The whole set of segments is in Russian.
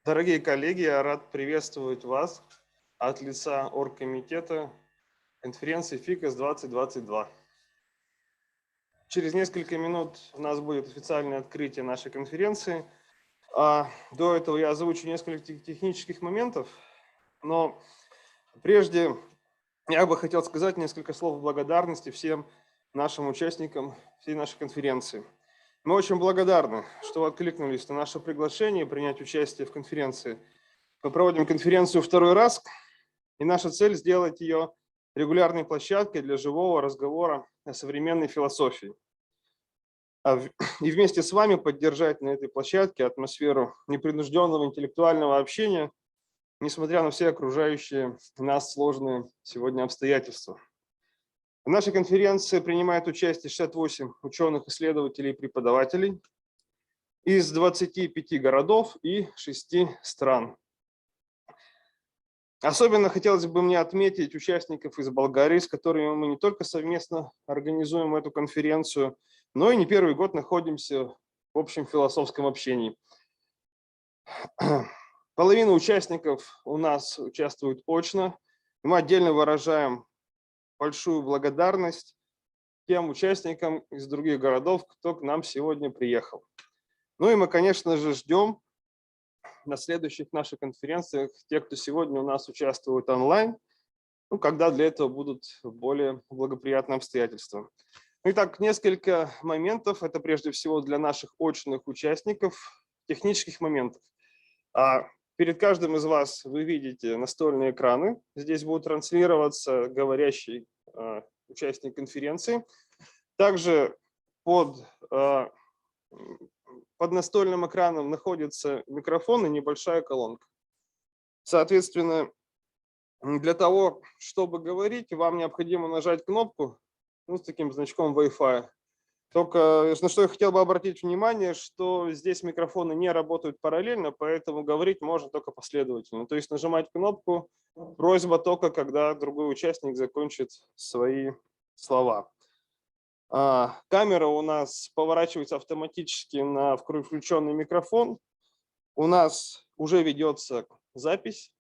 Дорогие коллеги, я рад приветствовать вас от лица оргкомитета конференции ФИКОС 2022. Через несколько минут у нас будет официальное открытие нашей конференции. До этого я озвучу несколько технических моментов, но прежде я бы хотел сказать несколько слов благодарности всем нашим участникам всей нашей конференции. Мы очень благодарны, что вы откликнулись на наше приглашение принять участие в конференции. Мы проводим конференцию второй раз, и наша цель – сделать ее регулярной площадкой для живого разговора о современной философии. И вместе с вами поддержать на этой площадке атмосферу непринужденного интеллектуального общения, несмотря на все окружающие нас сложные сегодня обстоятельства. В нашей конференции принимает участие 68 ученых, исследователей и преподавателей из 25 городов и 6 стран. Особенно хотелось бы мне отметить участников из Болгарии, с которыми мы не только совместно организуем эту конференцию, но и не первый год находимся в общем философском общении. Половина участников у нас участвует очно. Мы отдельно выражаем большую благодарность тем участникам из других городов, кто к нам сегодня приехал. Ну и мы, конечно же, ждем на следующих наших конференциях тех, кто сегодня у нас участвует онлайн, когда для этого будут более благоприятные обстоятельства. Итак, несколько моментов. Это прежде всего для наших очных участников, технических моментов. Перед каждым из вас вы видите настольные экраны. Здесь будет транслироваться говорящий участник конференции. Также под настольным экраном находится микрофон и небольшая колонка. Соответственно, для того, чтобы говорить, вам необходимо нажать кнопку с таким значком Wi-Fi. Только на что я хотел бы обратить внимание, что здесь микрофоны не работают параллельно, поэтому говорить можно только последовательно. То есть нажимать кнопку, просьба только, когда другой участник закончит свои слова. Камера у нас поворачивается автоматически на включенный микрофон. У нас уже ведется запись.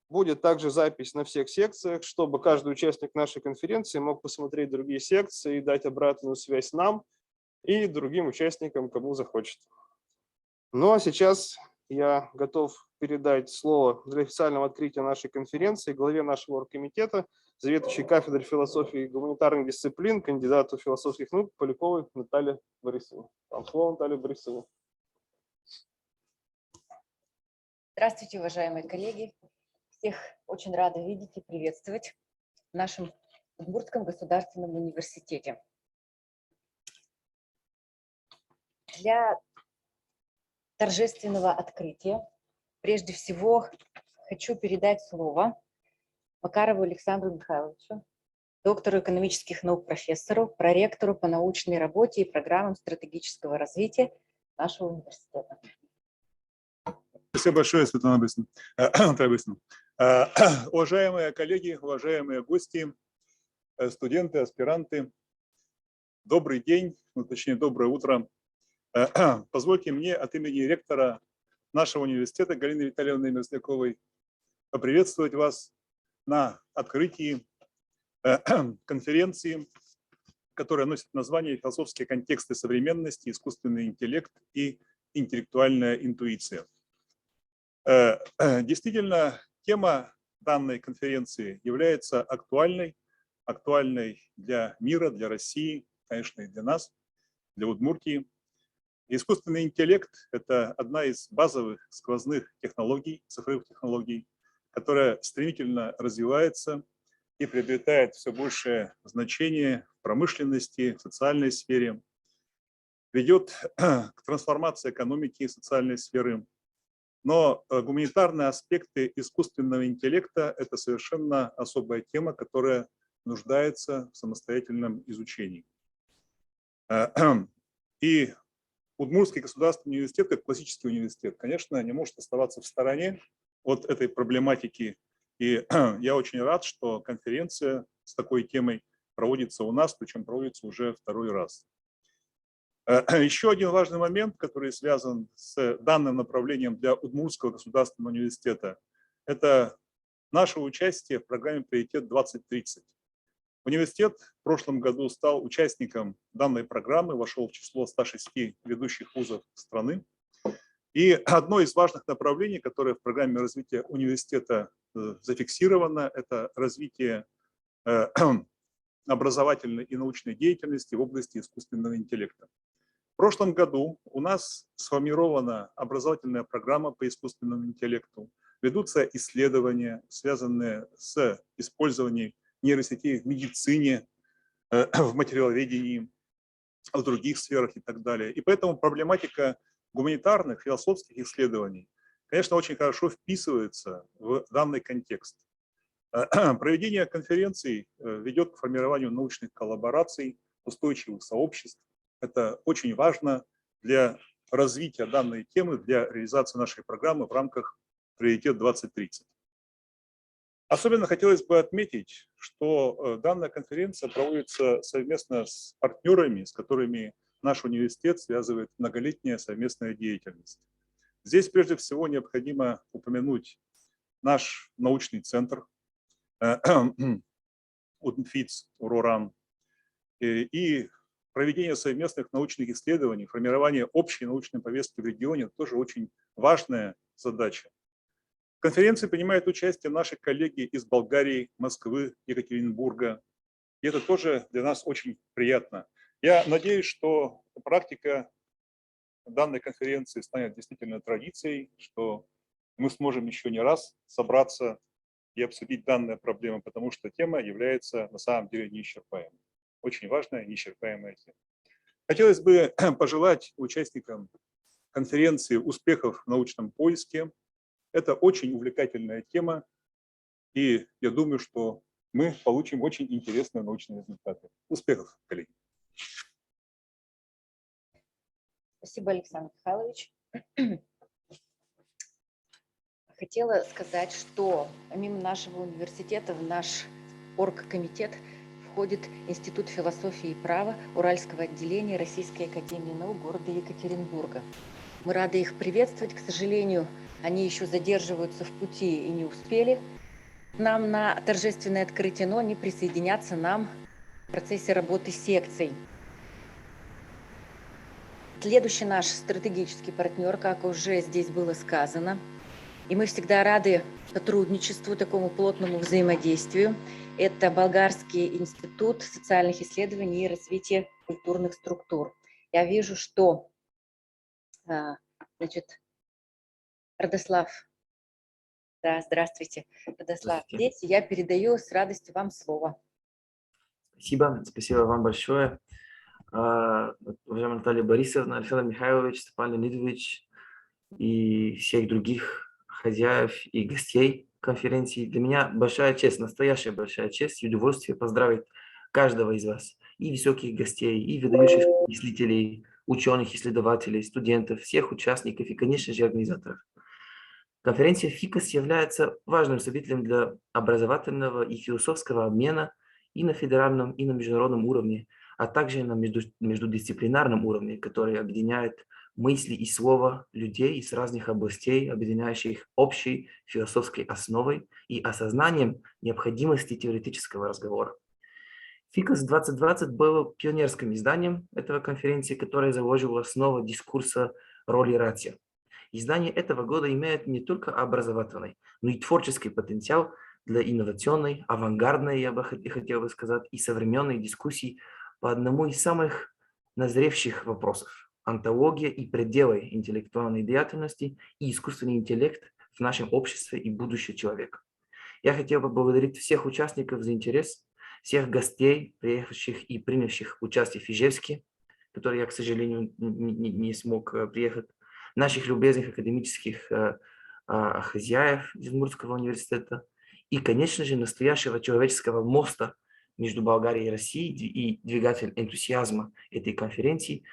Будет также запись на всех секциях, чтобы каждый участник нашей конференции мог посмотреть другие секции и дать обратную связь нам и другим участникам, кому захочет. Ну а сейчас я готов передать слово для официального открытия нашей конференции главе нашего оргкомитета, заведующей кафедрой философии и гуманитарных дисциплин, кандидату философских наук Поляковой Наталье Борисовне. Вам слово, Наталья Борисовна. Здравствуйте, уважаемые коллеги. Всех очень рада видеть и приветствовать в нашем Удмуртском государственном университете. Для торжественного открытия прежде всего хочу передать слово Макарову Александру Михайловичу, доктору экономических наук, профессору, проректору по научной работе и программам стратегического развития нашего университета. Спасибо большое, Светлана Борисовна. Уважаемые коллеги, уважаемые гости, студенты, аспиранты, добрый день, точнее, доброе утро. Позвольте мне от имени ректора нашего университета Галины Витальевны Мерзляковой поприветствовать вас на открытии конференции, которая носит название «Философские контексты современности, искусственный интеллект и интеллектуальная интуиция». Действительно, тема данной конференции является актуальной для мира, для России, конечно, и для нас, для Удмуртии. Искусственный интеллект – это одна из базовых сквозных технологий, цифровых технологий, которая стремительно развивается и приобретает все большее значение в промышленности, в социальной сфере, ведет к трансформации экономики и социальной сферы. Но гуманитарные аспекты искусственного интеллекта – это совершенно особая тема, которая нуждается в самостоятельном изучении. И Удмуртский государственный университет, как классический университет, конечно, не может оставаться в стороне от этой проблематики. И я очень рад, что конференция с такой темой проводится у нас, причем проводится уже второй раз. Еще один важный момент, который связан с данным направлением для Удмуртского государственного университета, это наше участие в программе «Приоритет 2030». Университет в прошлом году стал участником данной программы, вошел в число 106 ведущих вузов страны. И одно из важных направлений, которое в программе развития университета зафиксировано, это развитие образовательной и научной деятельности в области искусственного интеллекта. В прошлом году у нас сформирована образовательная программа по искусственному интеллекту. Ведутся исследования, связанные с использованием нейросетей в медицине, в материаловедении, в других сферах и так далее. И поэтому проблематика гуманитарных, философских исследований, конечно, очень хорошо вписывается в данный контекст. Проведение конференций ведет к формированию научных коллабораций, устойчивых сообществ. Это очень важно для развития данной темы, для реализации нашей программы в рамках «Приоритет 2030». Особенно хотелось бы отметить, что данная конференция проводится совместно с партнерами, с которыми наш университет связывает многолетняя совместная деятельность. Здесь прежде всего необходимо упомянуть наш научный центр УДМФИЦ, УРОРАН, и проведение совместных научных исследований, формирование общей научной повестки в регионе тоже очень важная задача. В конференции принимают участие наши коллеги из Болгарии, Москвы, Екатеринбурга. И это тоже для нас очень приятно. Я надеюсь, что практика данной конференции станет действительно традицией, что мы сможем еще не раз собраться и обсудить данные проблемы, потому что тема является на самом деле неисчерпаемой. Очень важная, неисчерпаемая тема. Хотелось бы пожелать участникам конференции успехов в научном поиске. Это очень увлекательная тема, и я думаю, что мы получим очень интересные научные результаты. Успехов, коллеги! Спасибо, Александр Михайлович. Хотела сказать, что помимо нашего университета в наш оргкомитет входит Институт философии и права Уральского отделения Российской академии наук города Екатеринбурга. Мы рады их приветствовать. К сожалению, они еще задерживаются в пути и не успели нам на торжественное открытие, но они присоединятся нам в процессе работы секций. Следующий наш стратегический партнер, как уже здесь было сказано, и мы всегда рады сотрудничеству, такому плотному взаимодействию. Это Болгарский институт социальных исследований и развития культурных структур. Я вижу, что Радослав, да, здравствуйте, Радослав, здесь я передаю с радостью вам слово. Спасибо вам большое. Уважаемая Наталья Борисовна, Александр Михайлович, Степан Леонидович и всех других хозяев и гостей конференции. Для меня большая честь, настоящая большая честь и удовольствие поздравить каждого из вас, и высоких гостей, и выдающих мыслителей, ученых, исследователей, студентов, всех участников и, конечно же, организаторов. Конференция ФИКОС является важным событием для образовательного и философского обмена и на федеральном, и на международном уровне, а также на междудисциплинарном уровне, который объединяет мысли и слова людей из разных областей, объединяющих их общей философской основой и осознанием необходимости теоретического разговора. ФИКОС 2020 был пионерским изданием этого конференции, которое заложило основу дискурса роли рацио. Издание этого года имеет не только образовательный, но и творческий потенциал для инновационной, авангардной, я бы хотел сказать, и современной дискуссии по одному из самых назревших вопросов – онтология и пределы интеллектуальной деятельности и искусственный интеллект в нашем обществе и будущее человека. Я хотел бы поблагодарить всех участников за интерес, всех гостей, приехавших и принявших участие в Ижевске, который я, к сожалению, не смог приехать, наших любезных академических хозяев из Удмуртского университета и, конечно же, настоящего человеческого моста между Болгарией и Россией и двигатель энтузиазма этой конференции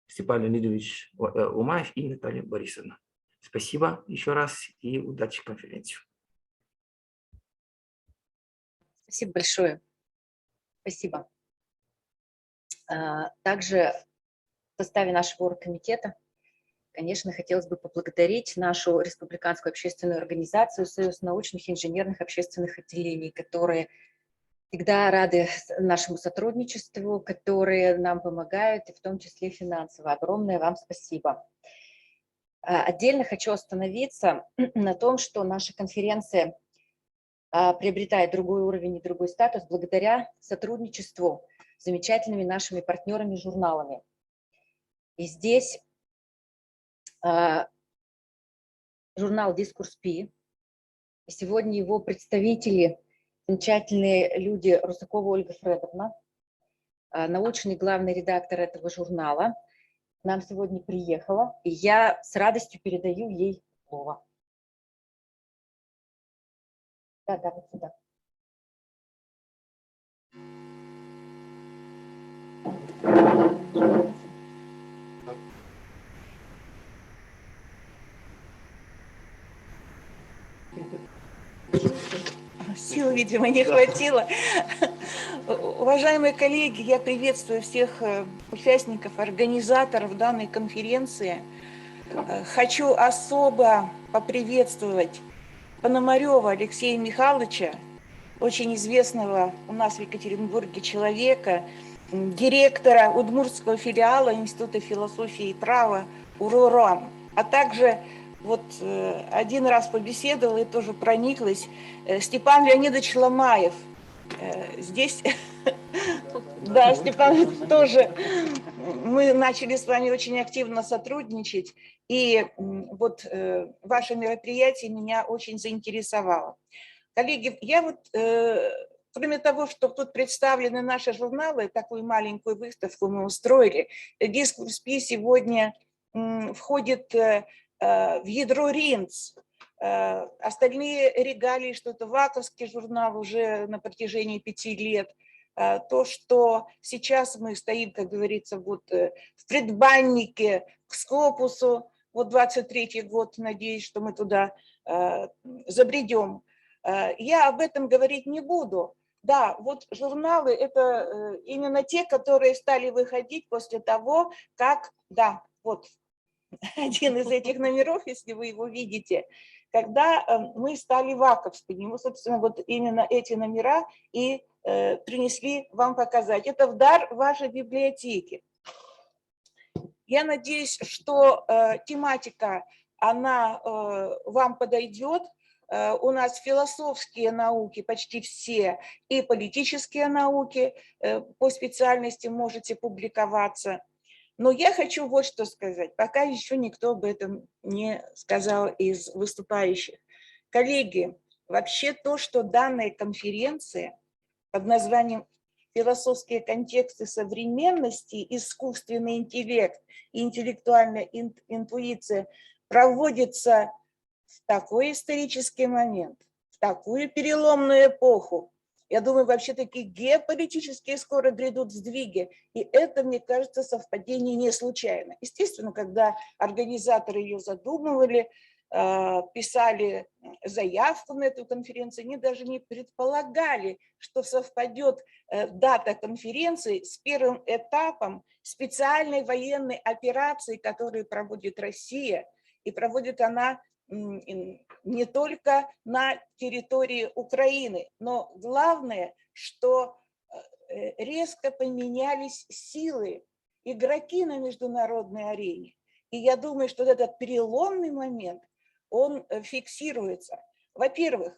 Степан Леонидович Умаев и Наталья Борисовна. Спасибо еще раз и удачи в конференции. Спасибо большое. Спасибо. Также составе нашего оргкомитета, конечно, хотелось бы поблагодарить нашу республиканскую общественную организацию «Союз научных и инженерных общественных отделений», которые всегда рады нашему сотрудничеству, которые нам помогают, и в том числе финансово. Огромное вам спасибо. Отдельно хочу остановиться на том, что наша конференция приобретает другой уровень и другой статус благодаря сотрудничеству с замечательными нашими партнерами-журналами. И здесь журнал «Дискурс Пи». Сегодня его представители, замечательные люди Русакова Ольга Фредовна, научный главный редактор этого журнала, к нам сегодня приехала, и я с радостью передаю ей слово. Да, вот сюда. Сил, видимо, не хватило. Уважаемые коллеги, я приветствую всех участников, организаторов данной конференции. Хочу особо поприветствовать Пономарева Алексея Михайловича, очень известного у нас в Екатеринбурге человека, директора Удмуртского филиала Института философии и права УРОРАН, а также вот один раз побеседовала и тоже прониклась, Степан Леонидович Ломаев. Здесь, да, Степан тоже, мы начали с вами очень активно сотрудничать, и вот ваше мероприятие меня очень заинтересовало. Коллеги, я вот, кроме того, что тут представлены наши журналы, такую маленькую выставку мы устроили, «Дискурс Пи» сегодня входит в ядро РИНЦ. Остальные регалии, что это ВАКовский журнал уже на протяжении 5 лет. То, что сейчас мы стоим, как говорится, вот в предбаннике к Скопусу, вот 23-й год, надеюсь, что мы туда забредем. Я об этом говорить не буду. Да, вот журналы – это именно те, которые стали выходить после того, как, да, вот один из этих номеров, если вы его видите, когда мы стали ВАКовскими. Мы, собственно, вот именно эти номера и принесли вам показать. Это в дар вашей библиотеки. Я надеюсь, что тематика, она вам подойдет. У нас философские науки почти все и политические науки по специальности можете публиковаться. Но я хочу вот что сказать, пока еще никто об этом не сказал из выступающих. Коллеги, вообще то, что данная конференция под названием «Философские контексты современности, искусственный интеллект и интеллектуальная интуиция» проводится в такой исторический момент, в такую переломную эпоху. Я думаю, вообще такие геополитические скоро грядут сдвиги, и это, мне кажется, совпадение не случайно. Естественно, когда организаторы ее задумывали, писали заявку на эту конференцию, они даже не предполагали, что совпадет дата конференции с первым этапом специальной военной операции, которую проводит Россия, и проводит она не только на территории Украины, но главное, что резко поменялись силы, игроки на международной арене. И я думаю, что этот переломный момент, он фиксируется. Во-первых,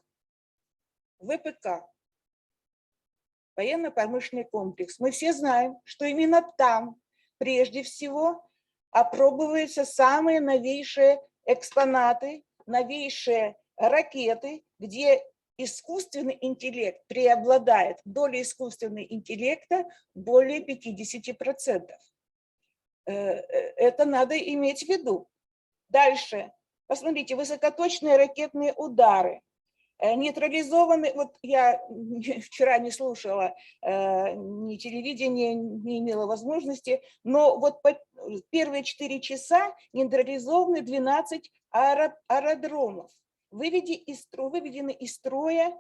ВПК, военно-промышленный комплекс. Мы все знаем, что именно там, прежде всего, опробуются самые новейшие экспонаты, новейшие ракеты, где искусственный интеллект преобладает, доля искусственного интеллекта более 50%. Это надо иметь в виду. Дальше, посмотрите, высокоточные ракетные удары, нейтрализованы, вот я вчера не слушала ни телевидения, не имела возможности, но вот первые 4 часа нейтрализованы 12 аэродромов. Выведены из строя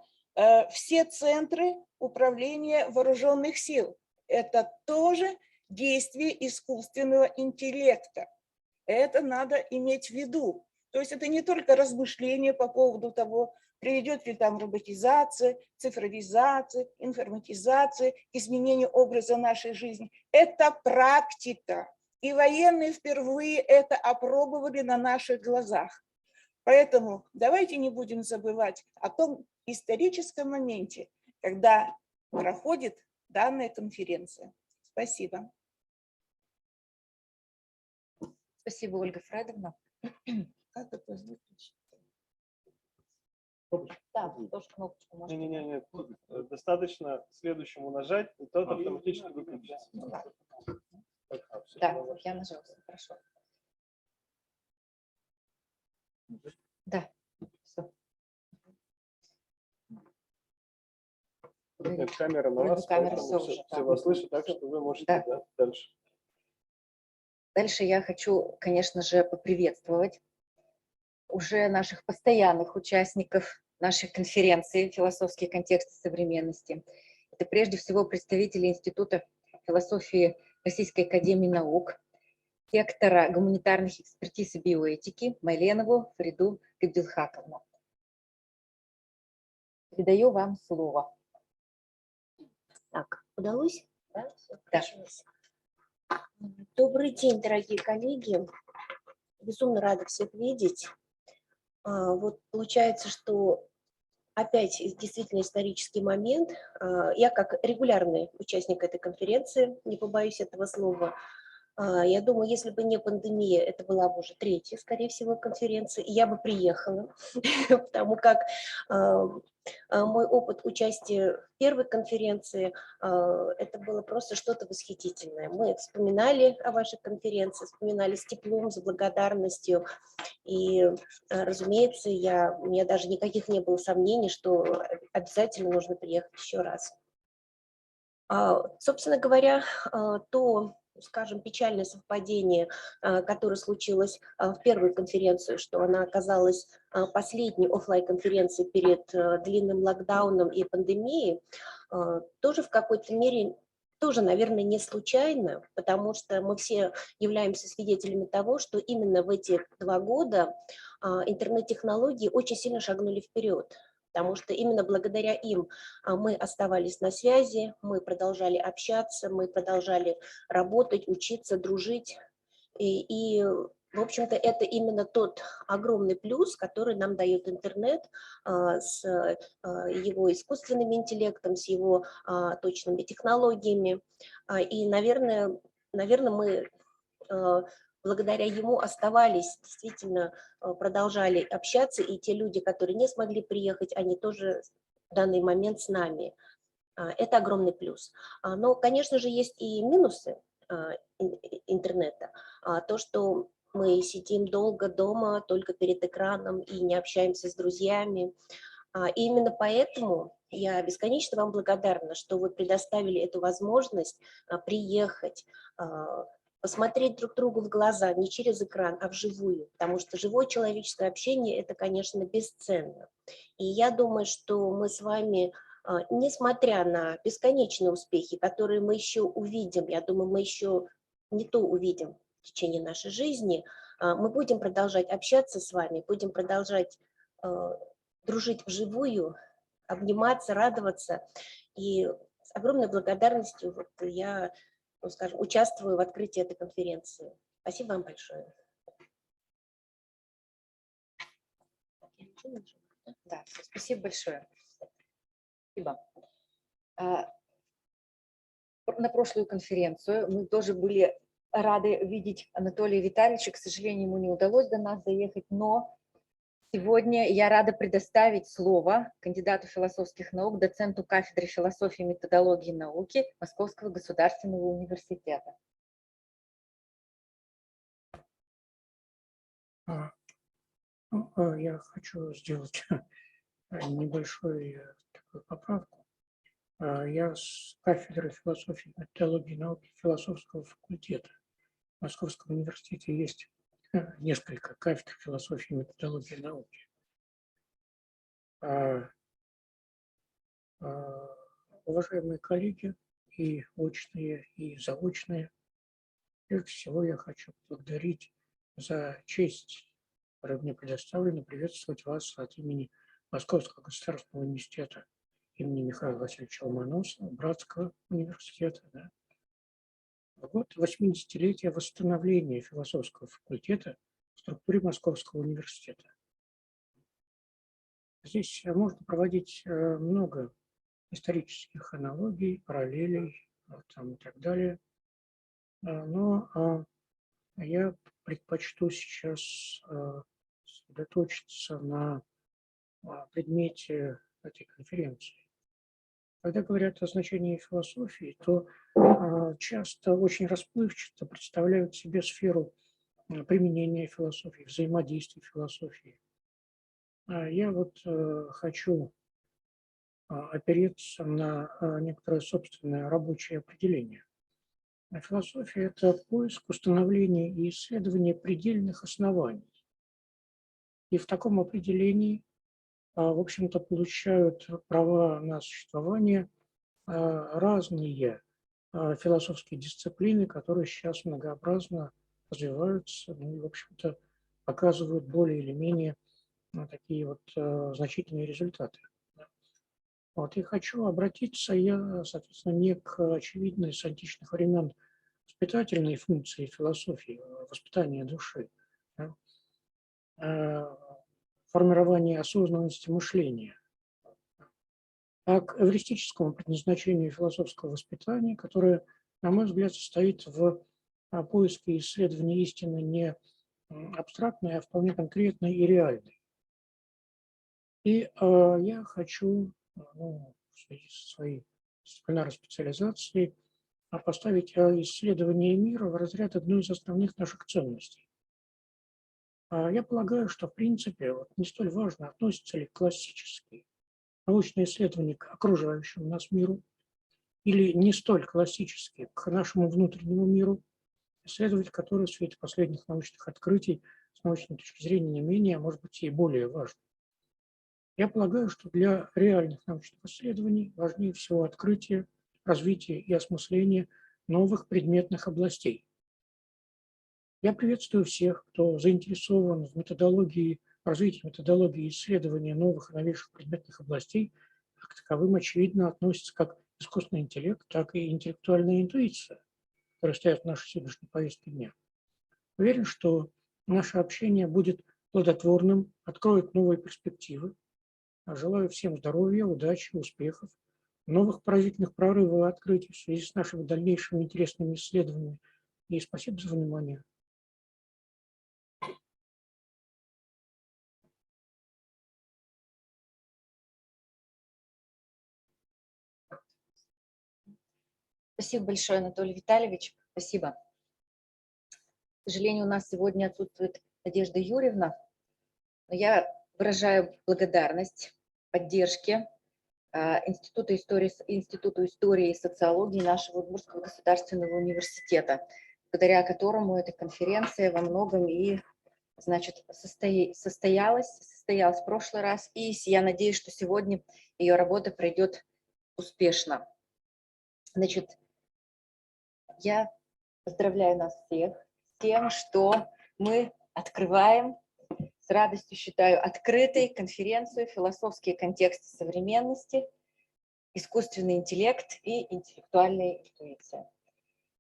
все центры управления вооруженных сил. Это тоже действие искусственного интеллекта. Это надо иметь в виду. То есть это не только размышления по поводу того, приведет ли там роботизация, цифровизация, информатизация, изменение образа нашей жизни. Это практика. И военные впервые это опробовали на наших глазах. Поэтому давайте не будем забывать о том историческом моменте, когда проходит данная конференция. Спасибо. Спасибо, Ольга Фредовна. Как это выключить? Да, тоже кнопочку можно. Не, достаточно следующему нажать, и тот автоматически выключится. Да, я нажала, хорошо. Да, все. Нет, камера на Вроде вас, камера поэтому всё все, уже, все да. вас слышат, так что вы можете Да. дальше. Дальше я хочу, конечно же, поприветствовать уже наших постоянных участников нашей конференции «Философские контексты современности». Это прежде всего представители Института философии Российской академии наук, сектора гуманитарных экспертиз и биоэтики Майленову Фариду Габдилхаковну. Передаю вам слово. Так, удалось? Да, всё, Да. получилось. Добрый день, дорогие коллеги. Безумно рада всех видеть. Вот получается, что опять действительно исторический момент. Я как регулярный участник этой конференции, не побоюсь этого слова, я думаю, если бы не пандемия, это была бы уже третья, скорее всего, конференция, и я бы приехала, потому как мой опыт участия в первой конференции, это было просто что-то восхитительное. Мы вспоминали о вашей конференции, вспоминали с теплом, с благодарностью, и, разумеется, у меня даже никаких не было сомнений, что обязательно нужно приехать еще раз. Собственно говоря, то, скажем, печальное совпадение, которое случилось в первую конференцию, что она оказалась последней офлайн-конференцией перед длинным локдауном и пандемией, тоже в какой-то мере, тоже, наверное, не случайно, потому что мы все являемся свидетелями того, что именно в эти 2 года интернет-технологии очень сильно шагнули вперед. Потому что именно благодаря им мы оставались на связи, мы продолжали общаться, мы продолжали работать, учиться, дружить. И в общем-то, это именно тот огромный плюс, который нам дает интернет с его искусственным интеллектом, с его точными технологиями. И, наверное, мы благодаря ему оставались, действительно продолжали общаться, и те люди, которые не смогли приехать, они тоже в данный момент с нами. Это огромный плюс. Но, конечно же, есть и минусы интернета. То, что мы сидим долго дома, только перед экраном и не общаемся с друзьями. И именно поэтому я бесконечно вам благодарна, что вы предоставили эту возможность приехать, посмотреть друг другу в глаза, не через экран, а вживую, потому что живое человеческое общение – это, конечно, бесценно. И я думаю, что мы с вами, несмотря на бесконечные успехи, которые мы еще увидим, я думаю, мы еще не то увидим в течение нашей жизни, мы будем продолжать общаться с вами, будем продолжать дружить вживую, обниматься, радоваться. И с огромной благодарностью вот я, ну, скажем, участвую в открытии этой конференции. Спасибо вам большое. Да, спасибо большое. Спасибо. На прошлую конференцию мы тоже были рады видеть Анатолия Витальевича. К сожалению, ему не удалось до нас доехать, но сегодня я рада предоставить слово кандидату философских наук, доценту кафедры философии и методологии науки Московского государственного университета. Я хочу сделать небольшую такую поправку. Я с кафедры философии и методологии науки философского факультета в Московском университете. Есть несколько кафедр философии и методологии науки. Уважаемые коллеги, и очные, и заочные. Прежде всего я хочу поблагодарить за честь, которая мне предоставлена, приветствовать вас от имени Московского государственного университета имени Михаила Васильевича Ломоносова, Братского университета. Да. Вот 80-летие восстановления философского факультета в структуре Московского университета. Здесь можно проводить много исторических аналогий, параллелей там, и так далее. Но я предпочту сейчас сосредоточиться на предмете этой конференции. Когда говорят о значении философии, то часто очень расплывчато представляют себе сферу применения философии, взаимодействия философии. Я вот хочу опереться на некоторое собственное рабочее определение. Философия – это поиск, установление и исследование предельных оснований. И в таком определении, в общем-то, получают права на существование разные философские дисциплины, которые сейчас многообразно развиваются, ну и, в общем-то, показывают более или менее такие вот значительные результаты. Вот, и хочу обратиться я, соответственно, не к очевидной с античных времен воспитательной функции философии, воспитания души, да, формирования осознанности мышления, а к эвристическому предназначению философского воспитания, которое, на мой взгляд, состоит в поиске и исследовании истины не абстрактной, а вполне конкретной и реальной. И я хочу в связи со своей дисциплинарной специализацией поставить исследование мира в разряд одной из основных наших ценностей. Я полагаю, что, в принципе, вот не столь важно, относятся ли классические научные исследования к окружающему нас миру или не столь классические к нашему внутреннему миру, исследовать которые в свете последних научных открытий с научной точки зрения не менее, а может быть и более важны. Я полагаю, что для реальных научных исследований важнее всего открытие, развитие и осмысление новых предметных областей. Я приветствую всех, кто заинтересован в методологии, развитии методологии исследования новых и новейших предметных областей, к таковым, очевидно, относится как искусственный интеллект, так и интеллектуальная интуиция, которые стоят в нашей сегодняшней повестке дня. Уверен, что наше общение будет плодотворным, откроет новые перспективы. Желаю всем здоровья, удачи, успехов, новых поразительных прорывов и открытий в связи с нашими дальнейшими интересными исследованиями. И спасибо за внимание. Спасибо большое, Анатолий Витальевич. Спасибо. К сожалению, у нас сегодня отсутствует Надежда Юрьевна, но я выражаю благодарность, поддержке Институту истории и социологии нашего Удмуртского государственного университета, благодаря которому эта конференция во многом и, значит, состоялась в прошлый раз, и я надеюсь, что сегодня ее работа пройдет успешно. Значит, я поздравляю нас всех с тем, что мы открываем, с радостью считаю, открытой конференцию «Философские контексты современности. Искусственный интеллект и интеллектуальная интуиция».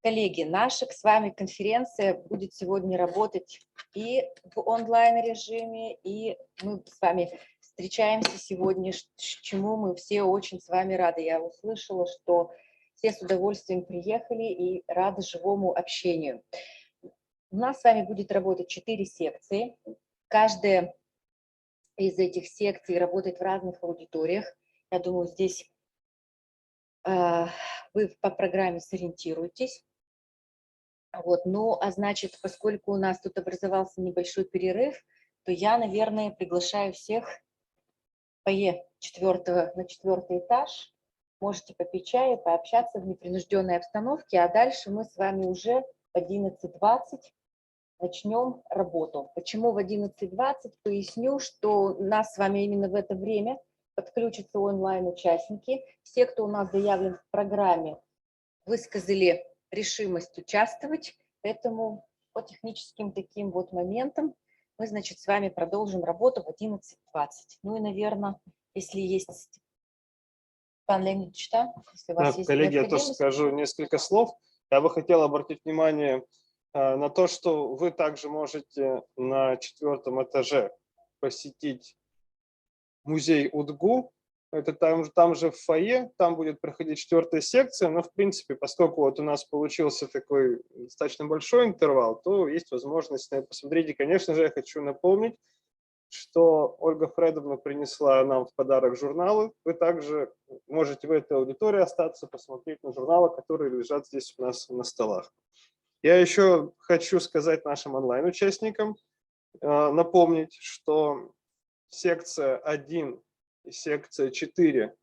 Коллеги, наша с вами конференция будет сегодня работать и в онлайн-режиме, и мы с вами встречаемся сегодня, чему мы все очень с вами рады. Я услышала, что все с удовольствием приехали и рады живому общению. У нас с вами будет работать 4 секции. Каждая из этих секций работает в разных аудиториях. Я думаю, здесь вы по программе сориентируетесь. Вот. Ну, а значит, поскольку у нас тут образовался небольшой перерыв, то я, наверное, приглашаю всех на 4-й этаж. Можете попить чай, пообщаться в непринужденной обстановке, а дальше мы с вами уже в 11:20 начнем работу. Почему в 11:20? Поясню, что у нас с вами именно в это время подключатся онлайн-участники. Все, кто у нас заявлен в программе, высказали решимость участвовать, поэтому по техническим таким вот моментам мы, значит, с вами продолжим работу в 11:20. Ну и, наверное, если есть... Пан Леонидович, да? Если у вас есть Коллеги, я тоже необходимость. скажу несколько слов. Я бы хотел обратить внимание на то, что вы также можете на 4-м этаже посетить музей УДГУ. Это там же в фойе, там будет проходить 4-я секция, но в принципе, поскольку вот у нас получился такой достаточно большой интервал, то есть возможность на это посмотреть. И, конечно же, я хочу напомнить, что Ольга Фредовна принесла нам в подарок журналы. Вы также можете в этой аудитории остаться, посмотреть на журналы, которые лежат здесь у нас на столах. Я еще хочу сказать нашим онлайн-участникам, напомнить, что секция 1 и секция 4,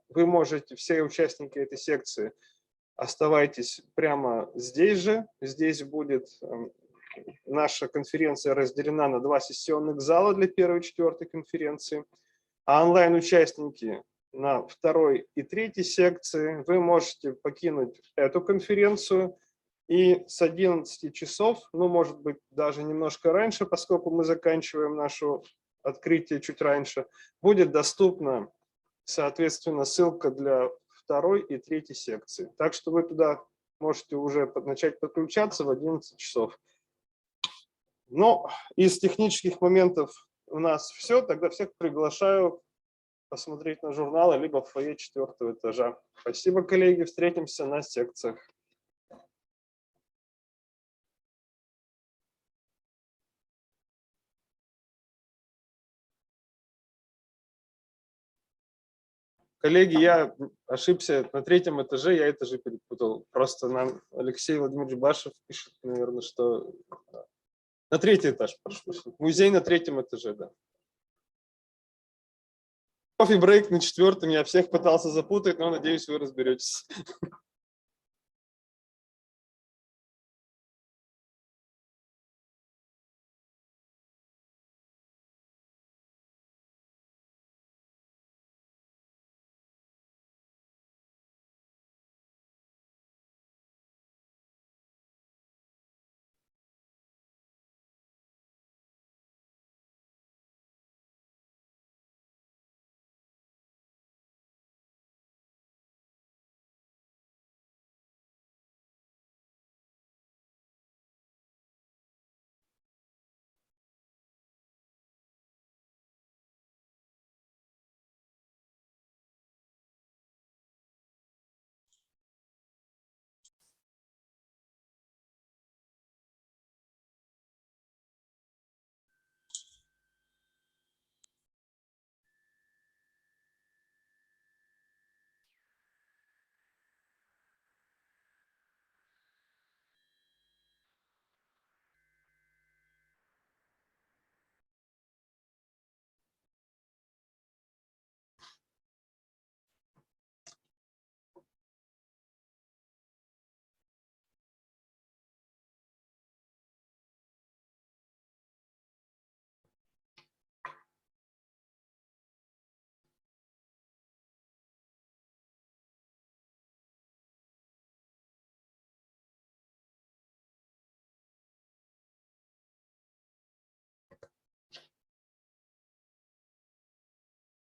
вы можете, все участники этой секции, оставайтесь прямо здесь же. Здесь будет наша конференция разделена на 2 сессионных зала для 1-й и 4-й конференции. А онлайн-участники на 2-й и 3-й секции вы можете покинуть эту конференцию. И с 11 часов, ну, может быть, даже немножко раньше, поскольку мы заканчиваем наше открытие чуть раньше, будет доступна, соответственно, ссылка для 2-й и 3-й секции. Так что вы туда можете уже начать подключаться в 11 часов. Но из технических моментов у нас все. Тогда всех приглашаю посмотреть на журналы либо в фойе 4-го этажа. Спасибо, коллеги. Встретимся на секциях. Коллеги, я ошибся. На 3-м этаже я этажи перепутал. Просто нам Алексей Владимирович Башев пишет, наверное, что... На 3-й этаж, прошу прощения. Музей на 3-м этаже, да. Кофе-брейк на 4-м. Я всех пытался запутать, но, надеюсь, вы разберетесь.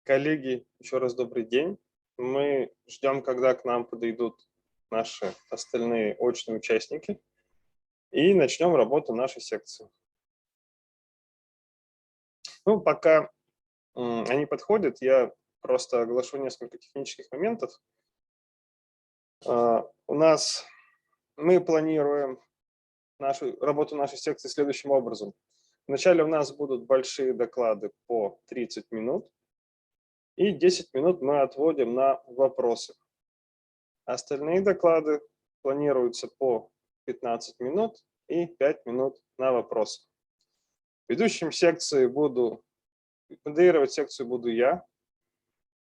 Коллеги, еще раз добрый день. Мы ждем, когда к нам подойдут наши остальные очные участники, и начнем работу нашей секции. Ну, пока они подходят, я просто оглашу несколько технических моментов. Мы планируем работу нашей секции следующим образом. Вначале у нас будут большие доклады по 30 минут, и 10 минут мы отводим на вопросы. Остальные доклады планируются по 15 минут и 5 минут на вопросы. Ведущим секции модерировать секцию буду я,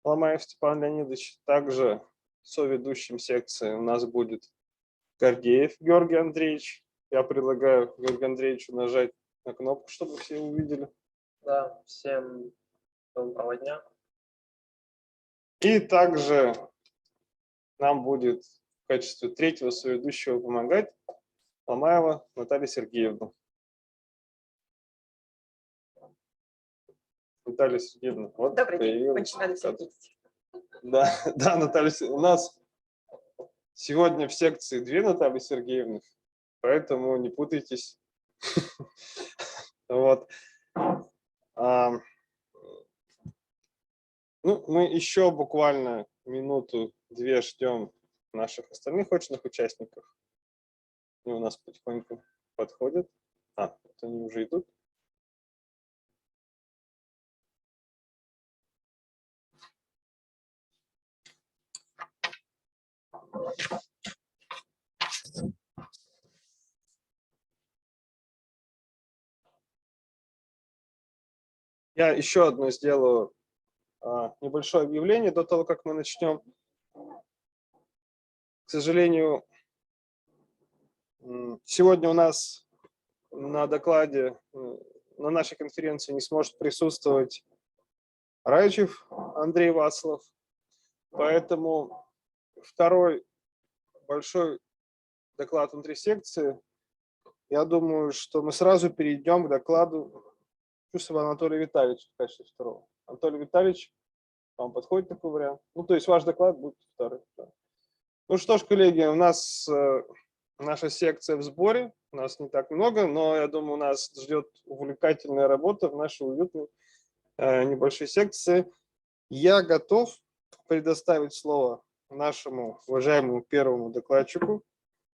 Ломаев Степан Леонидович. Также соведущим секции у нас будет Гордеев Георгий Андреевич. Я предлагаю Георгию Андреевичу нажать на кнопку, чтобы все увидели. Да, всем доброго дня. И также нам будет качестве третьего соведущего помогать Ломаева Наталья Сергеевна. Наталья Сергеевна, вот Добрый день, появилась. очень рада всех видеть. Да, да, Наталья Сергеевна, у нас сегодня в секции 2 Натальи Сергеевны, поэтому не путайтесь. Вот. Ну, мы еще буквально минуту-две ждем наших остальных очных участников. Они у нас потихоньку подходят. Вот они уже идут. Я еще одно сделаю небольшое объявление до того, как мы начнем. К сожалению, сегодня у нас на докладе, на нашей конференции не сможет присутствовать Райчев Андрей Вацлав, поэтому второй большой доклад внутри секции, я думаю, что мы сразу перейдем к докладу Чусова Анатолия Витальевича в качестве второго. Анатолий Витальевич, вам подходит такой вариант? Ну, то есть ваш доклад будет второй. Ну что ж, коллеги, у нас наша секция в сборе, у нас не так много, но я думаю, нас ждет увлекательная работа в нашей уютной небольшой секции. Я готов предоставить слово нашему уважаемому первому докладчику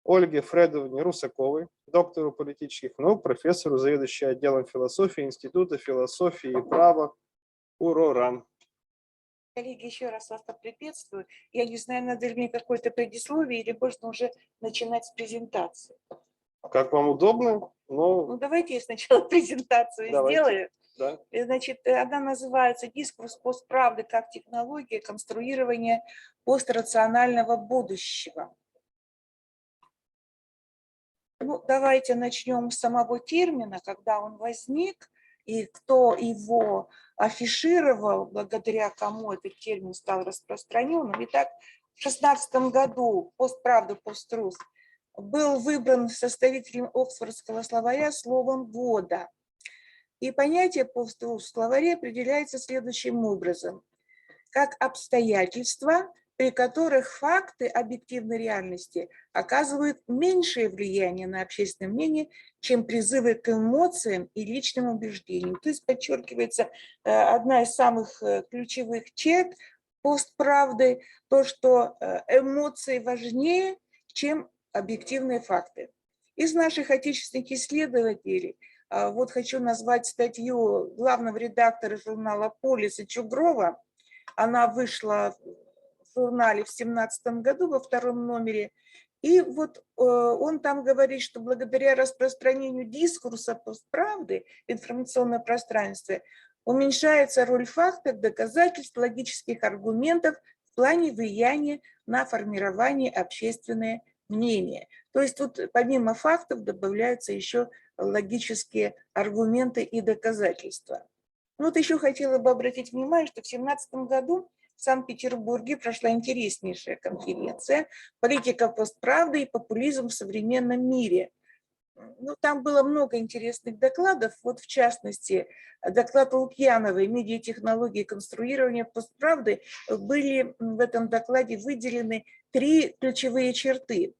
Ольге Фредовне Русаковой, доктору политических наук, профессору, заведующей отделом философии Института философии и права УРОРАН. Коллеги, еще раз вас поприветствую. Я не знаю, надо ли мне какое-то предисловие или можно уже начинать с презентации. Как вам удобно, но... Ну, давайте я сначала презентацию сделаю. Да. Значит, она называется «Дискурс постправды как технология конструирования пострационального будущего». Ну, давайте начнем с самого термина, когда он возник и кто его афишировал, благодаря кому этот термин стал распространенным. Итак, в 2016 году «Постправда, пострус» был выбран составителем Оксфордского словаря словом года. И понятие «пострус» в словаре определяется следующим образом. Как обстоятельства, при которых факты объективной реальности оказывают меньшее влияние на общественное мнение, чем призывы к эмоциям и личным убеждениям. То есть подчеркивается одна из самых ключевых черт постправды, то, что эмоции важнее, чем объективные факты. Из наших отечественных исследователей вот хочу назвать статью главного редактора журнала «Полис» Чугрова. Она вышла в журнале в 2017 году во втором номере. И вот он там говорит, что благодаря распространению дискурса постправды в информационном пространстве уменьшается роль фактов, доказательств, логических аргументов в плане влияния на формирование общественного мнения. То есть тут помимо фактов добавляются еще логические аргументы и доказательства. Вот еще хотела бы обратить внимание, что в 2017 году в Санкт-Петербурге прошла интереснейшая конференция «Политика постправды и популизм в современном мире». Ну, там было много интересных докладов, вот в частности, доклад Лукьяновой «Медиатехнологии конструирования постправды». Были в этом докладе выделены 3 ключевые черты.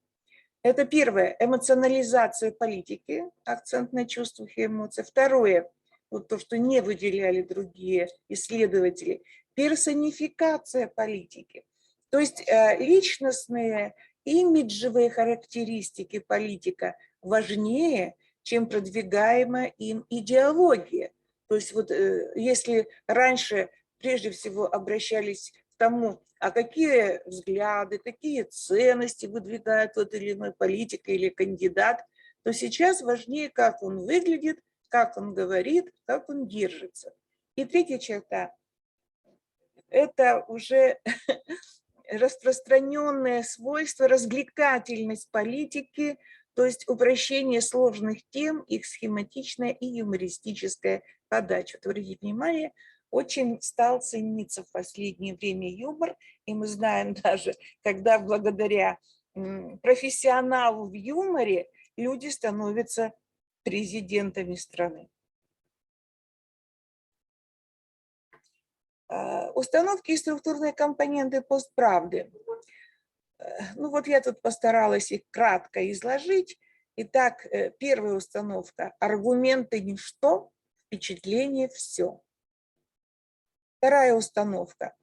Это первое – эмоционализация политики, акцент на чувствах и эмоциях. Второе – вот то, что не выделяли другие исследователи, персонификация политики. То есть личностные, имиджевые характеристики политика важнее, чем продвигаемая им идеология. То есть вот если раньше прежде всего обращались к тому, а какие взгляды, какие ценности выдвигает тот или иной политик или кандидат, то сейчас важнее, как он выглядит, как он говорит, как он держится. И третья черта – это уже распространенное свойство, развлекательность политики, то есть упрощение сложных тем, их схематичная и юмористическая подача. Вот, обратите внимание, очень стал цениться в последнее время юмор, и мы знаем даже, когда благодаря профессионал в юморе, люди становятся президентами страны. Установки и структурные компоненты постправды. Ну вот я тут постаралась их кратко изложить. Итак, первая установка. Аргументы – ничто, впечатление – все. Вторая установка.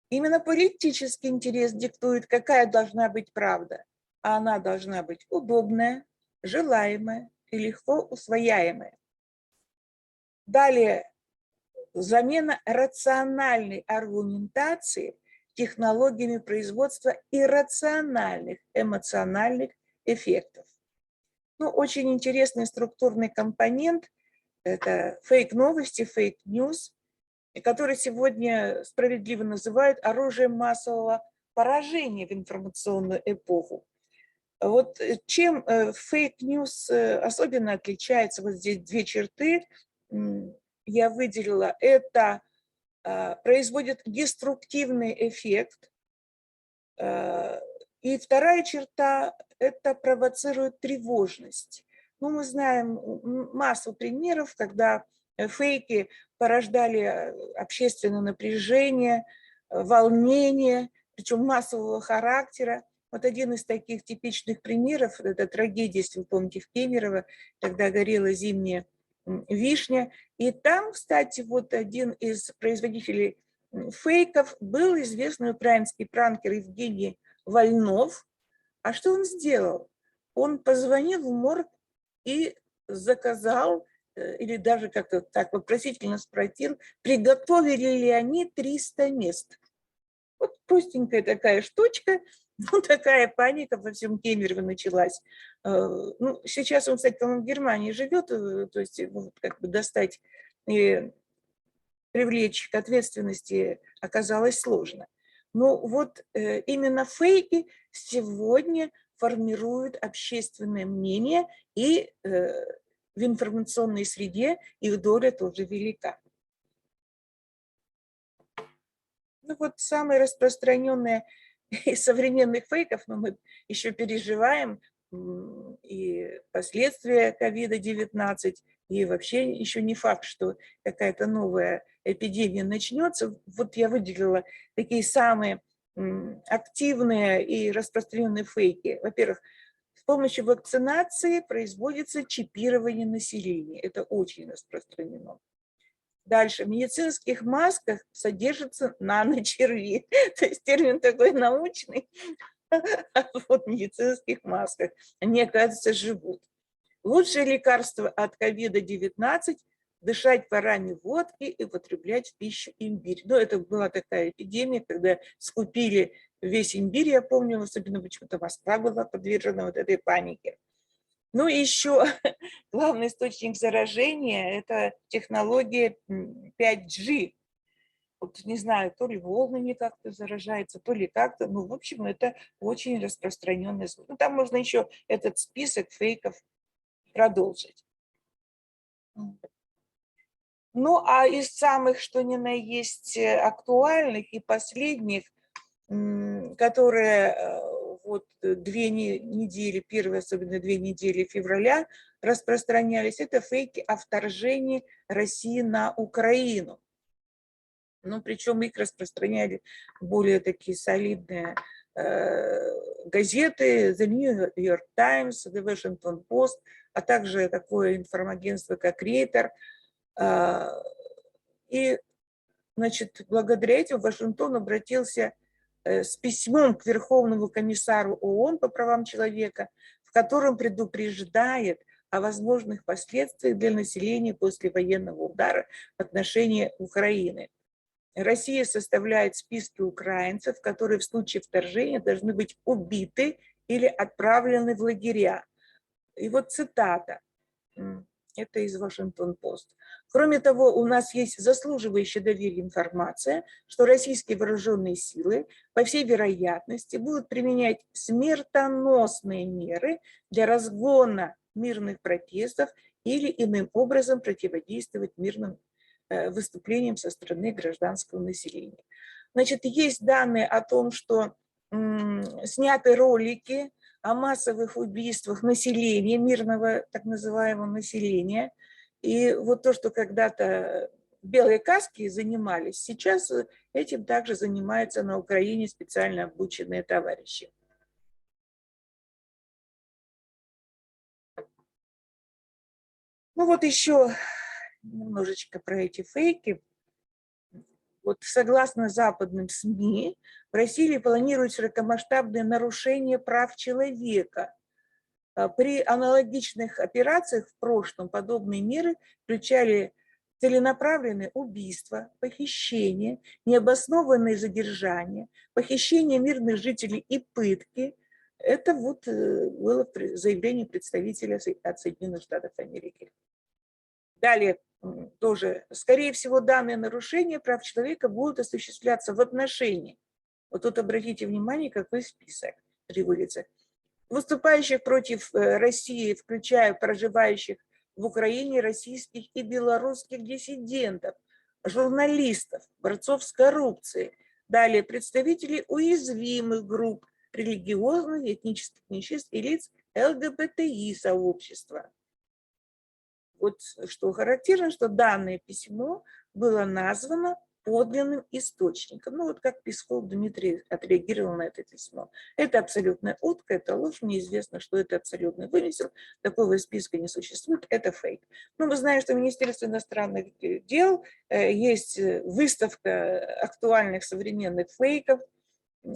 Именно политический интерес диктует, какая должна быть правда. А она должна быть удобная, желаемая и легко усвояемая. Далее. Замена рациональной аргументации технологиями производства иррациональных эмоциональных эффектов. Ну, очень интересный структурный компонент – это фейк-новости, фейк-ньюс, который сегодня справедливо называют оружием массового поражения в информационную эпоху. Вот чем фейк-ньюс особенно отличается, вот здесь две черты я выделила, это производит деструктивный эффект. И вторая черта – это провоцирует тревожность. Ну, мы знаем массу примеров, когда фейки порождали общественное напряжение, волнение, причем массового характера. Вот один из таких типичных примеров – это трагедия, если вы помните, в Кемерово, когда горела зимняя вишня. И там, кстати, вот один из производителей фейков был известный украинский пранкер Евгений Вольнов. А что он сделал? Он позвонил в морг и заказал, или даже как-то так вопросительно спросил, приготовили ли они 300 мест. Вот простенькая такая штучка. Ну, такая паника во всем Кемерово началась. Ну, сейчас он, кстати, в Германии живет, то есть как бы достать и привлечь к ответственности оказалось сложно. Но вот именно фейки сегодня формируют общественное мнение, и в информационной среде их доля тоже велика. Ну вот самое распространенное из современных фейков, но мы еще переживаем и последствия COVID-19, и вообще еще не факт, что какая-то новая эпидемия начнется. Вот я выделила такие самые активные и распространенные фейки. Во-первых, с помощью вакцинации производится чипирование населения. Это очень распространено. Дальше. В медицинских масках содержатся наночерви. То есть термин такой научный. Вот в медицинских масках. Они, оказывается, живут. Лучшее лекарство от COVID-19 – дышать парами водки и употреблять в пищу имбирь. Но это была такая эпидемия, когда скупили весь имбирь, я помню, особенно почему-то Москва была подвержена вот этой панике. Ну и еще главный источник заражения – это технология 5G. Вот не знаю, то ли волнами как-то заражается, то ли как-то. Ну, в общем, это очень распространенный звук. Ну, там можно еще этот список фейков продолжить. Ну, а из самых, что ни на есть, актуальных и последних, которые вот 2 недели, первые особенно 2 недели февраля распространялись, это фейки о вторжении России на Украину. Ну, причем их распространяли более такие солидные газеты, The New York Times, The Washington Post, а также такое информагентство, как Рейтер. И, значит, благодаря этому Вашингтон обратился с письмом к Верховному комиссару ООН по правам человека, в котором предупреждает о возможных последствиях для населения после военного удара в отношении Украины. Россия составляет списки украинцев, которые в случае вторжения должны быть убиты или отправлены в лагеря. И вот цитата. Это из Вашингтон-Пост. Кроме того, у нас есть заслуживающая доверия информация, что российские вооруженные силы, по всей вероятности, будут применять смертоносные меры для разгона мирных протестов или иным образом противодействовать мирным выступлениям со стороны гражданского населения. Значит, есть данные о том, что сняты ролики о массовых убийствах населения, мирного так называемого населения. И вот то, что когда-то белые каски занимались, сейчас этим также занимаются на Украине специально обученные товарищи. Ну вот еще немножечко про эти фейки. Вот согласно западным СМИ, в России планируют широкомасштабные нарушения прав человека. При аналогичных операциях в прошлом подобные меры включали целенаправленные убийства, похищения, необоснованные задержания, похищение мирных жителей и пытки. Это вот было заявление представителя от Соединенных Штатов Америки. Далее тоже, скорее всего, данные нарушения прав человека будут осуществляться в отношении, вот тут обратите внимание, какой список приводится, выступающих против России, включая проживающих в Украине российских и белорусских диссидентов, журналистов, борцов с коррупцией, далее представителей уязвимых групп, религиозных, этнических меньшинств и лиц ЛГБТИ сообщества. Вот что характерно, что данное письмо было названо подлинным источником. Ну вот как Песков Дмитрий отреагировал на это письмо. Это абсолютная утка, это ложь, мне известно, что это абсолютный вымысел, такого списка не существует, это фейк. Но мы знаем, что в Министерстве иностранных дел есть выставка актуальных современных фейков,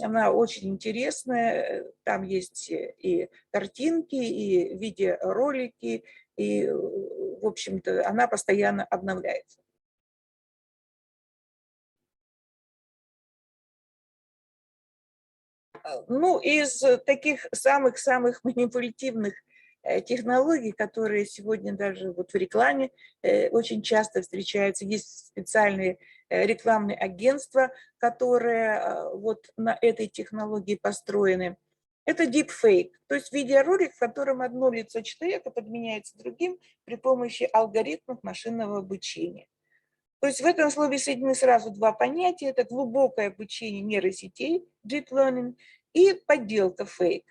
она очень интересная, там есть и картинки, и видеоролики, и, в общем-то, она постоянно обновляется. Ну, из таких самых-самых манипулятивных технологий, которые сегодня даже вот в рекламе очень часто встречаются, есть специальные рекламные агентства, которые вот на этой технологии построены. Это deepfake, то есть видеоролик, в котором одно лицо человека подменяется другим при помощи алгоритмов машинного обучения. То есть в этом слове соединены сразу два понятия. Это глубокое обучение нейросетей, deep learning, и подделка, фейк.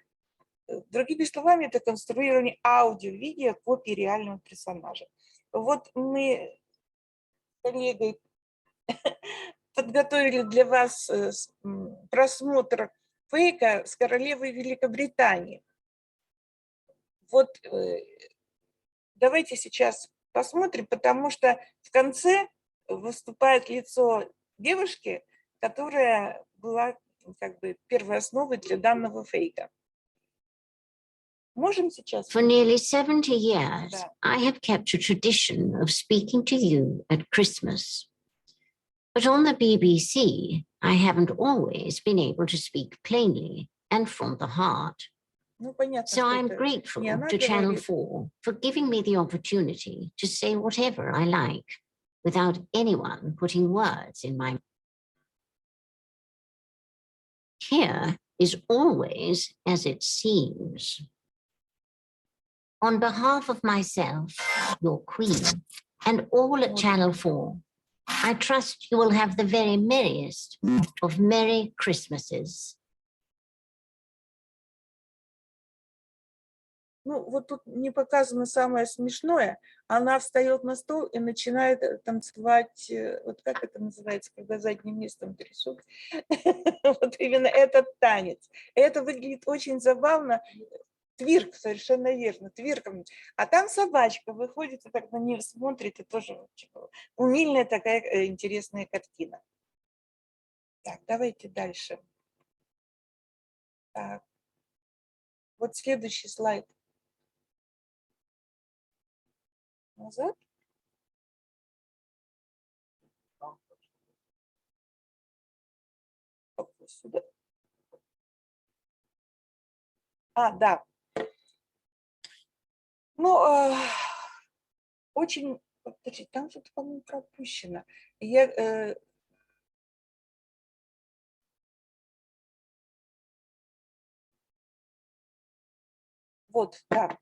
Другими словами, это конструирование аудио-видео копии реального персонажа. Вот мы с коллегой подготовили для вас просмотр фейка с королевой Великобритании. Вот давайте сейчас посмотрим, потому что в конце выступает лицо девушки, которая была как бы первой основой для данного фейка. Можем сейчас? For nearly 70 years, Да. I have kept a tradition of speaking to you at Christmas. But on the BBC, I haven't always been able to speak plainly and from the heart. Ну, понятно, So что I'm это grateful не она to Channel говорит. 4 for giving me the opportunity to say whatever I like without anyone putting words in my mouth. Here is always as it seems. On behalf of myself, your Queen, and all at Channel 4, I trust you will have the very merriest of Merry Christmases. Ну, вот тут не показано самое смешное. Она встает на стол и начинает танцевать, вот как это называется, когда задним местом трясут. Вот именно этот танец. Это выглядит очень забавно. Твирк, совершенно верно, твирком. А там собачка выходит и так на нее смотрит, и тоже умильная такая интересная картина. Так, давайте дальше. Так. Вот следующий слайд. Назад. Сюда. Да. Ну, очень, подожди, там что-то, по-моему, пропущено. Вот, да.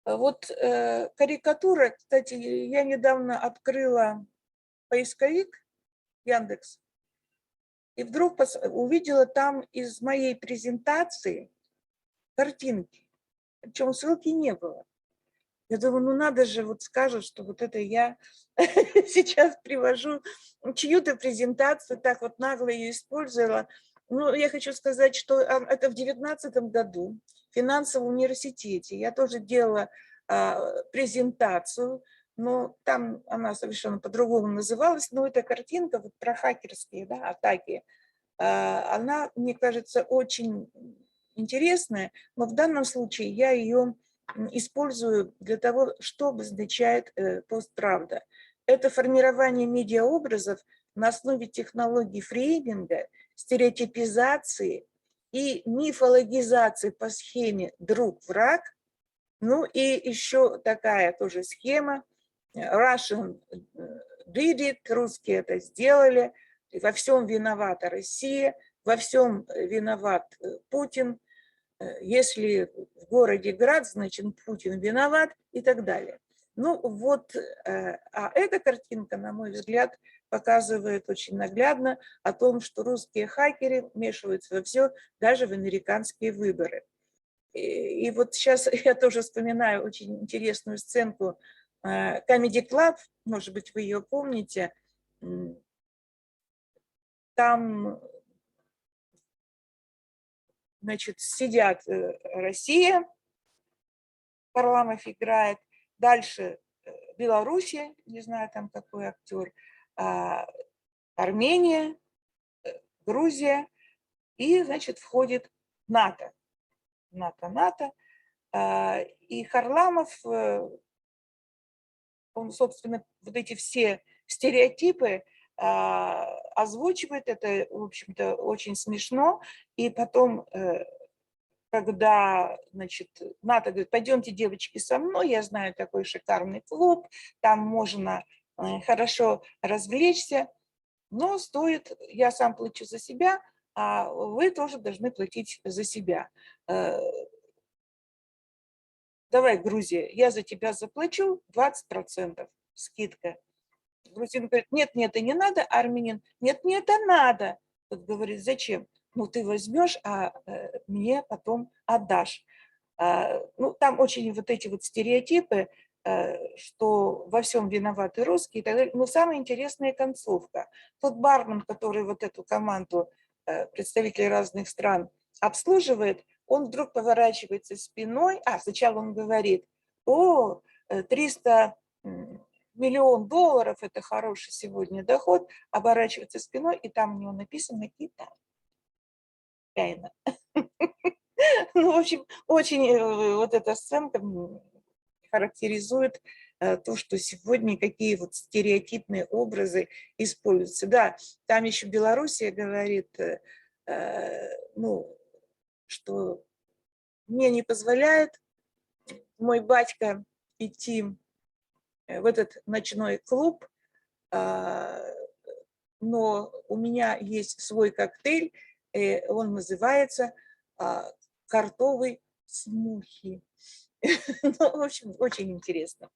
Вот карикатура, кстати, я недавно открыла поисковик Яндекс и вдруг увидела там из моей презентации картинки, причем ссылки не было. Я думаю, ну надо же, вот скажут, что вот это я сейчас привожу чью-то презентацию, так вот нагло ее использовала. Ну, я хочу сказать, что это в 2019 году в финансовом университете я тоже делала презентацию, но там она совершенно по-другому называлась, но эта картинка вот про хакерские, да, атаки, она, мне кажется, очень интересная, но в данном случае я ее использую для того, что обозначает постправда. Это формирование медиаобразов на основе технологий фрейминга, стереотипизации и мифологизации по схеме друг-враг. Ну и еще такая тоже схема. Russian did it, русские это сделали, во всем виновата Россия, во всем виноват Путин. Если в городе град, значит Путин виноват и так далее. Ну вот, а эта картинка, на мой взгляд, показывает очень наглядно о том, что русские хакеры вмешиваются во все, даже в американские выборы. И вот сейчас я тоже вспоминаю очень интересную сценку Comedy Club, может быть, вы ее помните. Там, значит, сидят Россия, Харламов играет, дальше Белоруссия, не знаю там какой актер, Армения, Грузия, и, значит, входит НАТО. НАТО. И Харламов, он, собственно, вот эти все стереотипы озвучивает, это, в общем-то, очень смешно, и потом, когда, значит, НАТО говорит, пойдемте, девочки, со мной, я знаю такой шикарный клуб, там можно хорошо развлечься, но стоит, я сам плачу за себя, а вы тоже должны платить за себя. Давай, Грузия, я за тебя заплачу 20% скидка. Грузин говорит, нет, и не надо, армянин, нет, это надо. Тот говорит, зачем? Ну, ты возьмешь, а мне потом отдашь. Ну, там очень вот эти вот стереотипы, что во всем виноваты русские и так далее. Но самая интересная концовка. Тот бармен, который вот эту команду представителей разных стран обслуживает, он вдруг поворачивается спиной, сначала он говорит, 300 миллион долларов, это хороший сегодня доход, оборачивается спиной, и там у него написано Китай. Чайна. Ну, в общем, очень вот эта сценка характеризует то, что сегодня какие вот стереотипные образы используются. Да, там еще Белоруссия говорит, ну, что мне не позволяет мой батька идти в этот ночной клуб, но у меня есть свой коктейль, он называется картовый смухи. Ну, в общем, очень интересно.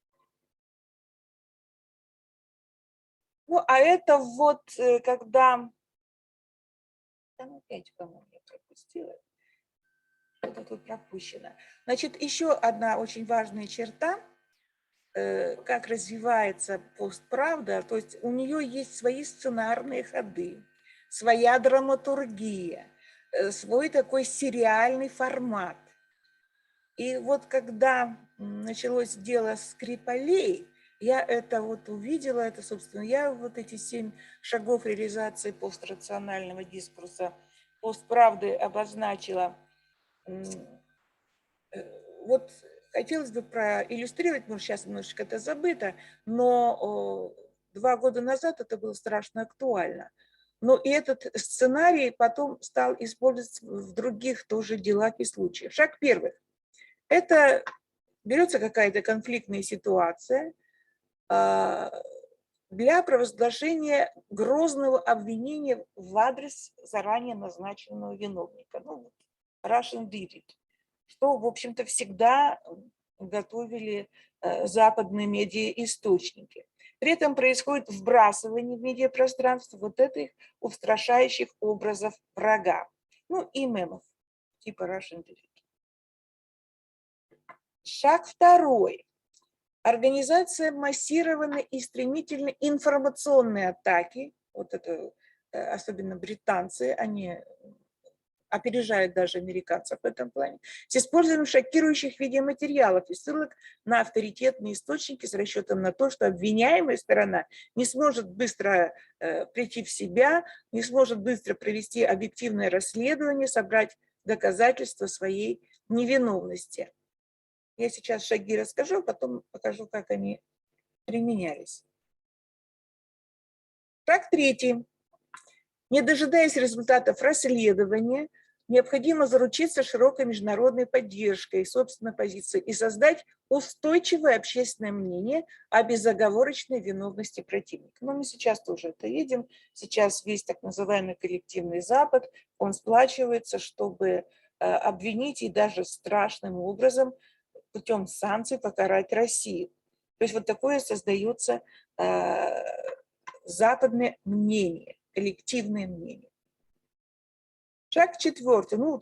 Ну, а это вот когда... Там опять, по-моему, я пропустила. Что-то тут пропущено. Значит, еще одна очень важная черта, как развивается постправда, то есть у нее есть свои сценарные ходы, своя драматургия, свой такой сериальный формат. И вот когда началось дело Скрипалей, я это вот увидела, это, собственно, я вот эти 7 шагов реализации пострационального дискурса постправды обозначила. Вот хотелось бы проиллюстрировать, может, сейчас немножечко это забыто, но 2 года назад это было страшно актуально. Но и этот сценарий потом стал использоваться в других тоже делах и случаях. Шаг первый. Это берется какая-то конфликтная ситуация для провозглашения грозного обвинения в адрес заранее назначенного виновника. Ну, Russian did it. Что, в общем-то, всегда готовили западные медиаисточники. При этом происходит вбрасывание в медиапространство вот этих устрашающих образов врага. Ну и мемов, типа Russian Doll. Шаг второй. Организация массированной и стремительной информационной атаки. Вот это особенно британцы, они опережают даже американцев в этом плане, с использованием шокирующих видеоматериалов и ссылок на авторитетные источники с расчетом на то, что обвиняемая сторона не сможет быстро прийти в себя, не сможет быстро провести объективное расследование, собрать доказательства своей невиновности. Я сейчас шаги расскажу, потом покажу, как они применялись. Шаг третий. Не дожидаясь результатов расследования, необходимо заручиться широкой международной поддержкой собственной позиции и создать устойчивое общественное мнение о безоговорочной виновности противника. Но мы сейчас тоже это видим. Сейчас весь так называемый коллективный Запад, он сплачивается, чтобы обвинить и даже страшным образом путем санкций покарать Россию. То есть вот такое создается западное мнение, коллективное мнение. Шаг четвертый, ну,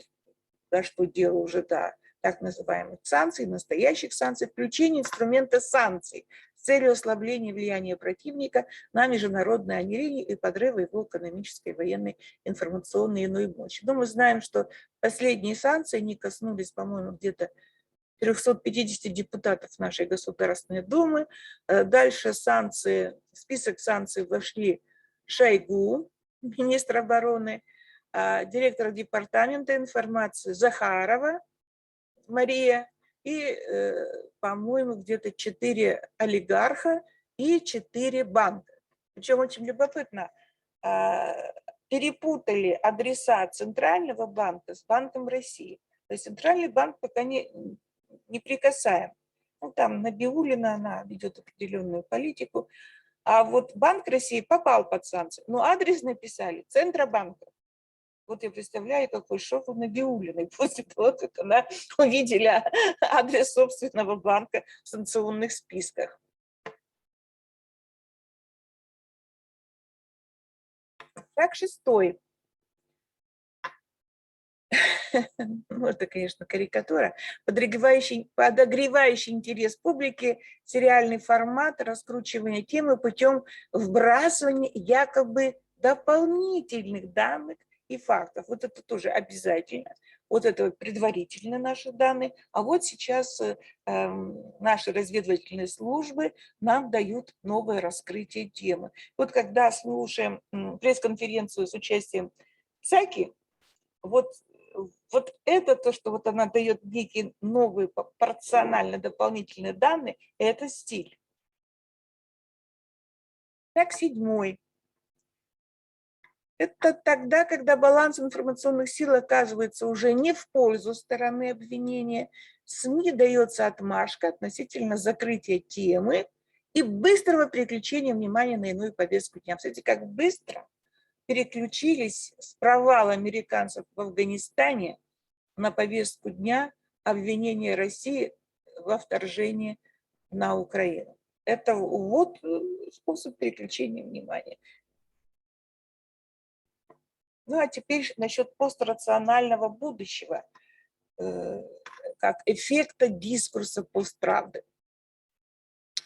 да, что дело уже, да, так называемых санкций, настоящих санкций, включение инструмента санкций с целью ослабления влияния противника на международное арене и подрыва его экономической, военной, информационной и иной мощи. Но мы знаем, что последние санкции не коснулись, по-моему, где-то 350 депутатов нашей Государственной Думы. Дальше санкции, в список санкций вошли Шойгу, министр обороны, директор департамента информации Захарова Мария и, по-моему, где-то 4 олигарха и 4 банка. Причем очень любопытно, перепутали адреса Центрального банка с Банком России. То есть Центральный банк пока не прикасаем. Ну, там Набиуллина, она ведет определенную политику. А вот Банк России попал под санкции. Но адрес написали Центробанка. Вот я представляю, какой шок у Набиуллиной после того, как она увидела адрес собственного банка в санкционных списках. Шаг шестой. Ну, это, конечно, карикатура. Подогревающий интерес публики, сериальный формат, раскручивание темы путем вбрасывания якобы дополнительных данных и фактов. Вот это тоже обязательно. Вот это предварительно наши данные. А вот сейчас наши разведывательные службы нам дают новое раскрытие темы. Вот когда слушаем пресс-конференцию с участием Цаки, вот это то, что вот она дает некие новые пропорционально дополнительные данные, это стиль. Так, седьмой. Это тогда, когда баланс информационных сил оказывается уже не в пользу стороны обвинения, СМИ дается отмашка относительно закрытия темы и быстрого переключения внимания на иную повестку дня. Кстати, как быстро переключились с провала американцев в Афганистане на повестку дня обвинения России во вторжении на Украину. Это вот способ переключения внимания. Ну а теперь насчет пострационального будущего, как эффекта дискурса постправды.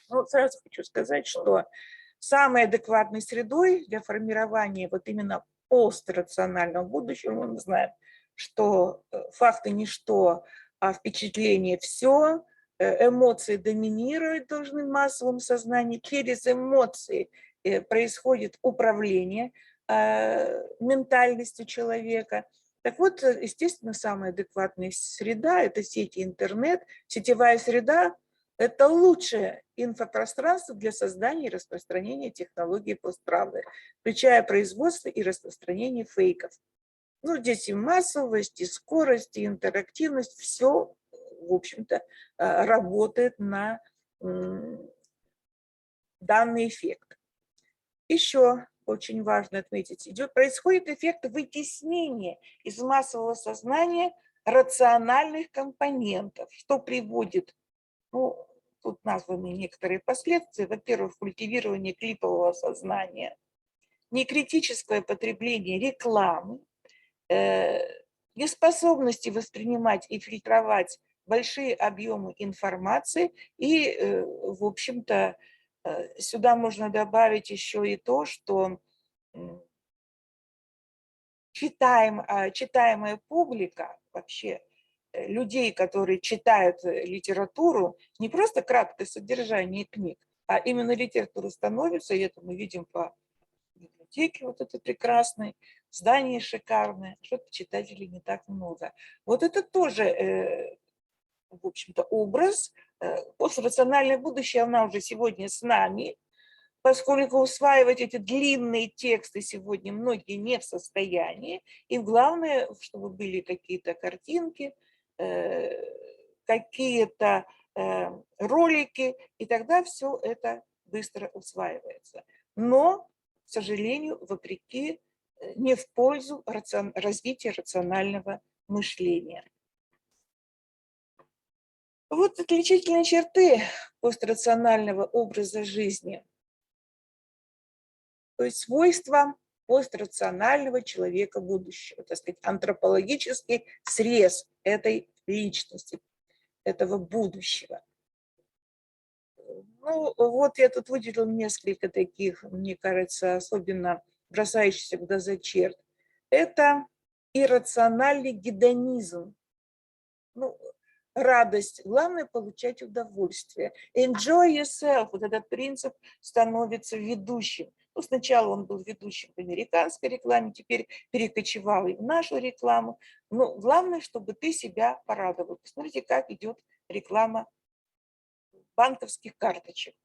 Ну, сразу хочу сказать, что самой адекватной средой для формирования вот именно пострационального будущего, мы знаем, что факты ничто, а впечатление все, эмоции доминируют должны в массовом сознании, через эмоции происходит управление ментальностью человека. Так вот, естественно, самая адекватная среда – это сеть интернет, сетевая среда. Это лучшее инфопространство для создания и распространения технологий постправды, включая производство и распространение фейков. Ну, здесь и массовость, и скорость, и интерактивность, все, в общем-то, работает на данный эффект. Еще очень важно отметить, происходит эффект вытеснения из массового сознания рациональных компонентов, что приводит, ну, тут названы некоторые последствия. Во-первых, культивирование клипового сознания, некритическое потребление рекламы, неспособности воспринимать и фильтровать большие объемы информации. И, в общем-то, сюда можно добавить еще и то, что читаемая публика вообще, людей, которые читают литературу, не просто краткое содержание книг, а именно литературу становится, и это мы видим по библиотеке вот это прекрасной, здание шикарное, что-то читателей не так много. Вот это тоже, в общем-то, образ. Пострациональное будущее, она уже сегодня с нами, поскольку усваивать эти длинные тексты сегодня многие не в состоянии. И главное, чтобы были какие-то картинки, какие-то ролики, и тогда все это быстро усваивается. Но, к сожалению, вопреки, не в пользу развития рационального мышления. Вот отличительные черты пострационального образа жизни. То есть свойства пострационального человека будущего, так сказать, антропологический срез этой личности, этого будущего. Ну, вот я тут выделил несколько таких, мне кажется, особенно бросающихся в глаза черт. Это иррациональный гедонизм. Ну, радость. Главное – получать удовольствие. Enjoy yourself. Вот этот принцип становится ведущим. Ну, сначала он был ведущим в американской рекламе, теперь перекочевал и в нашу рекламу. Но главное, чтобы ты себя порадовал. Посмотрите, как идет реклама банковских карточек.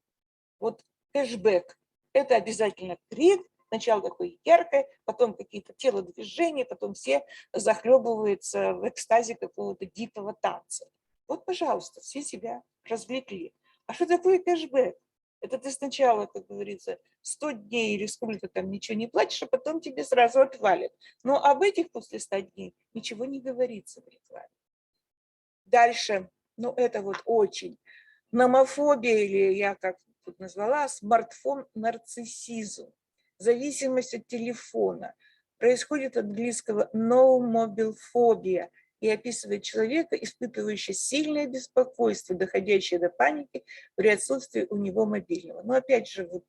Вот кэшбэк – это обязательно крик. Сначала такое яркое, потом какие-то телодвижения, потом все захлебываются в экстазе какого-то дикого танца. Вот, пожалуйста, все себя развлекли. А что такое кэшбэк? Это ты сначала, как говорится, 100 дней или сколько там ничего не платишь, а потом тебе сразу отвалят. Но об этих после 100 дней ничего не говорится в рекламе. Дальше, ну это вот очень. Номофобия, или я как тут назвала, смартфон-нарциссизм. Зависимость от телефона. Происходит от английского no mobile phobia и описывает человека, испытывающего сильное беспокойство, доходящее до паники при отсутствии у него мобильного. Но опять же, вот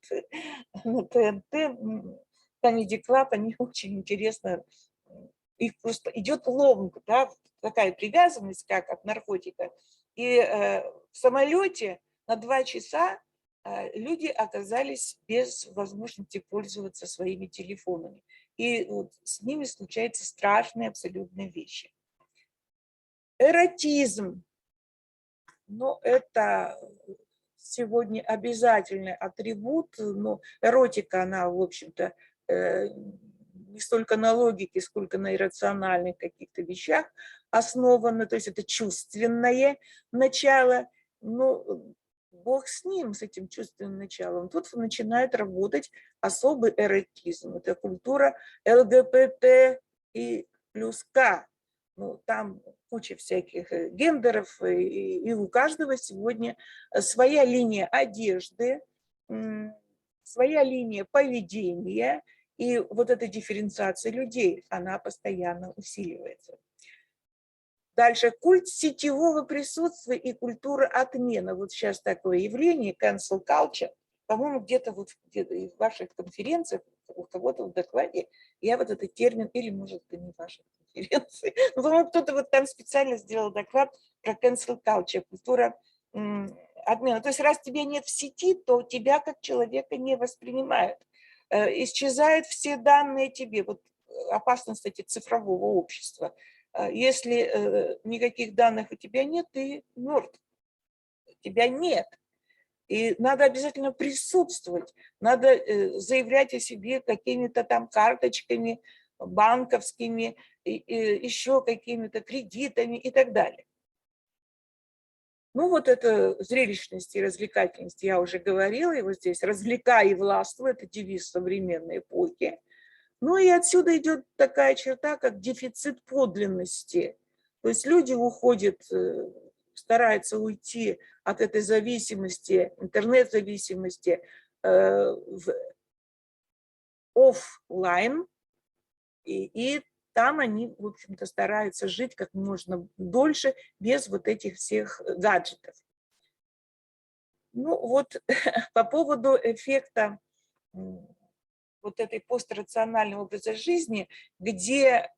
на ТНТ, Comedy Club, они очень интересно, их просто идет ломка, да, такая привязанность, как от наркотика. И в самолете на 2 часа люди оказались без возможности пользоваться своими телефонами. И вот с ними случаются страшные абсолютные вещи. Эротизм. Но это сегодня обязательный атрибут. Но эротика, она, в общем-то, не столько на логике, сколько на иррациональных каких-то вещах основана. То есть это чувственное начало. Но Бог с ним, с этим чувственным началом. Тут начинает работать особый эротизм. Это культура ЛГБТ и плюс К. Ну, там куча всяких гендеров, и у каждого сегодня своя линия одежды, своя линия поведения, и вот эта дифференциация людей, она постоянно усиливается. Дальше культ сетевого присутствия и культура отмены. Вот сейчас такое явление, cancel culture, по-моему, где-то вот в ваших конференциях, у кого-то в докладе, я вот этот термин, или может это не ваша конференция, но, по-моему, кто-то вот там специально сделал доклад про cancel culture, культура отмены. То есть раз тебя нет в сети, то тебя как человека не воспринимают. Исчезают все данные тебе. Вот опасность, кстати, цифрового общества. Если никаких данных у тебя нет, ты мертв. Тебя нет. И надо обязательно присутствовать. Надо заявлять о себе какими-то там карточками банковскими, еще какими-то кредитами и так далее. Ну вот это зрелищность и развлекательность, я уже говорила, и вот здесь «развлекай и властвуй» – это девиз современной эпохи. Ну и отсюда идет такая черта, как дефицит подлинности. То есть люди уходят старается уйти от этой зависимости, интернет-зависимости в офлайн, и там они, в общем-то, стараются жить как можно дольше без вот этих всех гаджетов. Ну вот по поводу эффекта вот этой пострационального образа жизни, где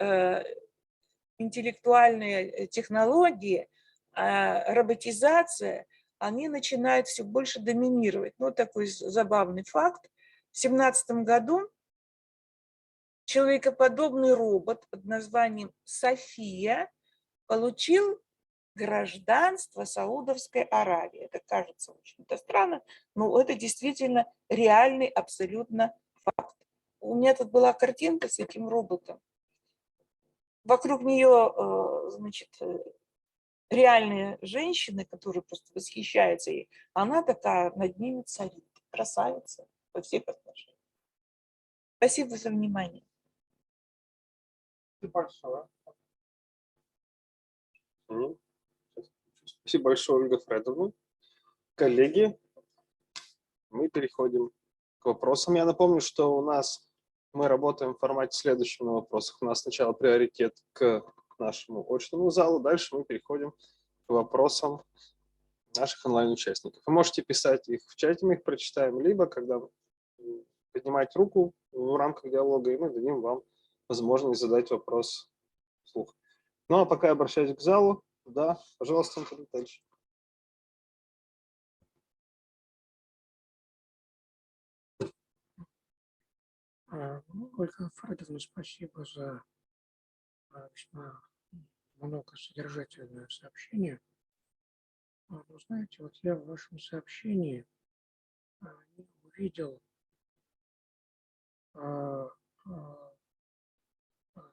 интеллектуальные технологии, роботизация, они начинают все больше доминировать. Ну, такой забавный факт. В 2017 году человекоподобный робот под названием София получил гражданство Саудовской Аравии. Это кажется очень-то странно, но это действительно реальный абсолютно факт. У меня тут была картинка с этим роботом. Вокруг нее, значит, реальные женщины, которые просто восхищаются ей. Она такая над ними царит, красавица во всех отношениях. Спасибо за внимание. Спасибо большое. Спасибо большое, Ольга Фредовна. Коллеги, мы переходим к вопросам. Я напомню, что мы работаем в формате следующего на вопросах. У нас сначала приоритет к нашему очному залу, дальше мы переходим к вопросам наших онлайн-участников. Вы можете писать их в чате, мы их прочитаем, либо когда поднимать руку в рамках диалога, и мы дадим вам возможность задать вопрос вслух. Ну а пока я обращаюсь к залу. Да, пожалуйста, Антон Витальевич. Ольга Фредовна, спасибо за весьма многосодержательное сообщение. Вы знаете, вот я в вашем сообщении увидел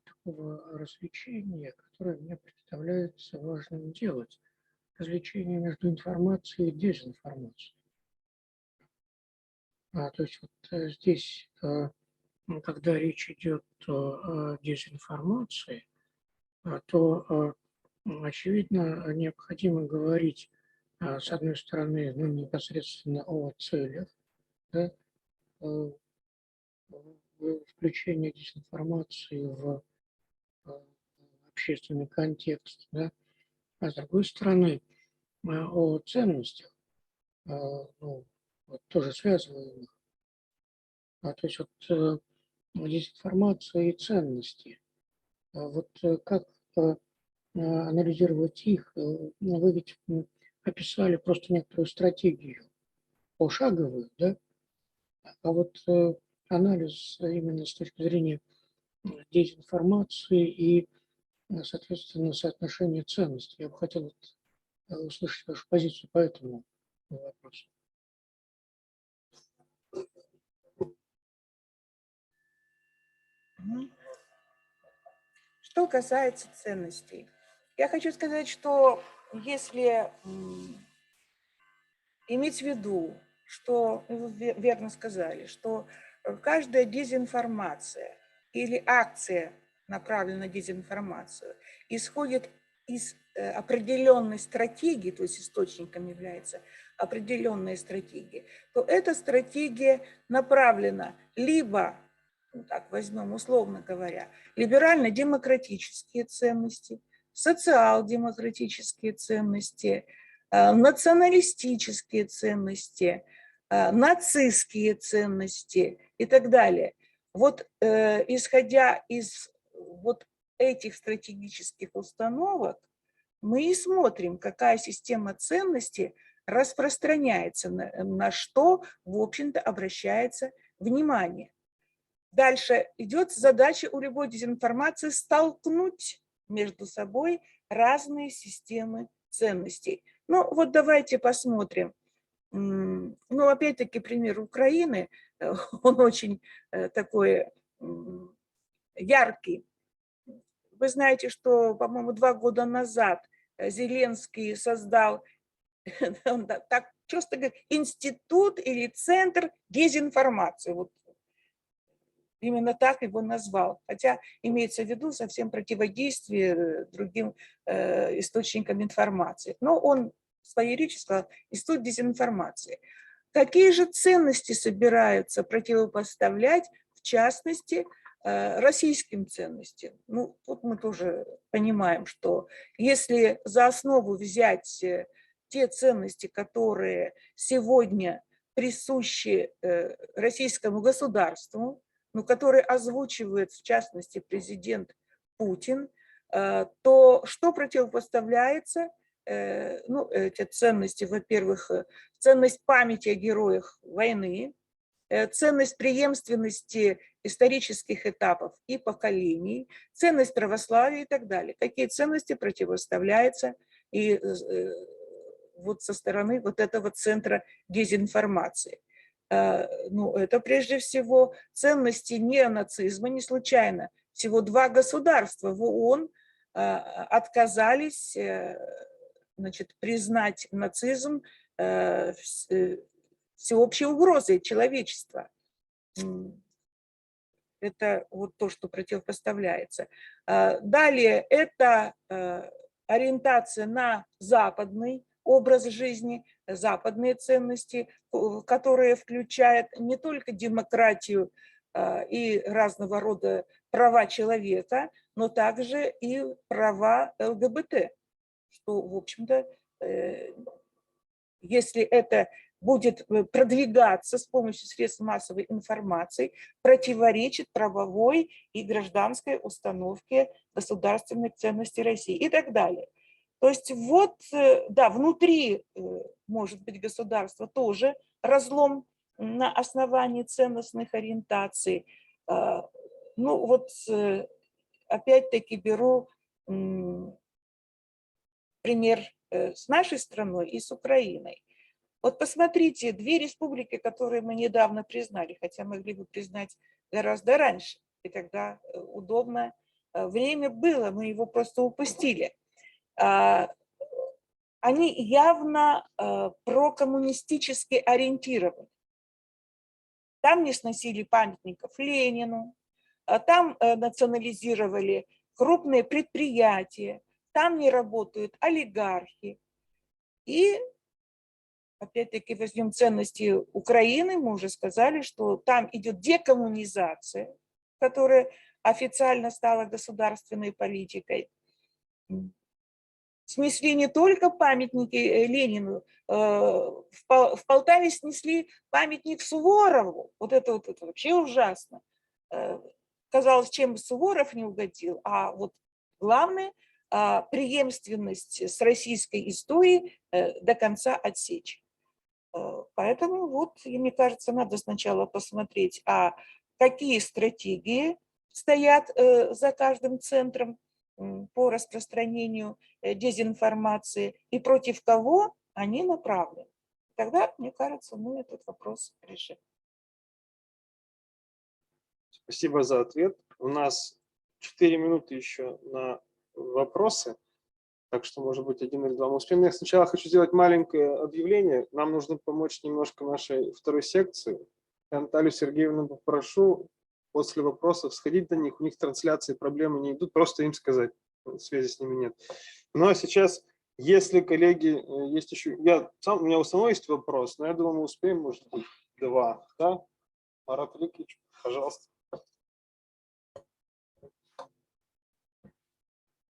такого развлечения, которое мне представляется важным делать. Развлечение между информацией и дезинформацией. То есть вот здесь, когда речь идет о дезинформации, то, очевидно, необходимо говорить, с одной стороны, непосредственно о целях, да, включение дезинформации в общественный контекст, да, а с другой стороны, о ценностях, тоже связываемых. То есть вот дезинформация и ценности. Вот как анализировать их? Вы ведь описали просто некоторую стратегию пошаговую, да? А вот анализ именно с точки зрения дезинформации и, соответственно, соотношения ценностей. Я бы хотел услышать вашу позицию по этому вопросу. Что касается ценностей, я хочу сказать, что если иметь в виду, что, вы верно сказали, что каждая дезинформация или акция, направленная на дезинформацию, исходит из определенной стратегии, то есть источником является определенная стратегия, то эта стратегия направлена либо, так возьмем условно говоря, либерально-демократические ценности, социал-демократические ценности, националистические ценности, нацистские ценности и так далее. Вот исходя из вот этих стратегических установок, мы и смотрим, какая система ценностей распространяется, на что, в общем-то, обращается внимание. Дальше идет задача у любой дезинформации столкнуть между собой разные системы ценностей. Ну вот давайте посмотрим. Ну опять-таки пример Украины, он очень такой яркий. Вы знаете, что, по-моему, 2 года назад Зеленский создал, так просто говорит, институт или центр дезинформации. Вот именно так его назвал, хотя имеется в виду совсем противодействие другим источникам информации. Но он в своей речи сказал «институт дезинформации». Какие же ценности собираются противопоставлять, в частности, российским ценностям? Ну, тут мы тоже понимаем, что если за основу взять те ценности, которые сегодня присущи российскому государству, ну, которые озвучивает, в частности, президент Путин, то что противопоставляется? Ну, эти ценности, во-первых, ценность памяти о героях войны, ценность преемственности исторических этапов и поколений, ценность православия и так далее. Какие ценности противоставляются и вот со стороны вот этого центра дезинформации? Ну, это прежде всего ценности неонацизма. Не случайно всего 2 государства в ООН отказались, значит, признать нацизм всеобщей угрозой человечества. Это вот то, что противопоставляется. Далее это ориентация на западный образ жизни, западные ценности, которые включают не только демократию и разного рода права человека, но также и права ЛГБТ, что, в общем-то, если это будет продвигаться с помощью средств массовой информации, противоречит правовой и гражданской установке государственных ценностей России и так далее. То есть вот, да, внутри, может быть, государства тоже разлом на основании ценностных ориентаций. Ну вот, опять-таки беру пример с нашей страной и с Украиной. Вот посмотрите, 2 республики, которые мы недавно признали, хотя могли бы признать гораздо раньше, и тогда удобно время было, мы его просто упустили. Они явно прокоммунистически ориентированы. Там не сносили памятников Ленину, там национализировали крупные предприятия, там не работают олигархи. И опять-таки возьмем ценности Украины, мы уже сказали, что там идет декоммунизация, которая официально стала государственной политикой. Снесли не только памятники Ленину, в Полтаве снесли памятник Суворову. Вот это вообще ужасно. Казалось, чем Суворов не угодил, а вот главное – преемственность с российской историей до конца отсечь. Поэтому вот, мне кажется, надо сначала посмотреть, какие стратегии стоят за каждым центром по распространению дезинформации и против кого они направлены. Тогда, мне кажется, мы этот вопрос решим. Спасибо за ответ. У нас 4 минуты еще на вопросы, так что, может быть, 1 или 2 мы успеем. Я сначала хочу сделать маленькое объявление. Нам нужно помочь немножко нашей второй секции. Я Наталью Сергеевну попрошу после вопросов сходить до них. У них трансляции, проблемы не идут, просто им сказать. Связи с ними нет. Ну а сейчас, если, коллеги, есть еще... у меня у самого есть вопрос, но я думаю, мы успеем, может быть, 2. Да? Марат Викторович, пожалуйста.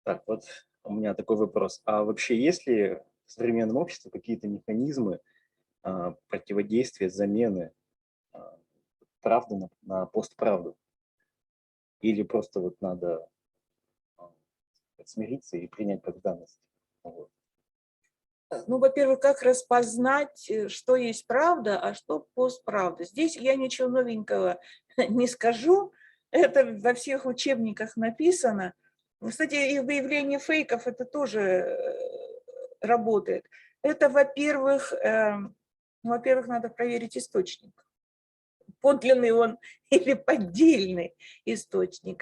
Так, вот у меня такой вопрос. А вообще есть ли в современном обществе какие-то механизмы противодействия, замены правды на постправду? Или просто вот надо смириться и принять как данность? Вот. Ну, во-первых, как распознать, что есть правда, а что постправда? Здесь я ничего новенького не скажу. Это во всех учебниках написано. Кстати, и выявление фейков это тоже работает. Это, во-первых, надо проверить источник. Подлинный он или поддельный источник.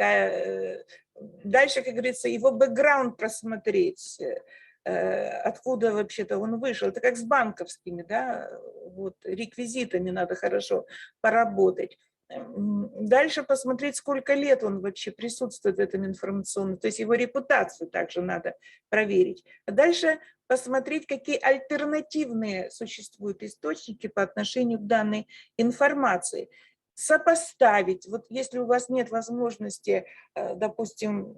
Дальше, как говорится, его бэкграунд просмотреть, откуда вообще-то он вышел. Это как с банковскими, да, вот, реквизитами надо хорошо поработать. Дальше посмотреть, сколько лет он вообще присутствует в этом информационном, то есть его репутацию также надо проверить. А дальше посмотреть, какие альтернативные существуют источники по отношению к данной информации. Сопоставить, вот если у вас нет возможности, допустим,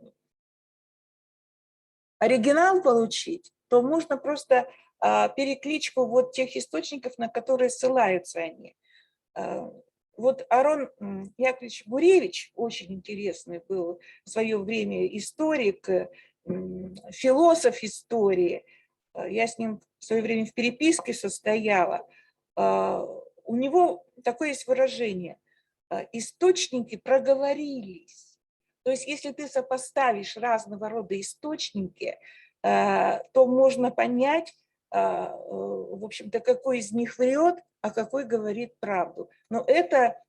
оригинал получить, то можно просто перекличку вот тех источников, на которые ссылаются они. Вот Арон Яковлевич Гуревич, очень интересный был в свое время историк, философ истории. Я с ним в свое время в переписке состояла. У него такое есть выражение: источники проговорились. То есть если ты сопоставишь разного рода источники, то можно понять, в общем-то, какой из них врет, а какой говорит правду. Но это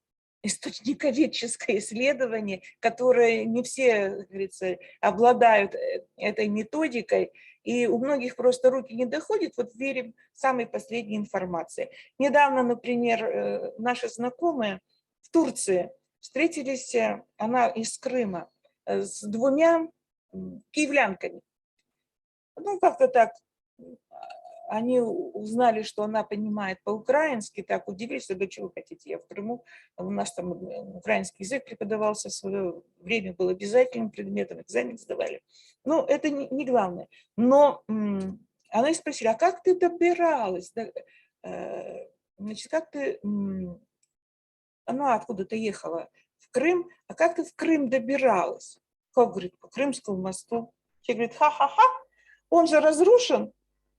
источниковедческое исследование, которое не все, как говорится, обладают этой методикой, и у многих просто руки не доходят, вот верим самой последней информации. Недавно, например, наши знакомые в Турции встретились, она из Крыма, с двумя киевлянками. Ну, как-то так они узнали, что она понимает по-украински, так удивились, да что вы хотите, я в Крыму, у нас там украинский язык преподавался в свое время, был обязательным предметом, экзамен сдавали. Ну, это не главное. Но она и спросила: а как ты добиралась? Значит, как ты, она откуда-то ехала в Крым, а как ты в Крым добиралась? Как, говорит, по Крымскому мосту. Человек говорит: ха-ха-ха, он же разрушен.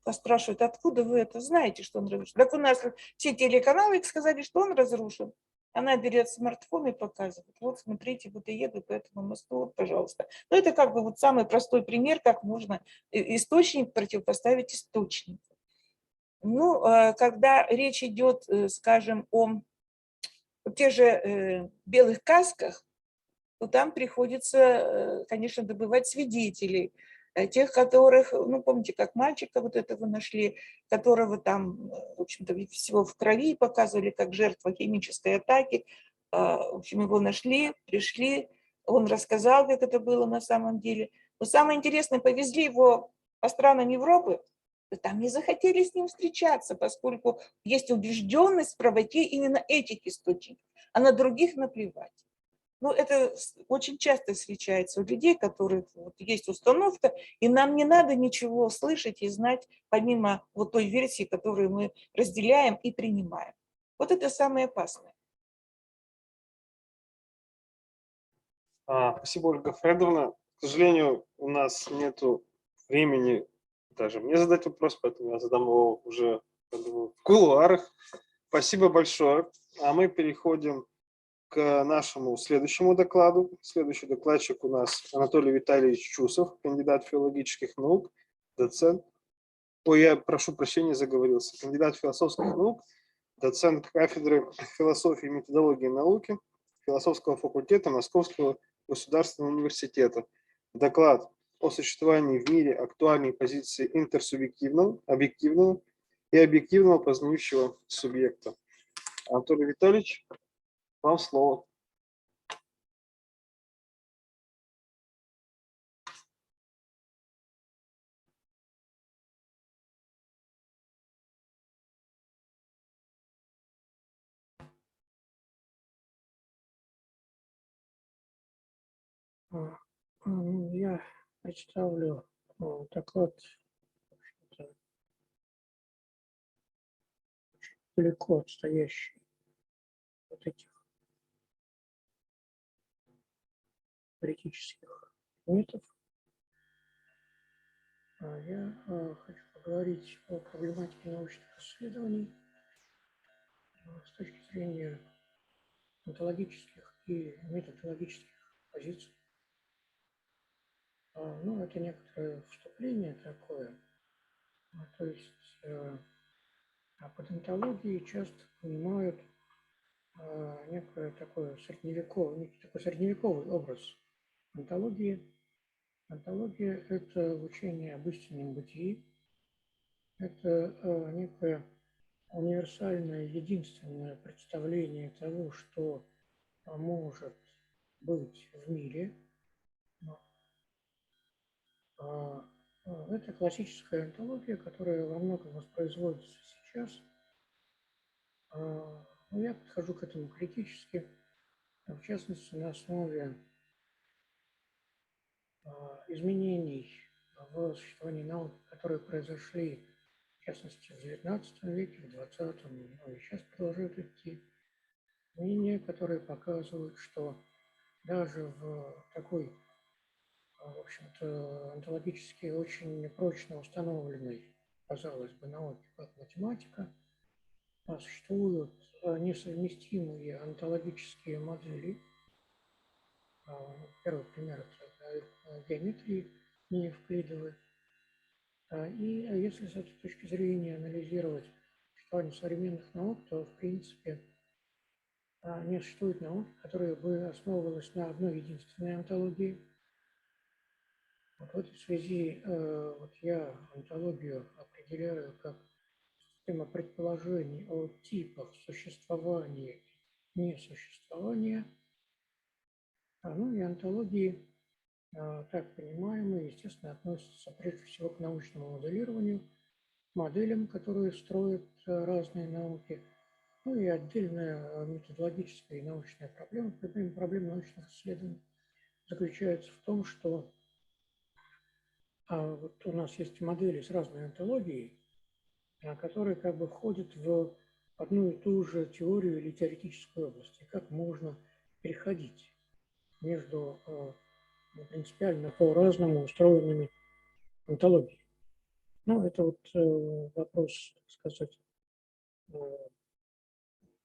Спрашивают: откуда вы это знаете, что он разрушен? Так у нас все телеканалы сказали, что он разрушен. Она берет смартфон и показывает: вот смотрите, вот я еду по этому мосту, вот, пожалуйста. Ну, это как бы вот самый простой пример, как можно источник противопоставить источнику. Ну, когда речь идет, скажем, о тех же белых касках, то там приходится, конечно, добывать свидетелей, тех, которых, ну, помните, как мальчика вот этого нашли, которого там, в общем-то, всего в крови показывали, как жертва химической атаки. В общем, его нашли, пришли, он рассказал, как это было на самом деле. Но самое интересное, повезли его по странам Европы, там не захотели с ним встречаться, поскольку есть убежденность в правоте именно этих источников, а на других наплевать. Ну, это очень часто встречается у людей, у которых вот есть установка, и нам не надо ничего слышать и знать, помимо вот той версии, которую мы разделяем и принимаем. Вот это самое опасное. Спасибо, Ольга Фредовна. К сожалению, у нас нет времени даже мне задать вопрос, поэтому я задам его уже, я думаю, в кулуарах. Спасибо большое. А мы переходим к нашему следующему докладу. Следующий докладчик у нас Анатолий Витальевич Чусов, кандидат филологических наук, доцент. Ой, я прошу прощения, заговорился. Кандидат философских наук, доцент кафедры философии и методологии науки философского факультета Московского государственного университета. Доклад о существовании в мире актуальной позиции интерсубъективного, объективного и объективного познающего субъекта. Анатолий Витальевич, вам слово. Я представлю доклад, далеко отстоящий от этих теоретических методов. Я хочу поговорить о проблематике научных исследований с точки зрения онтологических и методологических позиций. Ну, это некоторое вступление такое. То есть под онтологией часто понимают некий такой средневековый образ онтологии. Онтология – это учение об истинном бытии, это некое универсальное, единственное представление того, что может быть в мире. Это классическая онтология, которая во многом воспроизводится сейчас. Но я подхожу к этому критически, в частности, на основе изменений в существовании науки, которые произошли, в частности, в XIX веке, в XX, ну и сейчас продолжают идти. Изменения, которые показывают, что даже в такой, в общем-то, онтологически очень прочно установленной, казалось бы, науке, как математика, существуют несовместимые онтологические модели. Первый пример – это геометрии неевклидовой. И если с этой точки зрения анализировать существование современных наук, то, в принципе, не существует науки, которая бы основывалась на одной единственной онтологии. Вот в этой связи вот я онтологию определяю как система предположений о типах существования и несуществования. Ну и онтологии, так понимаемые, естественно, относятся прежде всего к научному моделированию, моделям, которые строят разные науки, ну и отдельная методологическая и научная проблема, проблема научных исследований заключается в том, что вот у нас есть модели с разной онтологией, которые как бы входят в одну и ту же теорию или теоретическую область, и как можно переходить между принципиально по-разному устроенными онтологиями. Ну, это вот вопрос, так сказать,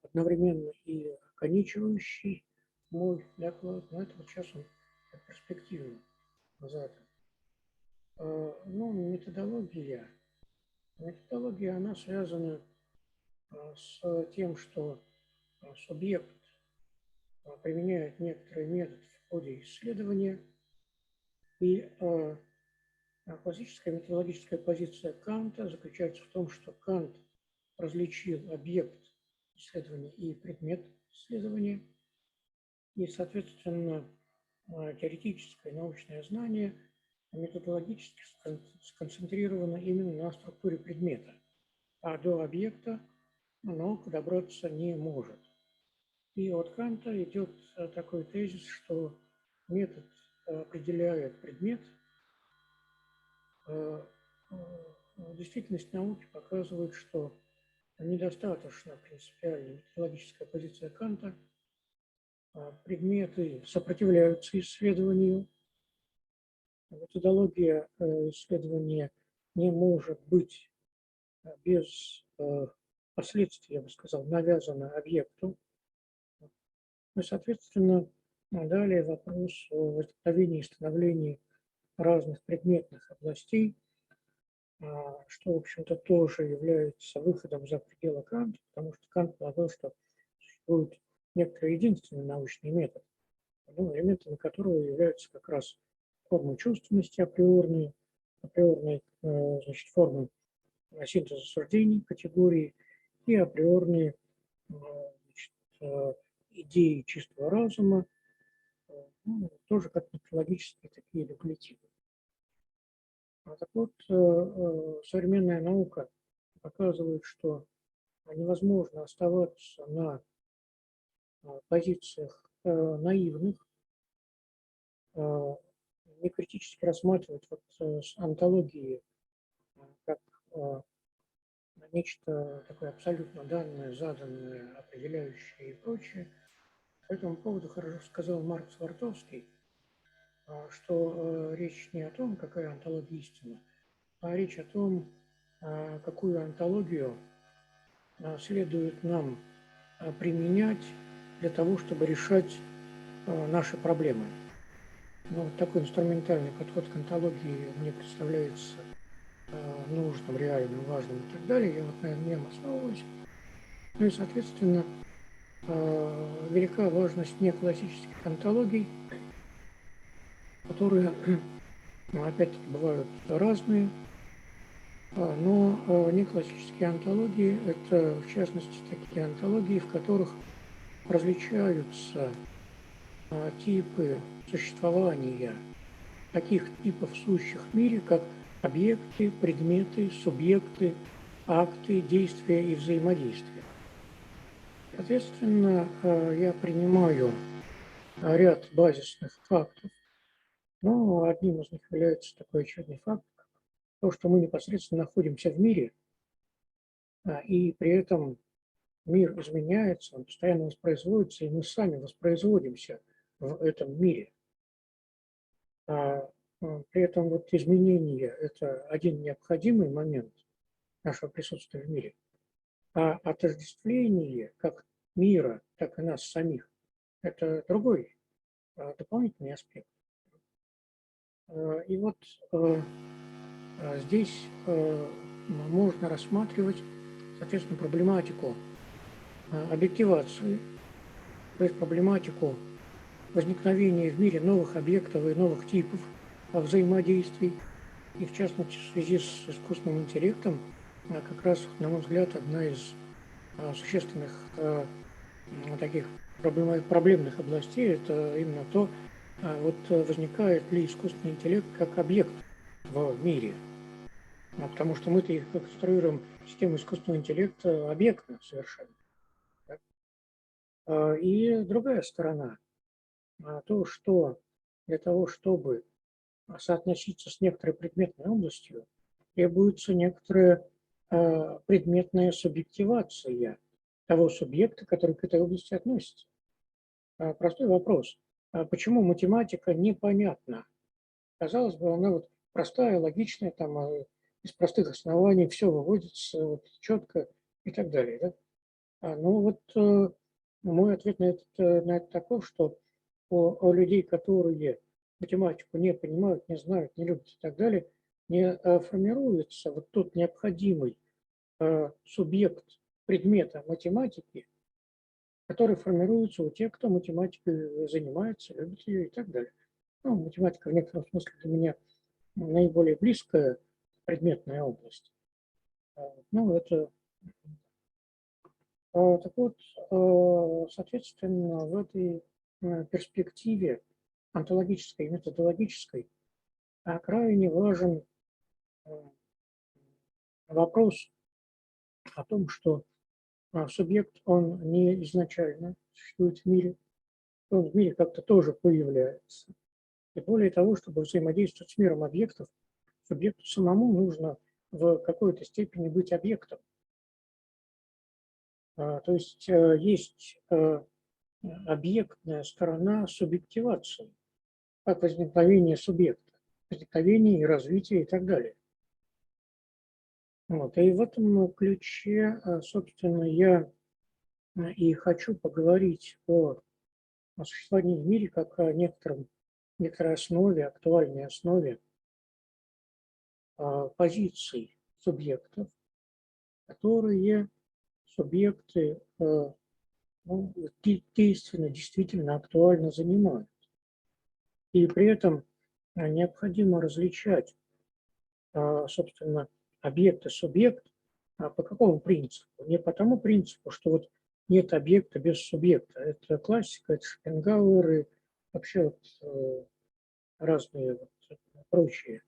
одновременно и ограничивающий мой доклад, но это вот сейчас он перспективно задан. Ну, методология, она связана с тем, что субъект применяет некоторый метод в ходе исследования, и классическая методологическая позиция Канта заключается в том, что Кант различил объект исследования и предмет исследования, и, соответственно, теоретическое научное знание методологически сконцентрировано именно на структуре предмета, а до объекта наука добраться не может. И от Канта идет такой тезис, что метод определяет предмет. Действительность науки показывает, что недостаточно принципиальная методологическая позиция Канта. Предметы сопротивляются исследованию. Методология исследования не может быть без последствий, я бы сказал, навязана объекту. Ну, соответственно, далее вопрос о возникновении и становлении разных предметных областей, что, в общем-то, тоже является выходом за пределы Канта, потому что Кант полагал, что существует некоторый единственный научный метод, ну, элементами которого являются как раз формы чувственности априорные, значит, формы синтеза суждений, категории и априорные, значит, идеи чистого разума, ну, тоже как методологические такие регулятивы. Так вот, современная наука показывает, что невозможно оставаться на позициях наивных, не критически рассматривать вот онтологии как нечто такое абсолютно данное, заданное, определяющее и прочее. По этому поводу хорошо сказал Марк Свартовский, что речь не о том, какая онтология истина, а речь о том, какую онтологию следует нам применять для того, чтобы решать наши проблемы. Ну, вот такой инструментальный подход к онтологии мне представляется нужным, реальным, важным и так далее. Я вот на нем основываюсь. Ну и, соответственно, велика важность неклассических онтологий, которые, опять-таки, бывают разные, но неклассические онтологии – это, в частности, такие онтологии, в которых различаются типы существования таких типов сущих в мире, как объекты, предметы, субъекты, акты, действия и взаимодействия. Соответственно, я принимаю ряд базисных фактов, но одним из них является такой очевидный факт, как то, что мы непосредственно находимся в мире, и при этом мир изменяется, он постоянно воспроизводится, и мы сами воспроизводимся в этом мире. При этом вот изменение – это один необходимый момент нашего присутствия в мире, а отождествление как мира, так и нас самих – это другой дополнительный аспект. И вот здесь можно рассматривать, соответственно, проблематику объективации, то есть проблематику возникновения в мире новых объектов и новых типов взаимодействий, и в частности в связи с искусственным интеллектом, как раз, на мой взгляд, одна из существенных таких проблемных областей – это именно то, вот возникает ли искусственный интеллект как объект в мире. Потому что мы-то их конструируем систему искусственного интеллекта объектно совершенно. И другая сторона – то, что для того, чтобы соотноситься с некоторой предметной областью, требуется некоторая предметная субъективация того субъекта, который к этой области относится. Простой вопрос. Почему математика непонятна? Казалось бы, она вот простая, логичная, там из простых оснований все выводится вот, четко и так далее. Да? Ну вот мой ответ на это таков, что у людей, которые математику не понимают, не знают, не любят и так далее, не формируется вот тот необходимый субъект предмета математики, который формируется у тех, кто математикой занимается, любит ее и так далее. Ну, математика в некотором смысле для меня наиболее близкая предметная область. Ну, это... Так вот, соответственно, в этой перспективе онтологической и методологической крайне важен вопрос о том, что субъект, он не изначально существует в мире, он в мире как-то тоже появляется. И более того, чтобы взаимодействовать с миром объектов, субъекту самому нужно в какой-то степени быть объектом. То есть есть объектная сторона субъективации, как возникновение субъекта, возникновение и развитие и так далее. Вот. И в этом ключе, собственно, я и хочу поговорить о существовании в мире как о некоторой основе, актуальной основе позиций субъектов, которые субъекты действительно актуально занимают. И при этом необходимо различать, собственно, объект и субъект. По какому принципу? Не по тому принципу, что вот нет объекта без субъекта. Это классика, это Шопенгауэр и вообще вот разные вот прочие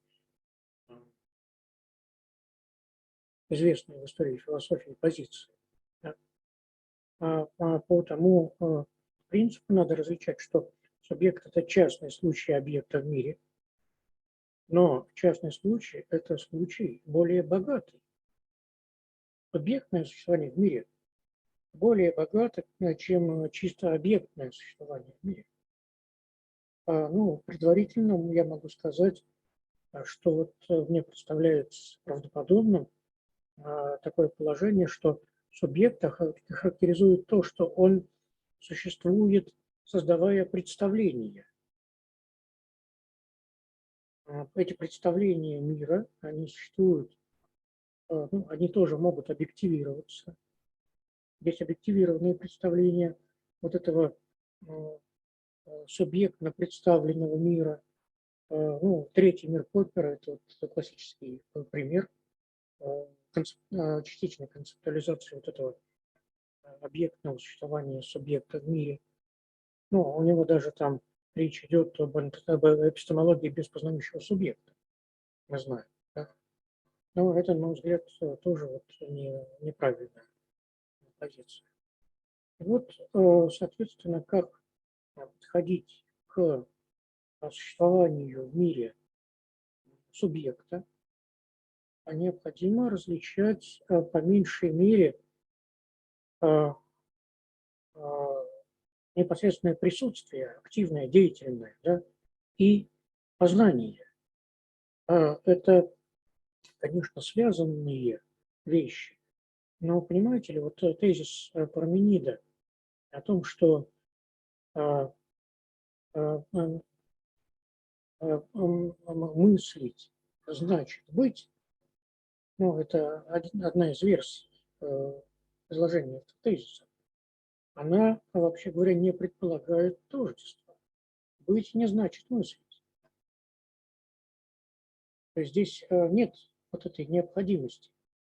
известные в истории философии позиции. По тому принципу надо различать, что субъект – это частный случай объекта в мире, но частный случай – это случай более богатый. Субъектное существование в мире более богато, чем чисто объектное существование в мире. Ну, предварительно я могу сказать, что вот мне представляется правдоподобным такое положение, что субъекта характеризует то, что он существует, создавая представления. Эти представления мира, они существуют, ну, они тоже могут объективироваться. Есть объективированные представления вот этого субъектно представленного мира. Ну, третий мир Поппера – это вот классический пример частичной концептуализации вот этого объектного существования субъекта в мире. Ну, у него даже там речь идет об эпистемологии беспознающего субъекта, мы знаем. Да? Но это, на мой взгляд, тоже вот неправильная позиция. И вот, соответственно, как подходить к существованию в мире субъекта, необходимо различать по меньшей мере непосредственное присутствие, активное, деятельное, да, и познание. Это, конечно, связанные вещи, но понимаете ли, вот тезис Парменида о том, что мыслить значит быть, ну, это одна из версий изложения этого тезиса, она, вообще говоря, не предполагает тождество. Быть не значит мыслить. То есть здесь нет вот этой необходимости,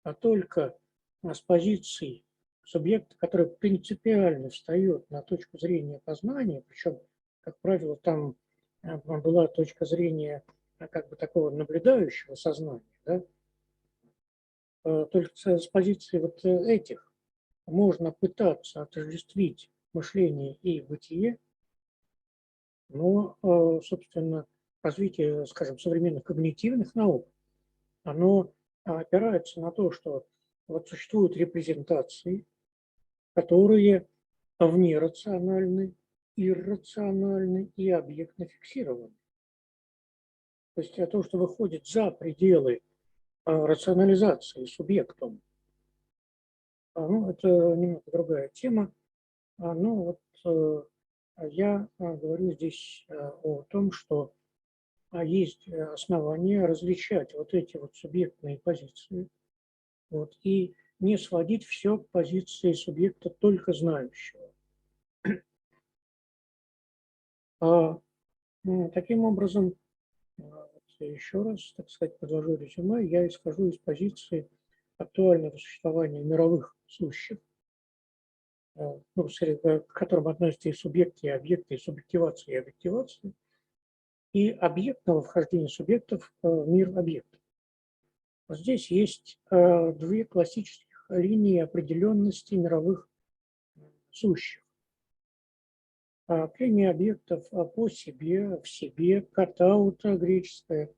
а только с позиции субъекта, который принципиально встает на точку зрения познания, причем, как правило, там была точка зрения как бы такого наблюдающего сознания, да? Только с позиции вот этих можно пытаться отождествить мышление и бытие, но, собственно, развитие, скажем, современных когнитивных наук, оно опирается на то, что вот существуют репрезентации, которые внерациональны, иррациональны и объектно фиксированы. То есть то, что выходит за пределы рационализации субъектом, ну, это немного другая тема. Ну, вот я говорю здесь о том, что есть основания различать вот эти вот субъектные позиции, вот, и не сводить все к позиции субъекта только знающего. Таким образом, еще раз, так сказать, подвожу резюме, я исхожу из позиции актуального существования мировых сущих, ну, к которым относятся и субъекты, и объекты, и субъективация, и объективация, и объектного вхождения субъектов в мир объектов. Вот здесь есть две классических линии определенности мировых сущих. Линия объектов по себе, в себе, катаута греческая,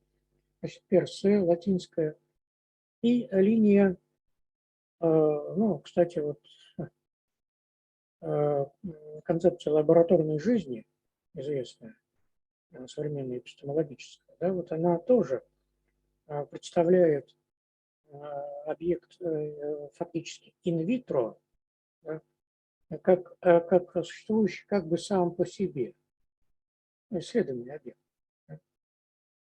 значит, персе латинская, и линия, ну, кстати, вот концепция лабораторной жизни, известная, современная эпистемологическая, да, вот она тоже представляет объект фактически инвитро, да, как существующий как бы сам по себе, исследованный объект. Да.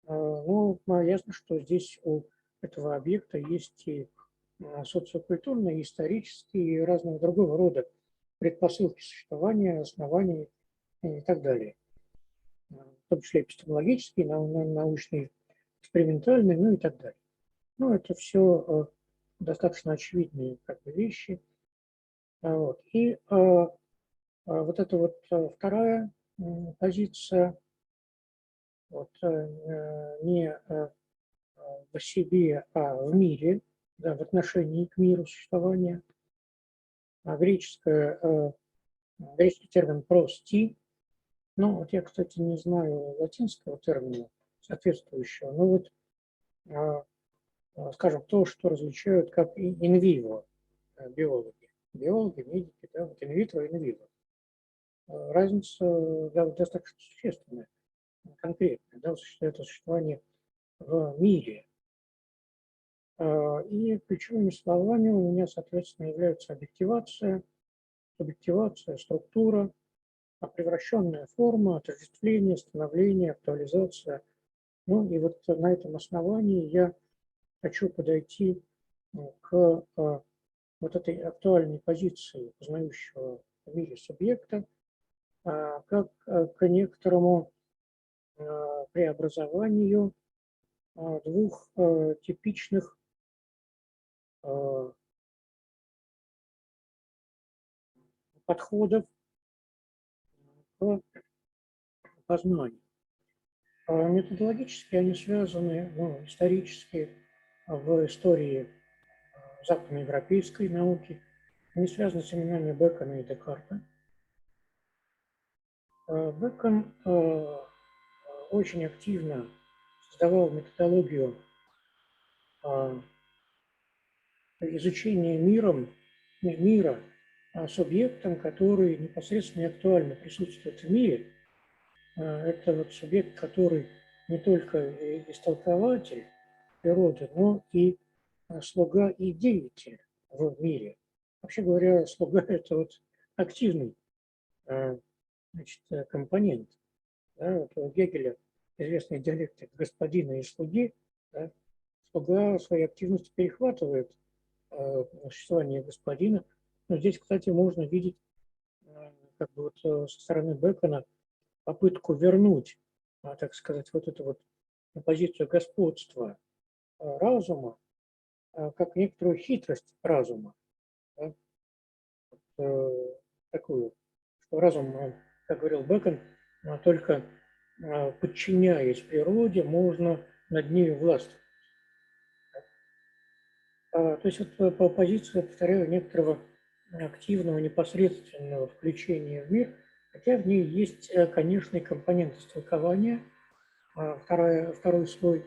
Ну, ясно, что здесь у этого объекта есть и социокультурные, и исторические, и разного другого рода предпосылки существования, основания и так далее. В том числе эпистемологические, научные, экспериментальные, ну и так далее. Ну, это все достаточно очевидные как бы вещи. Вот. И вот эта вот вторая позиция, вот, не в себе, а в мире, да, в отношении к миру существования. Греческий термин «прости». Ну, вот я, кстати, не знаю латинского термина соответствующего, но вот, скажем, то, что различают как in vivo биологи. Биологи, медики, да, вот in vitro, in vivo. Разница, да, достаточно существенная, конкретная, да, это существование в мире. И ключевыми словами у меня, соответственно, являются объективация, субъективация, структура, превращенная форма, отождествление, становление, актуализация. Ну и вот на этом основании я хочу подойти к вот этой актуальной позиции познающего в мире субъекта, как к некоторому преобразованию двух типичных подходов к познанию. Методологически они связаны, ну, исторически, в истории западноевропейской науки. Они связаны с именами Бекона и Декарта. Бекон очень активно создавал методологию изучения мира субъектом, который непосредственно и актуально присутствует в мире. Это вот субъект, который не только истолкователь природы, но и слуга и деятель в мире. Вообще говоря, слуга – это вот активный, значит, компонент. Да, вот у Гегеля известный диалектик господина и слуги. Да, слуга своей активностью перехватывает существование господина. Но здесь, кстати, можно видеть как бы вот со стороны Бекона попытку вернуть, так сказать, вот эту вот позицию господства разума, как некоторую хитрость разума. Да? Такую, что разум, как говорил Бекон, только подчиняясь природе, можно над нею властвовать. То есть вот по позиции, повторяю, некоторого активного, непосредственного включения в мир, хотя в ней есть, конечно, компонент истолкования, второй слой.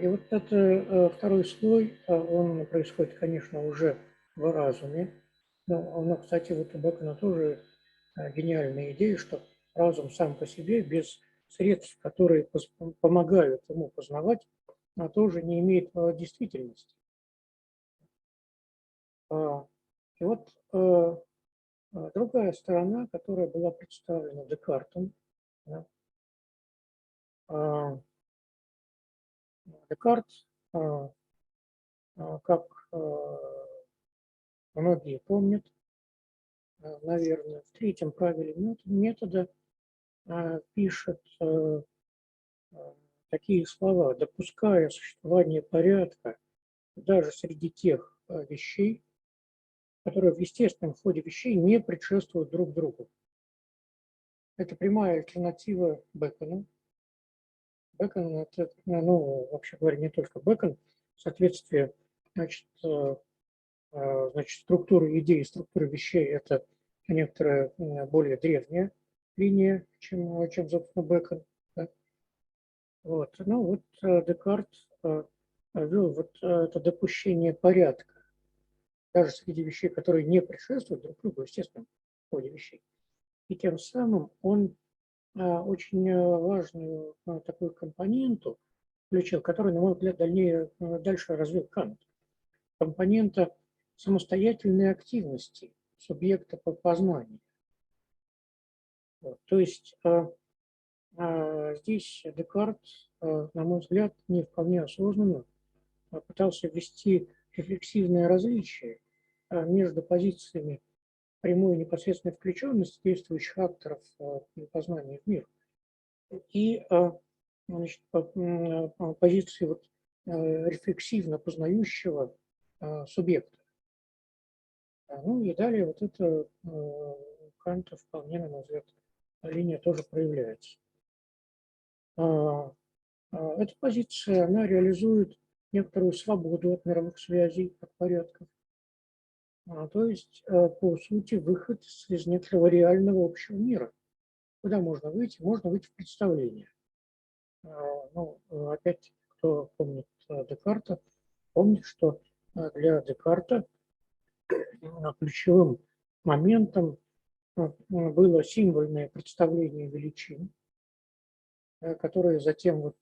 И вот этот второй слой, он происходит, конечно, уже в разуме. Но, кстати, вот у Бекона тоже гениальная идея, что разум сам по себе, без средств, которые помогают ему познавать, тоже не имеет действительности. И вот другая сторона, которая была представлена Декартом, да, Декарт, как многие помнят, наверное, в третьем правиле метода пишет такие слова: допуская существование порядка даже среди тех вещей, которые в естественном ходе вещей не предшествуют друг другу. Это прямая альтернатива Бекону. Бекон, это, ну, вообще говоря, не только Бекон, соответствие, значит, структуры идей и структуры вещей – это некоторая более древняя линия, чем собственно, Бекон. Да? Вот. Ну вот Декарт ввел вот это допущение порядка даже среди вещей, которые не предшествуют друг другу, естественно, в ходе вещей. И тем самым он очень важную такую компоненту включил, который, на мой взгляд, дальше развил Кант. Компонента самостоятельной активности субъекта по познанию. Вот. То есть здесь Декарт, на мой взгляд, не вполне осознанно пытался ввести рефлексивное различие между позициями прямой непосредственной включенности действующих акторов познания в мир и значит, позиции вот, рефлексивно познающего субъекта. Ну и далее вот это Канта вполне, на мой взгляд, линия тоже проявляется. Эта позиция, она реализует некоторую свободу от мировых связей, от порядков. То есть, по сути, выход из некоторого реального общего мира. Куда можно выйти? Можно выйти в представление. Ну, опять, кто помнит Декарта, помнит, что для Декарта ключевым моментом было символьное представление величин, которое затем вот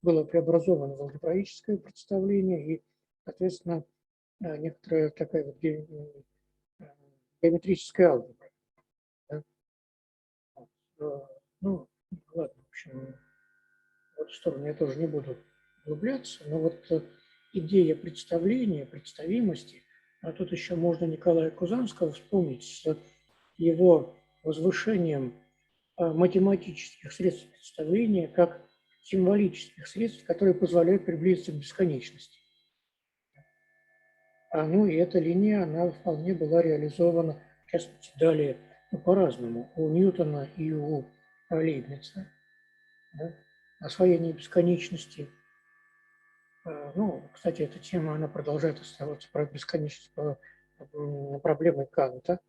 было преобразовано в алгебраическое представление и, соответственно, некоторая такая вот геометрическая алгебра. Да? Ну, ладно, в общем, в эту сторону я тоже не буду углубляться, но вот идея представления, представимости, а тут еще можно Николая Кузанского вспомнить с его возвышением математических средств представления как символических средств, которые позволяют приблизиться к бесконечности. Ну и эта линия, она вполне была реализована в частности, дали по-разному у Ньютона и у Лейбница. Да? Освоение бесконечности. Ну, кстати, эта тема, она продолжает оставаться про бесконечность проблемой Канта.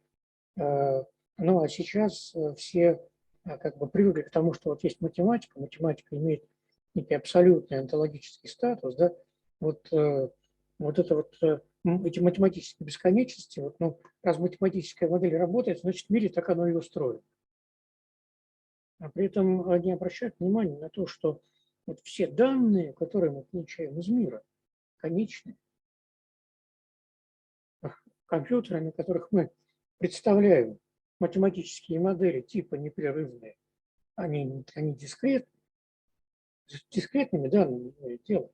Ну, а сейчас все как бы привыкли к тому, что вот есть математика, математика имеет некий абсолютный онтологический статус, да, вот это вот эти математические бесконечности, вот, ну, раз математическая модель работает, значит, в мире так оно и устроено. А при этом они обращают внимание на то, что вот все данные, которые мы получаем из мира, конечны. Компьютеры, на которых мы представляем математические модели типа непрерывные, они дискретными данными делают.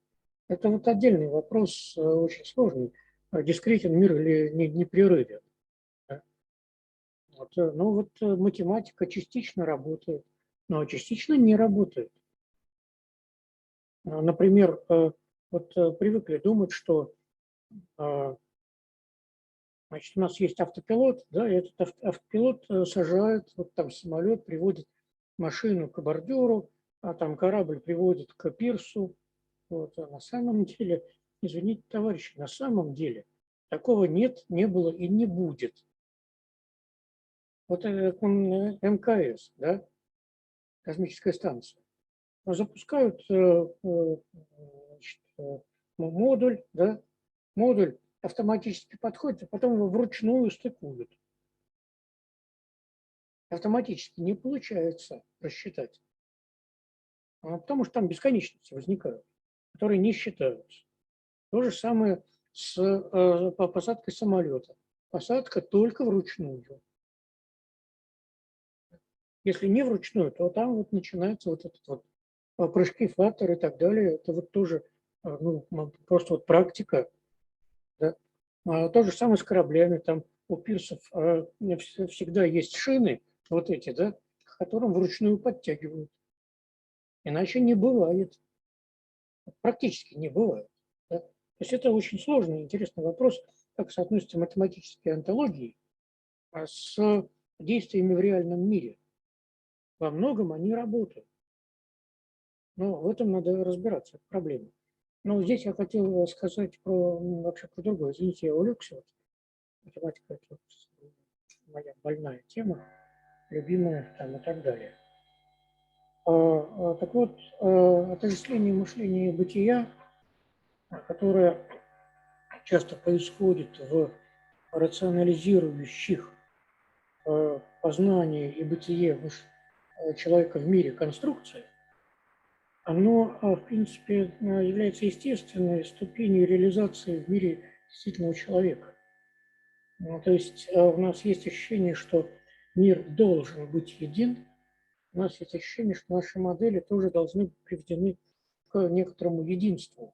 Это вот отдельный вопрос, очень сложный. Дискретен мир или непрерывен. Вот, ну вот математика частично работает, но частично не работает. Например, вот привыкли думать, что значит, у нас есть автопилот, да, и этот автопилот сажает, вот там самолет приводит машину к бордюру, а там корабль приводит к пирсу. Вот. А на самом деле, извините, товарищи, на самом деле такого нет, не было и не будет. Вот МКС, да, космическая станция, запускают значит, модуль, да, модуль автоматически подходит, а потом его вручную стыкуют. Автоматически не получается рассчитать, потому что там бесконечности возникают, которые не считаются. То же самое с посадкой самолета. Посадка только вручную. Если не вручную, то там вот начинается вот этот вот прыжки, флаттер и так далее. Это вот тоже ну, просто вот практика. Да? То же самое с кораблями. Там у пирсов всегда есть шины, вот эти, да, к которым вручную подтягивают. Иначе не бывает. Практически не бывает. Да? То есть это очень сложный и интересный вопрос, как соотносятся математические онтологии с действиями в реальном мире. Во многом они работают. Но в этом надо разбираться, это проблема. Но здесь я хотел сказать вообще про другое. Извините, я увлекся. Математика – это моя больная тема, любимая там, и так далее. Так вот, отождествление мышления и бытия, которое часто происходит в рационализирующих познание и бытие человека в мире конструкции, оно, в принципе, является естественной ступенью реализации в мире действительного человека. Ну, то есть у нас есть ощущение, что мир должен быть един, у нас есть ощущение, что наши модели тоже должны быть приведены к некоторому единству.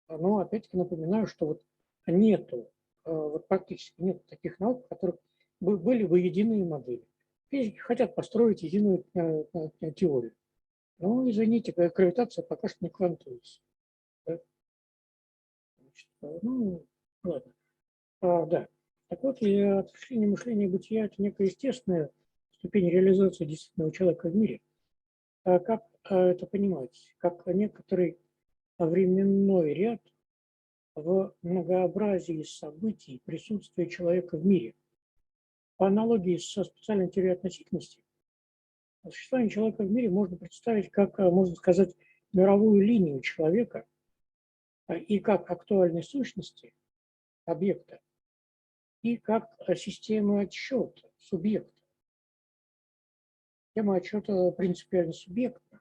Но опять-таки напоминаю, что вот нету, вот практически нет таких наук, в которых были бы единые модели. Физики хотят построить единую теорию. Ну, извините, гравитация пока что не квантуется. Да? Значит, ну, ладно. Да. Так вот, отвлечение мышления и бытия – это некая естественная ступень реализации действительного человека в мире. А как это понимать? Как некоторый временной ряд в многообразии событий присутствия человека в мире. По аналогии со специальной теорией относительности, существование человека в мире можно представить как, можно сказать, мировую линию человека и как актуальной сущности объекта, и как системы отсчета субъекта. Система отсчета принципиально субъектна.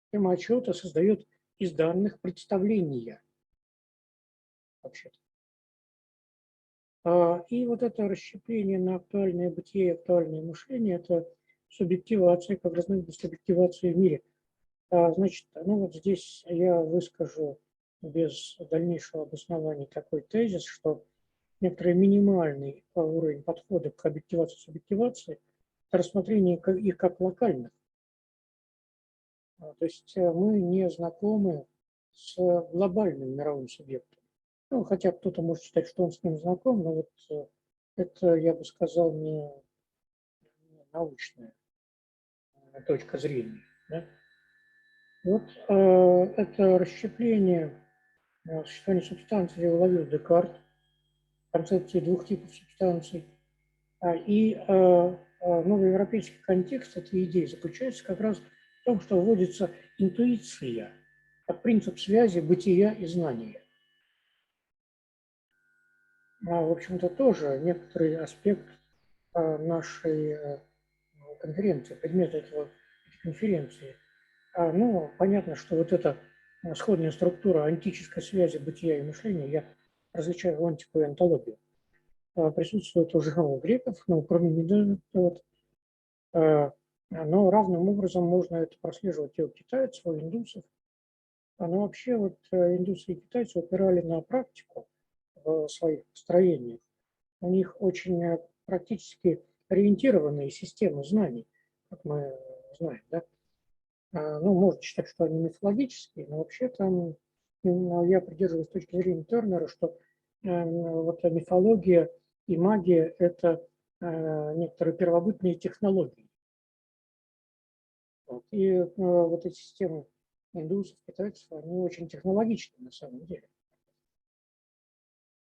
Система отсчета создает из данных представления вообще-то. И вот это расщепление на актуальное бытие и актуальное мышление – это субъективация, как разновидность субъективации в мире. Значит, ну вот здесь я выскажу без дальнейшего обоснования такой тезис, что некоторый минимальный уровень подхода к объективации субъективации – это рассмотрение их как локальных. То есть мы не знакомы с глобальным мировым субъектом. Ну, хотя кто-то может считать, что он с ним знаком, но вот это, я бы сказал, не научная точка зрения. Да? Вот это расщепление существования субстанции уловил Декарт, концепции двух типов субстанций. И новый европейский контекст этой идеи заключается как раз в том, что вводится интуиция как принцип связи бытия и знания. В общем-то, тоже некоторый аспект нашей конференции, предмет этой конференции. Ну, понятно, что вот эта сходная структура антической связи бытия и мышления, я различаю антику и онтологию, присутствует уже у греков, но кроме недавно, вот, но равным образом можно это прослеживать и у китайцев, и у индусов. Но вообще вот индусы и китайцы опирали на практику в своих построениях. У них очень практически ориентированные системы знаний, как мы знаем, да. Ну, можно считать, что они мифологические, но вообще там я придерживаюсь точки зрения Тернера, что вот мифология и магия – это некоторые первобытные технологии. Вот. И вот эти системы индусов, китайцев, они очень технологичны на самом деле.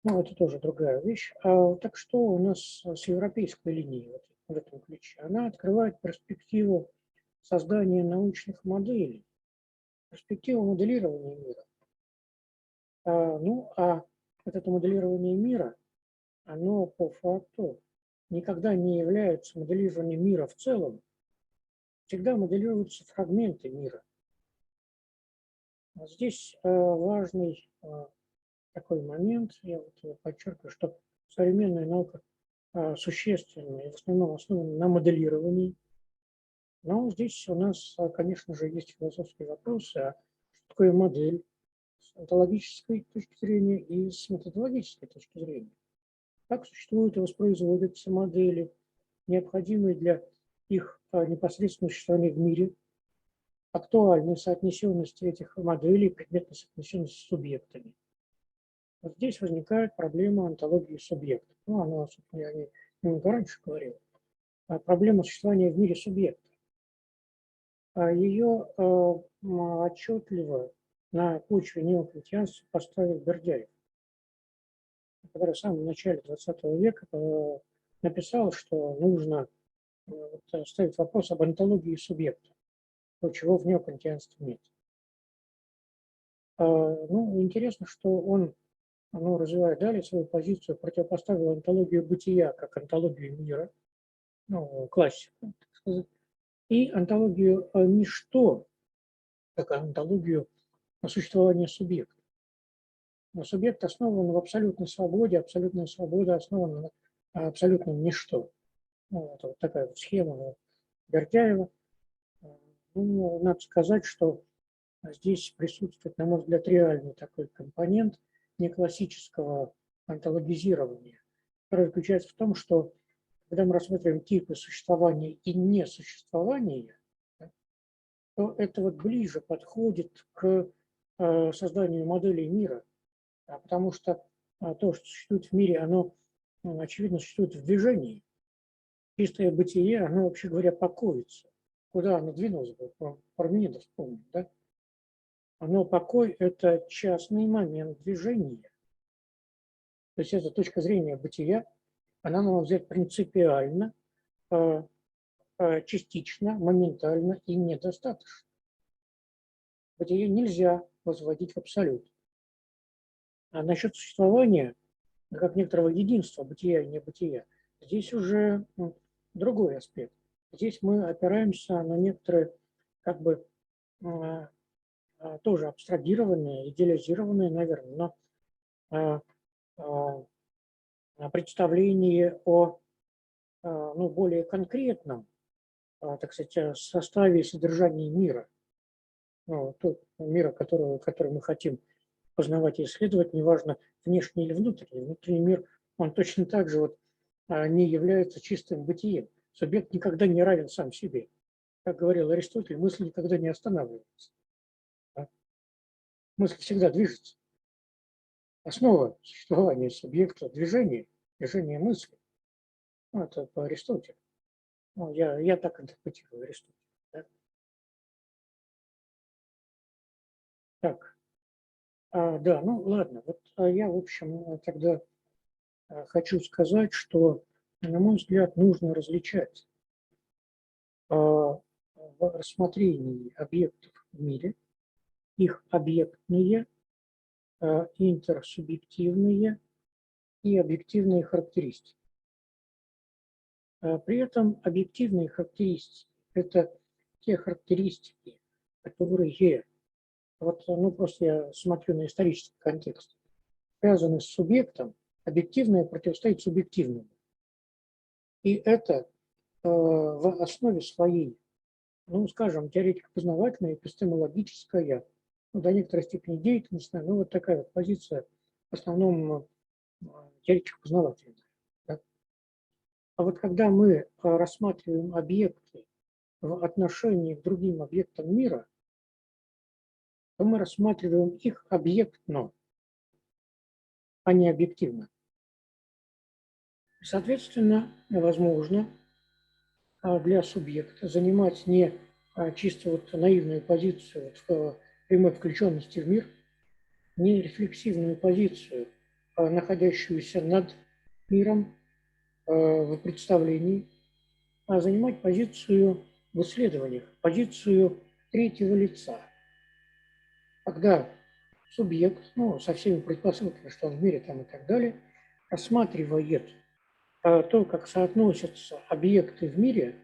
Ну, это тоже другая вещь. Так что у нас с европейской линией вот, в этом ключе? Она открывает перспективу создания научных моделей, перспективу моделирования мира. Ну, а вот это моделирование мира, оно по факту никогда не является моделированием мира в целом. Всегда моделируются фрагменты мира. Здесь важный такой момент, я вот подчеркиваю, что современная наука существенно и в основном основана на моделировании. Но здесь у нас, конечно же, есть философские вопросы, а что такое модель с онтологической точки зрения и с методологической точки зрения. Как существуют и воспроизводятся модели, необходимые для их непосредственного существования в мире, актуальной соотнесенности этих моделей, предметной соотнесенности с субъектами. Вот здесь возникает проблема онтологии субъекта. Ну, она, собственно, я немного раньше говорил. Проблема существования в мире субъекта. Ее отчетливо на почве неокантианства поставил Бердяев, который в самом начале 20 века написал, что нужно ставить вопрос об онтологии субъекта, чего в неокантианстве нет. Ну, интересно, что он, развивая далее свою позицию, противопоставил онтологию бытия как онтологию мира, ну, классику, так сказать, и онтологию ничто, как онтологию существования субъекта. Но субъект основан в абсолютной свободе, абсолютная свобода основана на абсолютном ничто. Ну, это вот такая вот схема Бердяева. Ну, надо сказать, что здесь присутствует, на мой взгляд, реальный такой компонент неклассического онтологизирования, который заключается в том, что когда мы рассматриваем типы существования и несуществования, то это вот ближе подходит к созданию моделей мира, потому что то, что существует в мире, оно, очевидно, существует в движении. Чистое бытие, оно, вообще говоря, покоится. Куда оно двинулось бы? Парменида вспомним, да? Оно покой – это частный момент движения. То есть эта точка зрения бытия, она, на мой взгляд, принципиально, частично, моментально и недостаточно. Бытие нельзя возводить в абсолют. А насчет существования, как некоторого единства бытия и небытия, здесь уже другой аспект. Здесь мы опираемся на некоторые, как бы, тоже абстрагированные, идеализированные, наверное, но представление о более конкретном, так сказать, составе и содержании мира. Тот мира, который мы хотим познавать и исследовать, неважно, внешний или внутренний. Внутренний мир, он точно так же вот не является чистым бытием. Субъект никогда не равен сам себе. Как говорил Аристотель, мысль никогда не останавливается. Мысль всегда движется. Основа существования субъекта – движение мысли. Ну, это по Аристотелю. Ну, я так интерпретирую Аристотеля. Да? Так, да, ну ладно. Вот я, в общем, тогда хочу сказать, что, на мой взгляд, нужно различать в рассмотрении объектов в мире их объектные, интерсубъективные и объективные характеристики. При этом объективные характеристики – это те характеристики, которые, вот, ну просто я смотрю на исторический контекст, связаны с субъектом, объективное противостоит субъективному. И это в основе своей, ну, скажем, теоретико-познавательная, эпистемологическая, ну, до некоторой степени деятельностная, ну, вот такая вот позиция, в основном теоретико-познавательная. Да? А вот когда мы рассматриваем объекты в отношении к другим объектам мира, то мы рассматриваем их объектно, а не объективно. Соответственно, возможно для субъекта занимать не чисто вот наивную позицию в прямой включенности в мир, не рефлексивную позицию, находящуюся над миром в представлении, а занимать позицию в исследованиях, позицию третьего лица. Когда субъект, ну, со всеми предпосылками, что он в мире там и так далее, рассматривает то, как соотносятся объекты в мире,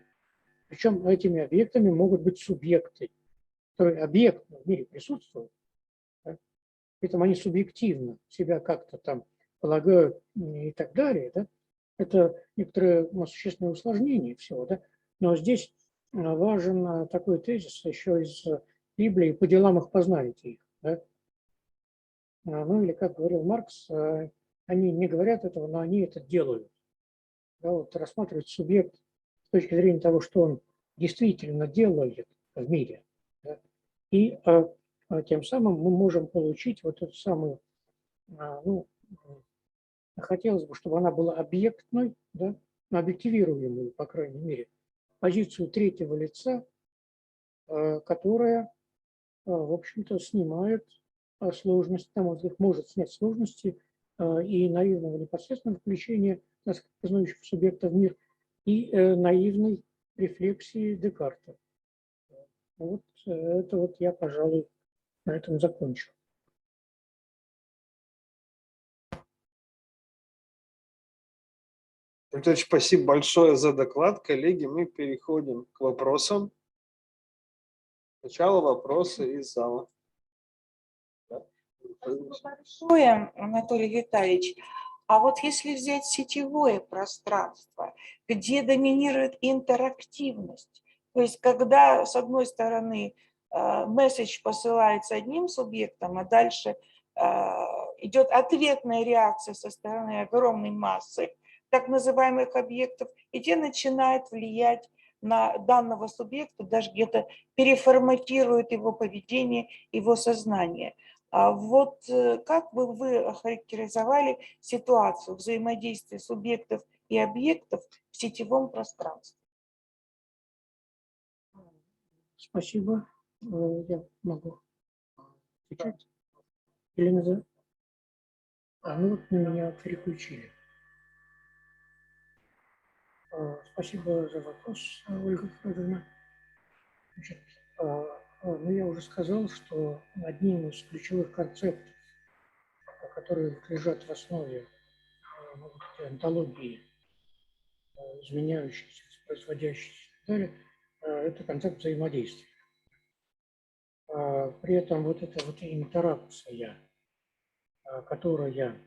причем этими объектами могут быть субъекты, которые объектно в мире присутствуют, да? При этом они субъективно себя как-то там полагают и так далее. Да? Это некоторое существенное усложнение всего. Да? Но здесь важен такой тезис еще из Библии: по делам их познаете их. Да? Ну или, как говорил Маркс, они не говорят этого, но они это делают. Да, вот рассматривать субъект с точки зрения того, что он действительно делает в мире. Да? И тем самым мы можем получить вот эту самую, ну, хотелось бы, чтобы она была объектной, да, объективируемой, по крайней мере, позицию третьего лица, которая, в общем-то, снимает сложности, на мой взгляд, может снять сложности и наивного непосредственного включения нас, познающих субъекта в мир, и наивной рефлексии Декарта. Вот это вот я, пожалуй, на этом закончу. Анатольевич, спасибо большое за доклад. Коллеги, мы переходим к вопросам. Сначала вопросы из зала. Спасибо большое, Анатолий Витальевич. А вот если взять сетевое пространство, где доминирует интерактивность, то есть когда, с одной стороны, месседж посылается одним субъектом, а дальше идет ответная реакция со стороны огромной массы так называемых объектов, и те начинают влиять на данного субъекта, даже где-то переформатируют его поведение, его сознание. Вот как бы вы охарактеризовали ситуацию взаимодействия субъектов и объектов в сетевом пространстве? Спасибо. Я могу отвечать. Или назад? Ну вот на меня переключили. Спасибо за вопрос, Ольга Федоровна. Значит, ну, я уже сказал, что одним из ключевых концептов, которые лежат в основе онтологии, изменяющейся, воспроизводящейся и так далее, это концепт взаимодействия. При этом вот эта вот интеракция, которая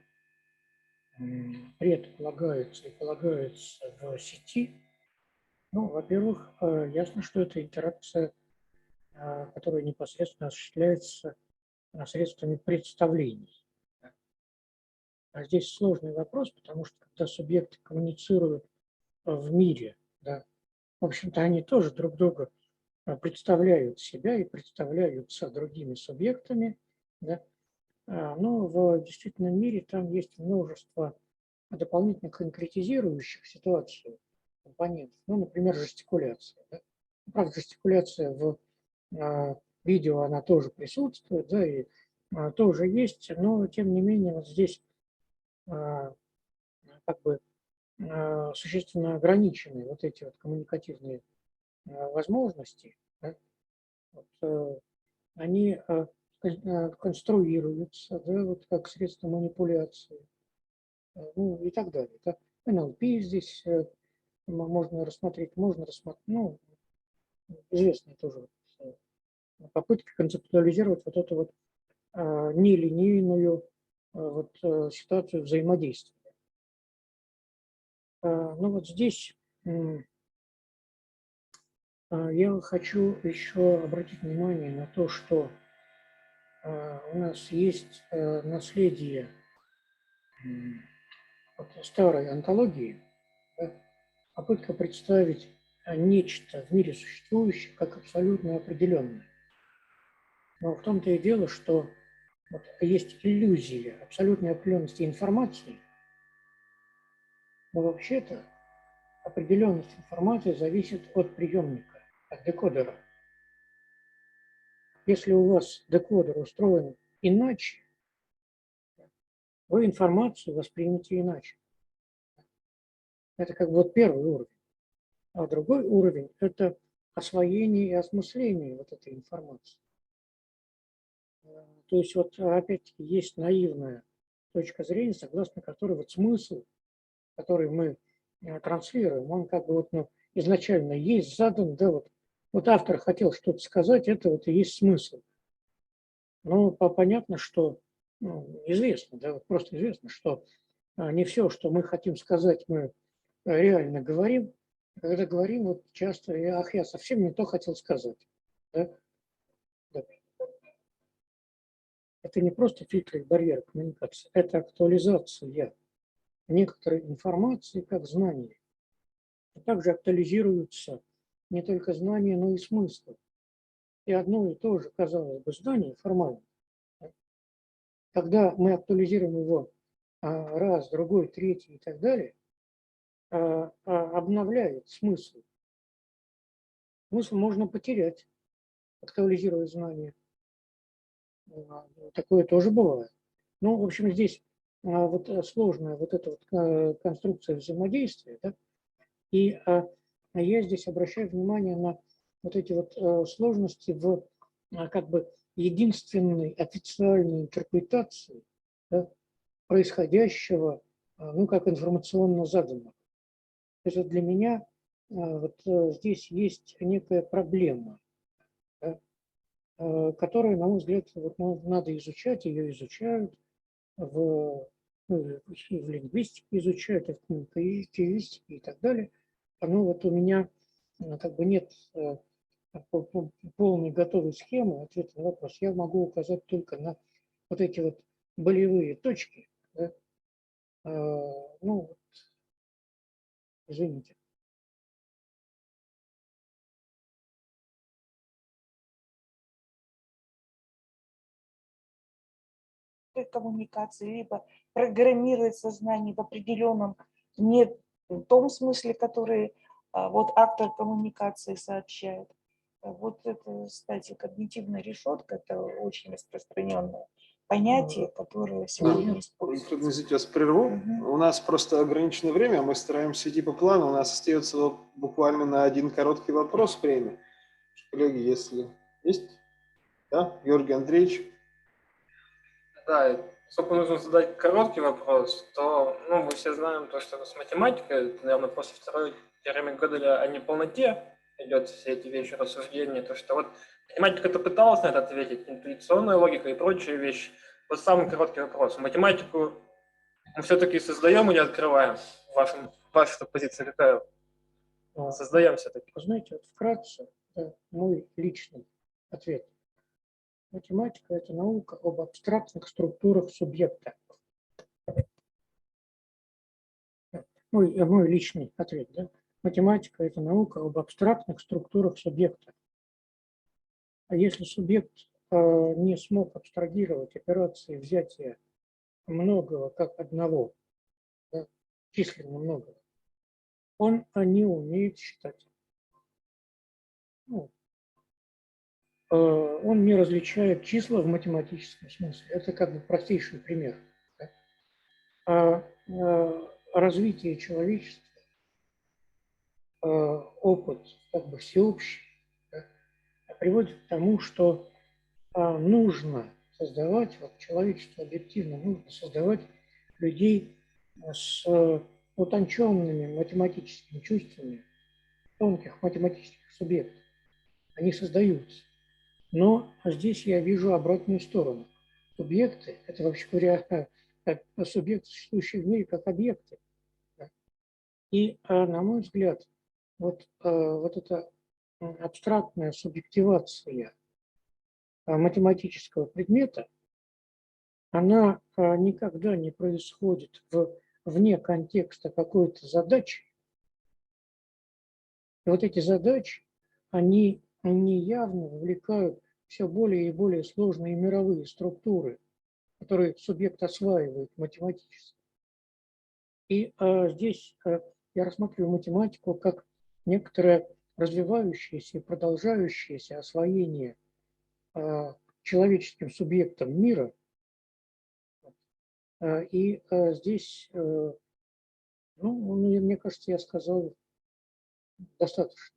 предполагается и полагается в сети, ну, во-первых, ясно, что это интеракция, которая непосредственно осуществляется средствами представлений. А здесь сложный вопрос, потому что когда субъекты коммуницируют в мире, да, в общем-то, они тоже друг друга представляют себя и представляются другими субъектами, да. Но в действительном мире там есть множество дополнительно конкретизирующих ситуацию компонентов. Ну, например, жестикуляция. Да? Правда, жестикуляция в видео, она тоже присутствует, да, и тоже есть, но тем не менее вот здесь как бы существенно ограничены вот эти вот коммуникативные возможности. Да? Вот, они конструируются, да, вот как средство манипуляции, ну и так далее. Да? НЛП здесь можно рассмотреть, ну, известные тоже попытки концептуализировать вот эту вот нелинейную ситуацию взаимодействия. Ну вот здесь я хочу еще обратить внимание на то, что у нас есть наследие старой онтологии, да, попытка представить нечто в мире существующее как абсолютно определенное. Но в том-то и дело, что вот есть иллюзия абсолютной определенности информации, но вообще-то определенность информации зависит от приемника, от декодера. Если у вас декодер устроен иначе, вы информацию воспримете иначе. Это как бы вот первый уровень. А другой уровень – это освоение и осмысление вот этой информации. То есть вот опять-таки есть наивная точка зрения, согласно которой вот смысл, который мы транслируем, он как бы вот, изначально есть задан, да, вот автор хотел что-то сказать, это вот и есть смысл. Но понятно, что известно, да, вот просто известно, что не все, что мы хотим сказать, мы реально говорим. Когда говорим, вот часто, я совсем не то хотел сказать. Да? Да. Это не просто фильтры и барьеры коммуникации, это актуализация некоторой информации как знания. А также актуализируются не только знания, но и смыслы. И одно и то же, казалось бы, знание формально. Когда мы актуализируем его раз, другой, третий и так далее, обновляет смысл. Смысл можно потерять, актуализируя знания. Такое тоже бывает. Ну, в общем, здесь вот сложная вот эта вот конструкция взаимодействия, да, и я здесь обращаю внимание на вот эти вот сложности в как бы единственной официальной интерпретации, да, происходящего, ну, как информационно заданного. То есть вот для меня вот здесь есть некая проблема, да, которую, на мой взгляд, вот, надо изучать, ее изучают в лингвистике изучают, в коммуникативистике и так далее. Но вот у меня как бы нет полной готовой схемы ответа на вопрос. Я могу указать только на вот эти вот болевые точки. Да? Ну, извините. Коммуникации, либо программировать сознание в определенном, не в том смысле, который вот автор коммуникации сообщает. Вот это, кстати, когнитивная решетка, это очень распространенное понятие, которое сегодня используется. Извините, вас прерву. У нас просто ограниченное время, мы стараемся идти по плану, у нас остается буквально на один короткий вопрос время. Коллеги, если есть? Да, Георгий Андреевич? Да, поскольку нужно задать короткий вопрос, то мы все знаем то, что с математикой, наверное, после второй теоремы Gödeля о неполноте идет все эти вещи рассуждения, то что вот математика-то пыталась на это ответить, интуиционная логика и прочие вещи. Вот самый короткий вопрос. Математику мы все-таки создаем или открываем? Ваша позиция какая? Создаем все-таки. Знаете, вот вкратце, мой личный ответ. Математика – это наука об абстрактных структурах субъекта. Мой личный ответ. Да? Математика – это наука об абстрактных структурах субъекта. А если субъект не смог абстрагировать операции взятия многого как одного, да, численно много, он не умеет считать. Ну, он не различает числа в математическом смысле. Это как бы простейший пример. Да? Развитие человечества, опыт как бы всеобщий, да, приводит к тому, что нужно создавать, вот человечество объективно, нужно создавать людей с утонченными математическими чувствами, тонких математических субъектов. Они создаются. Но здесь я вижу обратную сторону. Субъекты – это, вообще говоря, субъекты, существующие в мире, как объекты. И, на мой взгляд, вот эта абстрактная субъективация математического предмета, она никогда не происходит вне контекста какой-то задачи. И вот эти задачи, они явно вовлекают все более и более сложные мировые структуры, которые субъект осваивает математически. И здесь я рассматриваю математику как некоторое развивающееся и продолжающееся освоение человеческим субъектом мира. И здесь, ну, мне кажется, я сказал достаточно.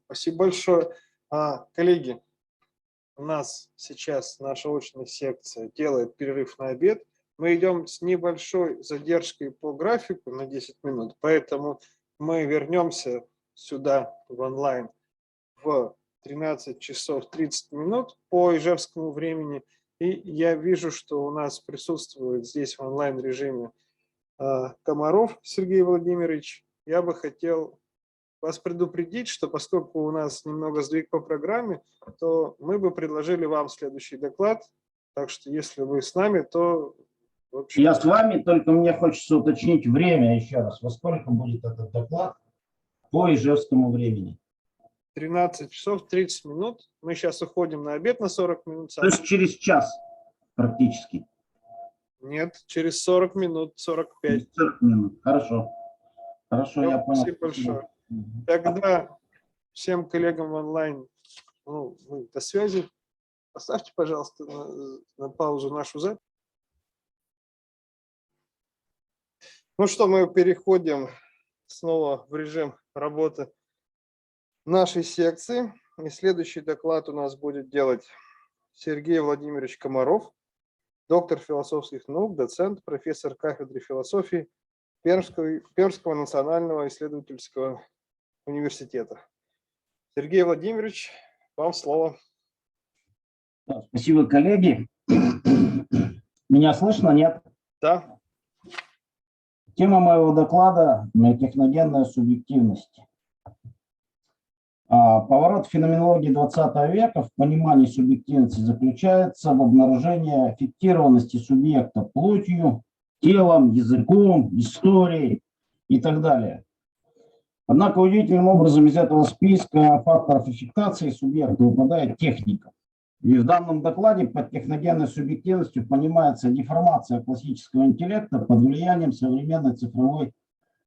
Спасибо большое. Коллеги, у нас сейчас наша очная секция делает перерыв на обед. Мы идем с небольшой задержкой по графику на 10 минут, поэтому мы вернемся сюда в онлайн в 13 часов 30 минут по ижевскому времени. И я вижу, что у нас присутствует здесь в онлайн-режиме Комаров Сергей Владимирович. Я бы хотел вас предупредить, что поскольку у нас немного сдвиг по программе, то мы бы предложили вам следующий доклад. Так что если вы с нами, то... Я с вами, только мне хочется уточнить время еще раз. Во сколько будет этот доклад по ижевскому времени? 13 часов 30 минут. Мы сейчас уходим на обед на 40 минут. То есть через час практически? Нет, через 40 минут, 45. Через 40 минут, хорошо. Хорошо, я понял. Спасибо большое. Тогда всем коллегам в онлайн, до связи. Поставьте, пожалуйста, на паузу нашу запись. Ну что, мы переходим снова в режим работы нашей секции. И следующий доклад у нас будет делать Сергей Владимирович Комаров, доктор философских наук, доцент, профессор кафедры философии Пермского национального исследовательского университета. Сергей Владимирович, вам слово. Спасибо, коллеги. Меня слышно, нет? Да. Тема моего доклада – техногенная субъективность. Поворот феноменологии 20 века в понимании субъективности заключается в обнаружении фиктированности субъекта плотью, телом, языком, историей и так далее. Однако удивительным образом из этого списка факторов аффектации субъекта выпадает техника. И в данном докладе под техногенной субъективностью понимается деформация классического интеллекта под влиянием современной цифровой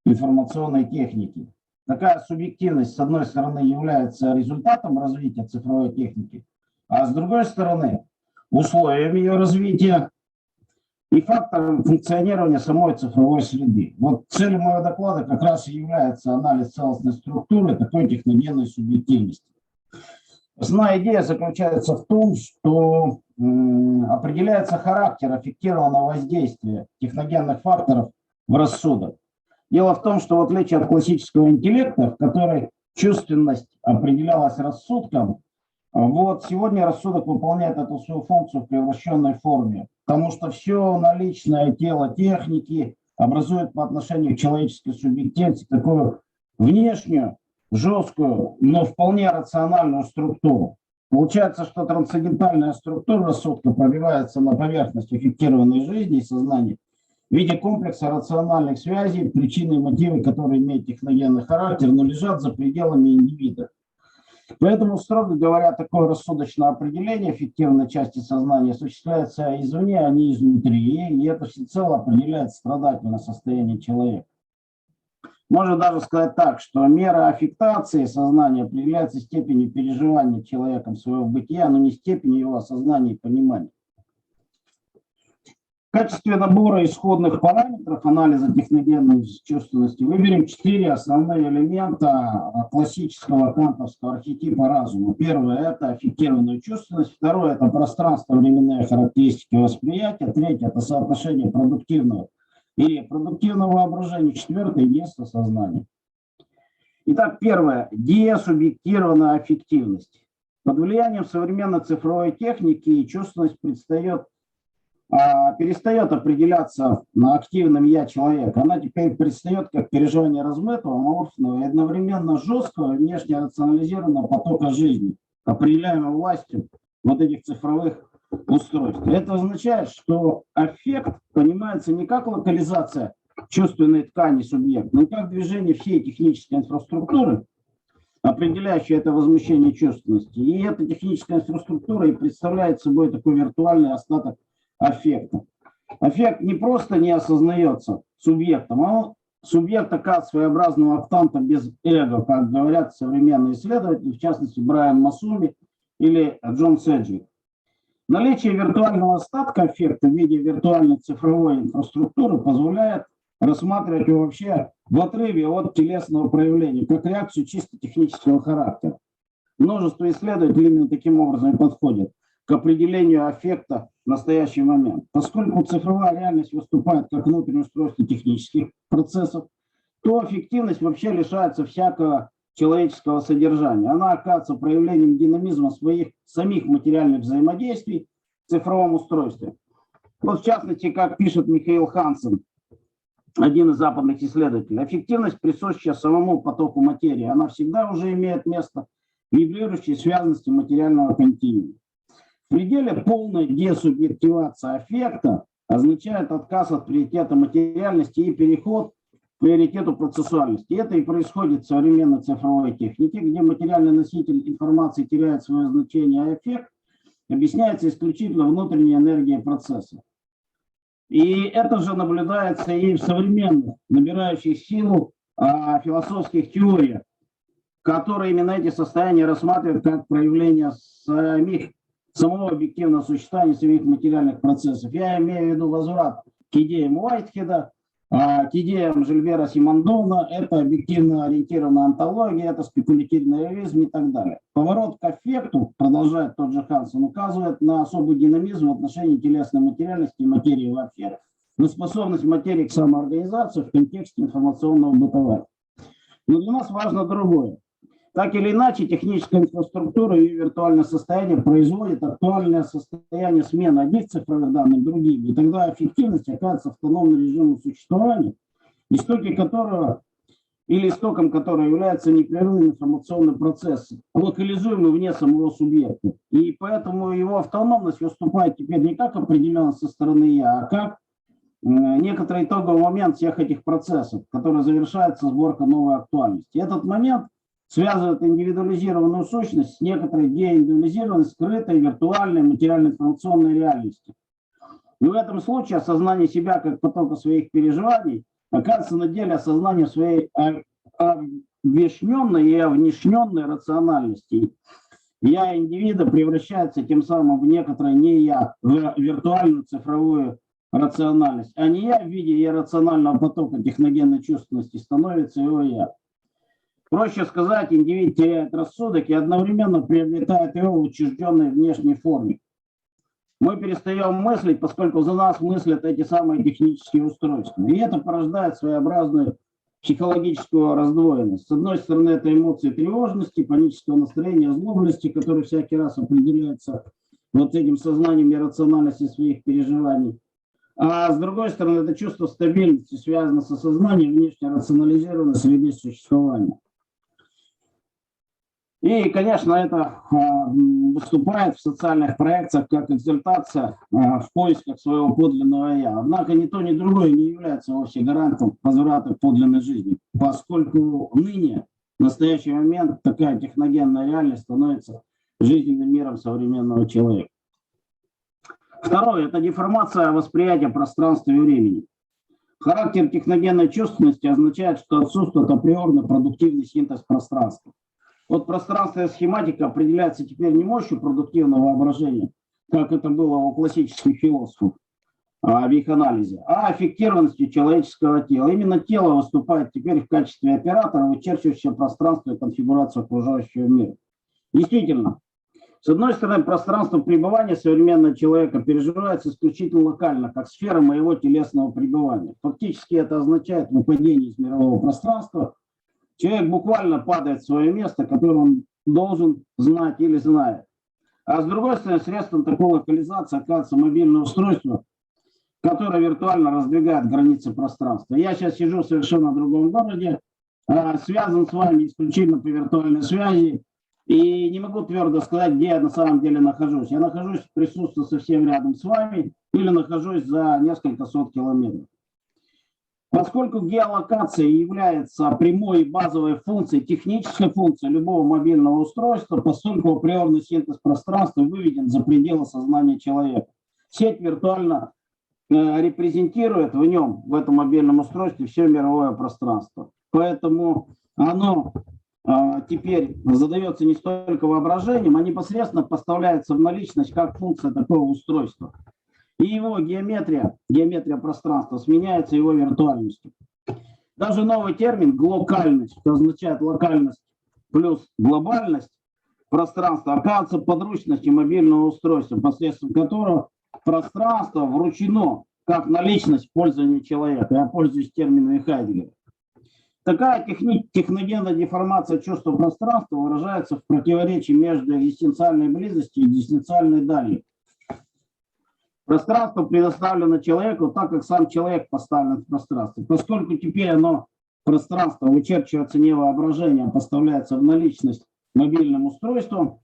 информационной техники. Такая субъективность, с одной стороны, является результатом развития цифровой техники, а с другой стороны, условием ее развития и фактором функционирования самой цифровой среды. Вот целью моего доклада как раз и является анализ целостной структуры такой техногенной субъективности. Основная идея заключается в том, что определяется характер аффектированного воздействия техногенных факторов в рассудок. Дело в том, что в отличие от классического интеллекта, в которой чувственность определялась рассудком, вот сегодня рассудок выполняет эту свою функцию в превращенной форме, потому что все наличное тело техники образует по отношению к человеческой субъективности такую внешнюю, жесткую, но вполне рациональную структуру. Получается, что трансцендентальная структура рассудка пробивается на поверхность аффектированной жизни и сознания в виде комплекса рациональных связей, причины и мотивы, которые имеют техногенный характер, но лежат за пределами индивида. Поэтому, строго говоря, такое рассудочное определение эффективной части сознания осуществляется извне, а не изнутри, и это всецело определяет страдательное состояние человека. Можно даже сказать так, что мера аффектации сознания определяется степенью переживания человеком своего бытия, но не степенью его осознания и понимания. В качестве набора исходных параметров анализа техногенной чувственности выберем 4 основные элемента классического кантовского архетипа разума. Первое – это аффектированная чувственность. Второе – это пространство-временные характеристики восприятия. Третье – это соотношение продуктивного и продуктивного воображения. Четвертое – единство сознания. Итак, первое – десубъектированная аффективность. Под влиянием современной цифровой техники чувственность перестает определяться на активном «я» человека. Она теперь предстает как переживание размытого, аморфного и одновременно жесткого, внешне рационализированного потока жизни, определяемого властью вот этих цифровых устройств. Это означает, что аффект понимается не как локализация чувственной ткани субъекта, но как движение всей технической инфраструктуры, определяющей это возмущение чувственности. И эта техническая инфраструктура и представляет собой такой виртуальный остаток аффекта. Аффект не просто не осознается субъектом, а субъект оказывается своеобразным октантом без эго, как говорят современные исследователи, в частности Брайан Масуми или Джон Седжвик. Наличие виртуального остатка аффекта в виде виртуальной цифровой инфраструктуры позволяет рассматривать его вообще в отрыве от телесного проявления, как реакцию чисто технического характера. Множество исследователей именно таким образом и подходят к определению аффекта в настоящий момент. Поскольку цифровая реальность выступает как внутреннее устройство технических процессов, то аффективность вообще лишается всякого человеческого содержания. Она оказывается проявлением динамизма своих самих материальных взаимодействий в цифровом устройстве. Вот в частности, как пишет Михаил Хансен, один из западных исследователей, аффективность, присущая самому потоку материи, она всегда уже имеет место в вибрирующей связанности материального континуума. В пределе полной десубъективация аффекта означает отказ от приоритета материальности и переход к приоритету процессуальности. Это и происходит в современной цифровой технике, где материальный носитель информации теряет свое значение, а эффект объясняется исключительно внутренней энергией процесса. И это же наблюдается и в современных, набирающих силу философских теориях, которые именно эти состояния рассматривают как проявление самого объективного существования самих материальных процессов. Я имею в виду возврат к идеям Уайтхеда, к идеям Жильбера Симондона, это объективно ориентированная онтология, это спекулятивный реализм и так далее. Поворот к аффекту, продолжает тот же Хансен, указывает на особый динамизм в отношении телесной материальности и материи вообще, на способность материи к самоорганизации в контексте информационного бытования. Но для нас важно другое. Так или иначе, техническая инфраструктура и виртуальное состояние производит актуальное состояние смены одних цифровых данных другими. И тогда эффективность оказывается автономным режимом существования, истоком которого является непрерывный информационный процесс, локализуемый вне самого субъекта. И поэтому его автономность выступает теперь не как определенность со стороны «я», а как некоторый итоговый момент всех этих процессов, который завершается сборкой новой актуальности. И этот момент связывает индивидуализированную сущность с некоторой деиндивидуализированной, скрытой, виртуальной, материально-информационной реальностью. И в этом случае осознание себя как потока своих переживаний оказывается на деле осознанием своей обвешненной и овнешненной рациональности. Я индивида превращается тем самым в некоторое не я, в виртуальную цифровую рациональность, а не я в виде иррационального потока техногенной чувственности становится его я. Проще сказать, индивид теряет рассудок и одновременно приобретает его в учрежденной внешней форме. Мы перестаем мыслить, поскольку за нас мыслят эти самые технические устройства. И это порождает своеобразную психологическую раздвоенность. С одной стороны, это эмоции тревожности, панического настроения, озлобленности, которые всякий раз определяются вот этим сознанием иррациональности своих переживаний. А с другой стороны, это чувство стабильности связано с осознанием внешне рационализированной среды существования. И, конечно, это выступает в социальных проекциях как экзальтация в поисках своего подлинного «я». Однако ни то, ни другое не является вовсе гарантом возврата подлинной жизни, поскольку ныне В настоящий момент такая техногенная реальность становится жизненным миром современного человека. Второе – это деформация восприятия пространства и времени. Характер техногенной чувственности означает, что отсутствует априорный продуктивный синтез пространства. Вот пространственная схематика определяется теперь не мощью продуктивного воображения, как это было у классических философов в их анализе, а аффектированностью человеческого тела. Именно тело выступает теперь в качестве оператора, вычерчивающего пространство и конфигурацию окружающего мира. Действительно, с одной стороны, пространство пребывания современного человека переживается исключительно локально, как сфера моего телесного пребывания. Фактически это означает выпадение из мирового пространства. Человек буквально падает в свое место, которое он должен знать или знает. А с другой стороны, средством такой локализации оказывается мобильное устройство, которое виртуально раздвигает границы пространства. Я сейчас сижу в совершенно другом городе, связан с вами исключительно по виртуальной связи, и не могу твердо сказать, где я на самом деле нахожусь. Я нахожусь в присутствии совсем рядом с вами или нахожусь за несколько сот километров. Поскольку геолокация является прямой и базовой функцией, технической функцией любого мобильного устройства, поскольку априорный синтез пространства выведен за пределы сознания человека. Сеть виртуально репрезентирует в нем, в этом мобильном устройстве, все мировое пространство. Поэтому оно теперь задается не столько воображением, а непосредственно поставляется в наличность как функция такого устройства. И его геометрия пространства сменяется его виртуальностью. Даже новый термин «глокальность», что означает локальность плюс глобальность пространства, оказывается подручностью мобильного устройства, посредством которого пространство вручено как наличность в пользовании человека. Я пользуюсь терминами Хайдеггера. Такая техногенная деформация чувства пространства выражается в противоречии между экзистенциальной близостью и экзистенциальной далью. Пространство предоставлено человеку так, как сам человек поставлен в пространство. Поскольку теперь оно, пространство, вычерчивается не воображением, а поставляется в наличность мобильным устройством,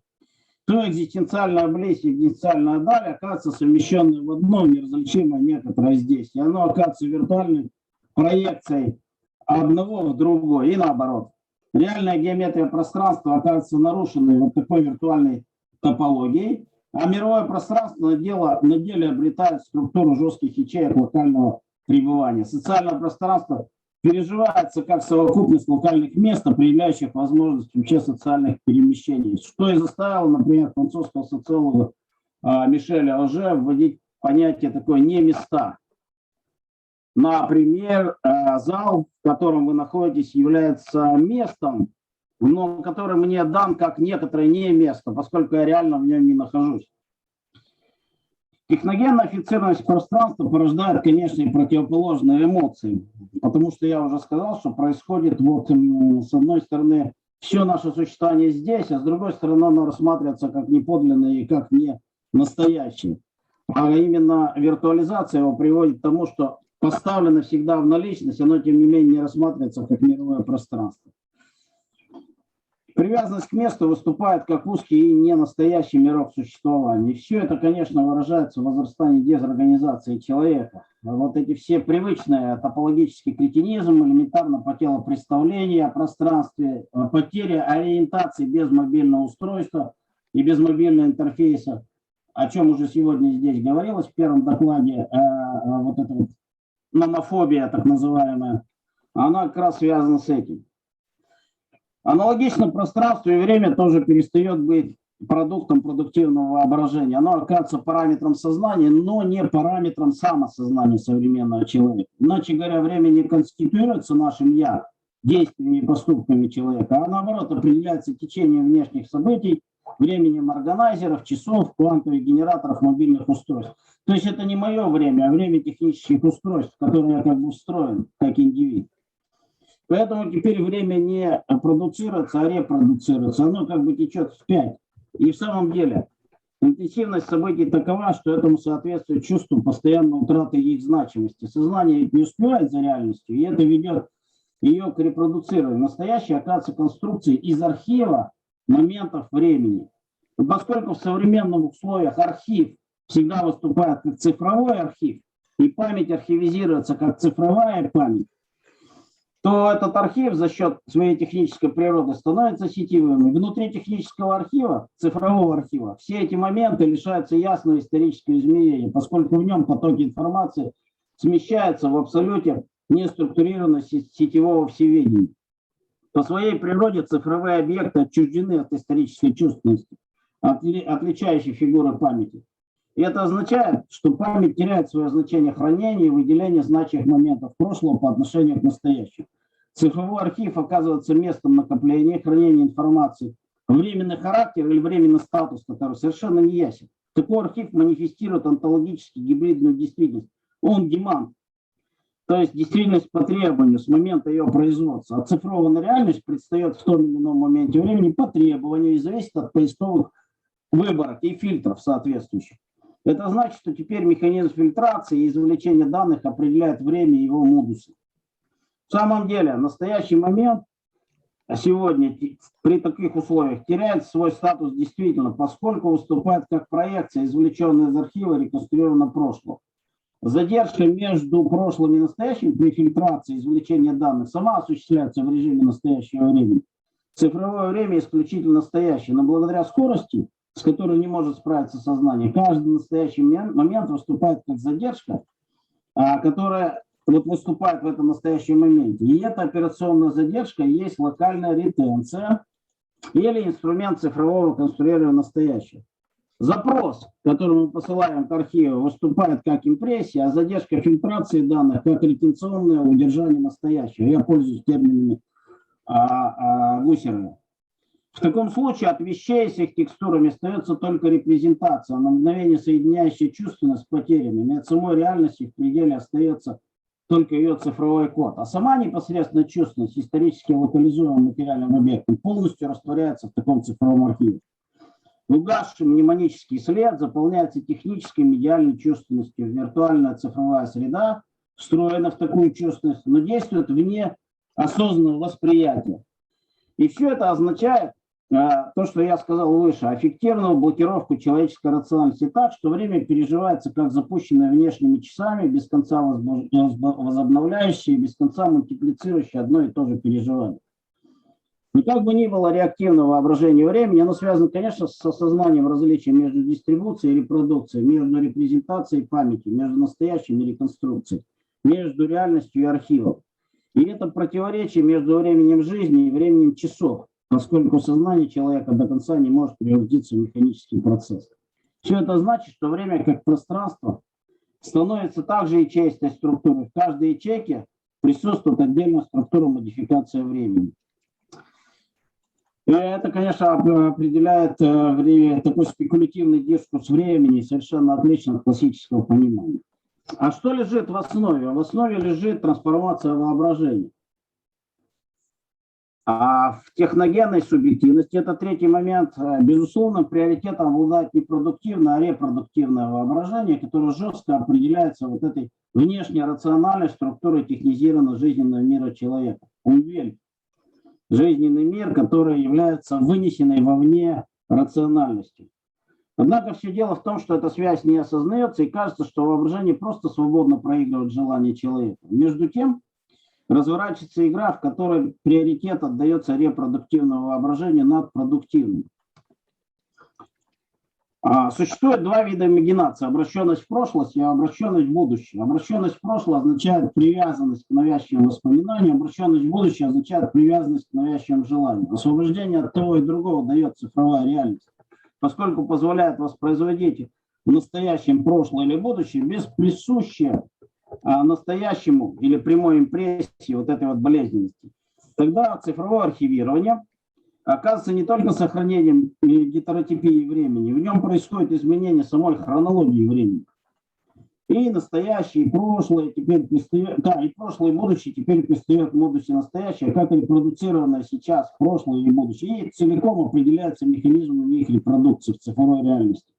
то экзистенциальная близость и экзистенциальная даль оказываются совмещенной в одно неразличимое некоторое здесь. И оно оказывается виртуальной проекцией одного в другое и наоборот. Реальная геометрия пространства оказывается нарушенной вот такой виртуальной топологией, а мировое пространство на деле обретает структуру жестких ячеек локального пребывания. Социальное пространство переживается как совокупность локальных мест, определяющих возможность вообще социальных перемещений, что и заставило, например, французского социолога Мишеля Оже вводить понятие такое «не места». Например, зал, в котором вы находитесь, является местом, но который мне дан как некоторое не место, поскольку я реально в нем не нахожусь. Техногенная фиксированность пространства порождает, конечно, и противоположные эмоции, потому что я уже сказал, что происходит вот с одной стороны все наше существование здесь, а с другой стороны оно рассматривается как неподлинное и как не настоящее. А именно виртуализация его приводит к тому, что поставлено всегда в наличность, оно тем не менее не рассматривается как мировое пространство. Привязанность к месту выступает как узкий и ненастоящий мирок существования. И все это, конечно, выражается в возрастании дезорганизации человека. Вот эти все привычные топологический кретинизм, элементарно по телу представления о пространстве, потеря ориентации без мобильного устройства и без мобильного интерфейса, о чем уже сегодня здесь говорилось в первом докладе, вот эта вот номофобия так называемая, она как раз связана с этим. Аналогично пространство и время тоже перестает быть продуктом продуктивного воображения. Оно оказывается параметром сознания, но не параметром самосознания современного человека. Иначе говоря, время не конституируется нашим «я», действиями и поступками человека, а наоборот определяется течением внешних событий, временем органайзеров, часов, квантовых генераторов, мобильных устройств. То есть это не мое время, а время технических устройств, в которые я как бы встроен как индивид. Поэтому теперь время не продуцируется, а репродуцируется. Оно как бы течет вспять. И в самом деле интенсивность событий такова, что этому соответствует чувство постоянной утраты их значимости. Сознание ведь не успевает за реальностью, и это ведет ее к репродуцированию. Настоящее оказывается конструкцией из архива моментов времени. И поскольку в современных условиях архив всегда выступает как цифровой архив, и память архивизируется как цифровая память, то этот архив за счет своей технической природы становится сетевым. И внутри технического архива, цифрового архива, все эти моменты лишаются ясного исторического измерения, поскольку в нем потоки информации смещаются в абсолюте неструктурированности сетевого всеведения. По своей природе цифровые объекты отчуждены от исторической чувственности, отличающей фигуры памяти. И это означает, что память теряет свое значение хранения и выделения значимых моментов прошлого по отношению к настоящему. Цифровой архив оказывается местом накопления, хранения информации. Временный характер или временный статус, который совершенно не ясен. Такой архив манифестирует онтологически гибридную действительность. On demand. То есть действительность по требованию с момента ее производства. Оцифрованная реальность предстает в том или ином моменте времени по требованию и зависит от поисковых выборок и фильтров соответствующих. Это значит, что теперь механизм фильтрации и извлечения данных определяет время и его модусы. В самом деле, настоящий момент сегодня при таких условиях теряет свой статус действительно, поскольку выступает как проекция, извлеченная из архива реконструированного прошлого. Задержка между прошлым и настоящим при фильтрации и извлечении данных сама осуществляется в режиме настоящего времени. Цифровое время исключительно настоящее, но благодаря скорости, с которой не может справиться сознание, каждый настоящий момент выступает как задержка, которая выступает в этом настоящем моменте. И эта операционная задержка есть локальная ретенция или инструмент цифрового конструирования настоящего. Запрос, который мы посылаем к архиву, выступает как импрессия, а задержка фильтрации данных как ретенционное удержание настоящего. Я пользуюсь терминами Гусерова. В таком случае от вещей с их текстурами остается только репрезентация, на мгновение соединяющая чувственность с потерянными. И от самой реальности в пределе остается только ее цифровой код. А сама непосредственно чувственность, исторически локализуемым материальным объектом, полностью растворяется в таком цифровом архиве. Угасший мнемонический след заполняется технической медиальной чувственностью. Виртуальная цифровая среда встроена в такую чувственность, но действует вне осознанного восприятия. И все это означает то, что я сказал выше, аффективную блокировку человеческой рациональности так, что время переживается как запущенное внешними часами, без конца возобновляющее, без конца мультиплицирующее одно и то же переживание. И как бы ни было реактивного воображения времени, оно связано, конечно, с осознанием различия между дистрибуцией и репродукцией, между репрезентацией и памятью, между настоящим и реконструкцией, между реальностью и архивом. И это противоречие между временем жизни и временем часов, поскольку сознание человека до конца не может превратиться в механический процесс. Все это значит, что время как пространство становится также ячеистой структурой. В каждой ячейке присутствует отдельная структура модификации времени. И это, конечно, определяет такой спекулятивный дискурс времени, совершенно отлично от классического понимания. А что лежит в основе? В основе лежит трансформация воображения. А в техногенной субъективности, это третий момент, безусловно, приоритетом обладает не продуктивное, а репродуктивное воображение, которое жестко определяется вот этой внешней рациональной структурой технизированного жизненного мира человека. Умвель. Жизненный мир, который является вынесенной вовне рациональностью. Однако все дело в том, что эта связь не осознается, и кажется, что воображение просто свободно проигрывает желание человека. Между тем, разворачивается игра, в которой приоритет отдается репродуктивному воображению над продуктивным. Существует два вида имагинации: обращенность в прошлое и обращенность в будущее. Обращенность в прошлое означает привязанность к навязчивым воспоминаниям, обращенность в будущее означает привязанность к навязчивым желаниям. Освобождение от того и другого дает цифровая реальность, поскольку позволяет воспроизводить в настоящем, прошлое или будущее без присущей настоящему или прямой импрессии вот этой вот болезненности. Тогда цифровое архивирование оказывается не только сохранением гетеротипии времени, в нем происходит изменение самой хронологии времени. И настоящее, и прошлое теперь предстает, и прошлое, и будущее теперь предстает в модусе настоящее, как репродуцированное сейчас прошлое и будущее. И целиком определяется механизм их репродукции в цифровой реальности.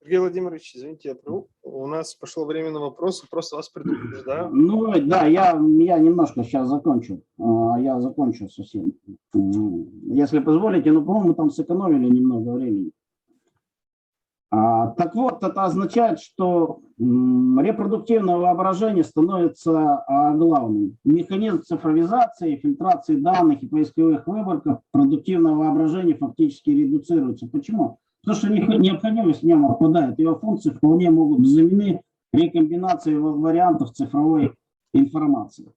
Сергей Владимирович, извините, у нас пошло время на вопросы, просто вас предупреждаю. Ну да, я немножко сейчас закончу. Я закончу совсем. Если позволите, но, по-моему, там сэкономили немного времени. Так вот, это означает, что репродуктивное воображение становится главным. Механизм цифровизации, фильтрации данных и поисковых выборков продуктивное воображение фактически редуцируется. Почему? Потому что необходимость в нем отпадает. Его функции вполне могут быть заменены рекомбинацией вариантов цифровой информации.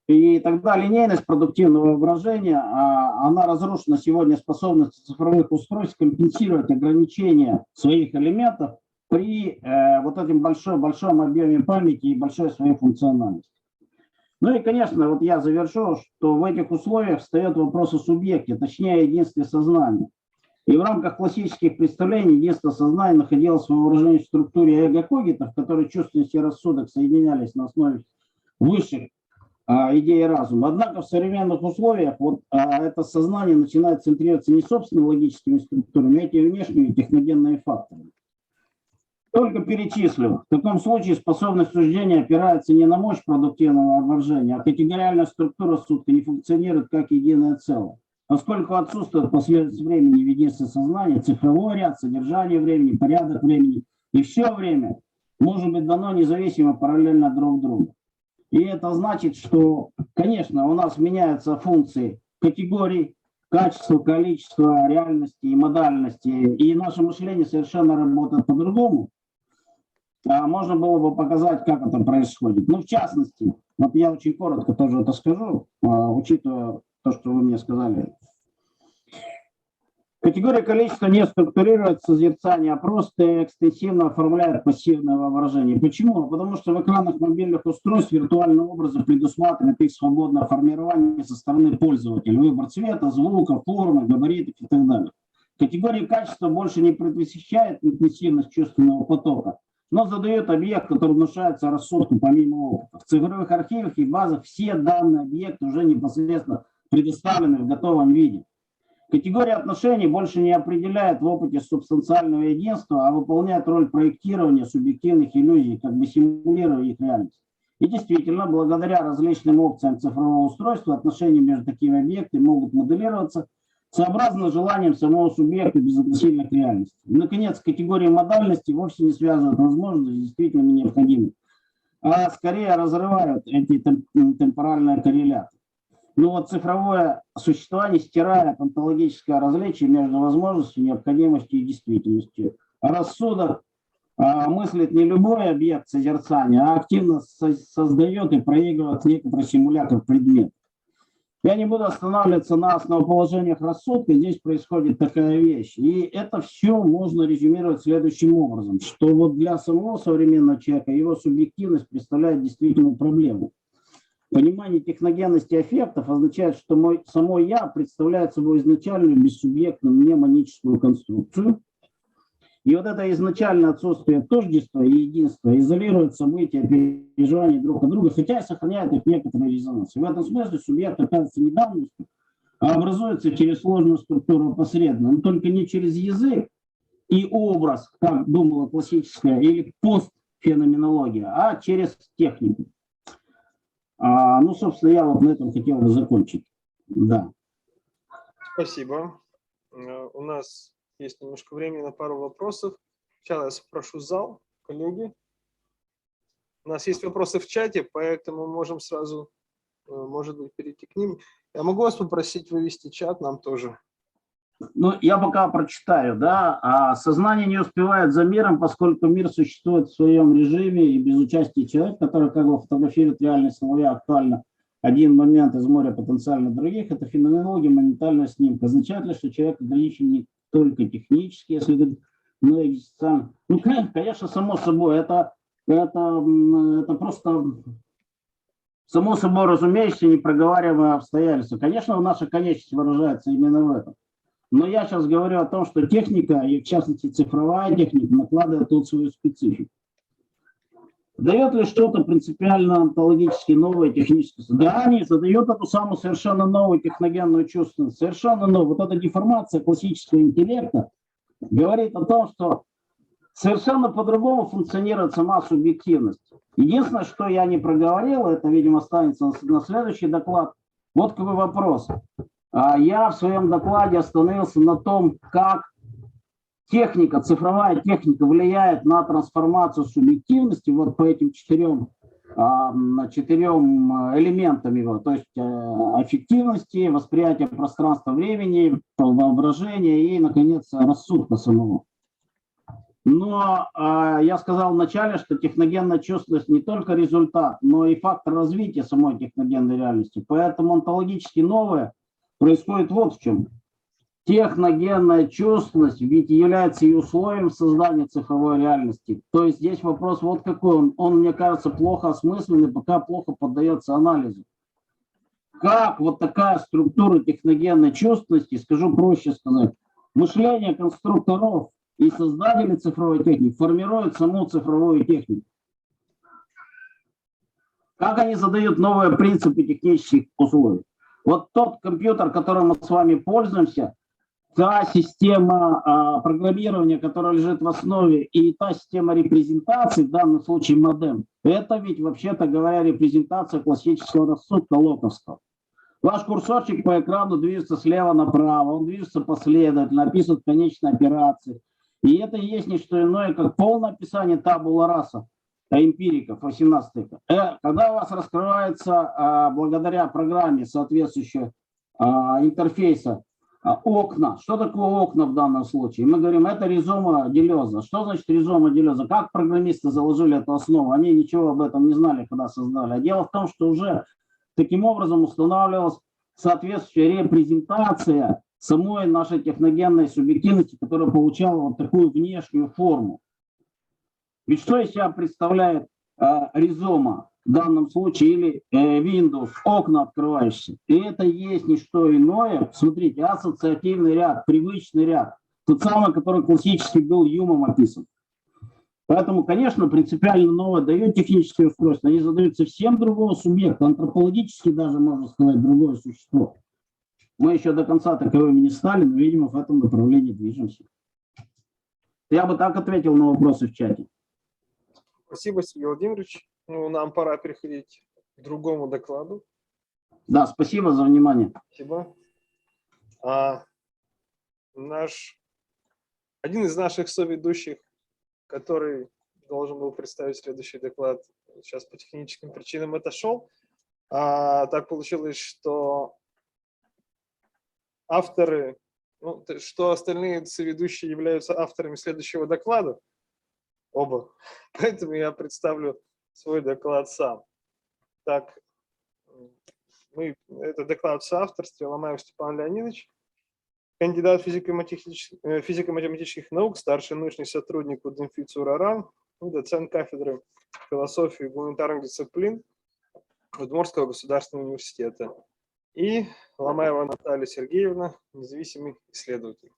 И тогда линейность продуктивного воображения, она разрушена сегодня способностью цифровых устройств компенсировать ограничения своих элементов при вот этом большом объеме памяти и большой своей функциональности. Ну и, конечно, вот я завершу, что в этих условиях встает вопрос о субъекте, точнее, о единстве сознания. И в рамках классических представлений единство сознания находилось в выражении в структуре эго-когита, в которой чувственность и рассудок соединялись на основе высших идеи разума. Однако в современных условиях вот это сознание начинает центрироваться не собственными логическими структурами, а эти внешними техногенные факторы. Только перечислю. В таком случае способность суждения опирается не на мощь продуктивного воображения, а категориальная структура рассудка не функционирует как единое целое. Поскольку отсутствует последовательность времени в единстве сознания, цифровой ряд, содержание времени, порядок времени и все время может быть дано независимо параллельно друг другу. И это значит, что, конечно, у нас меняются функции категорий, качества, количества, реальности и модальности. И наше мышление совершенно работает по-другому. Можно было бы показать, как это происходит. Ну, в частности, вот я очень коротко тоже это скажу, учитывая то, что вы мне сказали. Категория количества не структурирует созерцание, а просто экстенсивно оформляет пассивное воображение. Почему? Потому что в экранах мобильных устройств виртуальные образы предусматривают их свободное формирование со стороны пользователя. Выбор цвета, звука, формы, габаритов и так далее. Категория качества больше не предвосхищает интенсивность чувственного потока, но задает объект, который внушается рассудку помимо опыта. В цифровых архивах и базах все данные объекты уже непосредственно предоставлены в готовом виде. Категория отношений больше не определяет в опыте субстанциального единства, а выполняет роль проектирования субъективных иллюзий, как бы симулируя их реальность. И действительно, благодаря различным опциям цифрового устройства, отношения между такими объектами могут моделироваться сообразно желаниям самого субъекта без относительных реальностей. И, наконец, категории модальности вовсе не связывают возможности с действительно необходимыми, а скорее разрывают эти темпоральные корреляты. Но вот цифровое существование стирает онтологическое различие между возможностью, необходимостью и действительностью. Рассудок мыслит не любой объект созерцания, а активно создает и проигрывает некоторый симулятор предмета. Я не буду останавливаться на основоположениях рассудка, здесь происходит такая вещь. И это все можно резюмировать следующим образом, что вот для самого современного человека его субъективность представляет действительно проблему. Понимание техногенности аффектов означает, что само «я» представляет собой изначальную бессубъектную мнемоническую конструкцию. И вот это изначальное отсутствие тождества и единства изолирует события, переживания друг от друга, хотя и сохраняет их некоторые резонансы. В этом смысле субъект оказывается не давностью, а образуется через сложную структуру посредственно, но только не через язык и образ, как думала классическая или постфеноменология, а через технику. Ну, собственно, я вот на этом хотел бы закончить. Да. Спасибо. У нас есть немножко времени на пару вопросов. Сейчас я спрошу зал, коллеги. У нас есть вопросы в чате, поэтому можем сразу, может быть, перейти к ним. Я могу вас попросить вывести чат нам тоже. Ну, я пока прочитаю, да. Сознание не успевает за миром, поскольку мир существует в своем режиме и без участия человека, который как бы фотографирует реальность, ловя актуально один момент из моря потенциально других. Это феноменология моментального снимка. Означает ли, что человек ограничен не только технически, если говорить, но и экзистенциально? Ну, конечно, само собой, это просто само собой разумеющееся непроговариваемое обстоятельство. Конечно, наша конечность выражается именно в этом. Но я сейчас говорю о том, что техника, и в частности цифровая техника, накладывает тут свою специфику. Дает ли что-то принципиально онтологически новое техническое? Да, они задают эту самую совершенно новую техногенную чувственность, совершенно новую. Вот эта деформация классического интеллекта говорит о том, что совершенно по-другому функционирует сама субъективность. Единственное, что я не проговорил, это, видимо, останется на следующий доклад. Вот какой вопрос. Я в своем докладе остановился на том, как техника, цифровая техника влияет на трансформацию субъективности вот по этим четырем элементам его, то есть аффективности, восприятия пространства, времени, воображения и, наконец, рассудка самого. Но я сказал вначале, что техногенная чувственность не только результат, но и фактор развития самой техногенной реальности. Поэтому онтологически новое происходит вот в чем. Техногенная чувственность ведь является и условием создания цифровой реальности. То есть здесь вопрос вот какой. Он, мне кажется, плохо осмысленный, пока плохо поддается анализу. Как вот такая структура техногенной чувственности, скажу проще сказать, мышление конструкторов и создателей цифровой техники формирует саму цифровую технику. Как они задают новые принципы технических условий? Вот тот компьютер, которым мы с вами пользуемся, та система программирования, которая лежит в основе, и та система репрезентации, в данном случае модем, это ведь, вообще-то говоря, репрезентация классического рассудка локовского. Ваш курсорчик по экрану движется слева направо, он движется последовательно, описывает конечные операции. И это и есть не что иное, как полное описание табула раса эмпириков 18 века. Когда у вас раскрывается благодаря программе соответствующего интерфейса окна. Что такое окна в данном случае? Мы говорим, это ризома делеза. Что значит ризома делеза? Как программисты заложили эту основу? Они ничего об этом не знали, когда создали. А дело в том, что уже таким образом устанавливалась соответствующая репрезентация самой нашей техногенной субъективности, которая получала вот такую внешнюю форму. Ведь что из себя представляет ризома в данном случае, или Windows, окна открывающиеся? И это есть не что иное, смотрите, ассоциативный ряд, привычный ряд, тот самый, который классически был Юмом описан. Поэтому, конечно, принципиально новое дает техническое устройство, они задают совсем другого субъекта, антропологически даже, можно сказать, другое существо. Мы еще до конца таковыми не стали, но, видимо, в этом направлении движемся. Я бы так ответил на вопросы в чате. Спасибо, Сергей Владимирович. Ну, нам пора переходить к другому докладу. Да, спасибо за внимание. Спасибо. Один из наших соведущих, который должен был представить следующий доклад, сейчас по техническим причинам отошел. Так получилось, что авторы, что остальные соведущие являются авторами следующего доклада, оба. Поэтому я представлю свой доклад сам. Так, это доклад в соавторстве Ломаев Степан Леонидович, кандидат физико-математических наук, старший научный сотрудник УДМФИ ЦУР-АРАН, доцент кафедры философии и гуманитарных дисциплин Удмуртского государственного университета. И Ломаева Наталья Сергеевна, независимый исследователь.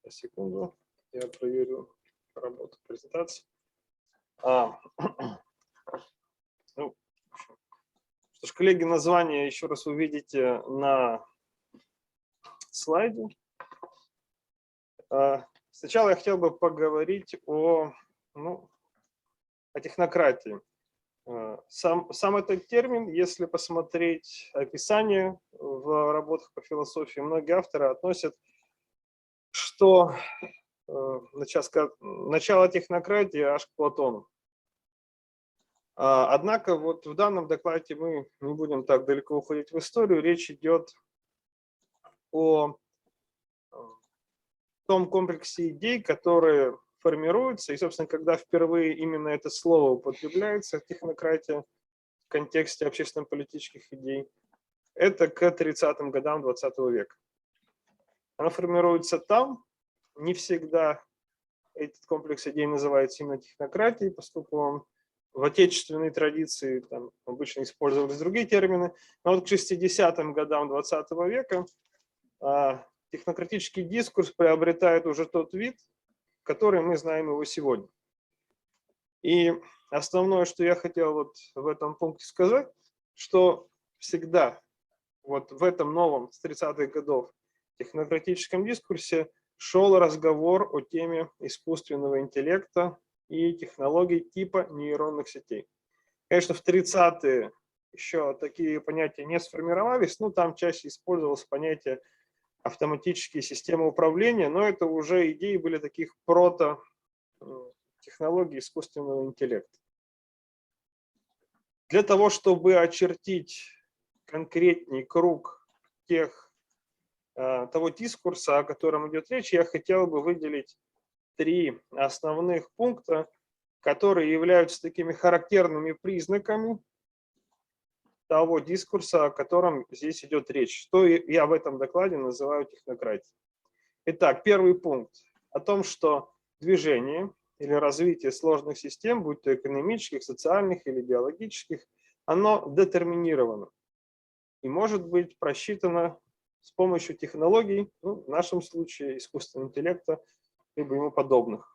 Секунду, я проверю работу презентации. Ну, что ж, коллеги, название еще раз увидите на слайде. Сначала я хотел бы поговорить о технократии. Сам этот термин, если посмотреть описание в работах по философии, многие авторы относят, что начало технократии аж к Платону. Однако вот в данном докладе мы не будем так далеко уходить в историю. Речь идет о том комплексе идей, которые формируются. И, собственно, когда впервые именно это слово употребляется, технократия, в контексте общественно-политических идей, это к 30-м годам 20 века. Она формируется там. Не всегда этот комплекс идей называется именно технократией, поскольку он в отечественной традиции там обычно использовались другие термины. Но вот к 60-м годам 20 века технократический дискурс приобретает уже тот вид, который мы знаем его сегодня. И основное, что я хотел вот в этом пункте сказать, что всегда вот в этом новом с 30-х годов технократическом дискурсе шел разговор о теме искусственного интеллекта и технологий типа нейронных сетей. Конечно, в 30-е еще такие понятия не сформировались, ну, там чаще использовалось понятие автоматические системы управления, но это уже идеи были таких технологий искусственного интеллекта. Для того, чтобы очертить конкретный круг того дискурса, о котором идет речь, я хотел бы выделить 3 основных пункта, которые являются такими характерными признаками того дискурса, о котором здесь идет речь, что я в этом докладе называю технократией. Итак, первый пункт о том, что движение или развитие сложных систем, будь то экономических, социальных или биологических, оно детерминировано и может быть просчитано с помощью технологий, ну, в нашем случае искусственного интеллекта, либо ему подобных.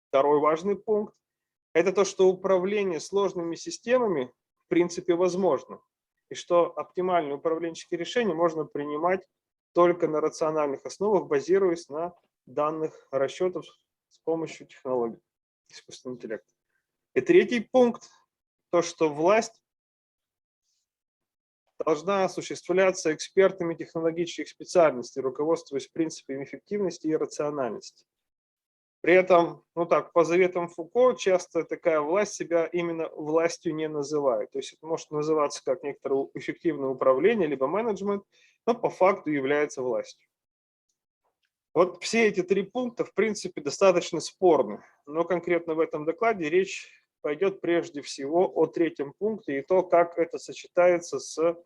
Второй важный пункт – это то, что управление сложными системами в принципе возможно, и что оптимальные управленческие решения можно принимать только на рациональных основах, базируясь на данных расчетов с помощью технологий искусственного интеллекта. И третий пункт – то, что власть должна осуществляться экспертами технологических специальностей, руководствуясь принципами эффективности и рациональности. При этом, ну так, по заветам Фуко, часто такая власть себя именно властью не называет. То есть это может называться как некоторое эффективное управление, либо менеджмент, но по факту является властью. Вот все эти 3 пункта, в принципе, достаточно спорны, но конкретно в этом докладе речь пойдет прежде всего о 3-м пункте и то, как это сочетается с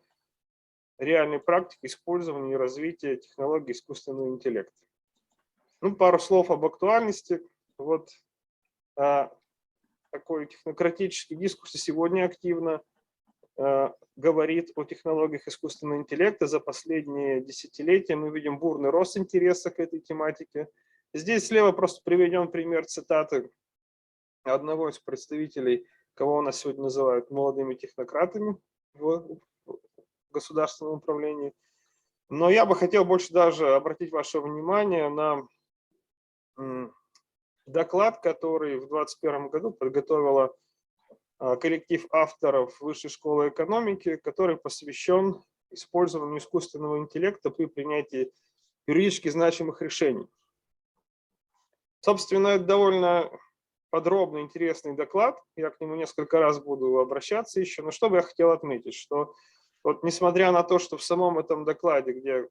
реальной практикой использования и развития технологий искусственного интеллекта. Ну, пару слов об актуальности. Вот такой технократический дискурс сегодня активно говорит о технологиях искусственного интеллекта. За последние десятилетия мы видим бурный рост интереса к этой тематике. Здесь слева просто приведен пример цитаты одного из представителей, кого у нас сегодня называют молодыми технократами в государственном управлении. Но я бы хотел больше даже обратить ваше внимание на доклад, который в 2021 году подготовила коллектив авторов Высшей школы экономики, который посвящен использованию искусственного интеллекта при принятии юридически значимых решений. Собственно, это довольно подробный, интересный доклад. Я к нему несколько раз буду обращаться еще. Но что бы я хотел отметить, что вот несмотря на то, что в самом этом докладе, где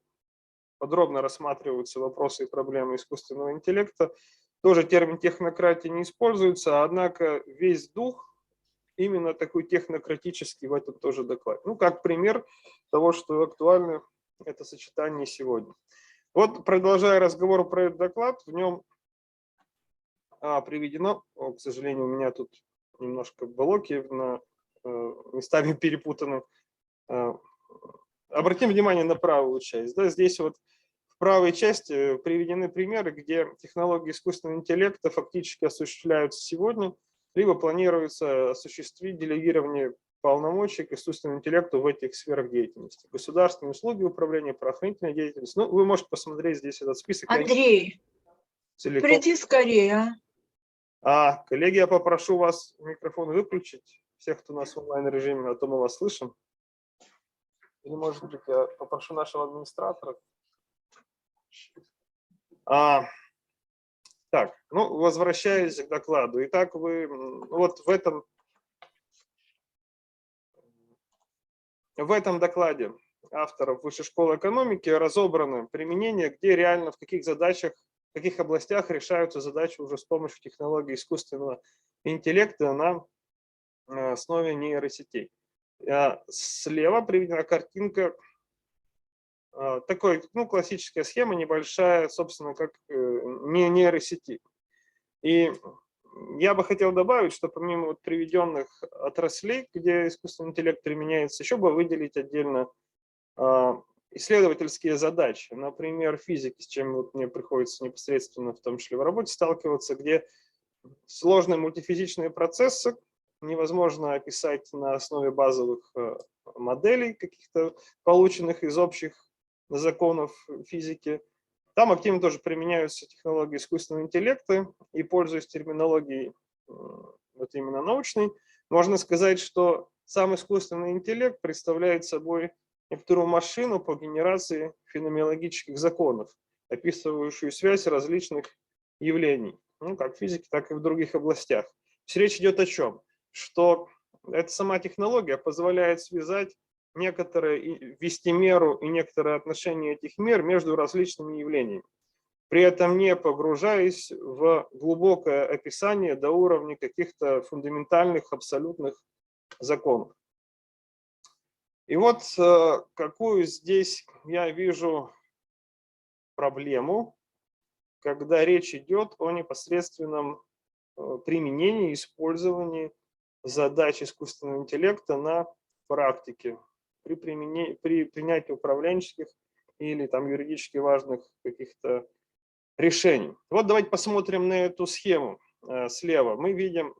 подробно рассматриваются вопросы и проблемы искусственного интеллекта, тоже термин технократия не используется, однако весь дух именно такой технократический в этом тоже докладе. Ну, как пример того, что актуально это сочетание сегодня. Вот, продолжая разговор про этот доклад, в нем приведено, к сожалению, у меня тут немножко блоки местами перепутаны. Обратим внимание на правую часть. Да, здесь вот в правой части приведены примеры, где технологии искусственного интеллекта фактически осуществляются сегодня, либо планируется осуществить делегирование полномочий к искусственному интеллекту в этих сферах деятельности. Государственные услуги, управление, правоохранительная деятельность. Ну, вы можете посмотреть здесь этот список. Андрей, приди скорее. Коллеги, я попрошу вас микрофон выключить, всех, кто у нас в онлайн-режиме, а то мы вас слышим. Или, может быть, я попрошу нашего администратора. Так, ну, возвращаясь к докладу. Итак, вы вот в этом докладе авторов Высшей школы экономики разобрано применение, где реально, в каких задачах, в каких областях решаются задачи уже с помощью технологий искусственного интеллекта на основе нейросетей. Слева приведена картинка такой, ну, классическая схема, небольшая, собственно, как нейросети. И я бы хотел добавить, что помимо вот приведенных отраслей, где искусственный интеллект применяется, еще бы выделить отдельно исследовательские задачи, например, физики, с чем вот мне приходится непосредственно, в том числе в работе, сталкиваться, где сложные мультифизичные процессы невозможно описать на основе базовых моделей, каких-то полученных из общих законов физики. Там активно тоже применяются технологии искусственного интеллекта, и, пользуясь терминологией вот именно научной, можно сказать, что сам искусственный интеллект представляет собой некоторую машину по генерации феноменологических законов, описывающую связь различных явлений, ну, как в физике, так и в других областях. То есть речь идет о чем? Что эта сама технология позволяет связать некоторые, ввести меру и некоторые отношения этих мер между различными явлениями, при этом не погружаясь в глубокое описание до уровня каких-то фундаментальных абсолютных законов. И вот какую здесь я вижу проблему, когда речь идет о непосредственном применении, использовании задач искусственного интеллекта на практике при принятии управленческих или там юридически важных каких-то решений. Вот давайте посмотрим на эту схему слева. Мы видим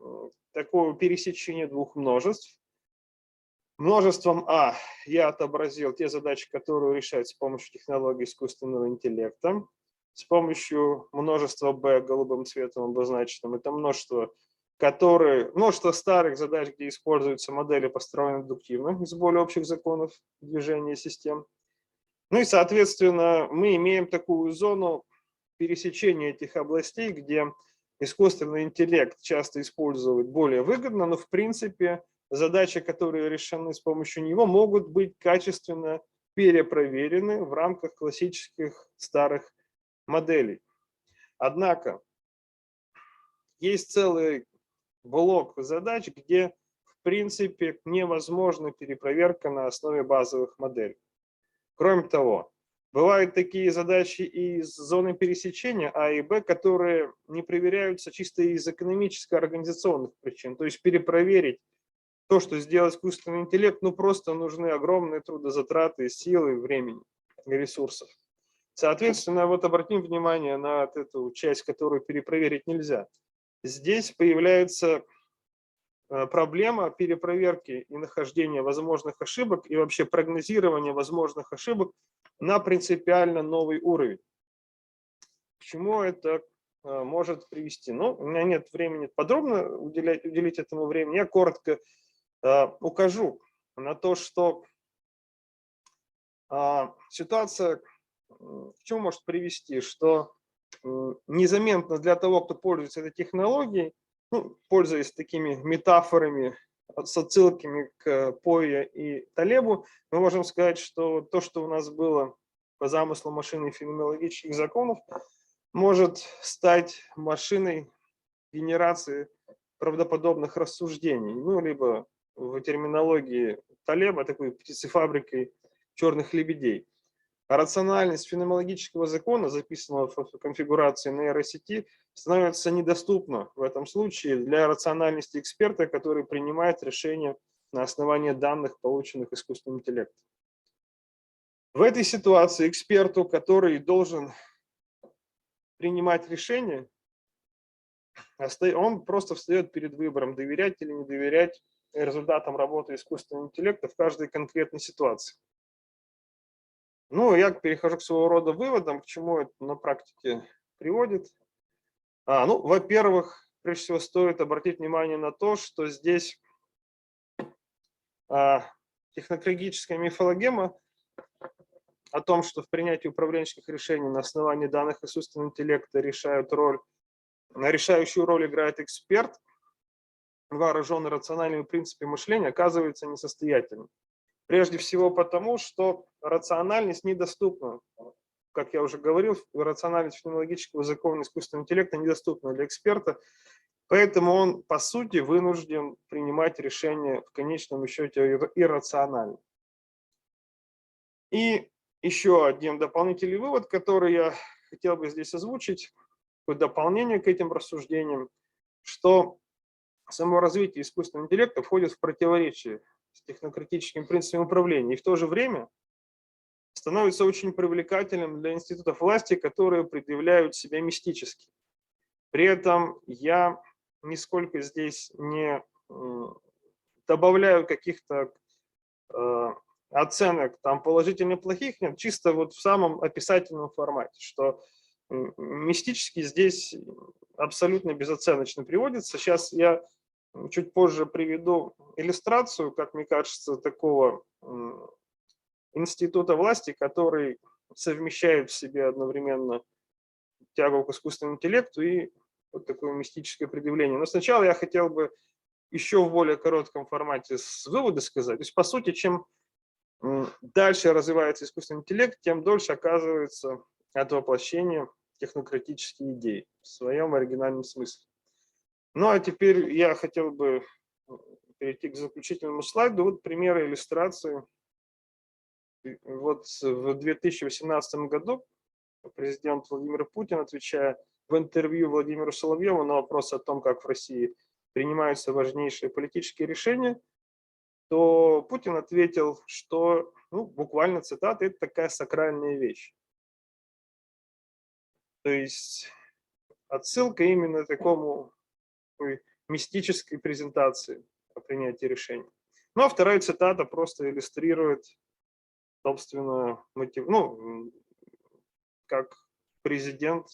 такое пересечение двух множеств. Множеством А я отобразил те задачи, которые решать с помощью технологии искусственного интеллекта. С помощью множества Б голубым цветом обозначенным. Это множество старых задач, где используются модели, построенные индуктивно из более общих законов движения систем. Ну и, соответственно, мы имеем такую зону пересечения этих областей, где искусственный интеллект часто используют более выгодно, но в принципе задачи, которые решены с помощью него, могут быть качественно перепроверены в рамках классических старых моделей. Однако есть целый блок задач, где в принципе невозможна перепроверка на основе базовых моделей. Кроме того, бывают такие задачи из зоны пересечения А и Б, которые не проверяются чисто из экономическо-организационных причин. То есть перепроверить то, что сделал искусственный интеллект, ну просто нужны огромные трудозатраты, силы, времени и ресурсов. Соответственно, вот обратим внимание на эту часть, которую перепроверить нельзя. Здесь появляется проблема перепроверки и нахождения возможных ошибок и вообще прогнозирования возможных ошибок на принципиально новый уровень. К чему это может привести? Ну, у меня нет времени подробно уделить этому времени. Я коротко укажу на то, что ситуация к чему может привести, что незаметно для того, кто пользуется этой технологией, ну, пользуясь такими метафорами с отсылками к Пойе и Талебу, мы можем сказать, что то, что у нас было по замыслу машины феноменологических законов, может стать машиной генерации правдоподобных рассуждений, ну, либо в терминологии Талеба такой птицефабрикой черных лебедей. А рациональность феноменологического закона, записанного в конфигурации нейросети, становится недоступна в этом случае для рациональности эксперта, который принимает решения на основании данных, полученных искусственным интеллектом. В этой ситуации эксперту, который должен принимать решения, он просто встает перед выбором, доверять или не доверять результатам работы искусственного интеллекта в каждой конкретной ситуации. Ну, я перехожу к своего рода выводам, к чему это на практике приводит. Ну, во-первых, прежде всего стоит обратить внимание на то, что здесь технологическая мифологема о том, что в принятии управленческих решений на основании данных искусственного интеллекта решающую роль играет эксперт, вооруженный рациональными принципами мышления, оказывается несостоятельным. Прежде всего потому, что рациональность недоступна. Как я уже говорил, рациональность феноменологического закона искусственного интеллекта недоступна для эксперта, поэтому он, по сути, вынужден принимать решения в конечном счете иррационально. И еще один дополнительный вывод, который я хотел бы здесь озвучить, в дополнение к этим рассуждениям, что само развитие искусственного интеллекта входит в противоречие с технократическим принципом управления и в то же время становится очень привлекательным для институтов власти, которые предъявляют себя мистически. При этом я нисколько здесь не добавляю каких-то оценок там положительных, плохих, нет, чисто вот в самом описательном формате, что мистически здесь абсолютно безоценочно приводится. Сейчас я Чуть позже приведу иллюстрацию, как мне кажется, такого института власти, который совмещает в себе одновременно тягу к искусственному интеллекту и вот такое мистическое предъявление. Но сначала я хотел бы еще в более коротком формате выводы сказать. То есть, по сути, чем дальше развивается искусственный интеллект, тем дольше оказывается от воплощения технократические идеи в своем оригинальном смысле. Ну а теперь я хотел бы перейти к заключительному слайду. Вот примеры иллюстрации. Вот в 2018 году президент Владимир Путин, отвечая в интервью Владимиру Соловьеву на вопрос о том, как в России принимаются важнейшие политические решения, то Путин ответил, что, ну, буквально цитата, это такая сакральная вещь. То есть отсылка именно к такому мистической презентации о принятии решений. Ну, а вторая цитата просто иллюстрирует, собственно, как президент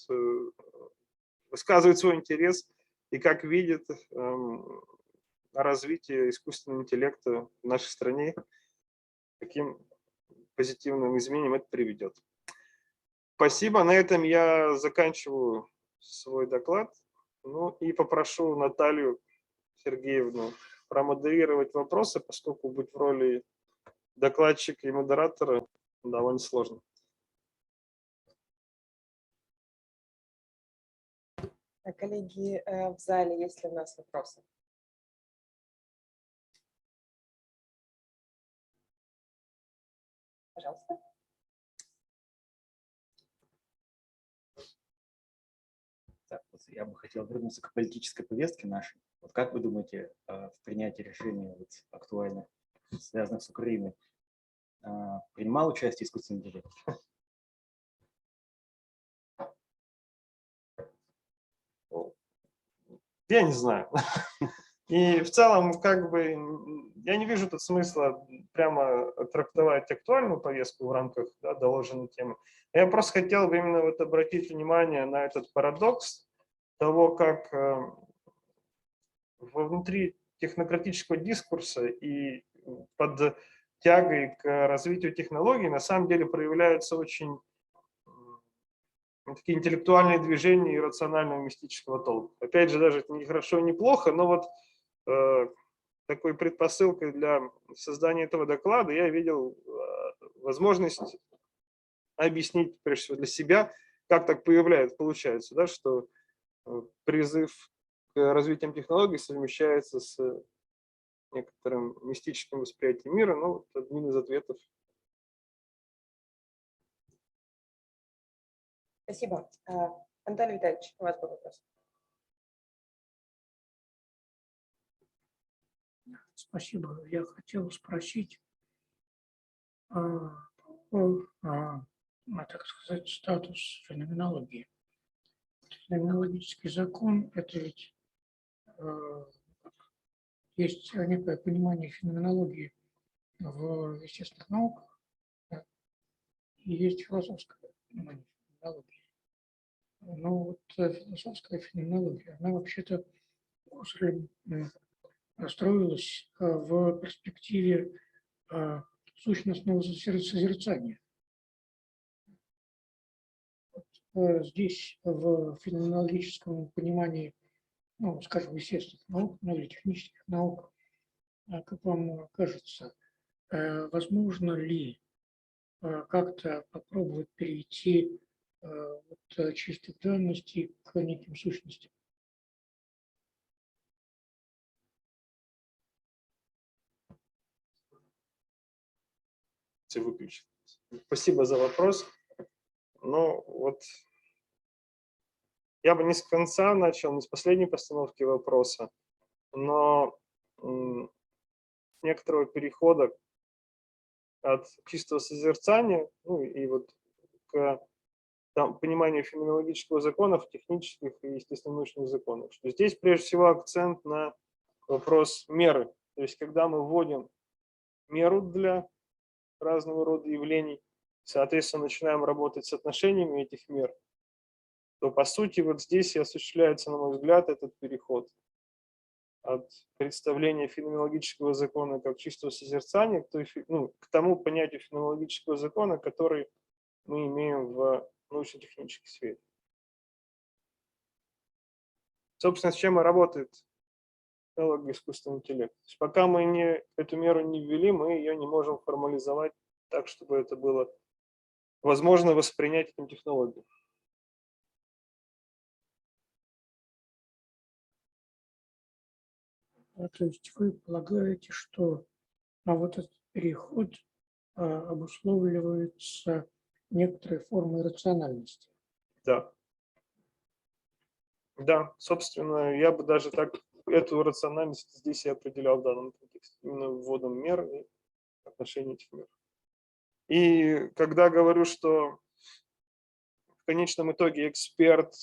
высказывает свой интерес и как видит развитие искусственного интеллекта в нашей стране, каким позитивным изменениям это приведет. Спасибо. На этом я заканчиваю свой доклад. Ну и попрошу Наталью Сергеевну промодерировать вопросы, поскольку быть в роли докладчика и модератора довольно сложно. Коллеги в зале, есть ли у нас вопросы? Пожалуйста. Так, вот я бы хотел вернуться к политической повестке нашей. Вот как вы думаете, в принятии решений вот, актуальных, связанных с Украиной, принимал участие искусственный интеллект? Я не знаю. И в целом, как бы, я не вижу тут смысла прямо трактовать актуальную повестку в рамках, да, доложенной темы. Я просто хотел бы именно вот обратить внимание на этот парадокс того, как внутри технократического дискурса и под тягой к развитию технологий на самом деле проявляются очень такие интеллектуальные движения иррационального мистического толка. Опять же, даже это не хорошо, не плохо, но вот такой предпосылкой для создания этого доклада я видел возможность объяснить, прежде всего, для себя, как так получается, да, что призыв к развитию технологий совмещается с некоторым мистическим восприятием мира. Ну, это один из ответов. Спасибо. Анатолий Витальевич, у вас был вопрос. Спасибо. Я хотел спросить так сказать, статус феноменологии. Феноменологический закон – это ведь есть некое понимание феноменологии в естественных науках, да, и есть философское понимание феноменологии. Но вот философская феноменология, она вообще-то строилась в перспективе сущностного созерцания. Здесь в феноменологическом понимании, ну, скажем, естественных наук, ну, или технических наук, как вам кажется, возможно ли как-то попробовать перейти от чистых данностей к неким сущностям? Выключить. Спасибо за вопрос. Ну, вот я бы не с конца начал, не с последней постановки вопроса, но некоторого перехода от чистого созерцания, ну, и вот к пониманию феноменологического закона в технических и естественно-научных законах. Что здесь прежде всего акцент на вопрос меры. То есть когда мы вводим меру для разного рода явлений, соответственно, начинаем работать с отношениями этих мер, то, по сути, вот здесь и осуществляется, на мой взгляд, этот переход. от представления феноменологического закона как чистого созерцания к тому понятию феноменологического закона, который мы имеем в научно-технической сфере. Собственно, с чем и работает искусственный интеллект. То есть пока мы эту меру не ввели, мы ее не можем формализовать так, чтобы это было возможно воспринять этим технологиям. То есть вы полагаете, что вот этот переход обусловливается некоторой формой рациональности? Да. Да, собственно, я бы даже так эту рациональность здесь и определял в данном контексте, именно вводом мер и отношении этих мер. И когда говорю, что в конечном итоге эксперт,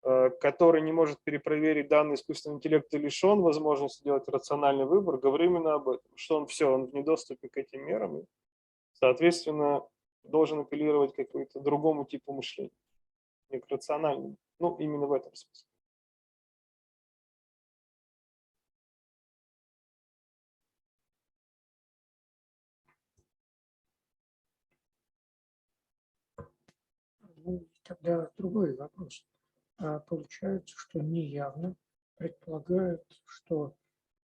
который не может перепроверить данные искусственного интеллекта, лишен возможности делать рациональный выбор, говорю именно об этом, что он в недоступе к этим мерам, и, соответственно, должен апеллировать к какому-то другому типу мышления, не к рациональному. Ну, именно в этом смысле. Ну, тогда другой вопрос. Получается, что неявно предполагают, что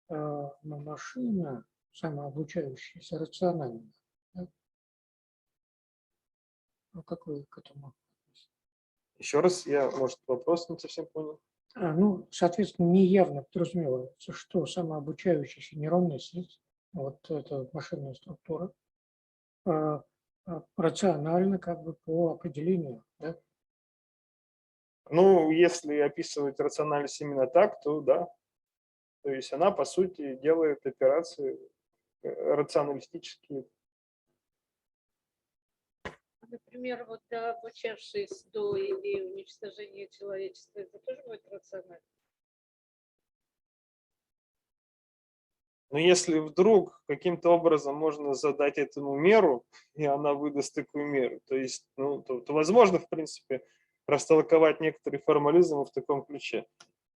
машина самообучающаяся рациональна. Да? Ну, как вы к этому относитесь? Еще раз, я, может, вопрос не совсем понял. Ну, соответственно, неявно подразумевается, что самообучающаяся нейронная сеть, вот эта машинная структура, рациональна как бы по определению, да? Ну, если описывать рациональность именно так, то да. То есть она, по сути, делает операции рационалистические. Например, вот обучавшись до идеи уничтожения человечества, это тоже будет рационально? Но если вдруг каким-то образом можно задать этому меру, и она выдаст такую меру, то есть, ну, то возможно, в принципе, растолковать некоторые формализмы в таком ключе.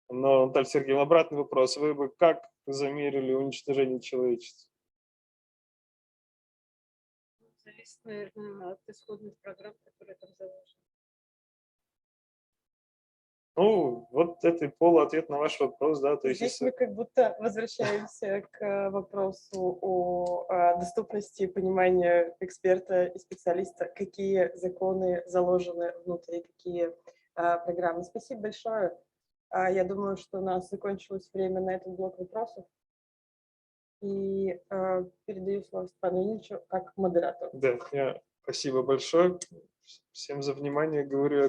Но, Наталья Сергеевна, обратный вопрос. Вы бы как замерили уничтожение человечества? Зависит, наверное, от исходных программ, которые там заложены. Ну, вот это полуответ на ваш вопрос, да. То есть, Здесь мы как будто возвращаемся к вопросу о доступности понимания эксперта и специалиста, какие законы заложены внутри, какие программы. Спасибо большое. Я думаю, что у нас закончилось время на этот блок вопросов. И передаю слово Степану Ильичу как модератору. Да, спасибо большое всем за внимание. Говорю я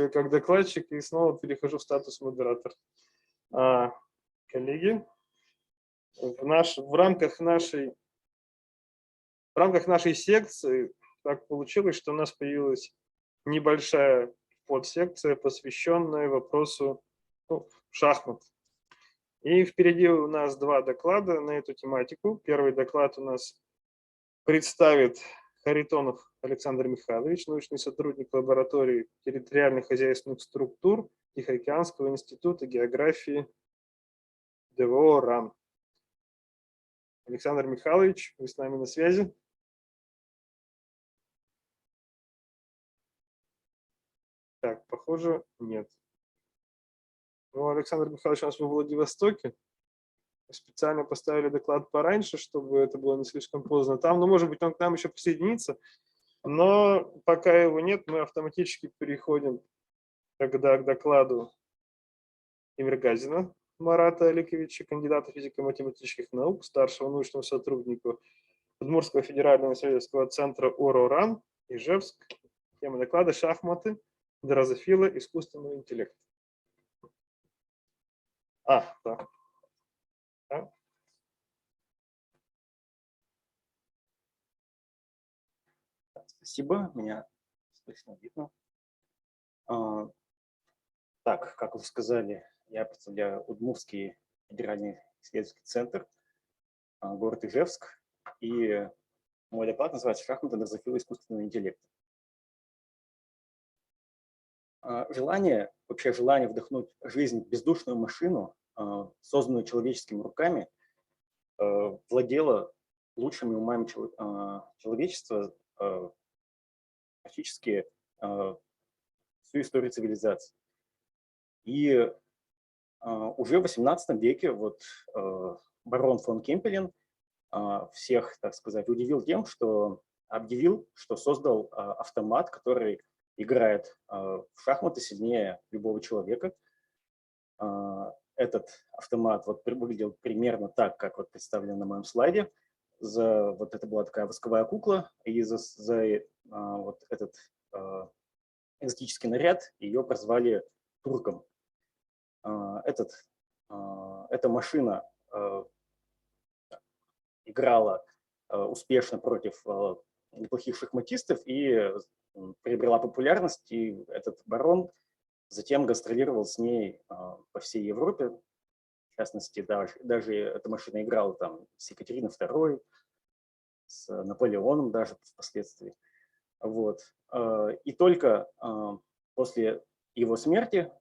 как докладчик и снова перехожу в статус модератора. Коллеги, в рамках нашей секции так получилось, что у нас появилась небольшая подсекция, посвященная вопросу шахмат. И впереди у нас 2 доклада на эту тематику. Первый доклад у нас представит Харитонов Александр Михайлович, научный сотрудник лаборатории территориальных хозяйственных структур Тихоокеанского института географии ДВО РАН. Александр Михайлович, вы с нами на связи? Так, похоже, нет. Ну, Александр Михайлович у нас во Владивостоке. Специально поставили доклад пораньше, чтобы это было не слишком поздно там. Но, может быть, он к нам еще присоединится. Но пока его нет, мы автоматически переходим тогда к докладу Имергазина Марата Аликовича, кандидата физико-математических наук, старшего научного сотрудника Удмуртского федерального исследовательского центра ОРО-РАН, Ижевск. Тема доклада «Шахматы. Дрозофила искусственного интеллекта». Да. Спасибо, меня слышно, видно. Так, как вы сказали, я представляю Удмуртский федеральный исследовательский центр, город Ижевск, и мой доклад называется «Шахматы. Дрозофила искусственного интеллекта». вообще желание вдохнуть жизнь в бездушную машину, созданную человеческими руками, владело лучшими умами человечества практически всю историю цивилизации. И уже в XVIII веке вот барон фон Кемпелен всех, так сказать, удивил тем, что объявил, что создал автомат, который играет в шахматы сильнее любого человека. Этот автомат вот выглядел примерно так, как вот представлено на моем слайде. Вот это была такая восковая кукла, и за вот этот экзотический наряд ее прозвали турком. Эта машина играла успешно против неплохих шахматистов и приобрела популярность, и этот барон затем гастролировал с ней по всей Европе. В частности, даже эта машина играла там с Екатериной II, с Наполеоном даже впоследствии. Вот. И только после его смерти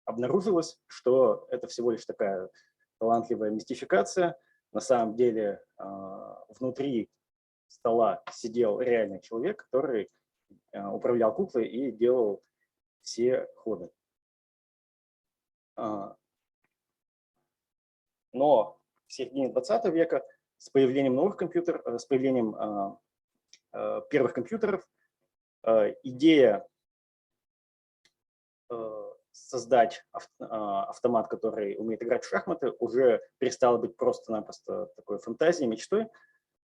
обнаружилось, что это всего лишь такая талантливая мистификация. На самом деле внутри стола сидел реальный человек, который управлял куклой и делал все ходы. Но в середине 20 века с появлением новых компьютеров, с появлением первых компьютеров, идея создать автомат, который умеет играть в шахматы, уже перестала быть просто-напросто такой фантазией, мечтой,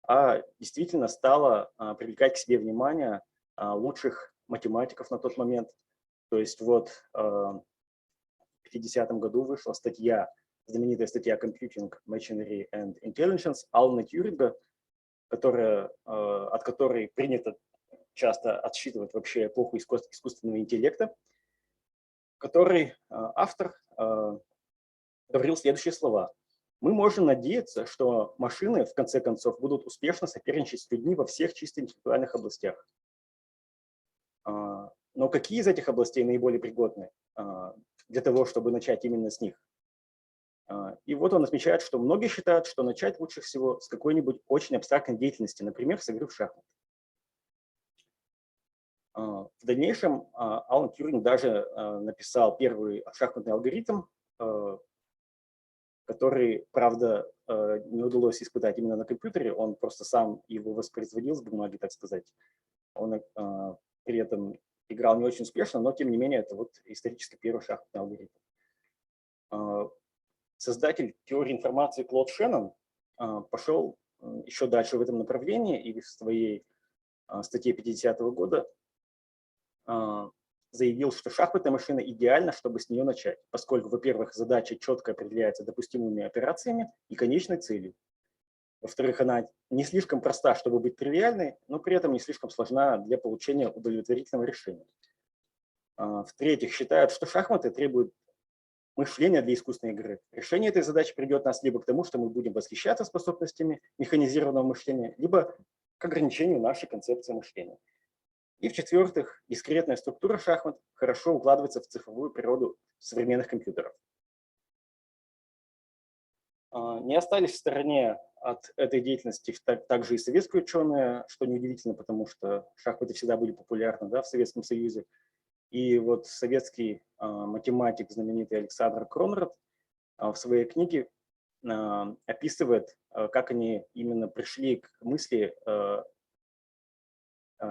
а действительно стала привлекать к себе внимание лучших математиков на тот момент. То есть вот в 50-м году вышла знаменитая статья «Computing, Machinery and Intelligence» Алана Тьюринга, от которой принято часто отсчитывать вообще эпоху искусственного интеллекта, который автор говорил следующие слова. Мы можем надеяться, что машины, в конце концов, будут успешно соперничать с людьми во всех чисто интеллектуальных областях. Но какие из этих областей наиболее пригодны для того, чтобы начать именно с них? И вот он отмечает, что многие считают, что начать лучше всего с какой-нибудь очень абстрактной деятельности, например, с игры в шахматы. В дальнейшем Алан Тьюринг даже написал первый шахматный алгоритм, который, правда, не удалось испытать именно на компьютере, он просто сам его воспроизводил с бумаги, так сказать. Он при этом играл не очень успешно, но тем не менее это вот исторически первый шахматный алгоритм. Создатель теории информации Клод Шеннон пошел еще дальше в этом направлении и в своей статье 50-го года заявил, что шахматная машина идеальна, чтобы с нее начать, поскольку, во-первых, задача четко определяется допустимыми операциями и конечной целью. Во-вторых, она не слишком проста, чтобы быть тривиальной, но при этом не слишком сложна для получения удовлетворительного решения. В-третьих, считают, что шахматы требуют мышления для искусственной игры. Решение этой задачи приведет нас либо к тому, что мы будем восхищаться способностями механизированного мышления, либо к ограничению нашей концепции мышления. И в-четвертых, дискретная структура шахмат хорошо укладывается в цифровую природу современных компьютеров. Не остались в стороне от этой деятельности также и советские ученые, что неудивительно, потому что шахматы всегда были популярны, да, в Советском Союзе. И вот советский математик, знаменитый Александр Кронрад, в своей книге описывает, как они именно пришли к мысли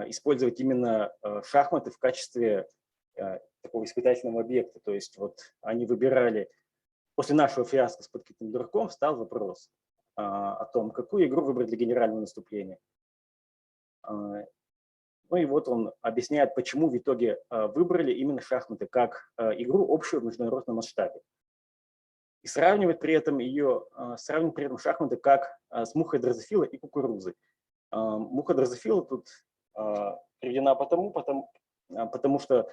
использовать именно шахматы в качестве такого испытательного объекта. То есть вот они выбирали, после нашего фиаско с подкидным дураком встал вопрос о том, какую игру выбрать для генерального наступления. Ну и вот он объясняет, почему в итоге выбрали именно шахматы как игру общую в международном масштабе. И сравнивает при этом шахматы как с мухой дрозофила и кукурузой. Муха дрозофила тут приведена потому что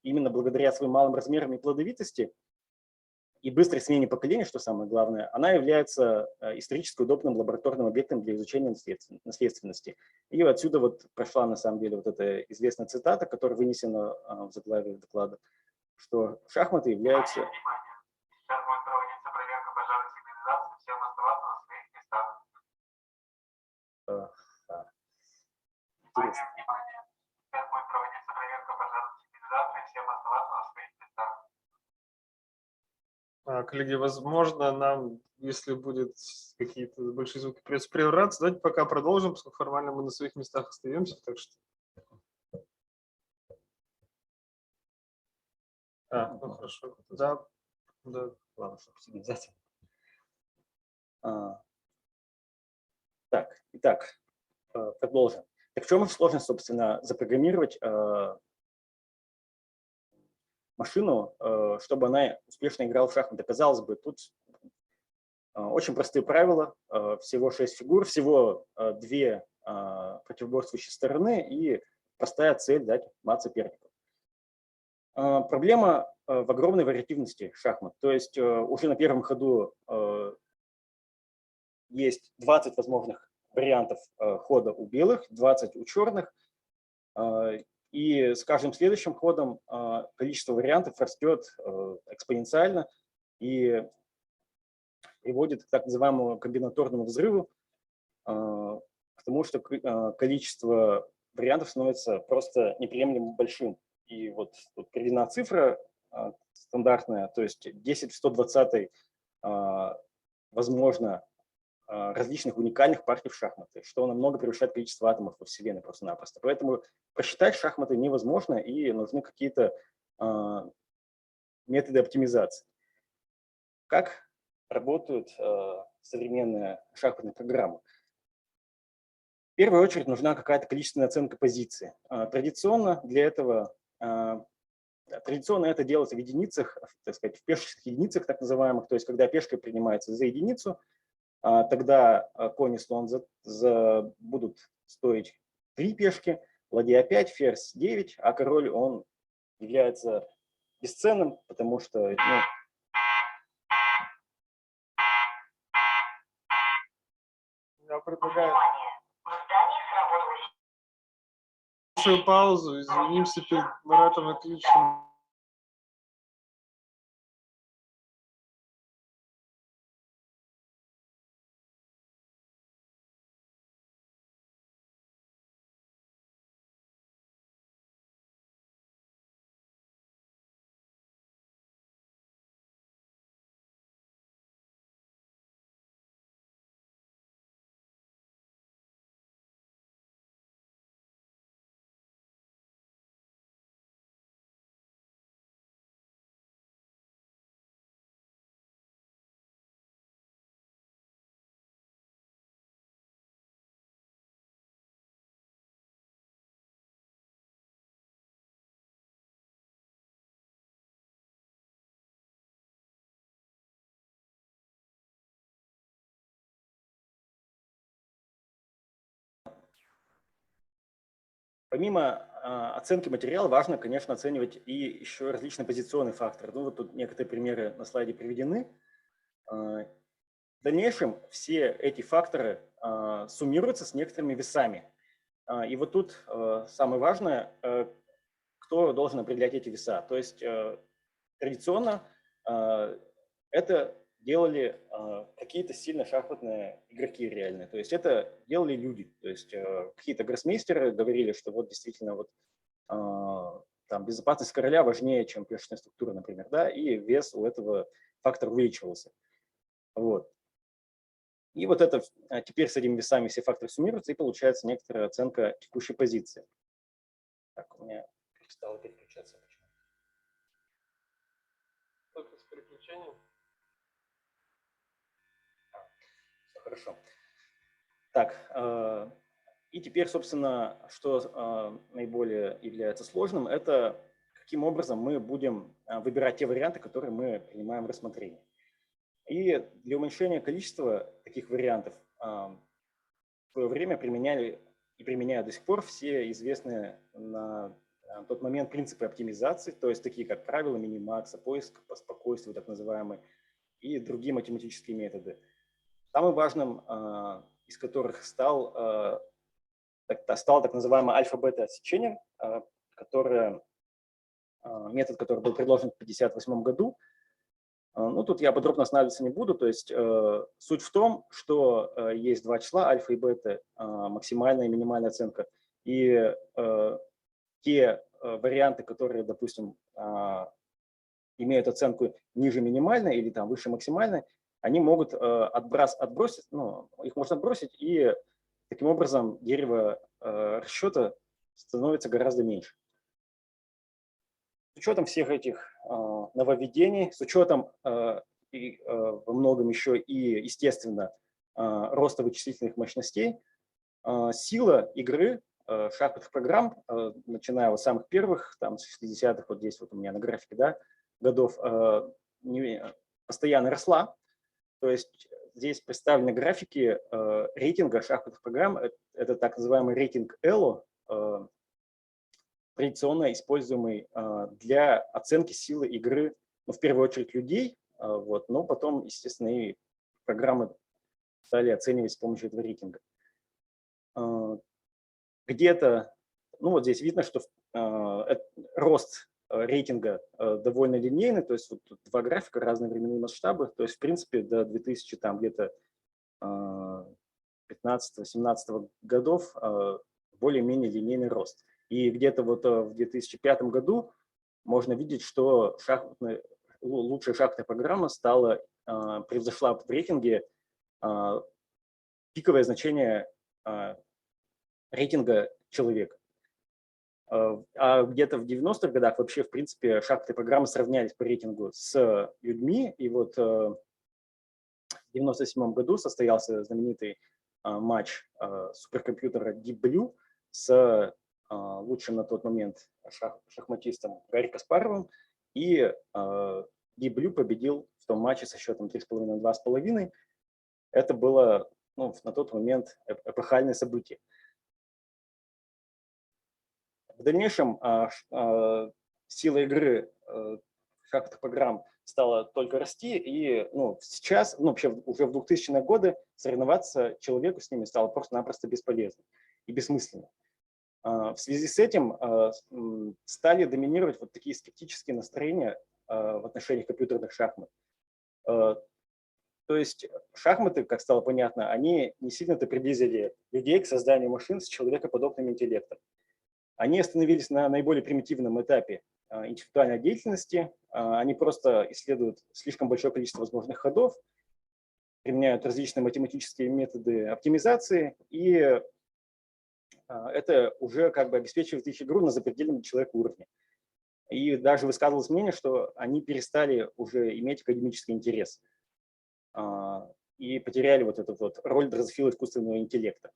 именно благодаря своим малым размерам и плодовитости и быстрой смене поколений, что самое главное, она является исторически удобным лабораторным объектом для изучения наследственности. И отсюда вот прошла на самом деле вот эта известная цитата, которая вынесена в заглавие доклада, что шахматы являются... Интересно. Коллеги, возможно, нам, если будет какие-то большие звуки, придется прерваться. Давайте пока продолжим, поскольку формально мы на своих местах остаемся. Так что... ну хорошо. Да. Ладно, чтобы сигнализация. Так, итак, продолжим. Так в чем сложность, собственно, запрограммировать машину, чтобы она успешно играла в шахматы? Казалось бы, тут очень простые правила, всего 6 фигур, всего 2 противоборствующие стороны и простая цель дать мат сопернику. Проблема в огромной вариативности шахмат. То есть уже на первом ходу есть 20 возможных вариантов хода у белых, 20 у черных. И с каждым следующим ходом количество вариантов растет экспоненциально и приводит к так называемому комбинаторному взрыву, к тому, что количество вариантов становится просто неприемлемо большим. И вот тут приведена цифра стандартная, то есть 10 в 120 возможно различных уникальных партий в шахматы, что намного превышает количество атомов во Вселенной просто-напросто. Поэтому посчитать шахматы невозможно, и нужны какие-то методы оптимизации. Как работают современные шахматные программы? В первую очередь нужна какая-то количественная оценка позиции. Традиционно это делается в единицах, так сказать, в пешечных единицах так называемых, то есть когда пешка принимается за единицу, тогда конь и слон будут стоить 3 пешки, ладья 5, ферзь 9, а король он является бесценным, потому что Я предлагаю большую паузу, извинимся перед Маратом отлично. Помимо оценки материала важно, конечно, оценивать и еще различные позиционные факторы. Ну, вот тут некоторые примеры на слайде приведены. В дальнейшем все эти факторы суммируются с некоторыми весами. И вот тут самое важное, кто должен определять эти веса. То есть традиционно это делали какие-то сильно шахматные игроки реальные. То есть это делали люди. То есть какие-то гроссмейстеры говорили, что вот действительно вот там безопасность короля важнее, чем пешечная структура, например, да, и вес у этого фактора увеличивался. Вот. И вот это теперь с этими весами все факторы суммируются, и получается некоторая оценка текущей позиции. Так, у меня перестало переключаться. Только с переключением. Все хорошо. Так, и теперь, собственно, что наиболее является сложным, это каким образом мы будем выбирать те варианты, которые мы принимаем в рассмотрение. И для уменьшения количества таких вариантов в свое время применяли и применяют до сих пор все известные на на тот момент принципы оптимизации, то есть такие как правила минимакса, поиск по спокойствию, так называемый, и другие математические методы. Самым важным из которых стал так называемое альфа-бета-сечение, метод, который был предложен в 1958 году. Ну, тут я подробно останавливаться не буду. То есть суть в том, что есть два числа, альфа и бета, максимальная и минимальная оценка. И те варианты, которые, допустим, имеют оценку ниже минимальной или там выше максимальной, они могут отбросить, ну, их можно отбросить, и таким образом дерево расчета становится гораздо меньше. С учетом всех этих нововведений, с учетом во многом еще и, естественно, роста вычислительных мощностей, сила игры шахматных программ, начиная вот с самых первых, там, с 60-х, вот здесь вот у меня на графике, да, годов, постоянно росла. То есть здесь представлены графики рейтинга шахматных программ. Это так называемый рейтинг ELO, традиционно используемый для оценки силы игры, ну, в первую очередь людей, вот, но потом, естественно, и программы стали оценивать с помощью этого рейтинга. Где-то, ну вот здесь видно, что рост рейтинга довольно линейный, то есть вот тут два графика, разные временные масштабы, то есть в принципе до 2000 там где-то 15-17 годов более-менее линейный рост. И где-то вот в 2005 году можно видеть, что лучшая шахматная программа превзошла в рейтинге пиковое значение рейтинга человека. А где-то в 90-х годах вообще, в принципе, шахматные программы сравнялись по рейтингу с людьми. И вот в 1997 году состоялся знаменитый матч суперкомпьютера Deep Blue с лучшим на тот момент шахматистом Гарри Каспаровым. И Deep Blue победил в том матче со счетом 3,5-2,5. Это было, ну, на тот момент эпохальное событие. В дальнейшем сила игры шахматных программ стала только расти, и ну, сейчас, ну, вообще уже в 2000-е годы соревноваться человеку с ними стало просто-напросто бесполезно и бессмысленно. В связи с этим стали доминировать вот такие скептические настроения в отношении компьютерных шахмат. То есть шахматы, как стало понятно, они не сильно-то приблизили людей к созданию машин с человекоподобным интеллектом. Они остановились на наиболее примитивном этапе интеллектуальной деятельности. Они просто исследуют слишком большое количество возможных ходов, применяют различные математические методы оптимизации, и это уже как бы обеспечивает их игру на запредельном человеку уровне. И даже высказывалось мнение, что они перестали уже иметь академический интерес и потеряли вот эту вот роль дрозофила искусственного интеллекта.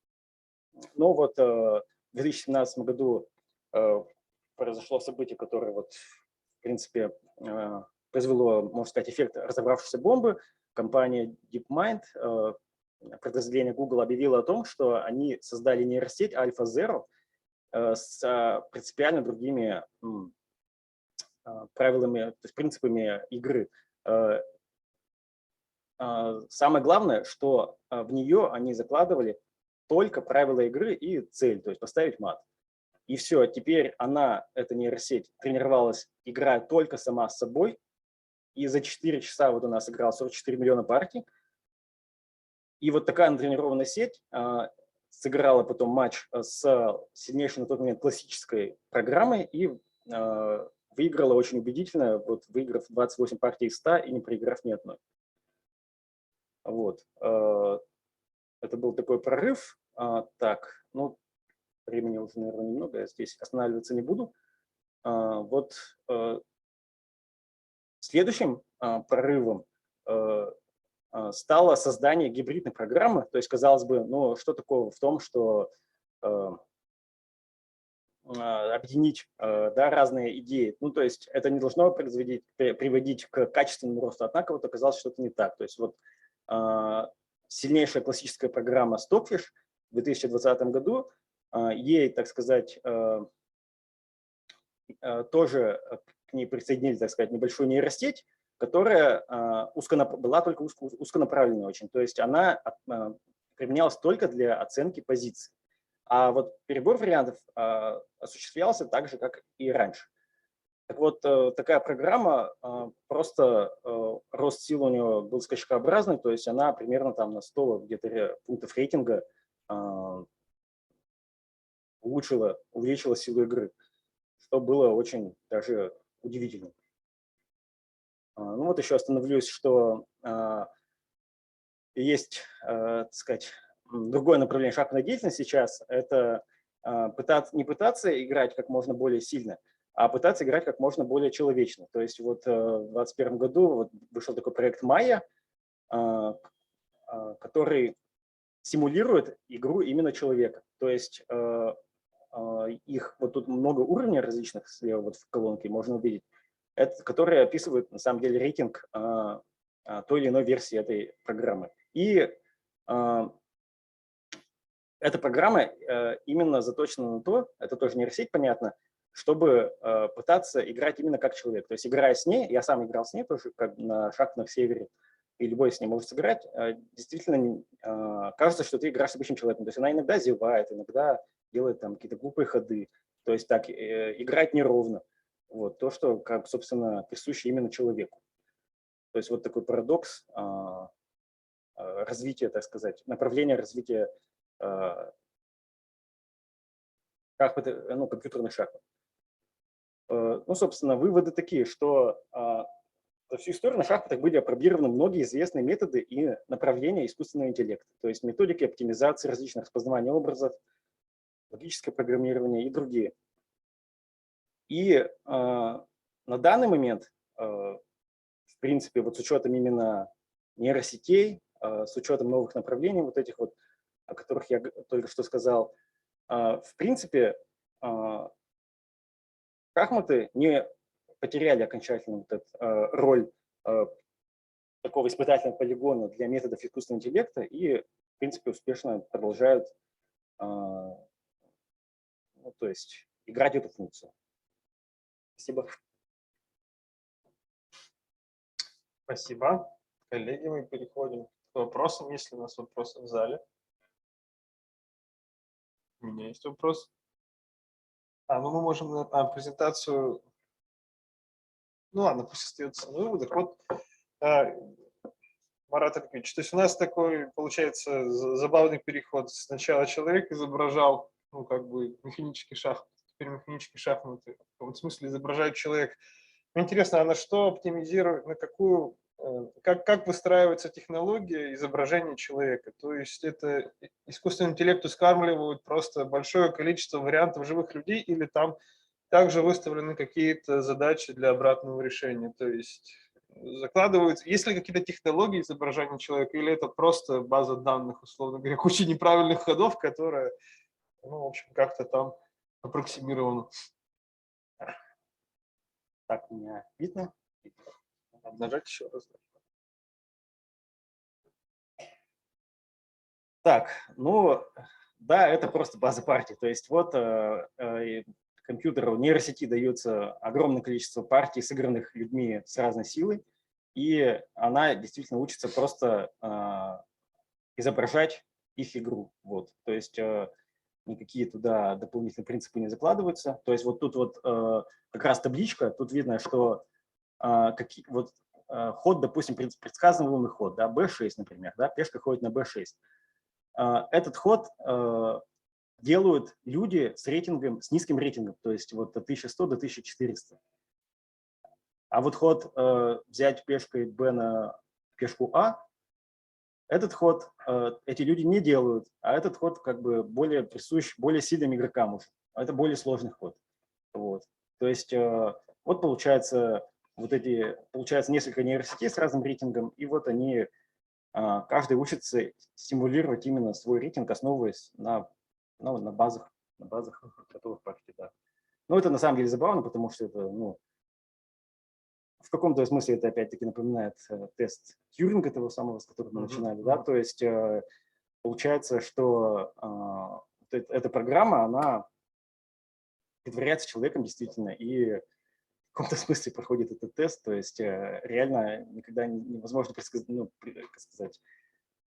Но вот в 2017 году произошло событие, которое вот, в принципе, произвело, можно сказать, эффект разобравшейся бомбы. Компания DeepMind, подразделение Google, объявила о том, что они создали нейросеть AlphaZero с принципиально другими правилами, то есть принципами игры. Самое главное, что в нее они закладывали только правила игры и цель, то есть поставить мат. И все, теперь эта нейросеть, тренировалась, играя только сама с собой, и за 4 часа вот она сыграла 44 миллиона партий. И вот такая натренированная сеть сыграла потом матч с сильнейшей на тот момент классической программой и выиграла очень убедительно, вот выиграв 28 партий из 100 и не проиграв ни одной. Вот. Это был такой прорыв. Так, ну, времени уже, наверное, немного, я здесь останавливаться не буду. Вот следующим прорывом стало создание гибридной программы. То есть, казалось бы, ну, что такого в том, что объединить да, разные идеи. Ну, то есть это не должно приводить к качественному росту, однако вот оказалось, что это не так. То есть вот сильнейшая классическая программа Stockfish в 2020 году, ей, так сказать, тоже к ней присоединили, так сказать, небольшую нейросеть, которая была только узконаправленная очень. То есть она применялась только для оценки позиций. А вот перебор вариантов осуществлялся так же, как и раньше. Так вот, такая программа, просто рост сил у нее был скачкообразный, то есть она примерно там на 100 где-то пунктов рейтинга увеличила силу игры, что было очень даже удивительно. Ну вот еще остановлюсь, что есть, так сказать, другое направление шахматной деятельности сейчас – это не пытаться играть как можно более сильно, а пытаться играть как можно более человечно. То есть вот в 2021 году вышел такой проект Майя, который симулирует игру именно человека. То есть их вот тут много уровней различных, слева вот в колонке можно увидеть, которые описывают на самом деле рейтинг той или иной версии этой программы. И эта программа именно заточена на то, это тоже нейросеть, понятно, чтобы пытаться играть именно как человек. То есть играя с ней, я сам играл с ней тоже как на шахматном севере, и любой с ней может сыграть, действительно кажется, что ты играешь с обычным человеком. То есть она иногда зевает, иногда делает там какие-то глупые ходы. То есть так, играть неровно. Вот, то, что, как, собственно, присуще именно человеку. То есть вот такой парадокс развития, так сказать, направления развития компьютерных шахмат. Ну, собственно, выводы такие, что за всю историю на шахматах были опробированы многие известные методы и направления искусственного интеллекта, то есть методики оптимизации различных распознавания образов, логическое программирование и другие. И на данный момент, в принципе, вот с учетом именно нейросетей, с учетом новых направлений, вот этих вот, о которых я только что сказал, в принципе, шахматы не потеряли окончательно вот эту роль такого испытательного полигона для методов искусственного интеллекта и, в принципе, успешно продолжают то есть играть эту функцию. Спасибо. Спасибо. Коллеги, мы переходим к вопросам. Есть ли у нас вопросы в зале? У меня есть вопрос. Ну мы можем на презентацию... Ну ладно, пусть остается на выводах. Вот, Марат Аликович, то есть у нас такой, получается, забавный переход. Сначала человек изображал, ну, как бы, механический шахмат, теперь механический шахмат, в каком-то смысле изображает человек. Мне интересно, а на что оптимизирует, на какую, как выстраивается технология изображения человека? То есть это искусственный интеллект скармливают просто большое количество вариантов живых людей, или там также выставлены какие-то задачи для обратного решения? То есть закладываются, есть ли какие-то технологии изображения человека, или это просто база данных, условно говоря, куча неправильных ходов, которая, ну, в общем, как-то там аппроксимирована? Так, меня видно? Надо нажать еще раз. Так, ну, да, это просто база партий. То есть вот компьютеру, нейросети дается огромное количество партий, сыгранных людьми с разной силой, и она действительно учится просто изображать их игру. Вот. То есть никакие туда дополнительные принципы не закладываются. То есть вот тут вот как раз табличка, тут видно, что ход, допустим, предсказываемый ход, да, b6, например, да, пешка ходит на b6. Этот ход делают люди с рейтингом, с низким рейтингом, то есть вот от 1100 до 1400. А вот ход взять пешкой b на пешку а, этот ход эти люди не делают, а этот ход как бы более присущ более сильным игрокам уже. Это более сложный ход. Вот. То есть вот получается несколько нейросетей с разным рейтингом, и вот они, каждый учится симулировать именно свой рейтинг, основываясь на базах готовых партий. Да. Но это на самом деле забавно, потому что это, ну, в каком-то смысле это опять-таки напоминает тест Тьюринга, того самого, с которого мы начинали. Да? То есть получается, что эта программа, она притворяется человеком действительно и в каком-то смысле проходит этот тест. То есть реально никогда невозможно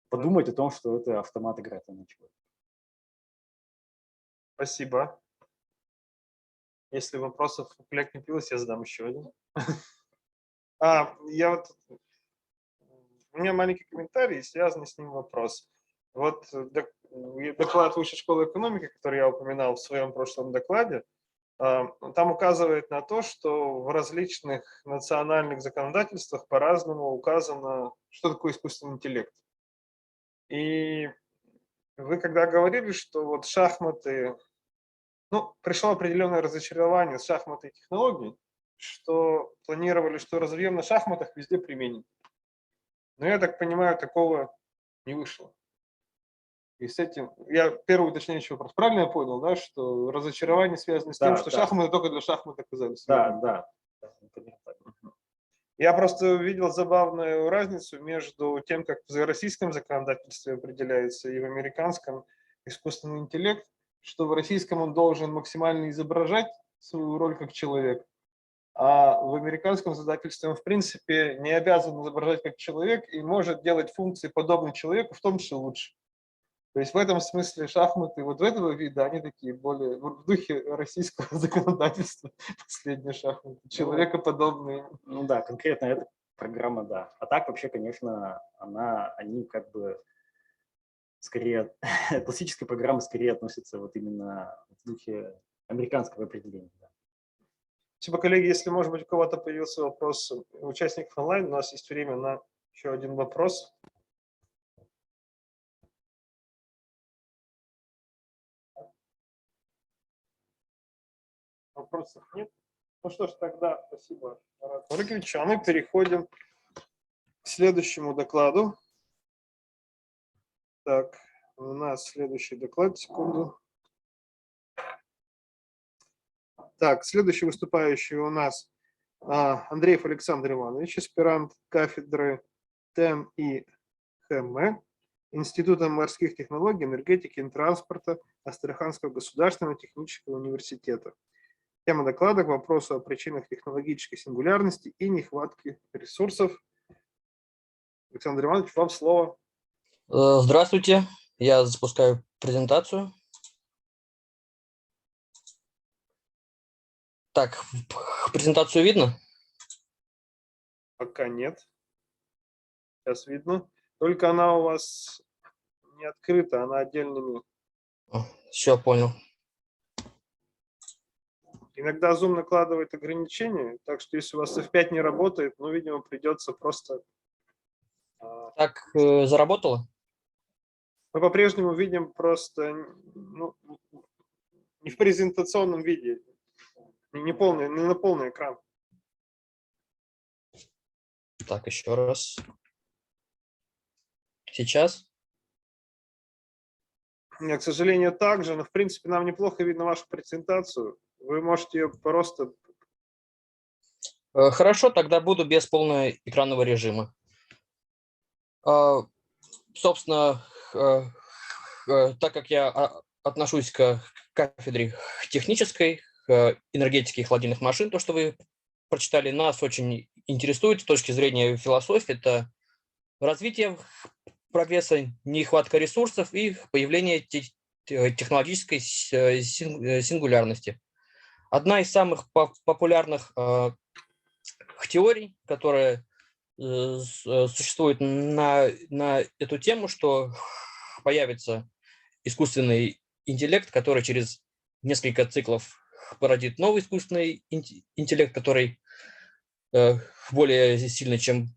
подумать о том, что это автомат играет на человека. Спасибо. Если вопросов у коллег не появилось, я задам еще один. У меня маленький комментарий, связанный с ним вопрос. Вот доклад Высшей школы экономики, который я упоминал в своем прошлом докладе, там указывает на то, что в различных национальных законодательствах по-разному указано, что такое искусственный интеллект. И вы когда говорили, что вот шахматы, пришло определенное разочарование с шахматной технологией, что планировали, что разовьем на шахматах, везде применим. Но я так понимаю, такого не вышло. И с этим, я первый уточняющий вопрос, правильно я понял, да, что разочарование связано с тем, что шахматы только для шахмат оказались? Да. Я просто видел забавную разницу между тем, как в российском законодательстве определяется и в американском искусственный интеллект, что в российском он должен максимально изображать свою роль как человек, а в американском законодательстве он в принципе не обязан изображать как человек и может делать функции, подобные человеку, в том числе лучше. То есть в этом смысле шахматы вот этого вида, они такие более в духе российского законодательства, последние шахматы, человекоподобные. Ну да, конкретно эта программа, да. А так вообще, конечно, они как бы скорее, классическая программа скорее относится вот именно в духе американского определения. Да. Спасибо, коллеги. Если, может быть, у кого-то появился вопрос у участников онлайн, у нас есть время на еще один вопрос. Вопросов нет? Ну что ж, тогда спасибо, Марат Маркович. А мы переходим к следующему докладу. Так, у нас следующий доклад, секунду. Так, следующий выступающий у нас Андреев Александр Иванович, аспирант кафедры ТЭМ и ХМ Института морских технологий, энергетики и транспорта Астраханского государственного технического университета. Тема доклада к вопросу о причинах технологической сингулярности и нехватки ресурсов. Александр Иванович, вам слово. Здравствуйте, я запускаю презентацию. Так, презентацию видно? Пока нет. Сейчас видно. Только она у вас не открыта, она отдельными. Все, понял. Иногда Zoom накладывает ограничения, так что если у вас F5 не работает, видимо, придется просто... Так, заработало? Мы по-прежнему видим просто не в презентационном виде, не на полный экран. Так, еще раз. Сейчас? Нет, к сожалению, так же, но в принципе нам неплохо видно вашу презентацию. Вы можете ее просто... Хорошо, тогда буду без полного экранного режима. Собственно, так как я отношусь к кафедре технической, энергетики и холодильных машин, то, что вы прочитали, нас очень интересует с точки зрения философии, это развитие прогресса, нехватка ресурсов и появление технологической сингулярности. Одна из самых популярных теорий, которая существует на эту тему, что появится искусственный интеллект, который через несколько циклов породит новый искусственный интеллект, который более сильный, чем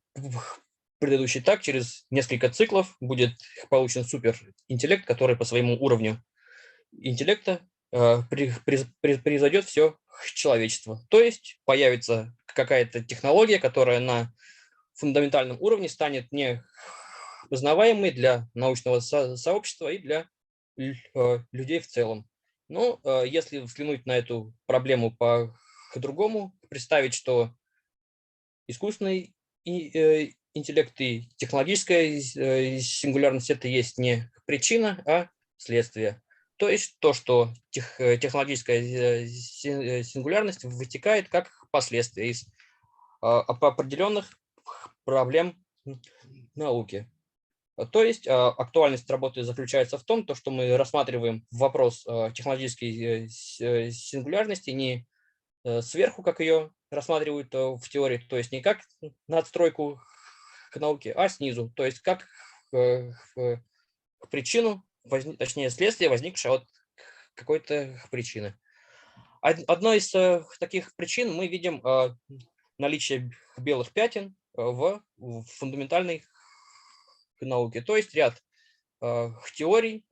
предыдущий. Так, через несколько циклов будет получен суперинтеллект, который по своему уровню интеллекта произойдет все человечество. То есть появится какая-то технология, которая на фундаментальном уровне станет непознаваемой для научного сообщества и для людей в целом. Но если взглянуть на эту проблему по-другому, представить, что искусственный интеллект и технологическая сингулярность – это есть не причина, а следствие, То есть то, что технологическая сингулярность вытекает как последствие из определенных проблем науки. То есть актуальность работы заключается в том, что мы рассматриваем вопрос технологической сингулярности не сверху, как ее рассматривают в теории, то есть не как надстройку к науке, а снизу, то есть как причину, точнее следствие, возникшее от какой-то причины. Одной из таких причин мы видим наличие белых пятен в фундаментальной науке, то есть ряд теорий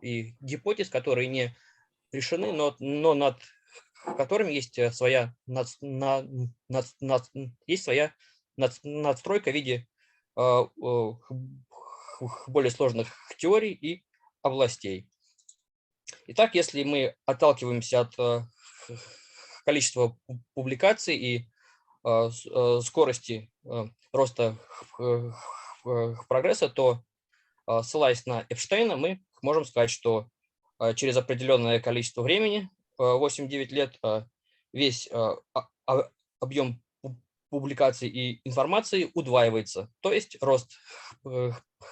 и гипотез, которые не решены, но над которыми есть своя надстройка в виде более сложных теорий и областей. Итак, если мы отталкиваемся от количества публикаций и скорости роста прогресса, то, ссылаясь на Эпштейна, мы можем сказать, что через определенное количество времени, 8-9 лет, весь объем публикаций и информации удваивается. То есть рост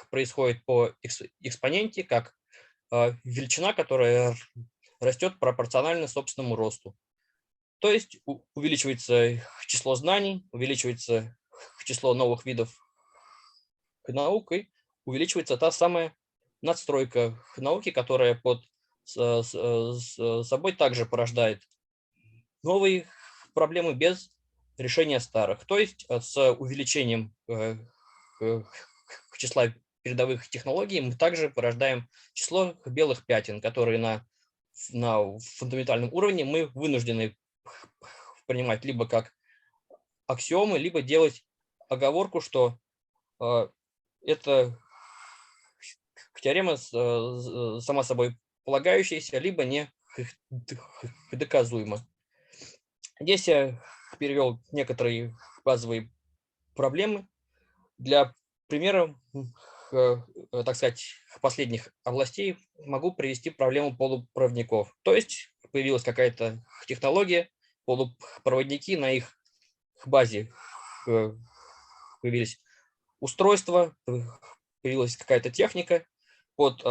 происходит по экспоненте, как величина, которая растет пропорционально собственному росту. То есть увеличивается число знаний, увеличивается число новых видов наук и увеличивается та самая надстройка науки, которая под собой также порождает новые проблемы без решения старых. То есть с увеличением числа передовых технологий мы также порождаем число белых пятен, которые на фундаментальном уровне мы вынуждены принимать либо как аксиомы, либо делать оговорку, что это теорема сама собой полагающаяся, либо не доказуема. Здесь я перевел некоторые базовые проблемы. Для примера, так сказать, последних областей могу привести проблему полупроводников. То есть появилась какая-то технология, полупроводники, на их базе появились устройства, появилась какая-то техника. Под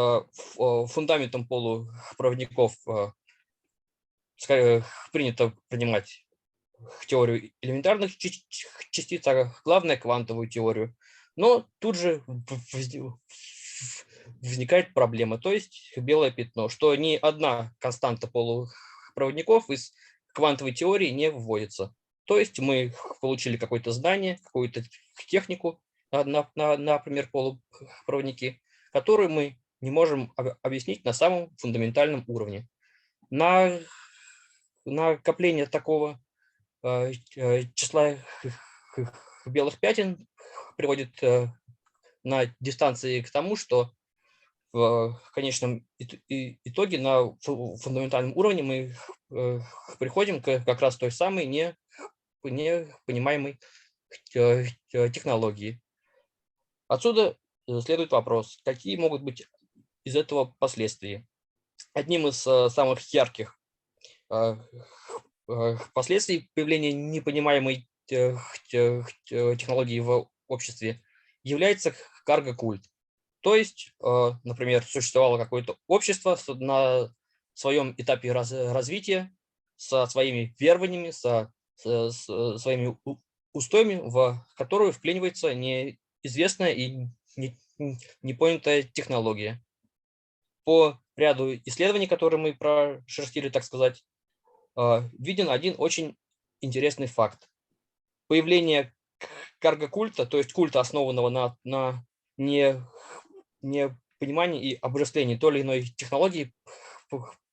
фундаментом полупроводников принято принимать теорию элементарных частиц, а главное квантовую теорию. Но тут же возникает проблема, то есть белое пятно, что ни одна константа полупроводников из квантовой теории не вводится. То есть мы получили какое-то знание, какую-то технику, например, полупроводники, которую мы не можем объяснить на самом фундаментальном уровне. Накопление такого числа белых пятен приводит на дистанции к тому, что в конечном итоге на фундаментальном уровне мы приходим к как раз той самой непонимаемой технологии. Отсюда следует вопрос, какие могут быть из этого последствия. Одним из самых ярких последствий появления непонимаемой технологии в обществе является карго-культ. То есть, например, существовало какое-то общество на своем этапе развития со своими верованиями, со своими устоями, в которую вклинивается неизвестная и непонятая технология. По ряду исследований, которые мы прошерстили, так сказать, виден один очень интересный факт. Появление карго-культа, то есть культа, основанного на непонимании и обожествлении той или иной технологии,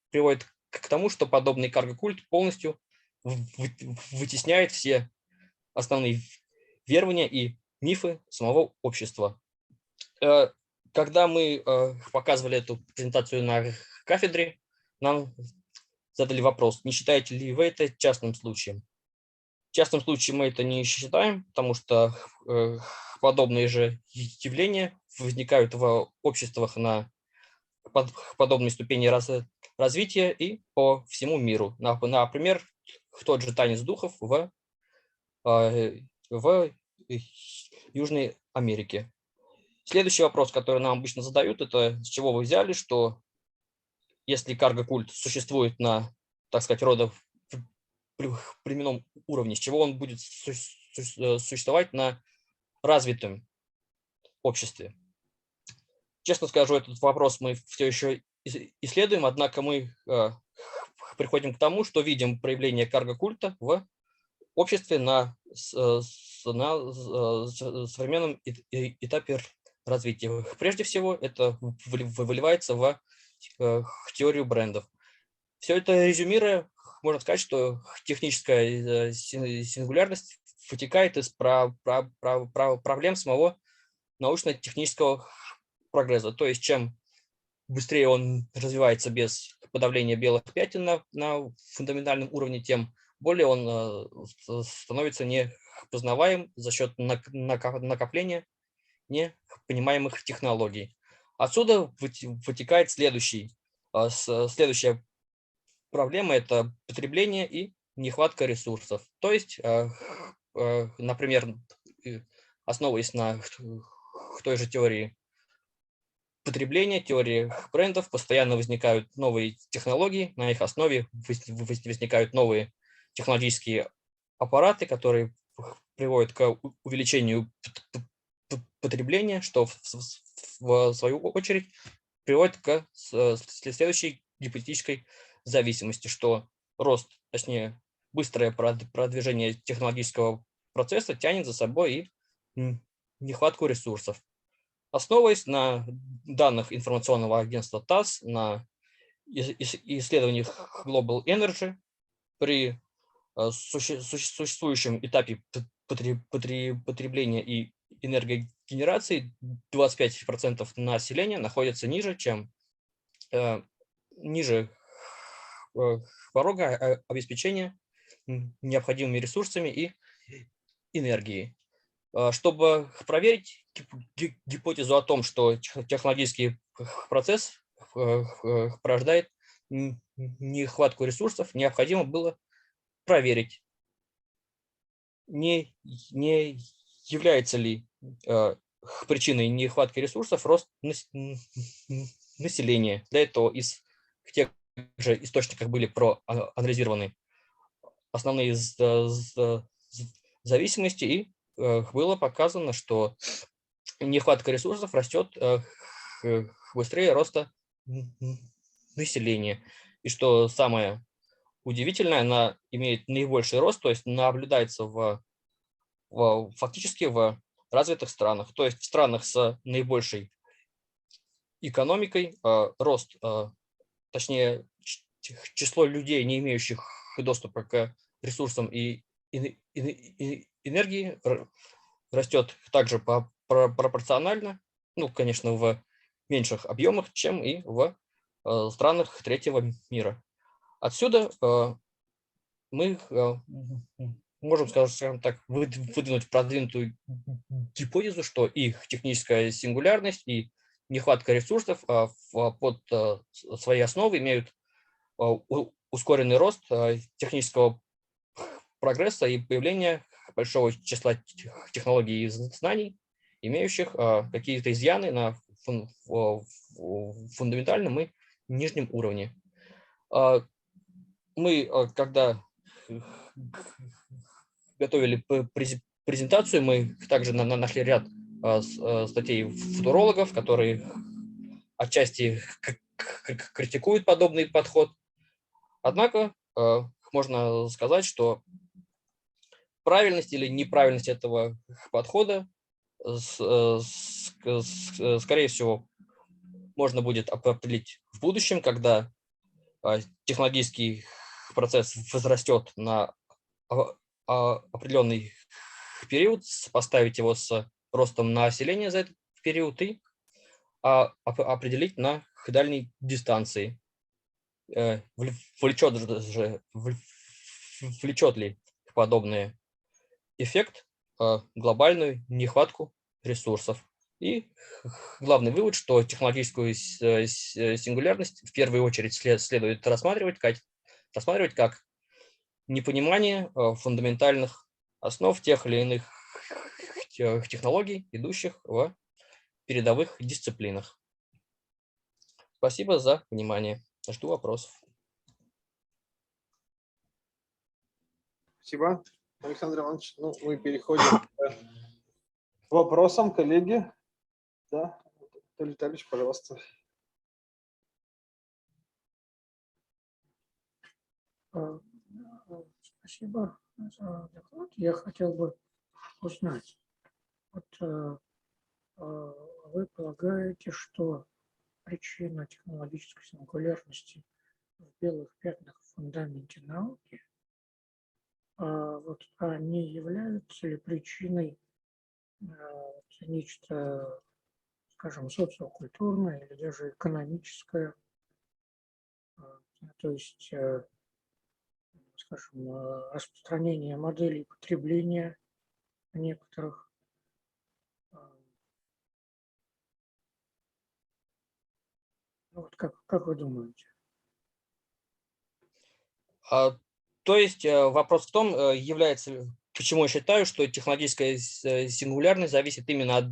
приводит к тому, что подобный карго-культ полностью вытесняет все основные верования и мифы самого общества. Когда мы показывали эту презентацию на кафедре, нам задали вопрос, не считаете ли вы это частным случаем? Частным случаем мы это не считаем, потому что подобные же явления возникают в обществах на подобной ступени развития и по всему миру. Например, тот же танец духов в Южной Америке. Следующий вопрос, который нам обычно задают, это с чего вы взяли, что если карго-культ существует на, так сказать, родоплеменном уровне, с чего он будет существовать на развитом обществе? Честно скажу, этот вопрос мы все еще исследуем, однако мы приходим к тому, что видим проявление карго-культа в обществе на современном этапе развития. Прежде всего, это выливается в теорию брендов. Все это резюмируя, можно сказать, что техническая сингулярность вытекает из проблем самого научно-технического прогресса. То есть, чем быстрее он развивается без подавления белых пятен на фундаментальном уровне, тем более он становится непознаваем за счет накопления непонимаемых технологий. Отсюда вытекает следующая проблема – это потребление и нехватка ресурсов. То есть, например, основываясь на той же теории потребления, теории брендов, постоянно возникают новые технологии, на их основе возникают новые технологические аппараты, которые приводят к увеличению потребления, что в свою очередь приводит к следующей гипотетической зависимости, что рост, точнее, быстрое продвижение технологического процесса тянет за собой и нехватку ресурсов. Основываясь на данных информационного агентства ТАСС, на исследованиях Global Energy, при существующем этапе потребления и энергогенерации 25% населения находится ниже, чем ниже порога обеспечения необходимыми ресурсами и энергией. Чтобы проверить гипотезу о том, что технологический процесс порождает нехватку ресурсов, необходимо было проверить, не является ли причиной нехватки ресурсов рост населения. Для этого из тех же источников были проанализированы основные зависимости, и было показано, что нехватка ресурсов растет быстрее роста населения. И что самое удивительное, она имеет наибольший рост, то есть наблюдается фактически в развитых странах. То есть в странах с наибольшей экономикой рост, точнее, число людей, не имеющих доступа к ресурсам и энергии, растет также пропорционально, ну, конечно, в меньших объемах, чем и в странах третьего мира. Отсюда мы можем, скажем так, выдвинуть продвинутую гипотезу, что их техническая сингулярность и нехватка ресурсов под своей основой имеют ускоренный рост технического прогресса и появление большого числа технологий и знаний, имеющих какие-то изъяны на фундаментальном и нижнем уровне. Мы, когда готовили презентацию, мы также нашли ряд статей футурологов, которые отчасти критикуют подобный подход. Однако можно сказать, что правильность или неправильность этого подхода, скорее всего, можно будет определить в будущем, когда технологический процесс возрастет на определенный период, поставить его с ростом населения за этот период и определить на дальней дистанции. Влечет ли подобный эффект глобальную нехватку ресурсов. И главный вывод, что технологическую сингулярность в первую очередь следует рассматривать как непонимание фундаментальных основ тех или иных технологий, идущих в передовых дисциплинах. Спасибо за внимание. Жду вопросов. Спасибо, Александр Иванович. Ну, мы переходим к вопросам, коллеги. Да, Анатолий Витальевич, пожалуйста. Спасибо за доклад. Я хотел бы узнать, вот вы полагаете, что причина технологической сингулярности в белых пятнах в фундаменте науки, вот, не являются ли причиной нечто, скажем, социокультурное или даже экономическое, то есть, скажем, распространение моделей потребления некоторых. Вот как вы думаете? То есть вопрос в том, является, почему я считаю, что технологическая сингулярность зависит именно от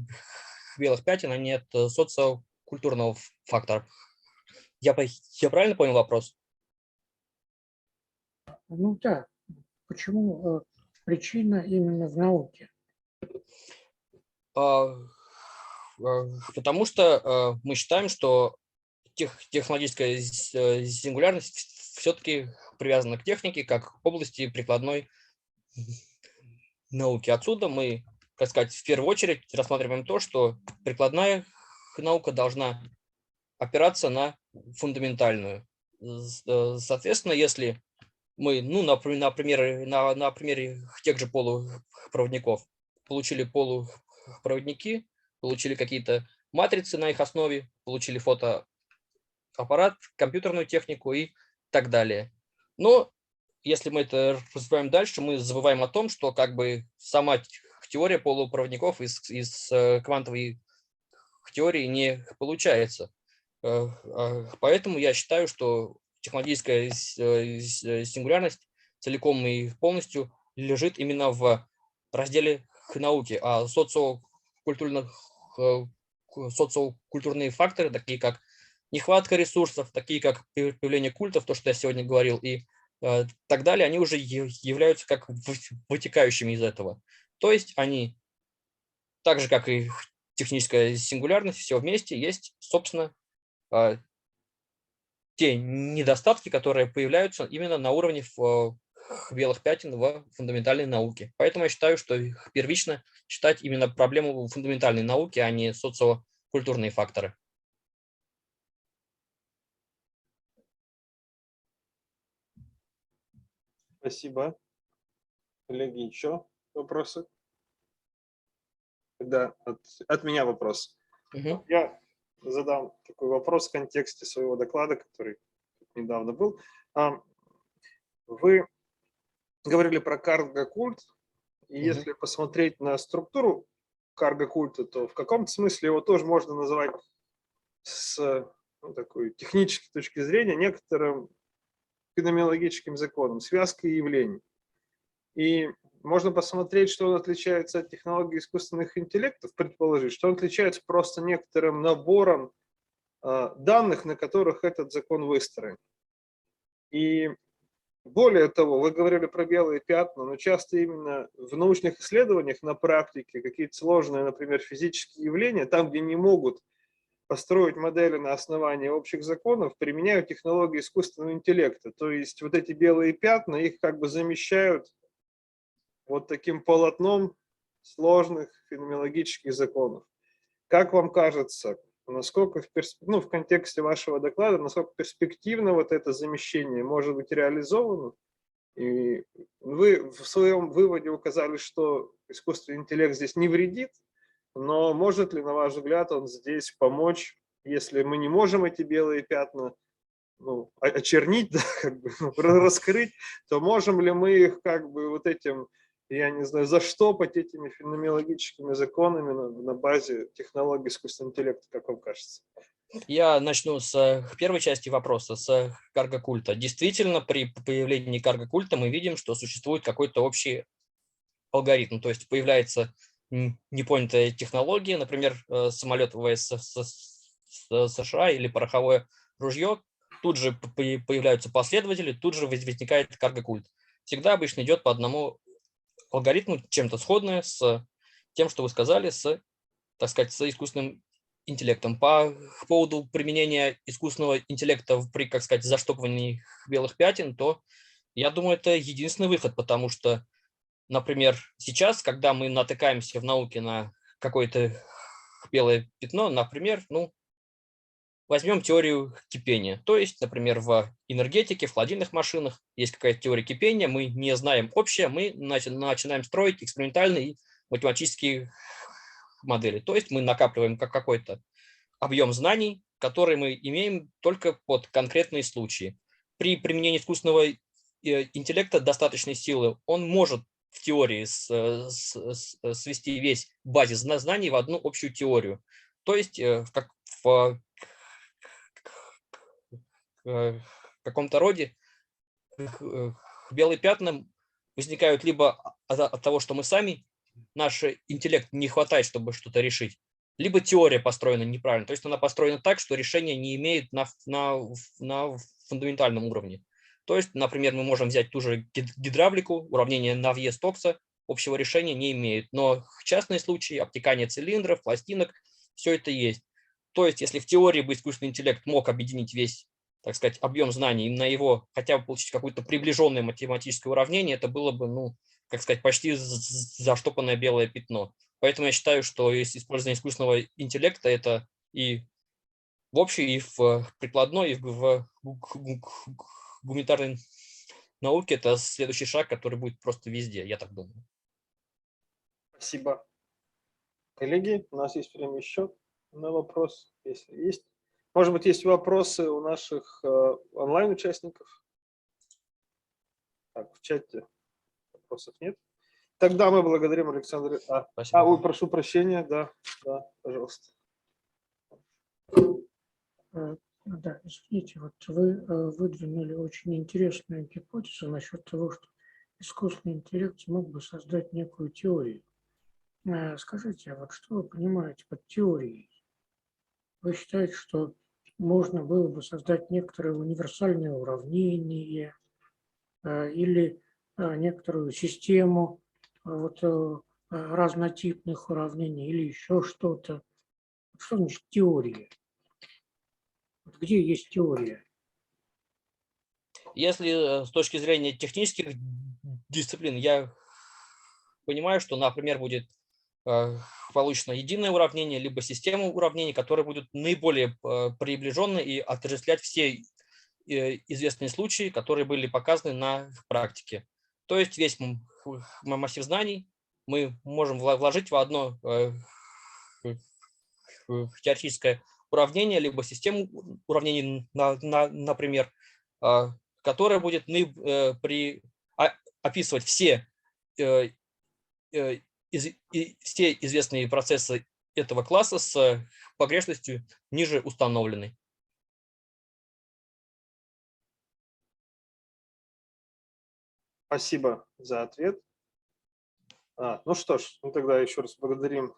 белых пятен, а не от социокультурного фактора. Я правильно понял вопрос? Ну да. Почему причина именно в науке? Потому что мы считаем, что технологическая сингулярность все-таки привязана к технике, как области прикладной науки. Отсюда мы, так сказать, в первую очередь рассматриваем то, что прикладная наука должна опираться на фундаментальную. Соответственно, если мы, ну, на примере тех же полупроводников получили полупроводники, получили какие-то матрицы на их основе, получили фотоаппарат, компьютерную технику и так далее. Но если мы это развиваем дальше, мы забываем о том, что как бы сама теория полупроводников из квантовой теории не получается. Поэтому я считаю, что технологическая сингулярность целиком и полностью лежит именно в разделе науки, а социокультурные факторы, такие как нехватка ресурсов, такие как появление культов, то, что я сегодня говорил, и так далее, они уже являются как вытекающими из этого. То есть они, так же, как и техническая сингулярность, все вместе есть, собственно, те недостатки, которые появляются именно на уровне белых пятен в фундаментальной науке. Поэтому я считаю, что первично считать именно проблему фундаментальной науки, а не социокультурные факторы. Спасибо. Коллеги, еще вопросы? Да, от меня вопрос. Я задам такой вопрос в контексте своего доклада, который недавно был. Вы говорили про карго-культ, и если посмотреть на структуру карго-культа, то в каком-то смысле его тоже можно назвать с такой технической точки зрения некоторым феноменологическим законом, связкой явлений. И можно посмотреть, что он отличается от технологий искусственных интеллектов, предположить, что он отличается просто некоторым набором данных, на которых этот закон выстроен. И более того, вы говорили про белые пятна, но часто именно в научных исследованиях на практике какие-то сложные, например, физические явления, там, где не могут построить модели на основании общих законов, применяют технологии искусственного интеллекта. То есть вот эти белые пятна, их как бы замещают вот таким полотном сложных феноменологических законов. Как вам кажется, насколько в контексте вашего доклада, насколько перспективно вот это замещение может быть реализовано? И вы в своем выводе указали, что искусственный интеллект здесь не вредит, но может ли, на ваш взгляд, он здесь помочь, если мы не можем эти белые пятна очернить, да, как бы, раскрыть, то можем ли мы их как бы вот этим я не знаю, заштопать этими феноменологическими законами на базе технологий искусственного интеллекта, как вам кажется? Я начну с первой части вопроса, с карго-культа. Действительно, при появлении карго-культа мы видим, что существует какой-то общий алгоритм, то есть появляется непонятая технология, например, самолет ВВС США или пороховое ружье, тут же появляются последователи, тут же возникает карго-культ. Всегда обычно идет по одному алгоритму, чем-то сходное с тем, что вы сказали, так сказать, с искусственным интеллектом. По поводу применения искусственного интеллекта при, как сказать, заштопывании белых пятен, то я думаю, это единственный выход, потому что, например, сейчас, когда мы натыкаемся в науке на какое-то белое пятно, например, возьмем теорию кипения. То есть, например, в энергетике, в холодильных машинах есть какая-то теория кипения, мы не знаем общее, мы начинаем строить экспериментальные и математические модели. То есть мы накапливаем какой-то объем знаний, который мы имеем только под конкретные случаи. При применении искусственного интеллекта достаточной силы он может в теории свести весь базис знаний в одну общую теорию. То есть как в каком-то роде белые пятна возникают либо от того, что мы сами, наш интеллект не хватает, чтобы что-то решить, либо теория построена неправильно. То есть она построена так, что решение не имеет на фундаментальном уровне. То есть, например, мы можем взять ту же гидравлику, уравнение Навье-Стокса, общего решения не имеет. Но частные случаи, обтекание цилиндров, пластинок, все это есть. То есть, если в теории бы искусственный интеллект мог объединить весь, так сказать, объем знаний, и на его хотя бы получить какое-то приближенное математическое уравнение, это было бы, как сказать, почти заштопанное белое пятно. Поэтому я считаю, что использование искусственного интеллекта это и в общей, и в прикладной, и в гуманитарной науке это следующий шаг, который будет просто везде, я так думаю. Спасибо. Коллеги, у нас есть время еще на вопрос, если есть. Может быть, есть вопросы у наших онлайн-участников? Так, в чате вопросов нет. Тогда мы благодарим Александра. Ой, прошу прощения, да, пожалуйста. Да, извините, вот вы выдвинули очень интересную гипотезу насчет того, что искусственный интеллект смог бы создать некую теорию. Скажите, а вот что вы понимаете под теорией? Вы считаете, что можно было бы создать некоторое универсальное уравнение или некоторую систему разнотипных уравнений или еще что-то? Что значит теория? Где есть теория? Если с точки зрения технических дисциплин, я понимаю, что, например, будет получено единое уравнение, либо система уравнений, которые будут наиболее приближены и отождествлять все известные случаи, которые были показаны на практике. То есть весь массив знаний мы можем вложить в одно теоретическое уравнение, либо систему уравнений, например, которая будет описывать все известные процессы этого класса с погрешностью ниже установленной. Спасибо за ответ. Ну что ж, мы тогда еще раз благодарим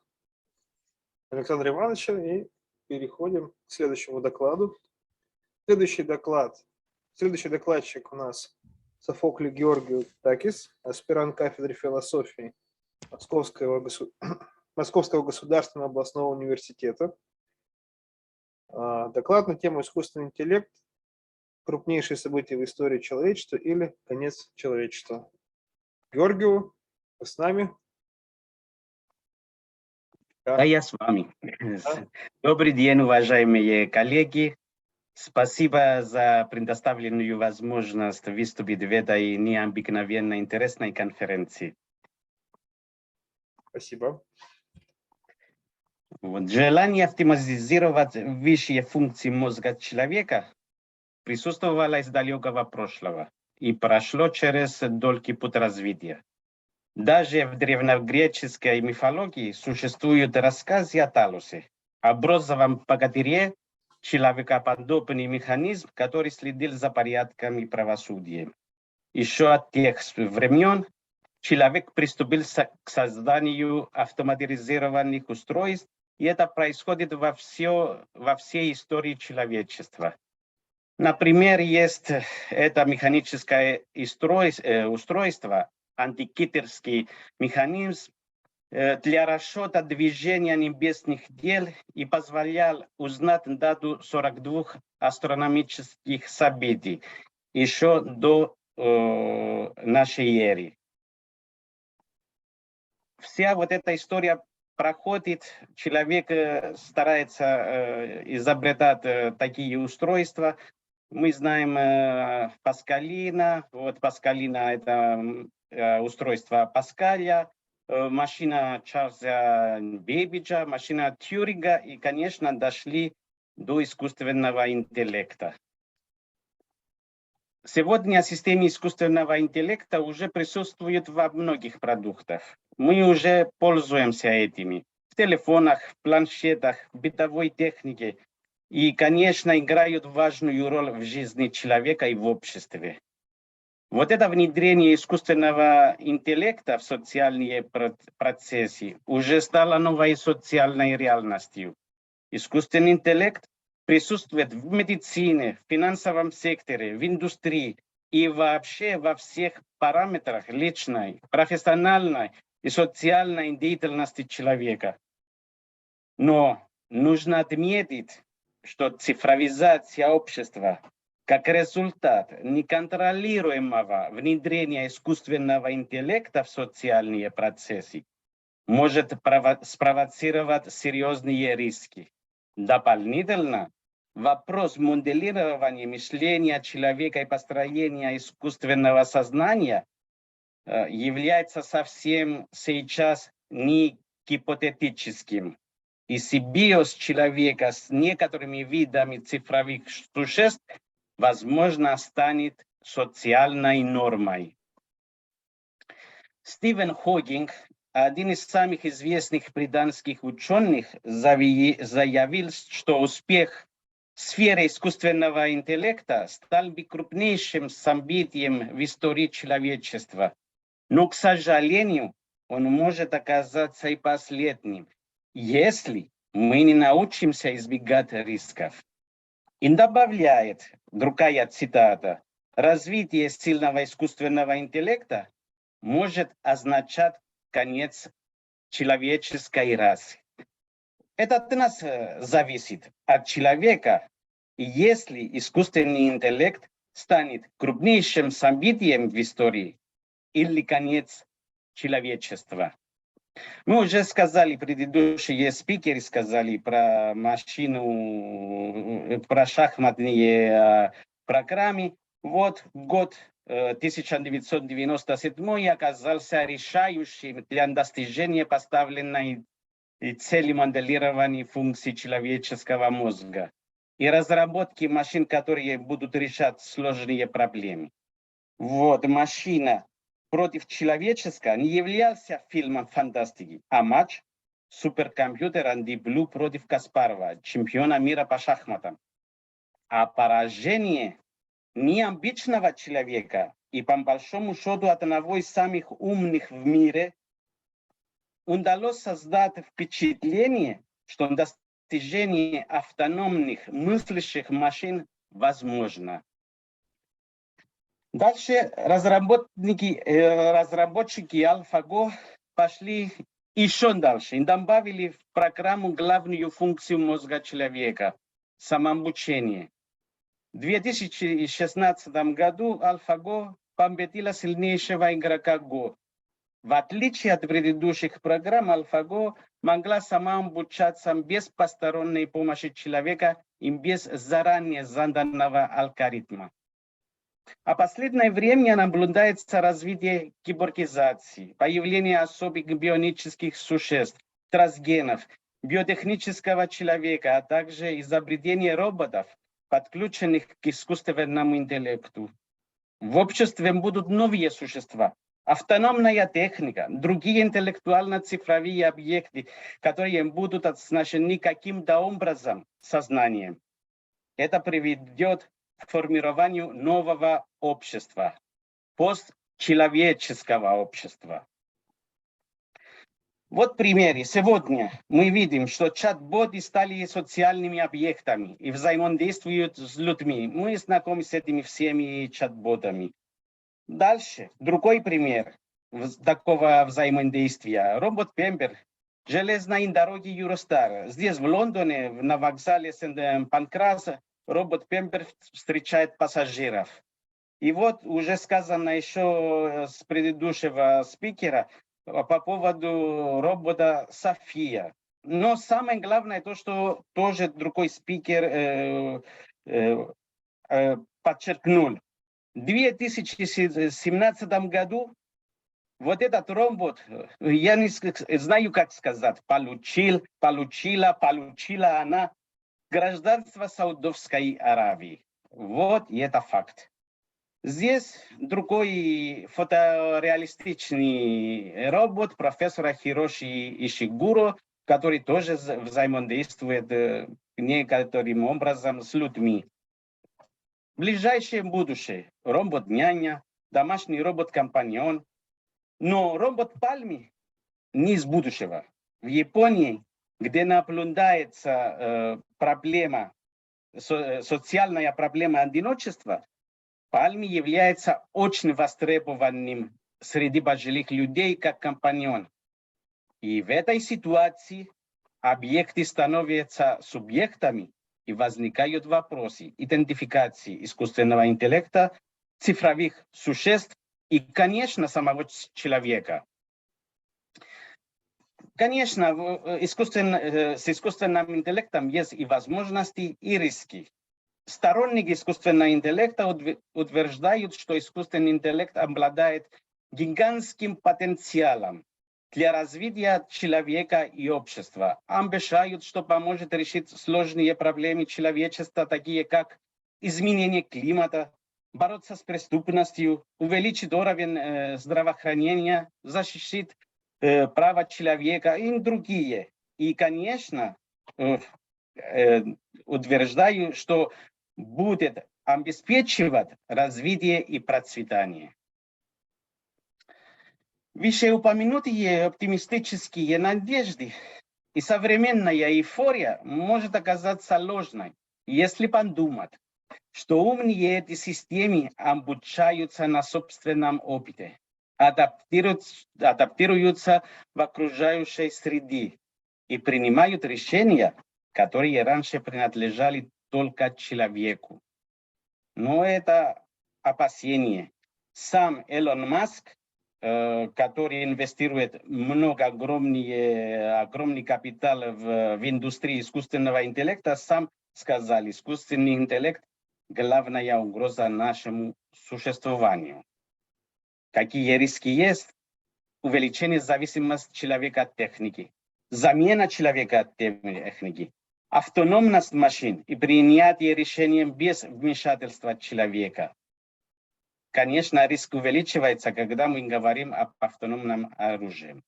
Александра Ивановича и переходим к следующему докладу. Следующий докладчик у нас Софоклий Георгий Такис, аспирант кафедры философии Московского государственного областного университета. Доклад на тему искусственный интеллект, крупнейшие события в истории человечества или конец человечества. Георгию, вы с нами? Да, я с вами. Добрый день, уважаемые коллеги. Спасибо за предоставленную возможность выступить в этой необыкновенно интересной конференции. Спасибо. Желание автоматизировать высшие функции мозга человека присутствовало из далекого прошлого и прошло через долгий путь развития. Даже в древнегреческой мифологии существуют рассказы о Талусе, о бронзовом богатыре, человекоподобный механизм, который следил за порядком и правосудием. Еще от тех времен человек приступил к созданию автоматизированных устройств, и это происходит во всей истории человечества. Например, есть это механическое устройство, антикитерский механизм для расчета движения небесных тел и позволял узнать дату 42 астрономических событий еще до нашей эры. Вся вот эта история проходит, человек старается изобретать такие устройства. Мы знаем Паскалина, вот Паскалина это устройство Паскаля, машина Чарльза Бейбиджа, машина Тьюринга и, конечно, дошли до искусственного интеллекта. Сегодня система искусственного интеллекта уже присутствует во многих продуктах. Мы уже пользуемся этими в телефонах, в планшетах, в бытовой технике и, конечно, играют важную роль в жизни человека и в обществе. Вот это внедрение искусственного интеллекта в социальные процессы уже стало новой социальной реальностью. Искусственный интеллект присутствует в медицине, в финансовом секторе, в индустрии и вообще во всех параметрах личной, профессиональной и социальной деятельности человека. Но нужно отметить, что цифровизация общества как результат неконтролируемого внедрения искусственного интеллекта в социальные процессы может спровоцировать серьезные риски. Дополнительно, вопрос моделирования мышления человека и построения искусственного сознания является совсем сейчас не гипотетическим. И симбиоз человека с некоторыми видами цифровых существ, возможно, станет социальной нормой. Стивен Хокинг, один из самых известных британских ученых, заявил, что успех в сфере искусственного интеллекта стал бы крупнейшим событием в истории человечества. Но, к сожалению, он может оказаться и последним, если мы не научимся избегать рисков. И добавляет, другая цитата, развитие сильного искусственного интеллекта может означать конец человеческой расы. Это от нас зависит, от человека. И если искусственный интеллект станет крупнейшим событием в истории или конец человечества. Мы уже сказали, предыдущие спикеры сказали про машину, про шахматные программы. Вот год 1997 оказался решающим для достижения поставленной цели моделирования функций человеческого мозга и разработки машин, которые будут решать сложные проблемы. Вот машина против человеческого не являлся фильмом фантастики, а матч суперкомпьютера Deep Blue против Каспарова, чемпиона мира по шахматам. А поражение необычного человека и по большому счету одного из самых умных в мире удалось создать впечатление, что достижение автономных мыслящих машин возможно. Дальше разработчики AlphaGo пошли еще дальше и добавили в программу главную функцию мозга человека – самообучение. В 2016 году AlphaGo победила сильнейшего игрока Go. В отличие от предыдущих программ, AlphaGo могла сама обучаться без посторонней помощи человека и без заранее заданного алгоритма. А в последнее время наблюдается развитие киборгизации, появление особых бионических существ, трансгенов, биотехнического человека, а также изобретение роботов, подключенных к искусственному интеллекту. В обществе будут новые существа, автономная техника, другие интеллектуально-цифровые объекты, которые будут оснащены каким-то образом сознанием. Это приведет к формированию нового общества, постчеловеческого общества. Вот примеры. Сегодня мы видим, что чат-боты стали социальными объектами и взаимодействуют с людьми. Мы знакомы с этими всеми чат-ботами. Дальше, другой пример такого взаимодействия. Робот Пембер, железные дороги Юростар. Здесь, в Лондоне, на вокзале Сент-Панкрас, робот Пембер встречает пассажиров. И вот уже сказано еще с предыдущего спикера по поводу робота София. Но самое главное то, что тоже другой спикер подчеркнул. В 2017 году вот этот робот, я не знаю, как сказать, получила она гражданство Саудовской Аравии. Вот и это факт. Здесь другой фотореалистичный робот профессора Хироши Ишигуро, который тоже взаимодействует некоторым образом с людьми. В ближайшее будущее робот-няня, домашний робот-компаньон. Но робот Пальми не из будущего. В Японии, где наблюдается социальная проблема одиночества, Пальми является очень востребованным среди пожилых людей как компаньон. И в этой ситуации объекты становятся субъектами, и возникают вопросы идентификации искусственного интеллекта, цифровых существ и, конечно, самого человека. Конечно, с искусственным интеллектом есть и возможности, и риски. Сторонники искусственного интеллекта утверждают, что искусственный интеллект обладает гигантским потенциалом для развития человека и общества. Обещают, что поможет решить сложные проблемы человечества, такие как изменение климата, бороться с преступностью, увеличить уровень здравоохранения, защитить права человека и другие. И, конечно, утверждаю, что будет обеспечивать развитие и процветание. Вышеупомянутые оптимистические надежды и современная эйфория может оказаться ложной, если подумать, что умные эти системы обучаются на собственном опыте, адаптируются в окружающей среде и принимают решения, которые раньше принадлежали только человеку. Но это опасение. Сам Илон Маск, который инвестирует огромный капитал в индустрию искусственного интеллекта, сам сказал, искусственный интеллект – главная угроза нашему существованию. Какие риски есть? Увеличение зависимости человека от техники, замена человека от техники, автономность машин и принятие решений без вмешательства человека. Конечно, риск увеличивается, когда мы говорим об автономном оружии.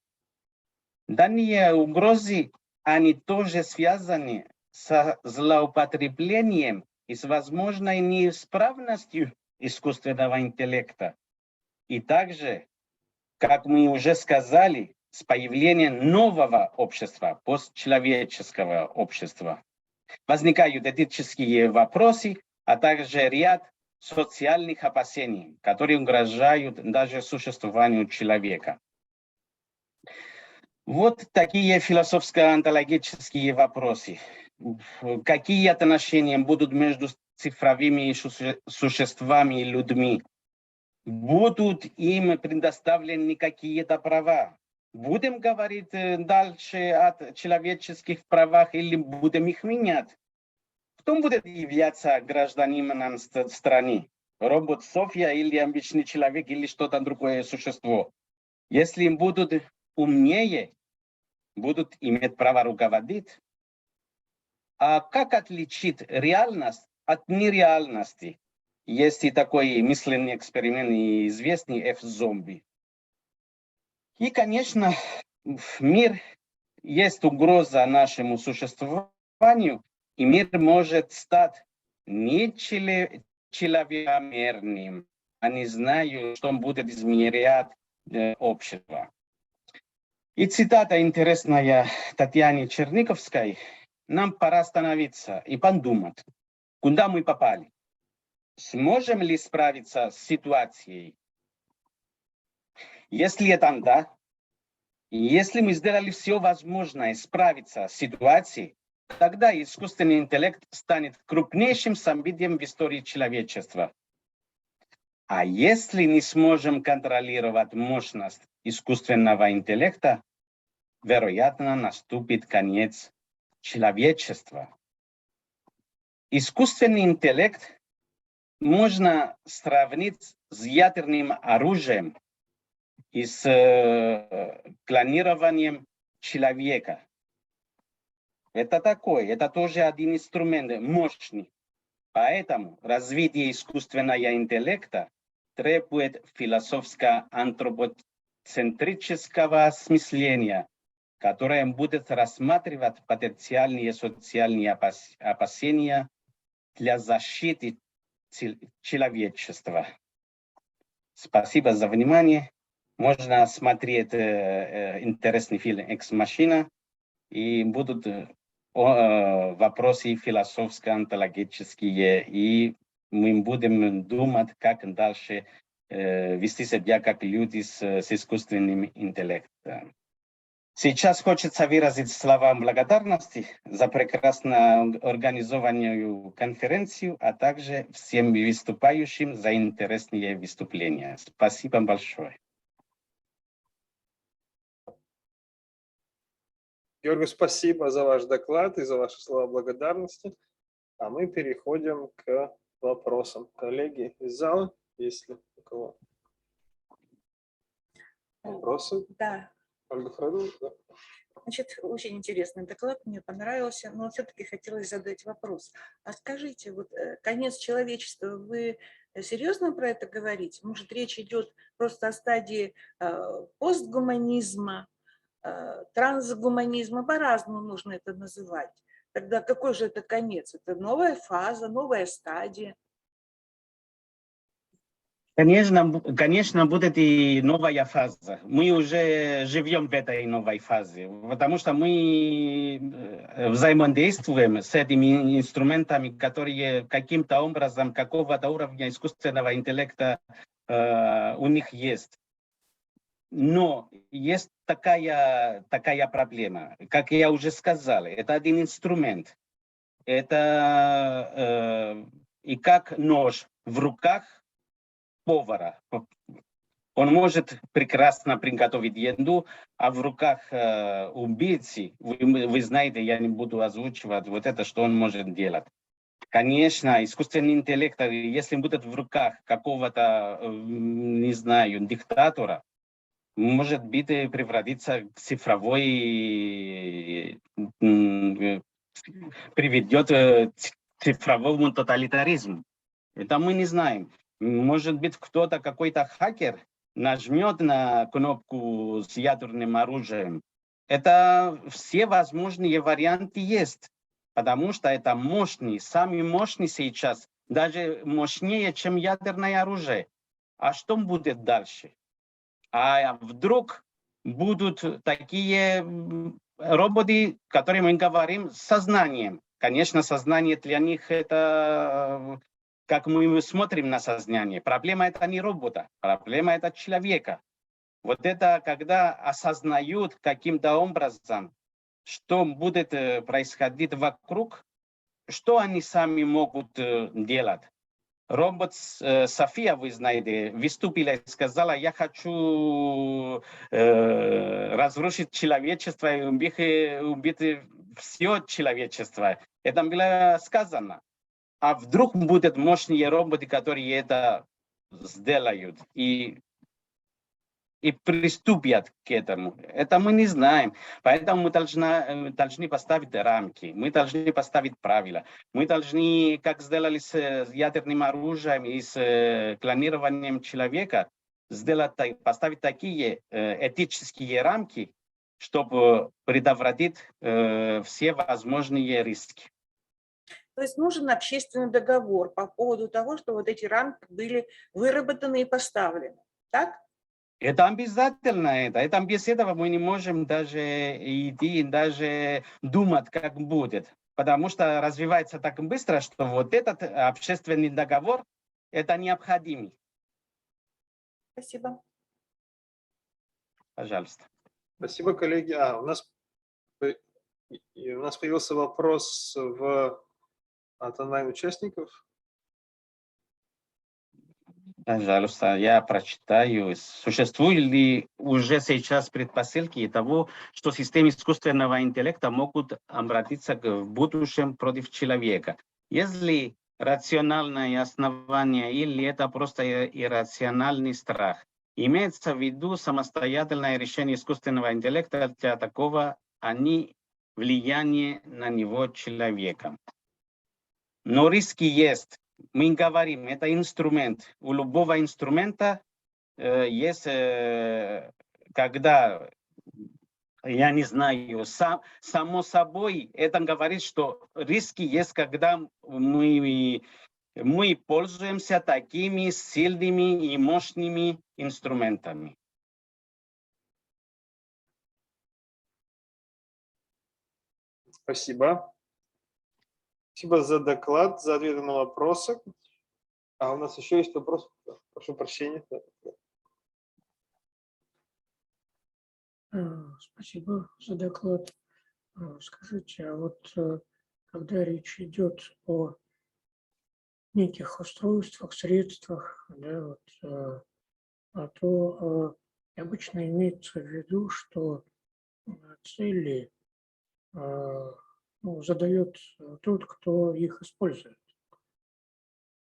Данные угрозы, они тоже связаны с злоупотреблением и с возможной неисправностью искусственного интеллекта. И также, как мы уже сказали, с появлением нового общества, постчеловеческого общества. Возникают этические вопросы, а также ряд социальных опасений, которые угрожают даже существованию человека. Вот такие философско-онтологические вопросы. Какие отношения будут между цифровыми существами и людьми? Будут им предоставлены какие-то права? Будем говорить дальше о человеческих правах или будем их менять? Кто будет являться гражданином страны? Робот София или обычный человек или что-то другое существо? Если им будут умнее, будут иметь право руководить. А как отличить реальность от нереальности? Есть и такой мысленный эксперимент, известный F-зомби. И, конечно, в мир есть угроза нашему существованию, и мир может стать не человекомерным, а не знаю, что будет измерять общество. И цитата интересная Татьяны Черниковской. Нам пора остановиться и подумать, куда мы попали. Сможем ли справиться с ситуацией? Если это да, если мы сделали все возможное справиться с ситуацией, тогда искусственный интеллект станет крупнейшим событием в истории человечества. А если не сможем контролировать мощность искусственного интеллекта, вероятно, наступит конец человечества. Искусственный интеллект можно сравнить с ядерным оружием и с клонированием человека. Это тоже один инструмент мощный. Поэтому развитие искусственного интеллекта требует философско-антропоцентрического осмысления, которое будет рассматривать потенциальные социальные опасения для защиты человечества. Спасибо за внимание. Можно смотреть интересный фильм «Экс Мachina», и будут вопросы философско-онтологические, и мы будем думать, как дальше вести себя как люди с искусственным интеллектом. Сейчас хочется выразить слова благодарности за прекрасно организованную конференцию, а также всем выступающим за интересные выступления. Спасибо большое. Георгий, спасибо за ваш доклад и за ваши слова благодарности. А мы переходим к вопросам. Коллеги из зала, есть ли у кого вопросы? Да. Ольга Фрейдовна, да. Значит, очень интересный доклад, мне понравился, но все-таки хотелось задать вопрос. А скажите, вот конец человечества, вы серьезно про это говорите? Может, речь идет просто о стадии постгуманизма, трансгуманизма, по-разному можно это называть. Тогда какой же это конец? Это новая фаза, новая стадия? Конечно, будет и новая фаза. Мы уже живем в этой новой фазе, потому что мы взаимодействуем с этими инструментами, которые каким-то образом, какого-то уровня искусственного интеллекта у них есть. Но есть такая проблема, как я уже сказал, это один инструмент. Это и как нож в руках повара. Он может прекрасно приготовить еду, а в руках убийцы, вы знаете, я не буду озвучивать вот это, что он может делать. Конечно, искусственный интеллект, если будет в руках какого-то, не знаю, диктатора, может быть, превратиться в цифровой, приведет к цифровому тоталитаризму. Это мы не знаем. Может быть, кто-то, какой-то хакер нажмет на кнопку с ядерным оружием. Это все возможные варианты есть, потому что это мощный, самый мощный сейчас, даже мощнее, чем ядерное оружие. А что будет дальше? А вдруг будут такие роботы, которые мы говорим, с сознанием. Конечно, сознание для них это, как мы смотрим на сознание. Проблема это не робота, проблема это человека. Вот это когда осознают каким-то образом, что будет происходить вокруг, что они сами могут делать. Робот София, вы знаете, выступила и сказала, я хочу разрушить человечество и убить все человечество. Это было сказано. А вдруг будут мощные роботы, которые это сделают и приступят к этому. Это мы не знаем. Поэтому мы должны поставить рамки, мы должны поставить правила. Мы должны, как сделали с ядерным оружием и с клонированием человека, поставить такие этические рамки, чтобы предотвратить все возможные риски. То есть нужен общественный договор по поводу того, что вот эти рамки были выработаны и поставлены. Так? Это обязательно это без этого мы не можем даже идти, даже думать, как будет. Потому что развивается так быстро, что вот этот общественный договор, это необходимый. Спасибо. Пожалуйста. Спасибо, коллеги. У нас появился вопрос от онлайн-участников. Пожалуйста, я прочитаю. Существуют ли уже сейчас предпосылки того, что системы искусственного интеллекта могут обратиться в будущем против человека? Если рациональное основание или это просто иррациональный страх? Имеется в виду самостоятельное решение искусственного интеллекта для такого, а не влияние на него человека. Но риски есть. Мы говорим, это инструмент. У любого инструмента есть, когда, я не знаю, само собой, это говорит, что риски есть, когда мы пользуемся такими сильными и мощными инструментами. Спасибо. Спасибо за доклад, за ответы на вопросы. У нас еще есть вопрос. Прошу прощения. Спасибо за доклад. Скажите, а вот когда речь идет о неких устройствах, средствах, да, вот, то обычно имеется в виду, что цели задает тот, кто их использует.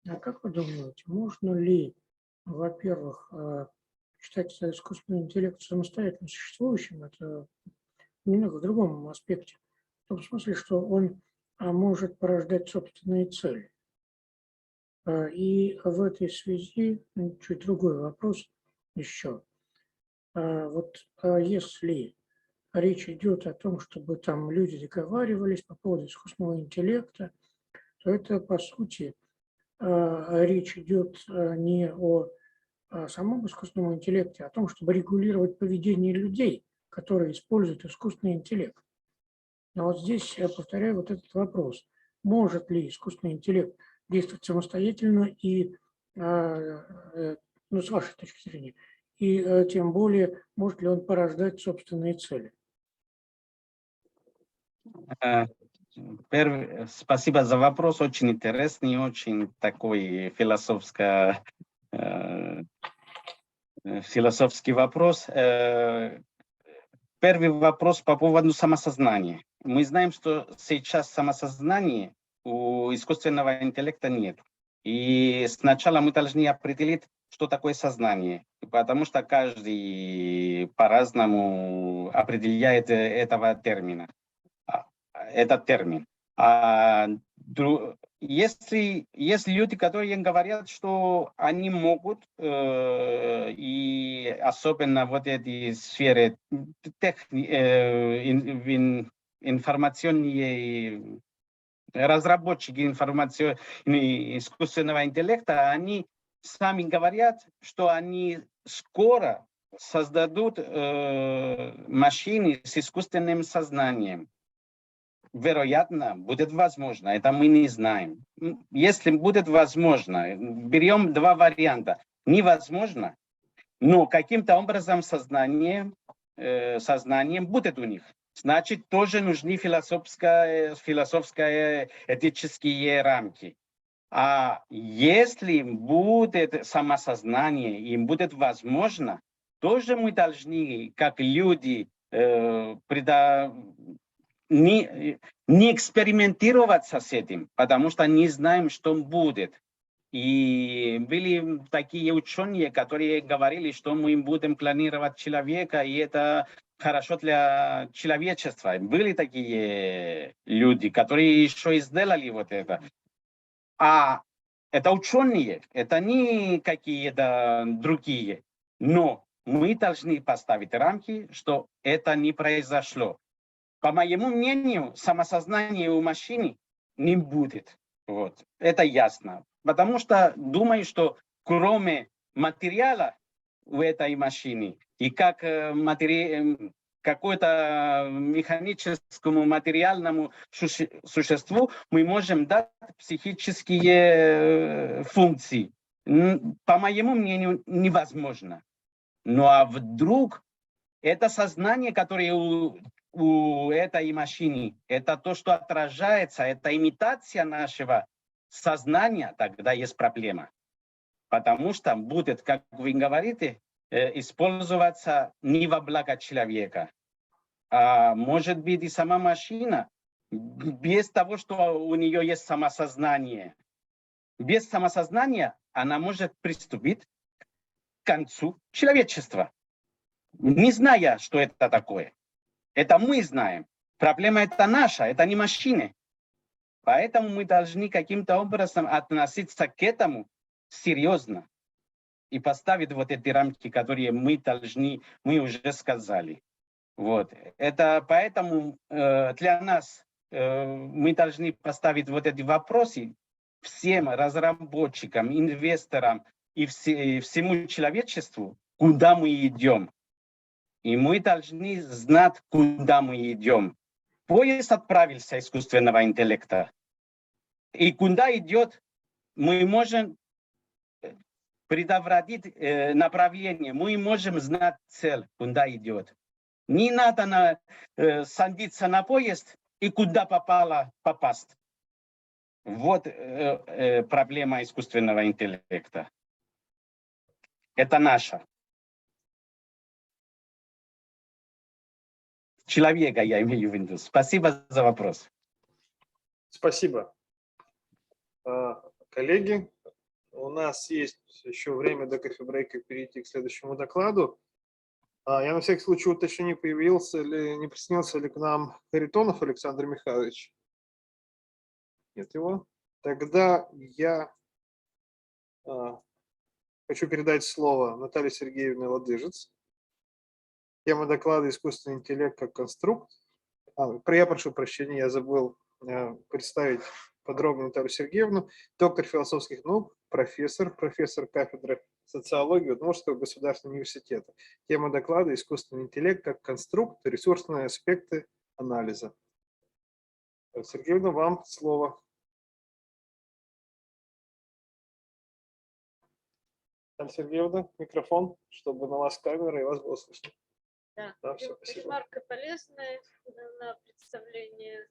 А как вы думаете, можно ли, во-первых, считать искусственный интеллект самостоятельно существующим? Это немного в другом аспекте. В том смысле, что он может порождать собственные цели. И в этой связи чуть другой вопрос еще. Вот если речь идет о том, чтобы там люди договаривались по поводу искусственного интеллекта, то это, по сути, речь идет не о самом искусственном интеллекте, а о том, чтобы регулировать поведение людей, которые используют искусственный интеллект. Но вот здесь я повторяю вот этот вопрос. Может ли искусственный интеллект действовать самостоятельно и, с вашей точки зрения, и тем более, может ли он порождать собственные цели? Спасибо за вопрос, очень интересный, очень такой философский вопрос. Первый вопрос по поводу самосознания. Мы знаем, что сейчас самосознания у искусственного интеллекта нет. И сначала мы должны определить, что такое сознание, потому что каждый по-разному определяет этот термин. Если есть люди, которые говорят, что они могут, и особенно вот эти сферы информационные разработчики искусственного интеллекта, они сами говорят, что они скоро создадут машины с искусственным сознанием. Вероятно, будет возможно, это мы не знаем. Если будет возможно, берем два варианта. Невозможно, но каким-то образом сознанием будет у них. Значит, тоже нужны философские этические рамки. А если будет самосознание, им будет возможно, тоже мы должны, как люди, не экспериментировать с этим, потому что не знаем, что будет. И были такие ученые, которые говорили, что мы будем клонировать человека, и это хорошо для человечества. Были такие люди, которые еще и сделали вот это. А это ученые, это не какие-то другие. Но мы должны поставить рамки, что это не произошло. По моему мнению, самосознания у машины не будет. Вот. Это ясно. Потому что думаю, что кроме материала в этой машине и как какое-то механическому материальному существу мы можем дать психические функции. По моему мнению, невозможно. Ну а вдруг это сознание, которое у этой машины, это то, что отражается, это имитация нашего сознания, тогда есть проблема. Потому что будет, как вы говорите, использоваться не во благо человека. А может быть и сама машина, без того, что у нее есть самосознание. Без самосознания она может приступить к концу человечества, не зная, что это такое. Это мы знаем. Проблема это наша, это не машины. Поэтому мы должны каким-то образом относиться к этому серьезно и поставить вот эти рамки, которые мы уже сказали. Вот. Это поэтому для нас мы должны поставить вот эти вопросы всем разработчикам, инвесторам и всему человечеству, куда мы идем. И мы должны знать, куда мы идем. Поезд отправился искусственного интеллекта. И куда идет, мы можем предотвратить направление, мы можем знать цель, куда идет. Не надо садиться на поезд и куда попасть. Вот проблема искусственного интеллекта. Это наша. Человека я имею в виду. Спасибо за вопрос. Спасибо. Коллеги, у нас есть еще время до кофе-брейка перейти к следующему докладу. Я на всякий случай уточню, не присоединился ли к нам Харитонов Александр Михайлович. Нет его. Тогда я хочу передать слово Наталье Сергеевне Ладыжец. Тема доклада «Искусственный интеллект как конструкт». Я прошу прощения, я забыл представить подробно Наталью Сергеевну. Доктор философских наук, профессор кафедры социологии Удмуртского государственного университета. Тема доклада «Искусственный интеллект как конструкт. Ресурсные аспекты анализа». Сергеевна, вам слово. Наталья Сергеевна, микрофон, чтобы на вас камера и вас было слышно. Да, Все, спасибо. ремарка полезная на представление.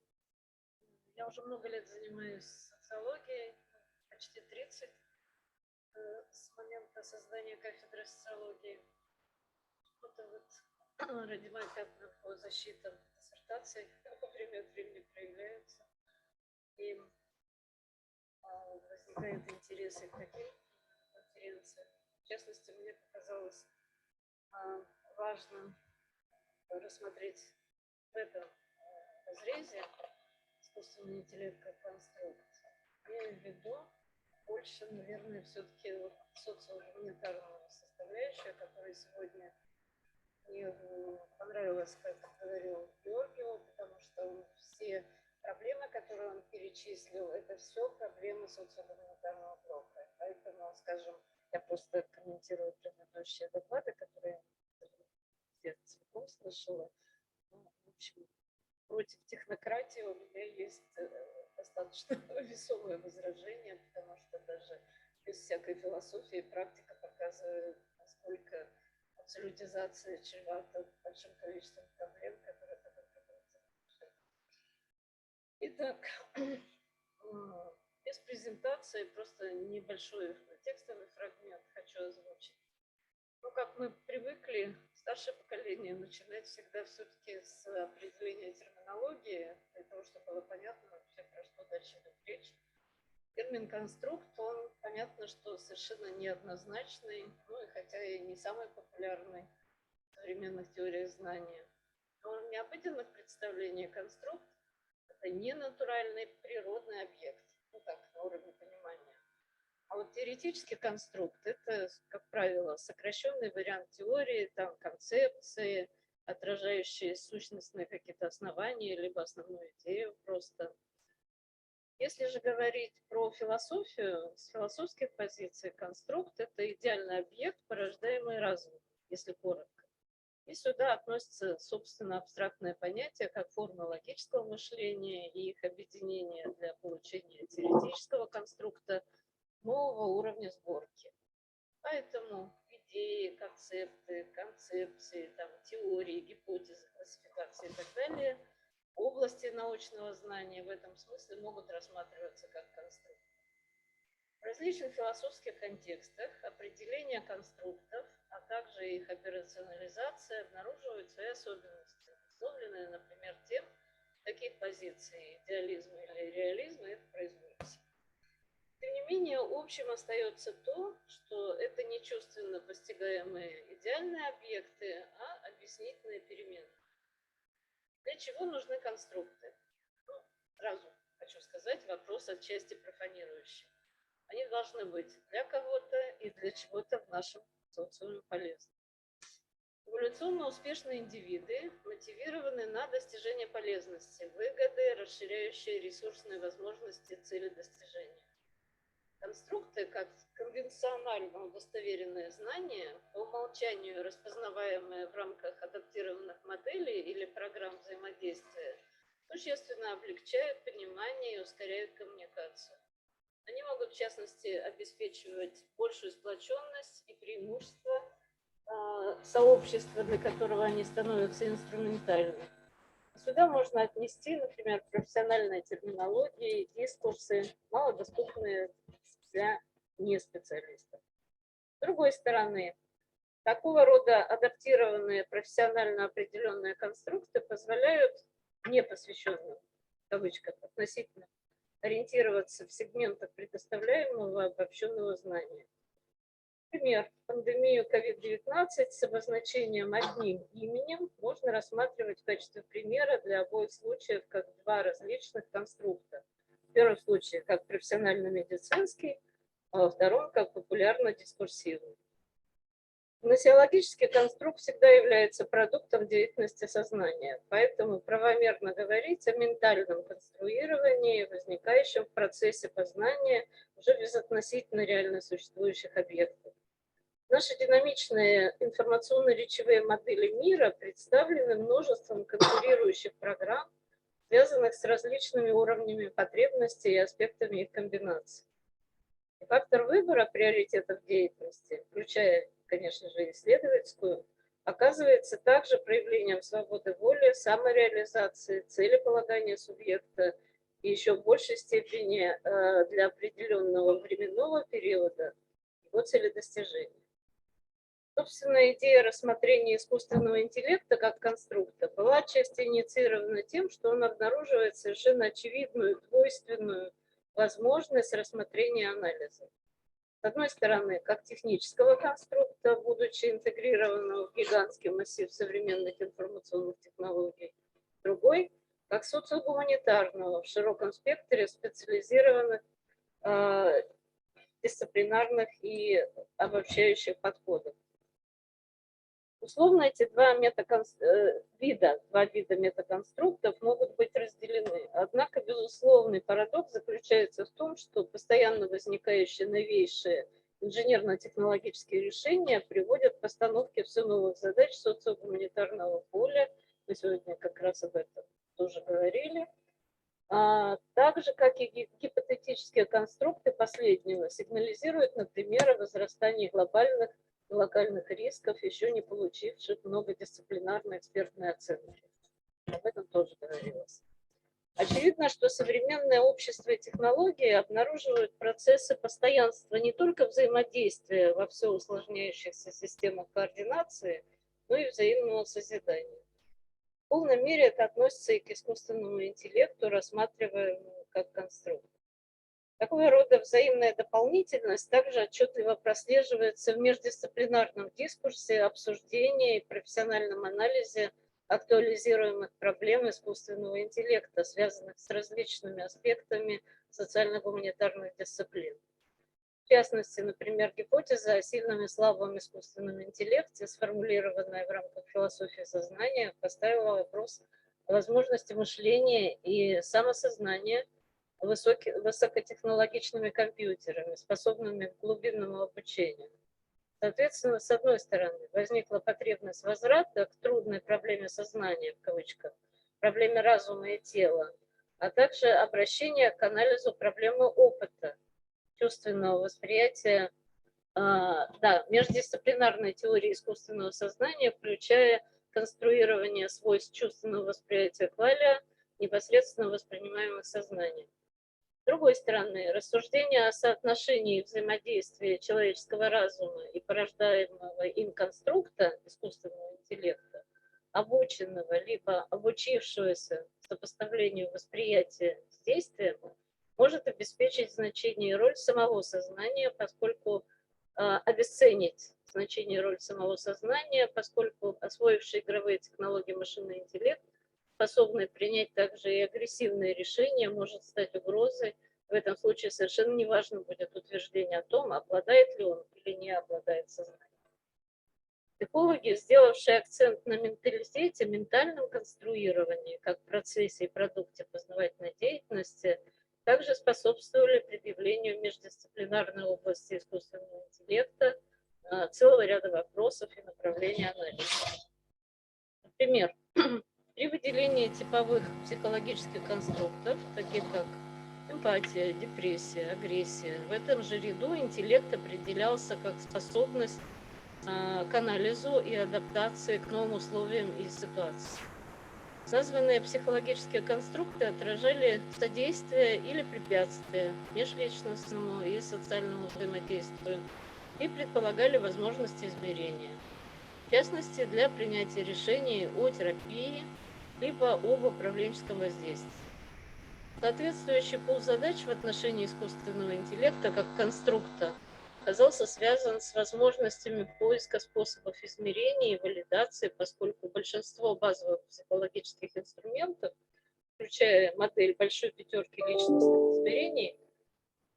Я уже много лет занимаюсь социологией, почти 30 с момента создания кафедры социологии. Это вот ради майкапных по защитам диссертаций время от времени проявляются. И возникают интересы к таким конференциям. В частности, мне показалось важно рассмотреть в этом разрезе искусственный интеллект как конструкт. Я имею в виду больше, наверное, все-таки социогуманитарную составляющую, которая сегодня мне понравилась, как говорил Георгию, потому что все проблемы, которые он перечислил, это все проблемы социогуманитарного блока. Поэтому, скажем, я просто комментирую предыдущие доклады, которые я целиком слышала. В общем, против технократии у меня есть достаточно весомое возражение, потому что даже без всякой философии практика показывает, насколько абсолютизация чревата большим количеством проблем, которые тогда приходится решать. Итак, без презентации, просто небольшой текстовый фрагмент хочу озвучить. Ну, как мы привыкли, старшее поколение начинает всегда все-таки с определения терминологии, для того, чтобы было понятно вообще, про что дальше идет речь. Термин «конструкт», он, понятно, что совершенно неоднозначный, ну и хотя и не самый популярный в современных теориях знания. Но в необыденных представлениях конструкт – это не натуральный природный объект, ну так, на уровне понимания, А вот теоретический конструкт – это, как правило, сокращенный вариант теории, там концепции, отражающие сущностные какие-то основания, либо основную идею просто. Если же говорить про философию, с философских позиций конструкт – это идеальный объект, порождаемый разумом, если коротко. И сюда относятся, собственно, абстрактные понятия, как формы логического мышления и их объединение для получения теоретического конструкта нового уровня сборки. Поэтому идеи, концепты, концепции, там, теории, гипотезы, классификации и так далее в области научного знания в этом смысле могут рассматриваться как конструкты. В различных философских контекстах определение конструктов, а также их операционализация обнаруживают свои особенности, обусловленные, например, тем, каких позиций идеализма или реализма это производится. Тем не менее, общим остается то, что это не чувственно постигаемые идеальные объекты, а объяснительные перемены. Для чего нужны конструкты? Ну, сразу хочу сказать, вопрос отчасти профанирующий. Они должны быть для кого-то и для чего-то в нашем социуме полезны. Эволюционно успешные индивиды мотивированы на достижение полезности, выгоды, расширяющие ресурсные возможности цели достижения. Конструкты, как конвенционально удостоверенные знания, по умолчанию распознаваемые в рамках адаптированных моделей или программ взаимодействия, существенно облегчают понимание и ускоряют коммуникацию. Они могут, в частности, обеспечивать большую сплоченность и преимущество сообщества, для которого они становятся инструментальны. Сюда можно отнести, например, профессиональные терминологии, дискурсы, малодоступные для неспециалистов. С другой стороны, такого рода адаптированные профессионально определенные конструкты позволяют непосвященным, в кавычках, относительно ориентироваться в сегментах предоставляемого обобщенного знания. Например, пандемию COVID-19 с обозначением одним именем можно рассматривать в качестве примера для обоих случаев как два различных конструкта. В первом случае как профессионально-медицинский, а во втором как популярно-дискурсивный. Гносеологический конструкт всегда является продуктом деятельности сознания, поэтому правомерно говорить о ментальном конструировании, возникающем в процессе познания уже безотносительно реально существующих объектов. Наши динамичные информационно-речевые модели мира представлены множеством конкурирующих программ, связанных с различными уровнями потребностей и аспектами их комбинации. И фактор выбора приоритетов деятельности, включая, конечно же, исследовательскую, оказывается также проявлением свободы воли, самореализации, целеполагания субъекта и еще в большей степени для определенного временного периода его целедостижения. Собственно, идея рассмотрения искусственного интеллекта как конструкта была отчасти инициирована тем, что он обнаруживает совершенно очевидную, двойственную возможность рассмотрения анализа. С одной стороны, как технического конструкта, будучи интегрированного в гигантский массив современных информационных технологий. С другой, как социогуманитарного в широком спектре специализированных дисциплинарных и обобщающих подходов. Условно эти два вида метаконструктов могут быть разделены. Однако безусловный парадокс заключается в том, что постоянно возникающие новейшие инженерно-технологические решения приводят к постановке все новых задач социогуманитарного поля. Мы сегодня как раз об этом тоже говорили. Так же, как и гипотетические конструкты последнего, сигнализируют, например, о возрастании глобальных и локальных рисков, еще не получивших многодисциплинарной экспертной оценки. Об этом тоже говорилось. Очевидно, что современное общество и технологии обнаруживают процессы постоянства не только взаимодействия во все усложняющихся системах координации, но и взаимного созидания. В полной мере это относится и к искусственному интеллекту, рассматриваемому как конструкт. Такого рода взаимная дополнительность также отчетливо прослеживается в междисциплинарном дискурсе, обсуждении и профессиональном анализе актуализируемых проблем искусственного интеллекта, связанных с различными аспектами социально-гуманитарных дисциплин. В частности, например, гипотеза о сильном и слабом искусственном интеллекте, сформулированная в рамках философии сознания, поставила вопрос о возможности мышления и самосознания высокотехнологичными компьютерами, способными к глубинному обучению. Соответственно, с одной стороны, возникла потребность возврата к трудной проблеме сознания, в кавычках, проблеме разума и тела, а также обращение к анализу проблемы опыта, чувственного восприятия, междисциплинарной теории искусственного сознания, включая конструирование свойств чувственного восприятия кваля, непосредственно воспринимаемых сознанием. С другой стороны, рассуждения о соотношении взаимодействия человеческого разума и порождаемого им конструкта искусственного интеллекта, обученного либо обучившегося сопоставлению восприятия с действием, может обеспечить значение и роль самого сознания, поскольку обесценить значение и роль самого сознания, поскольку освоивший игровые технологии машинный интеллект, способный принять также и агрессивные решения, может стать угрозой. В этом случае совершенно неважно будет утверждение о том, обладает ли он или не обладает сознанием. Психологи, сделавшие акцент на менталитете, ментальном конструировании, как в процессе и продукте познавательной деятельности, также способствовали предъявлению в междисциплинарной области искусственного интеллекта целого ряда вопросов и направлений анализа. Например, при выделении типовых психологических конструктов, таких как эмпатия, депрессия, агрессия, в этом же ряду интеллект определялся как способность к анализу и адаптации к новым условиям и ситуациям. Названные психологические конструкты отражали содействие или препятствие межличностному и социальному взаимодействию и предполагали возможности измерения, в частности, для принятия решений о терапии либо об управленческом воздействии. Соответствующий пул задач в отношении искусственного интеллекта как конструкта оказался связан с возможностями поиска способов измерения и валидации, поскольку большинство базовых психологических инструментов, включая модель большой пятерки личностных измерений,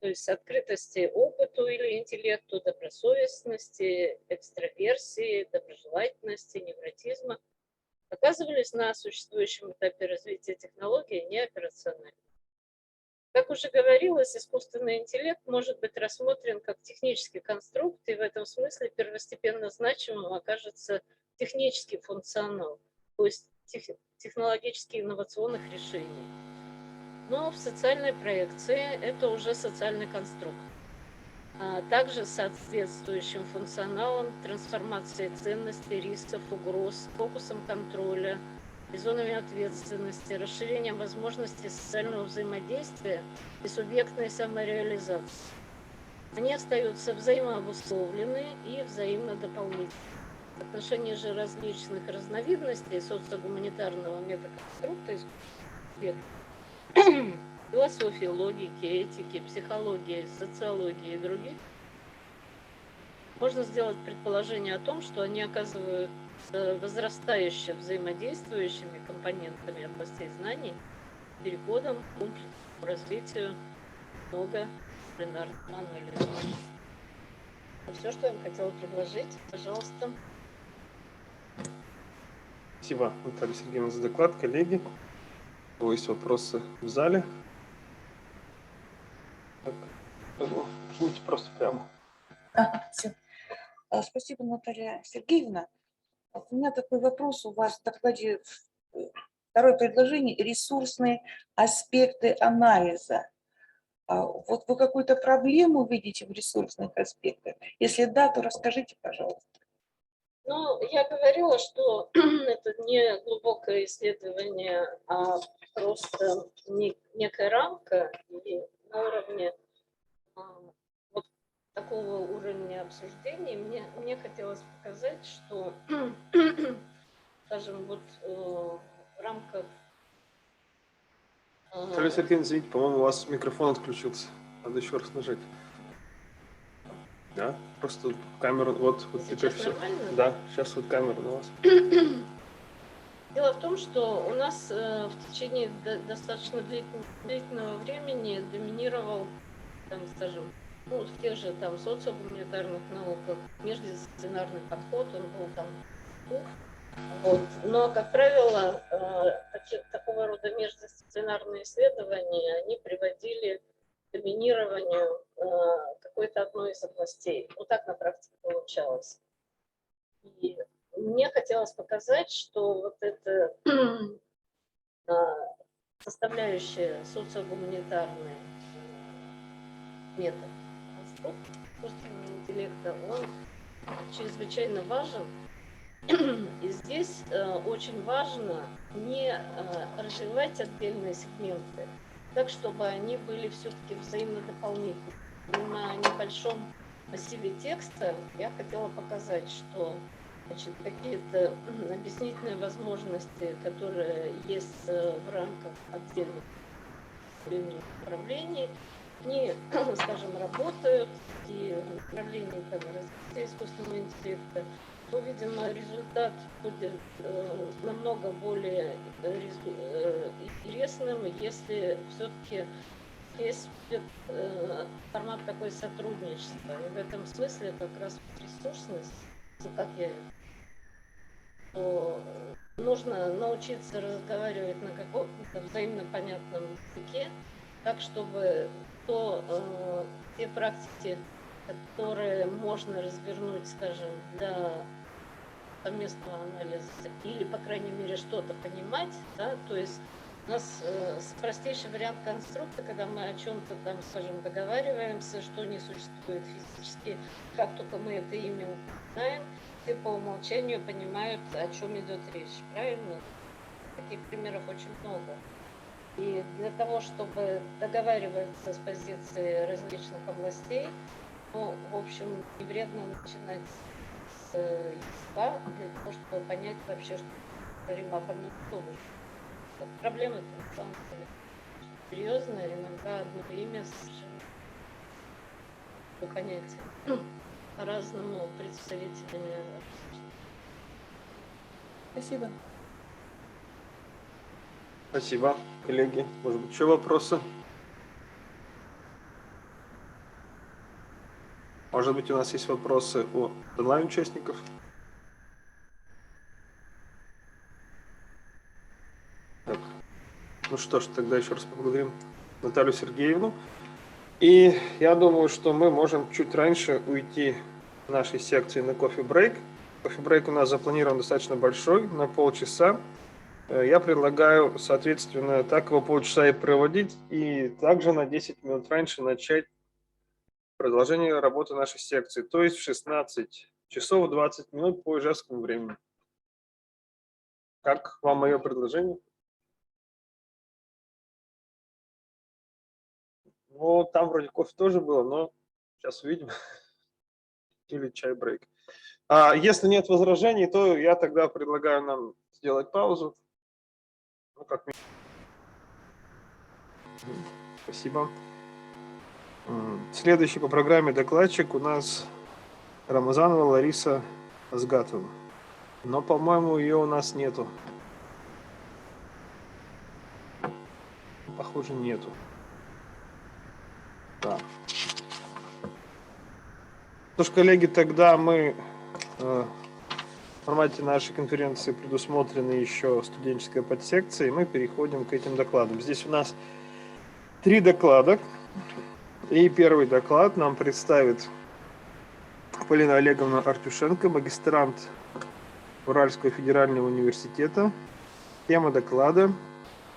то есть открытости опыту или интеллекту, добросовестности, экстраверсии, доброжелательности, невротизма, оказывались на существующем этапе развития технологий неоперациональными. Как уже говорилось, искусственный интеллект может быть рассмотрен как технический конструкт, и в этом смысле первостепенно значимым окажется технический функционал, то есть технологически инновационных решений. Но в социальной проекции это уже социальный конструкт, а также с соответствующим функционалом, трансформацией ценностей, рисков, угроз, фокусом контроля, и зонами ответственности, расширением возможностей социального взаимодействия и субъектной самореализации. Они остаются взаимообусловлены и взаимно дополнительны. В отношении же различных разновидностей социогуманитарного метаконструкта философии, логики, этики, психологии, социологии и других, можно сделать предположение о том, что они оказывают возрастающе взаимодействующими компонентами областей знаний, переходом к комплексному развитию многодисциплинарного анализа. Все, что я вам хотела предложить, пожалуйста. Спасибо, Наталья Сергеевна, за доклад. Коллеги, у кого есть вопросы в зале? Так, жмите просто прямо. Всё. Спасибо, Наталья Сергеевна. У меня такой вопрос. У вас в докладе второе предложение – ресурсные аспекты анализа. Вот вы какую-то проблему видите в ресурсных аспектах? Если да, то расскажите, пожалуйста. Ну, я говорила, что это не глубокое исследование, а просто некая рамка, и на уровне вот такого уровня обсуждений мне хотелось показать, что, скажем, вот в рамках... Наталья Сергеевна, извините, по-моему, у вас микрофон отключился. Надо еще раз нажать. Да, просто камеру, вот теперь все. Нормально? Да, сейчас вот камера на вас. Дело в том, что у нас в течение достаточно длительного времени доминировал, там, скажем, ну, в тех же там социогуманитарных науках междисциплинарный подход, он был там. Вот. Но, как правило, такого рода междисциплинарные исследования, они приводили к доминированию какой-то одной из областей. Вот так на практике получалось. И мне хотелось показать, что вот эта составляющая социогуманитарный метод искусственного интеллекта, он чрезвычайно важен. И здесь очень важно не развивать отдельные сегменты, так, чтобы они были все-таки взаимно дополнительны. На небольшом массиве текста я хотела показать, что какие-то объяснительные возможности, которые есть в рамках отдельных направлений, они, скажем, работают, и направления развития искусственного интеллекта, то, видимо, результат будет намного более интересным, если все-таки есть формат такой сотрудничества. И в этом смысле как раз ресурсность, как я то нужно научиться разговаривать на каком-то взаимно понятном языке, так, чтобы те практики, которые можно развернуть, скажем, для совместного анализа или, по крайней мере, что-то понимать, да, то есть у нас простейший вариант конструкта, когда мы о чем-то там, скажем, договариваемся, что не существует физически, как только мы это имя упоминаем, все по умолчанию понимают, о чем идет речь, правильно? Таких примеров очень много. И для того, чтобы договариваться с позиции различных областей, ну, в общем, не вредно начинать с языка, для того, чтобы понять вообще, что мы говорим об одном и том же. Проблема на самом деле серьезная, иногда одно имя совершенно понятие по-разному представителями. Спасибо. Спасибо, коллеги. Может быть, еще вопросы? Может быть, у нас есть вопросы у онлайн-участников? Так. Ну что ж, тогда еще раз поблагодарим Наталью Сергеевну. И я думаю, что мы можем чуть раньше уйти в нашей секции на кофе-брейк. Кофе-брейк у нас запланирован достаточно большой, на полчаса. Я предлагаю, соответственно, так его полчаса и проводить, и также на 10 минут раньше начать продолжение работы нашей секции, то есть в 16 часов 20 минут по ижевскому времени. Как вам мое предложение? Ну, там вроде кофе тоже было, но сейчас увидим. Или чай-брейк. Если нет возражений, то я тогда предлагаю нам сделать паузу. Ну, как минимум. Спасибо. Следующий по программе докладчик у нас Рамазанова Лариса Азгатовна. Но, по-моему, ее у нас нету. Похоже, нету. Да. Что ж, коллеги, тогда мы в формате нашей конференции предусмотрены еще студенческая подсекция, и мы переходим к этим докладам. Здесь у нас 3 доклада. И первый доклад нам представит Полина Олеговна Артюшенко, магистрант Уральского федерального университета. Тема доклада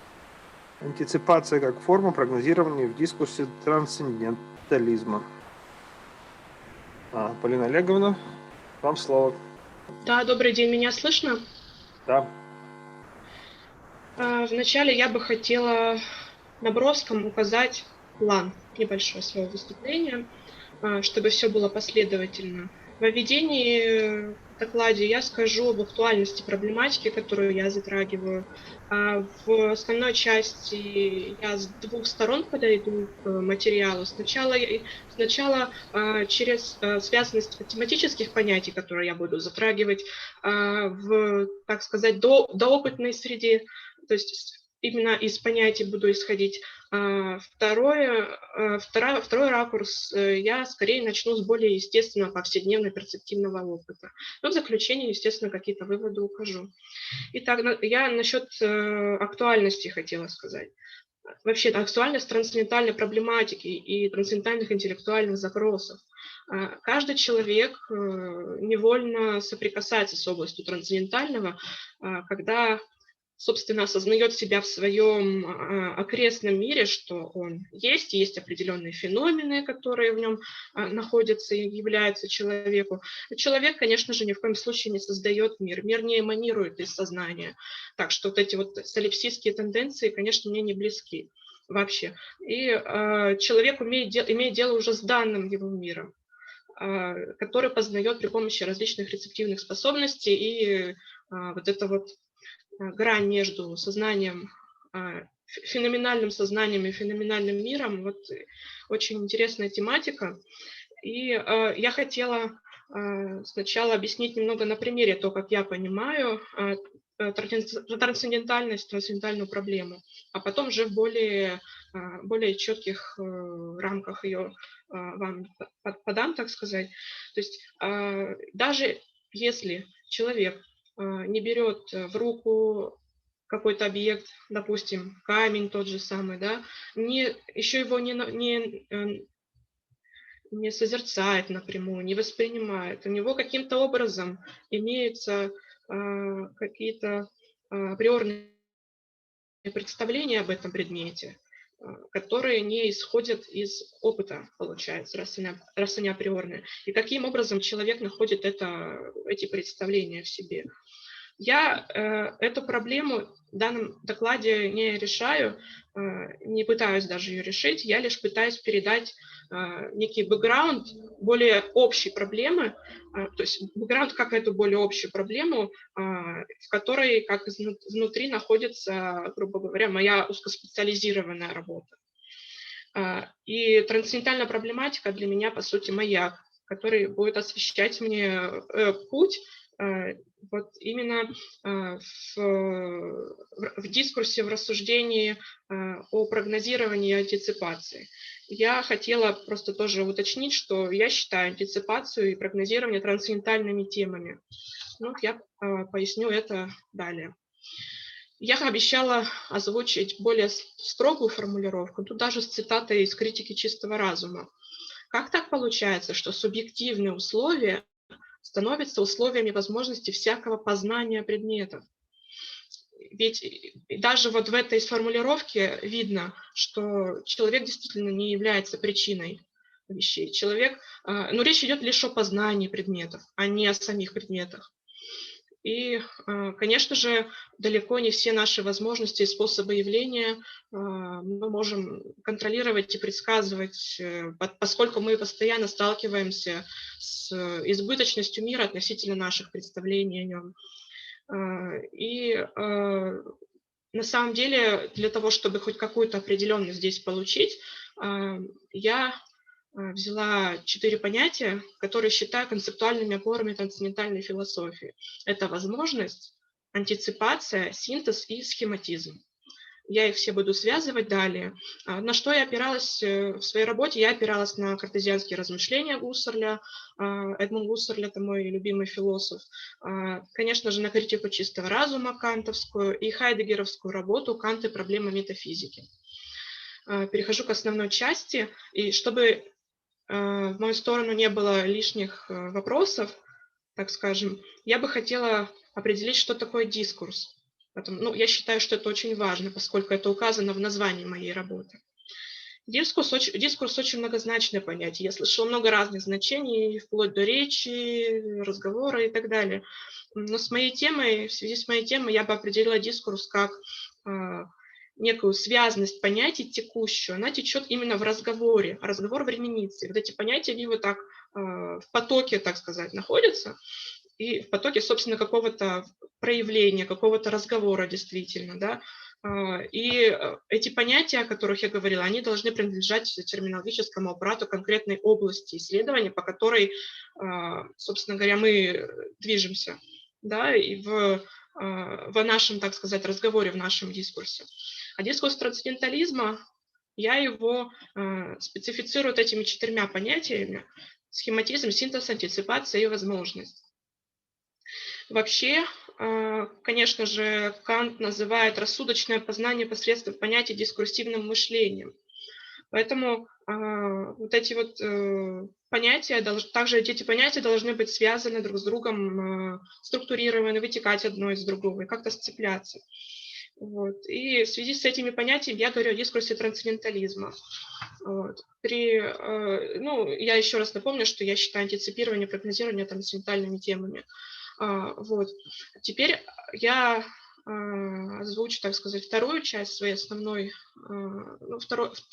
– антиципация как форма прогнозирования в дискурсе трансцендентализма. Полина Олеговна, вам слово. Да, добрый день, меня слышно? Да. Вначале я бы хотела наброском указать план небольшое своего выступления, чтобы все было последовательно. В введении в докладе я скажу об актуальности проблематики, которую я затрагиваю. В основной части я с 2 сторон подойду к материалу. Сначала через связанность тематических понятий, которые я буду затрагивать в, так сказать, доопытной среде, то есть именно из понятий буду исходить. Второй ракурс, я скорее начну с более естественного повседневного перцептивного опыта. Но в заключение, естественно, какие-то выводы укажу. Итак, я насчет актуальности хотела сказать. Вообще, актуальность трансцендентальной проблематики и трансцендентальных интеллектуальных запросов. Каждый человек невольно соприкасается с областью трансцендентального, когда, собственно, осознает себя в своем окрестном мире, что он есть, и есть определенные феномены, которые в нем находятся и являются человеку. Человек, конечно же, ни в коем случае не создает мир. Мир не эманирует из сознания. Так что вот эти вот солипсистские тенденции, конечно, мне не близки вообще. И человек имеет дело уже с данным его миром, который познает при помощи различных рецептивных способностей, и вот это вот грань между сознанием, феноменальным сознанием и феноменальным миром, вот очень интересная тематика. И я хотела сначала объяснить немного на примере то, как я понимаю трансцендентальность, трансцендентальную проблему, а потом уже в более четких рамках ее вам подам, так сказать. То есть даже если человек не берет в руку какой-то объект, допустим, камень тот же самый, да, еще его не созерцает напрямую, не воспринимает, у него каким-то образом имеются какие-то априорные представления об этом предмете, которые не исходят из опыта, получается, раз они априорные. И каким образом человек находит эти представления в себе. Я эту проблему в данном докладе не решаю, не пытаюсь даже ее решить, я лишь пытаюсь передать некий бэкграунд более общей проблемы, то есть бэкграунд как эту более общую проблему, в которой как внутри находится, грубо говоря, моя узкоспециализированная работа. И трансцендентальная проблематика для меня, по сути, маяк, который будет освещать мне путь вот именно в дискурсе, в рассуждении о прогнозировании и антиципации. Я хотела просто тоже уточнить, что я считаю антиципацию и прогнозирование трансцендентальными темами. Ну, я поясню это далее. Я обещала озвучить более строгую формулировку, тут даже с цитатой из «Критики чистого разума». Как так получается, что субъективные условия становятся условиями возможности всякого познания предметов? Ведь даже вот в этой формулировке видно, что человек действительно не является причиной вещей. Речь идет лишь о познании предметов, а не о самих предметах. И, конечно же, далеко не все наши возможности и способы явления мы можем контролировать и предсказывать, поскольку мы постоянно сталкиваемся с избыточностью мира относительно наших представлений о нем. И на самом деле для того, чтобы хоть какую-то определенность здесь получить, я взяла 4 понятия, которые считаю концептуальными опорами трансцендентальной философии. Это возможность, антиципация, синтез и схематизм. Я их все буду связывать далее. На что я опиралась в своей работе? Я опиралась на картезианские размышления Гуссерля. Эдмунд Гуссерль – это мой любимый философ. Конечно же, на критику чистого разума кантовскую и хайдеггеровскую работу «Кант и проблема метафизики». Перехожу к основной части. И чтобы в мою сторону не было лишних вопросов, так скажем, я бы хотела определить, что такое дискурс. Я считаю, что это очень важно, поскольку это указано в названии моей работы. Дискурс очень многозначное понятие. Я слышала много разных значений, вплоть до речи, разговора и так далее. Но в связи с моей темой я бы определила дискурс как некую связность понятий текущую. Она течет именно в разговоре, разговор временится. Вот эти понятия, они вот так в потоке, так сказать, находятся, и в потоке, собственно, какого-то проявления, какого-то разговора действительно, да. И эти понятия, о которых я говорила, они должны принадлежать терминологическому аппарату конкретной области исследования, по которой, собственно говоря, мы движемся, да, и в в нашем, так сказать, разговоре, в нашем дискурсе. А дискурс трансцендентализма, я его специфицирую вот этими 4 понятиями: схематизм, синтез, антиципация и возможность. Вообще, конечно же, Кант называет рассудочное познание посредством понятия дискурсивным мышлением. Поэтому вот эти вот понятия, также эти понятия должны быть связаны друг с другом, структурированы, вытекать одно из другого и как-то сцепляться. Вот. И в связи с этими понятиями я говорю о дискурсе трансцендентализма. Вот. Я еще раз напомню, что я считаю антиципирование, прогнозирование трансцендентальными темами. Вот. Теперь я озвучу, так сказать, вторую часть своей основной,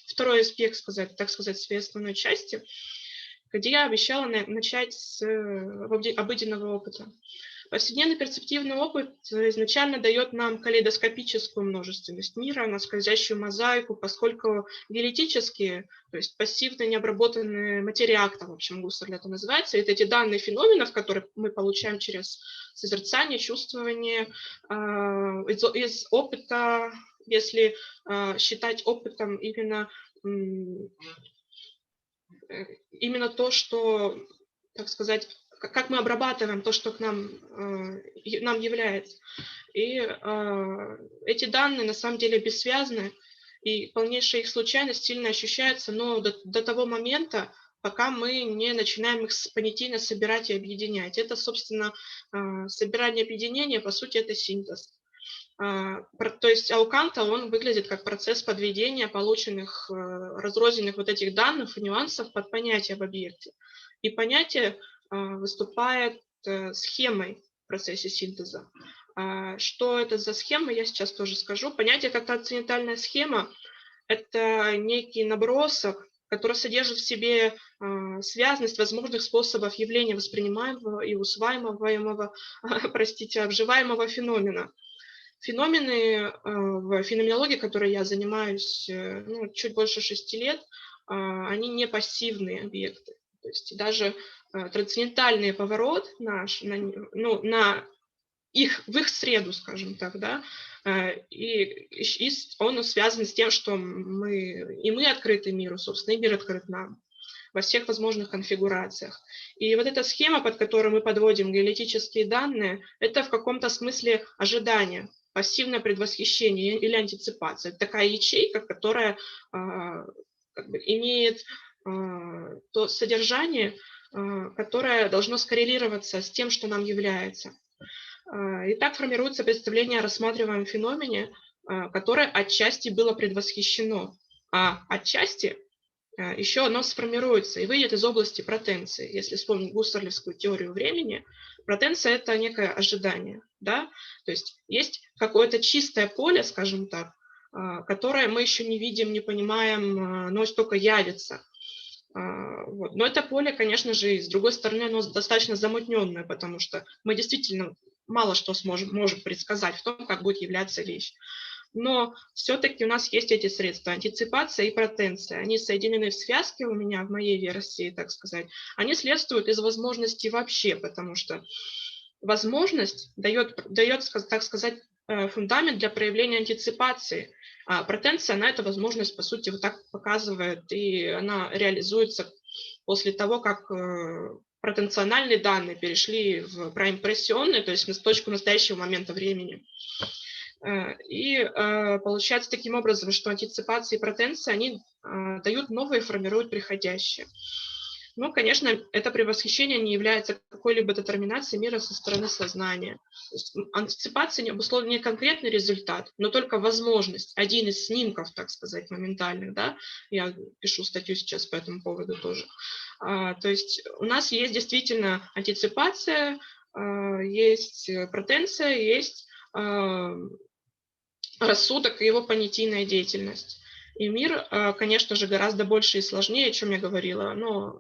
второй аспект, так сказать, своей основной части, где я обещала начать с обыденного опыта. Повседневный перцептивный опыт изначально дает нам калейдоскопическую множественность мира, на скользящую мозаику, поскольку диалектические, то есть пассивно необработанные материи акта, в общем, Гуссерль это называется, это эти данные феноменов, которые мы получаем через созерцание, чувствование, из опыта, если считать опытом именно то, что, так сказать, как мы обрабатываем то, что к нам является. И эти данные на самом деле бессвязны, и полнейшая их случайность сильно ощущается, но до того момента, пока мы не начинаем их понятийно собирать и объединять. Это, собственно, собирание объединения, по сути, это синтез. То есть у Канта он выглядит как процесс подведения полученных, разрозненных вот этих данных и нюансов под понятие об объекте. И понятие выступает схемой в процессе синтеза. Что это за схема, я сейчас тоже скажу. Понятие как трансцендентальная схема – это некий набросок, который содержит в себе связность возможных способов явления воспринимаемого и усваиваемого, обживаемого феномена. Феномены в феноменологии, которой я занимаюсь чуть больше 6 лет, они не пассивные объекты. То есть даже трансцендентальный поворот в их среду, скажем так, да, и он связан с тем, что мы открыты миру, собственно, и мир открыт нам во всех возможных конфигурациях. И вот эта схема, под которой мы подводим геолитические данные, это в каком-то смысле ожидание, пассивное предвосхищение или антиципация. Это такая ячейка, которая имеет то содержание, которое должно скоррелироваться с тем, что нам является. И так формируется представление о рассматриваемом феномене, которое отчасти было предвосхищено, а отчасти еще оно сформируется и выйдет из области протенции. Если вспомнить гуссерлевскую теорию времени, протенция – это некое ожидание. Да? То есть какое-то чистое поле, скажем так, которое мы еще не видим, не понимаем, но только явится. Вот. Но это поле, конечно же, и с другой стороны, оно достаточно замутненное, потому что мы действительно мало что можем предсказать в том, как будет являться вещь. Но все-таки у нас есть эти средства, антиципация и протенция. Они соединены в связке у меня, в моей версии, так сказать. Они следствуют из возможности вообще, потому что возможность дает, так сказать, фундамент для проявления антиципации. А протенция, она эту возможность, по сути, вот так показывает, и она реализуется после того, как протенциональные данные перешли в проимпрессионные, то есть на точку настоящего момента времени. И получается таким образом, что антиципация и протенция, они дают новое и формируют приходящее. Но, конечно, это превосхищение не является какой-либо детерминацией мира со стороны сознания. То есть антиципация не обусловлена не конкретный результат, но только возможность, один из снимков, так сказать, моментальных. Да? Я пишу статью сейчас по этому поводу тоже. То есть у нас есть действительно антиципация, есть протенция, есть рассудок и его понятийная деятельность. И мир, конечно же, гораздо больше и сложнее, о чем я говорила, но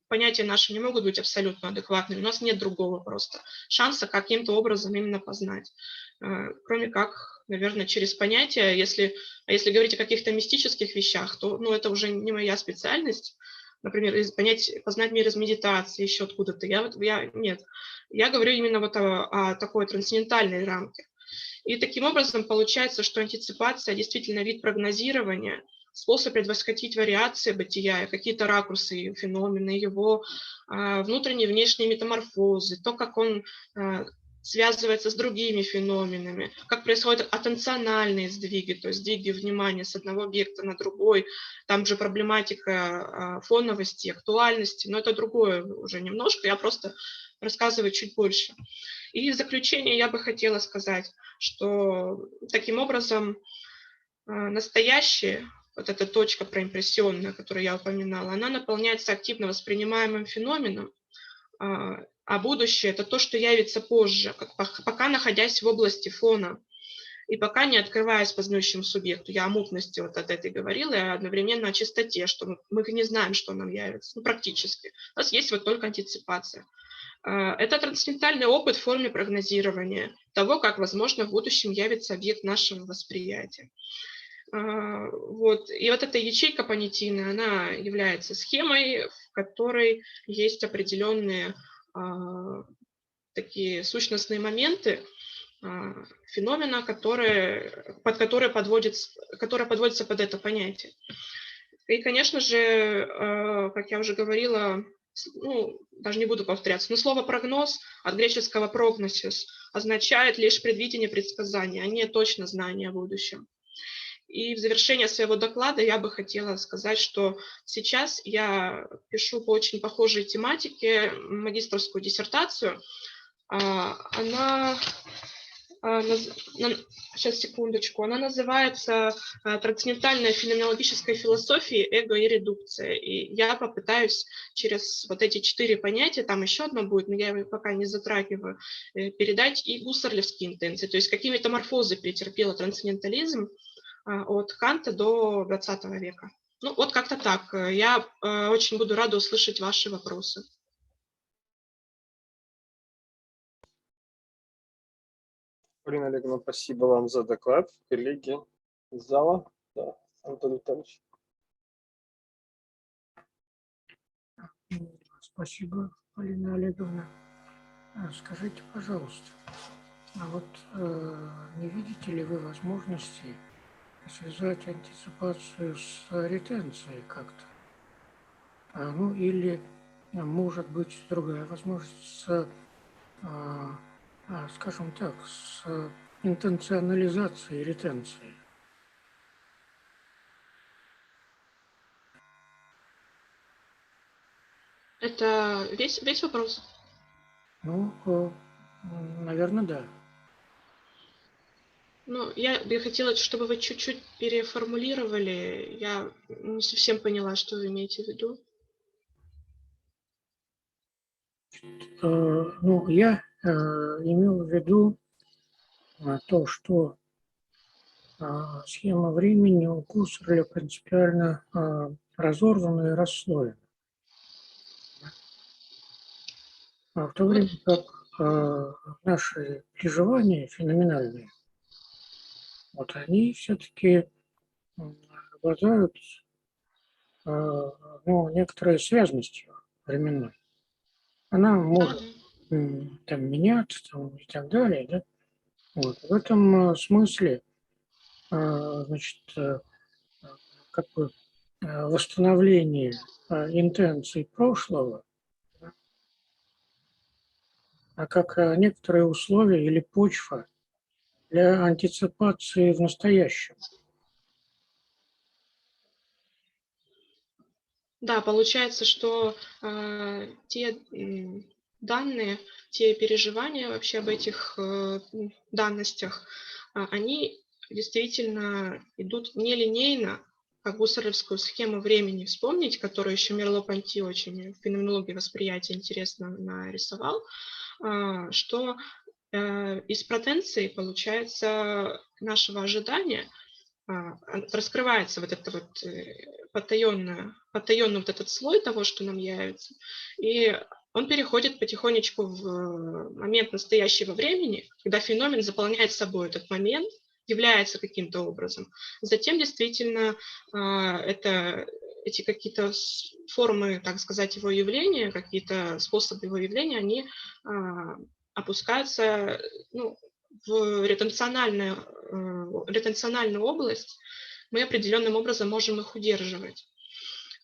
понятия наши не могут быть абсолютно адекватными. У нас нет другого просто шанса каким-то образом именно познать. Кроме как, наверное, через понятия. Если говорить о каких-то мистических вещах, то это уже не моя специальность. например, познать мир из медитации, еще откуда-то. Нет, я говорю именно вот о такой трансцендентальной рамке. И таким образом получается, что антиципация действительно вид прогнозирования, способ предвосходить вариации бытия, какие-то ракурсы феномена, его внутренние и внешние метаморфозы, то, как он связывается с другими феноменами, как происходят атtenциональные сдвиги, то есть сдвиги внимания с одного объекта на другой, там же проблематика фоновости, актуальности, но это другое уже немножко, я просто рассказываю чуть больше. И в заключение я бы хотела сказать, что таким образом настоящее, вот эта точка проимпрессионная, которую я упоминала, она наполняется активно воспринимаемым феноменом, а будущее – это то, что явится позже, пока находясь в области фона и пока не открываясь познающему субъекту. Я о мутности вот от этой говорила, и одновременно о чистоте, что мы не знаем, что нам явится, ну, практически. У нас есть вот только антиципация. Это трансцендентальный опыт в форме прогнозирования того, как, возможно, в будущем явится объект нашего восприятия. Вот. И вот эта ячейка понятийная, она является схемой, в которой есть определенные такие сущностные моменты, феномена, которые подводятся под это понятие. И, конечно же, как я уже говорила, ну, даже не буду повторяться, но слово «прогноз» от греческого «prognosis» означает лишь предвидение, предсказание, а не точно знание о будущем. И в завершение своего доклада я бы хотела сказать, что сейчас я пишу по очень похожей тематике магистерскую диссертацию. Сейчас, секундочку. Она называется «Трансцендентальная феноменологическая философия, эго и редукция». И я попытаюсь через вот эти 4 понятия, там еще одно будет, но я его пока не затрагиваю, передать и гуссерлевские интенции, то есть какие метаморфозы претерпела трансцендентализм от Канта до 20 века. Ну, вот как-то так. Я очень буду рада услышать ваши вопросы. Полина Олеговна, спасибо вам за доклад. Коллеги из зала. Да, Антон Витальевич. Спасибо, Полина Олеговна. Скажите, пожалуйста, а вот не видите ли вы возможности связать антиципацию с ретенцией как-то? Ну, или, может быть, другая возможность с, скажем так, с интенционализацией ретенции. Это весь вопрос? Ну, наверное, да. Ну, я бы хотела, чтобы вы чуть-чуть переформулировали. Я не совсем поняла, что вы имеете в виду. Ну, я имел в виду то, что схема времени у Гуссерля принципиально разорвана и расслоена. В то время как наши переживания феноменальные, вот они все-таки обладают ну, некоторой связностью временной. Она может там меняться там, и так далее. Да? Вот. В этом смысле значит, как бы восстановление интенций прошлого, а как некоторые условия или почва для антиципации в настоящем. Да, получается, что те данные, те переживания вообще об этих данностях, они действительно идут нелинейно, как гуссерлевскую схему времени вспомнить, которую еще Мерло-Понти очень в феноменологии восприятия интересно нарисовал, что из потенции, получается, нашего ожидания раскрывается вот это вот потаенный вот этот слой того, что нам явится, и он переходит потихонечку в момент настоящего времени, когда феномен заполняет собой этот момент, является каким-то образом. Затем действительно это эти какие-то формы, так сказать, его явления, какие-то способы его явления, они опускаются, ну, в ретенциональную область, мы определенным образом можем их удерживать.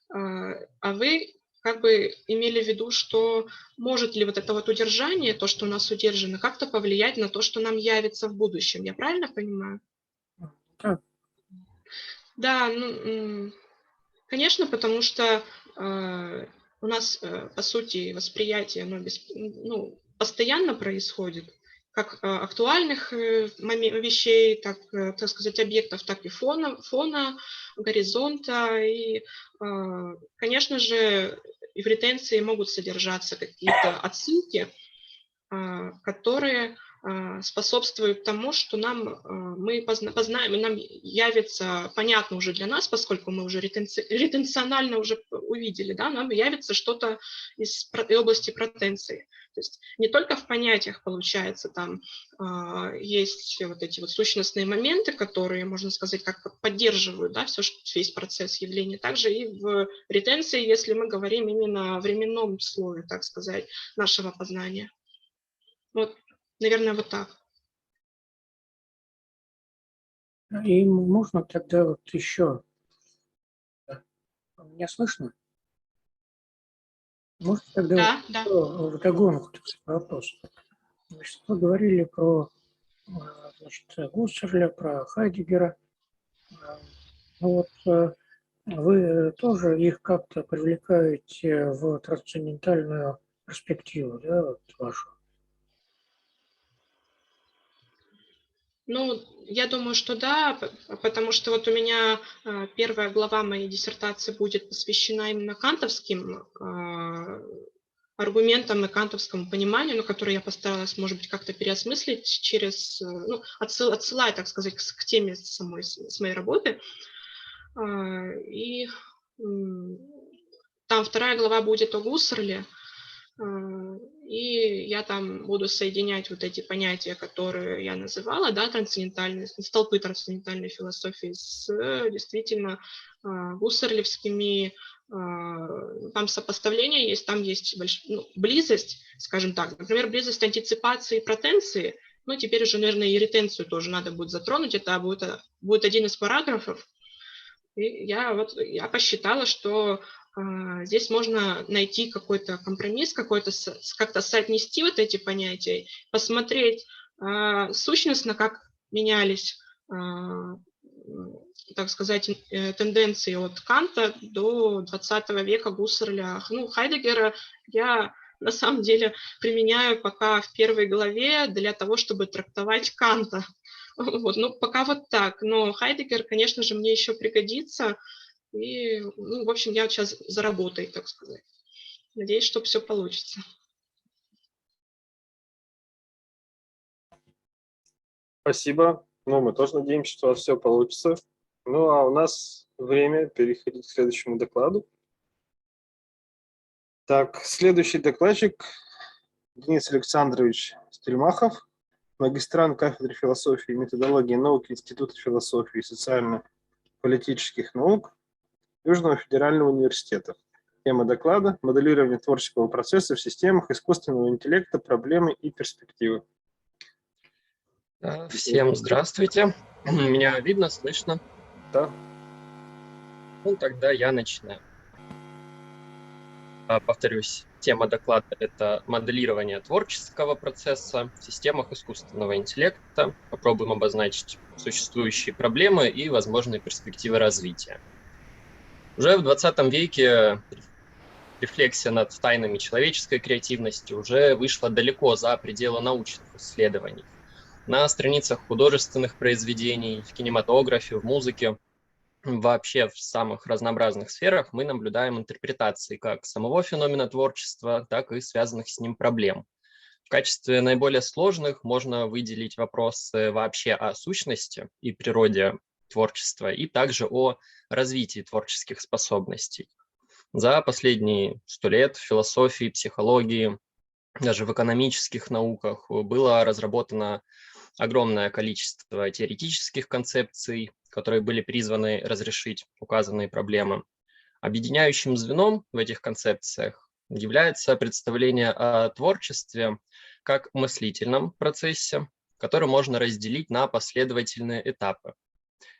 А вы как бы имели в виду, что может ли вот это вот удержание, то, что у нас удержано, как-то повлиять на то, что нам явится в будущем? Я правильно понимаю? Да. Да, ну, конечно, потому что у нас, по сути, восприятие, оно постоянно происходит, как актуальных вещей, так сказать, объектов, так и фона, горизонта. И, конечно же, и в ретенции могут содержаться какие-то отсылки, которые способствуют тому, что мы познаем, и нам явится понятно уже для нас, поскольку мы уже ретенционально уже увидели, да, нам явится что-то из области протенции. То есть не только в понятиях, получается, там есть вот эти вот сущностные моменты, которые, можно сказать, как поддерживают, да, весь процесс явления, также и в ретенции, если мы говорим именно о временном слое, так сказать, нашего познания. Вот, наверное, вот так. И можно тогда вот еще... Меня слышно? Можно тогда Да. вдогонку вопрос. Значит, вы говорили про, значит, Гуссерля, про Хайдеггера. Ну вот вы тоже их как-то привлекаете в трансцендентальную перспективу, да, вот вашу? Ну, я думаю, что да, потому что вот у меня первая глава моей диссертации будет посвящена именно кантовским аргументам и кантовскому пониманию, которые я постаралась, может быть, как-то переосмыслить через, ну, отсылая, так сказать, к теме с моей работы. И там вторая глава будет о Гуссерле, и я там буду соединять вот эти понятия, которые я называла, да, столпы трансцендентальной философии с действительно гуссерлевскими, там сопоставление есть, там есть близость, скажем так, например, близость антиципации и протенции, ну, теперь уже, наверное, и ретенцию тоже надо будет затронуть, это будет один из параграфов. И я посчитала, что здесь можно найти какой-то компромисс, как-то соотнести вот эти понятия, посмотреть сущностно, как менялись, так сказать, тенденции от Канта до 20 века Гуссерля. Ну, Хайдеггера я на самом деле применяю пока в первой главе для того, чтобы трактовать Канта. Вот, ну, пока вот так. Но Хайдеггер, конечно же, мне еще пригодится. И, ну, в общем, я вот сейчас за работой, так сказать. Надеюсь, что все получится. Спасибо. Ну, мы тоже надеемся, что у вас все получится. Ну, а у нас время переходить к следующему докладу. Так, следующий докладчик Денис Александрович Стельмахов, магистрант кафедры философии и методологии наук Института философии и социально-политических наук Южного федерального университета. Тема доклада – моделирование творческого процесса в системах искусственного интеллекта, проблемы и перспективы. Всем здравствуйте. Меня видно, слышно? Да. Ну, тогда я начинаю. Повторюсь, тема доклада – это моделирование творческого процесса в системах искусственного интеллекта. Попробуем обозначить существующие проблемы и возможные перспективы развития. Уже в 20 веке рефлексия над тайнами человеческой креативности уже вышла далеко за пределы научных исследований. На страницах художественных произведений, в кинематографе, в музыке, вообще в самых разнообразных сферах мы наблюдаем интерпретации как самого феномена творчества, так и связанных с ним проблем. В качестве наиболее сложных можно выделить вопросы вообще о сущности и природе творчества, и также о развитии творческих способностей. За последние 100 лет в философии, психологии, даже в экономических науках было разработано огромное количество теоретических концепций, которые были призваны разрешить указанные проблемы. Объединяющим звеном в этих концепциях является представление о творчестве как мыслительном процессе, который можно разделить на последовательные этапы.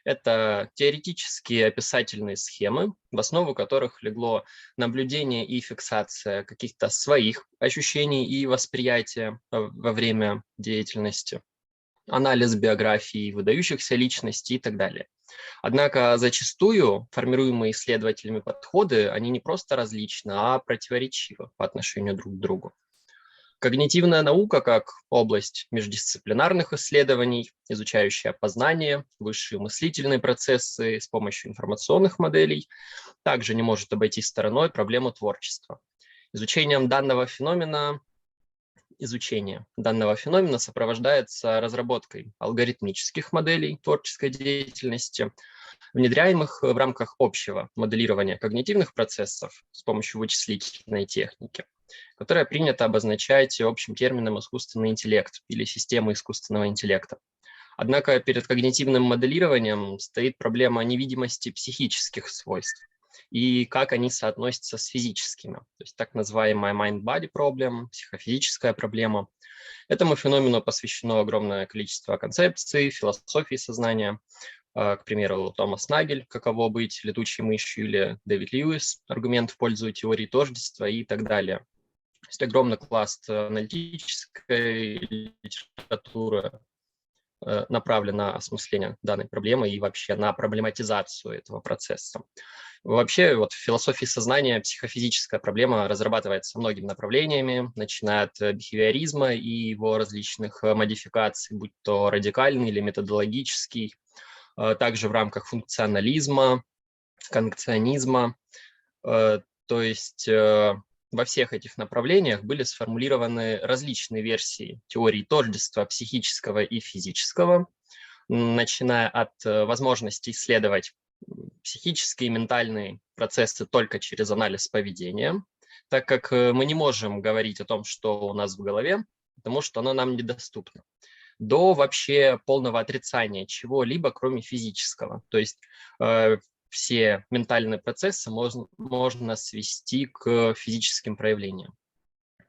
Это теоретические описательные схемы, в основу которых легло наблюдение и фиксация каких-то своих ощущений и восприятия во время деятельности, анализ биографии выдающихся личностей и так далее. Однако зачастую формируемые исследователями подходы, они не просто различны, а противоречивы по отношению друг к другу. Когнитивная наука как область междисциплинарных исследований, изучающая познание, высшие мыслительные процессы с помощью информационных моделей, также не может обойти стороной проблему творчества. Изучение данного феномена сопровождается разработкой алгоритмических моделей творческой деятельности, внедряемых в рамках общего моделирования когнитивных процессов с помощью вычислительной техники, которая принято обозначать общим термином искусственный интеллект или система искусственного интеллекта. Однако перед когнитивным моделированием стоит проблема невидимости психических свойств и как они соотносятся с физическими, то есть так называемая mind-body problem, психофизическая проблема. Этому феномену посвящено огромное количество концепций, философии сознания. К примеру, Томас Нагель «Каково быть летучей мышью» или Дэвид Льюис «Аргумент в пользу теории тождества» и так далее. Есть огромный пласт аналитической литературы, направлен на осмысление данной проблемы и вообще на проблематизацию этого процесса. Вообще, вот в философии сознания психофизическая проблема разрабатывается многими направлениями, начиная от бихевиоризма и его различных модификаций, будь то радикальный или методологический, также в рамках функционализма, коннекционизма. То есть во всех этих направлениях были сформулированы различные версии теории тождества психического и физического, начиная от возможности исследовать психические и ментальные процессы только через анализ поведения, так как мы не можем говорить о том, что у нас в голове, потому что оно нам недоступно, до вообще полного отрицания чего-либо, кроме физического. То есть все ментальные процессы можно свести к физическим проявлениям.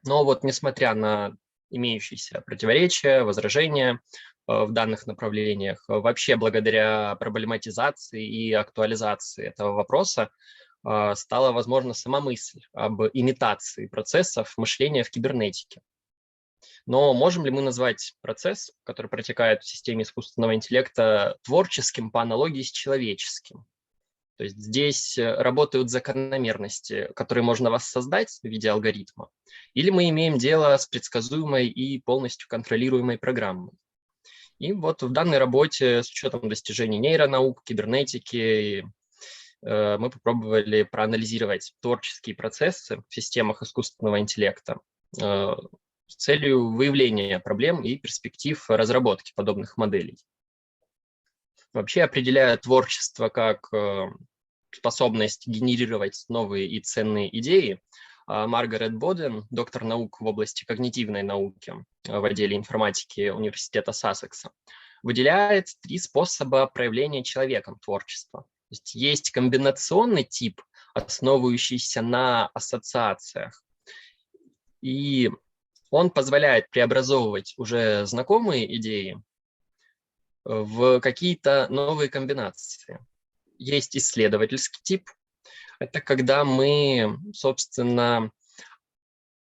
Но вот несмотря на имеющиеся противоречия, возражения в данных направлениях, вообще благодаря проблематизации и актуализации этого вопроса стала возможна сама мысль об имитации процессов мышления в кибернетике. Но можем ли мы назвать процесс, который протекает в системе искусственного интеллекта, творческим по аналогии с человеческим? То есть здесь работают закономерности, которые можно воссоздать в виде алгоритма, или мы имеем дело с предсказуемой и полностью контролируемой программой. И вот в данной работе с учетом достижений нейронаук, кибернетики, мы попробовали проанализировать творческие процессы в системах искусственного интеллекта с целью выявления проблем и перспектив разработки подобных моделей. Вообще, определяя творчество как способность генерировать новые и ценные идеи, Маргарет Боден, доктор наук в области когнитивной науки в отделе информатики Университета Сассекса, выделяет 3 способа проявления человеком творчества. Есть комбинационный тип, основывающийся на ассоциациях, и он позволяет преобразовывать уже знакомые идеи в какие-то новые комбинации. Есть исследовательский тип. Это когда мы, собственно,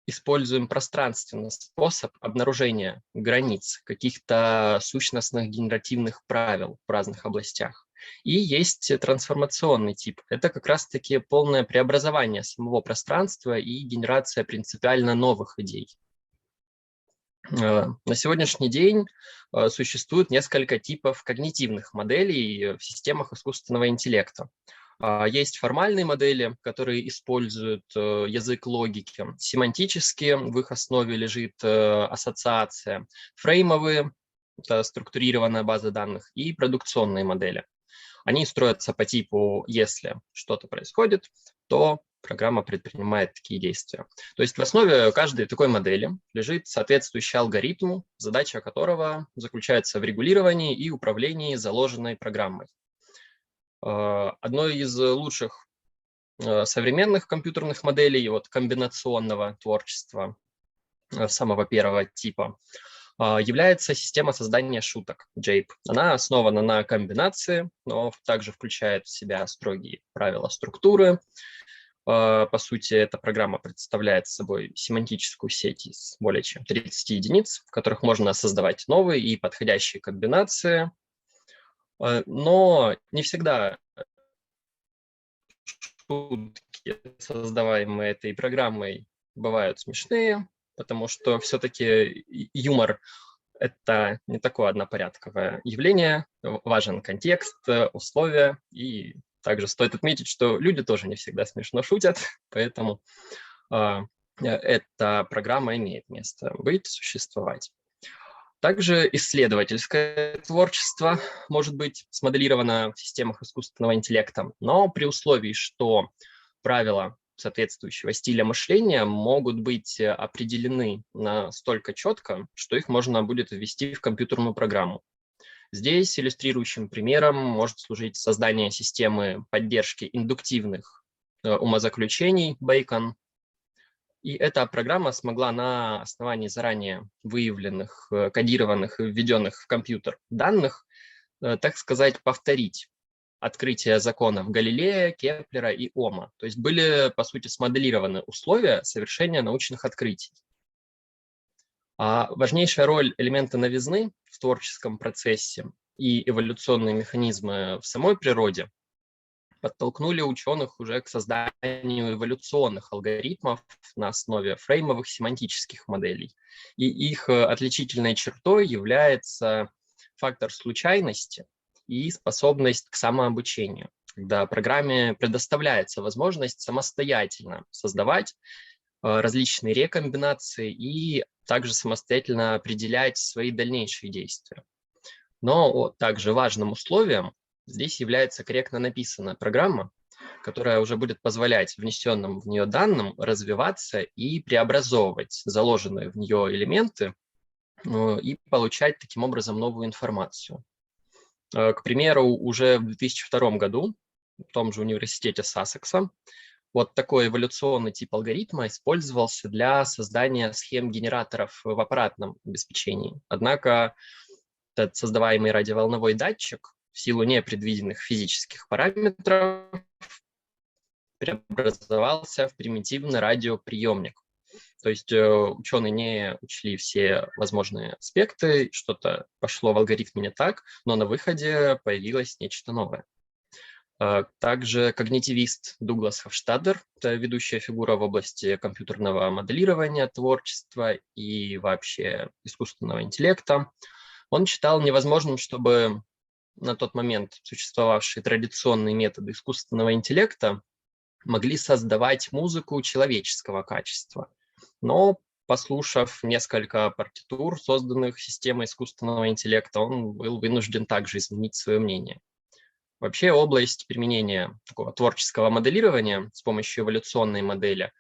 используем пространственный способ обнаружения границ, каких-то сущностных генеративных правил в разных областях. И есть трансформационный тип. Это как раз-таки полное преобразование самого пространства и генерация принципиально новых идей. На сегодняшний день существует несколько типов когнитивных моделей в системах искусственного интеллекта. Есть формальные модели, которые используют язык логики. Семантические, в их основе лежит ассоциация. Фреймовые, это структурированная база данных, и продукционные модели. Они строятся по типу, если что-то происходит, то программа предпринимает такие действия. То есть в основе каждой такой модели лежит соответствующий алгоритм, задача которого заключается в регулировании и управлении заложенной программой. Одной из лучших современных компьютерных моделей, вот комбинационного творчества самого первого типа, является система создания шуток JAPE. Она основана на комбинации, но также включает в себя строгие правила структуры. По сути, эта программа представляет собой семантическую сеть из более чем 30 единиц, в которых можно создавать новые и подходящие комбинации. Но не всегда шутки, создаваемые этой программой, бывают смешные, потому что все-таки юмор – это не такое однопорядковое явление. Важен контекст, условия, и также стоит отметить, что люди тоже не всегда смешно шутят, поэтому эта программа имеет место быть, существовать. Также исследовательское творчество может быть смоделировано в системах искусственного интеллекта, но при условии, что правила соответствующего стиля мышления могут быть определены настолько четко, что их можно будет ввести в компьютерную программу. Здесь иллюстрирующим примером может служить создание системы поддержки индуктивных умозаключений Bacon. И эта программа смогла на основании заранее выявленных, кодированных и введенных в компьютер данных, так сказать, повторить открытие законов Галилея, Кеплера и Ома. То есть были, по сути, смоделированы условия совершения научных открытий. А важнейшая роль элемента новизны в творческом процессе и эволюционные механизмы в самой природе подтолкнули ученых уже к созданию эволюционных алгоритмов на основе фреймовых семантических моделей. И их отличительной чертой является фактор случайности и способность к самообучению, когда программе предоставляется возможность самостоятельно создавать различные рекомбинации и также самостоятельно определять свои дальнейшие действия. Но также важным условием здесь является корректно написанная программа, которая уже будет позволять внесенным в нее данным развиваться и преобразовывать заложенные в нее элементы и получать таким образом новую информацию. К примеру, уже в 2002 году в том же университете Сассекса вот такой эволюционный тип алгоритма использовался для создания схем генераторов в аппаратном обеспечении. Однако этот создаваемый радиоволновой датчик в силу непредвиденных физических параметров преобразовался в примитивный радиоприемник. То есть ученые не учли все возможные аспекты, что-то пошло в алгоритме не так, но на выходе появилось нечто новое. Также когнитивист Дуглас Хофштадтер, это ведущая фигура в области компьютерного моделирования, творчества и вообще искусственного интеллекта, он считал невозможным, чтобы на тот момент существовавшие традиционные методы искусственного интеллекта могли создавать музыку человеческого качества. Но, послушав несколько партитур, созданных системой искусственного интеллекта, он был вынужден также изменить свое мнение. Вообще область применения такого творческого моделирования с помощью эволюционной модели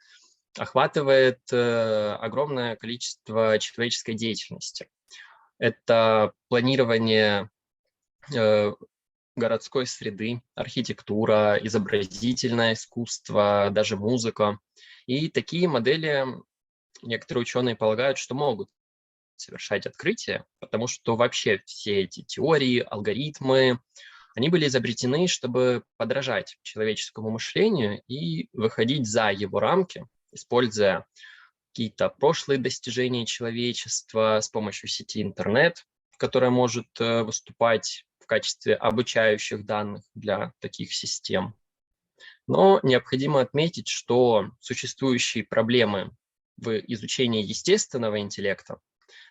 охватывает огромное количество человеческой деятельности. Это планирование городской среды, архитектура, изобразительное искусство, даже музыка. И такие модели некоторые ученые полагают, что могут совершать открытия, потому что вообще все эти теории, алгоритмы, они были изобретены, чтобы подражать человеческому мышлению и выходить за его рамки, используя какие-то прошлые достижения человечества с помощью сети интернет, которая может выступать в качестве обучающих данных для таких систем. Но необходимо отметить, что существующие проблемы в изучении естественного интеллекта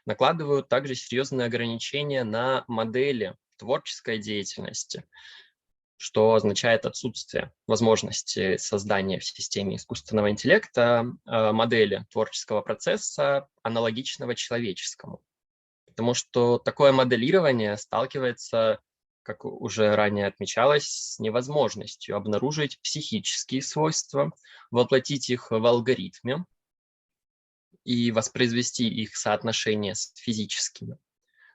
накладывают также серьезные ограничения на модели творческой деятельности, что означает отсутствие возможности создания в системе искусственного интеллекта модели творческого процесса, аналогичного человеческому. Потому что такое моделирование сталкивается, как уже ранее отмечалось, с невозможностью обнаружить психические свойства, воплотить их в алгоритме и воспроизвести их соотношение с физическими.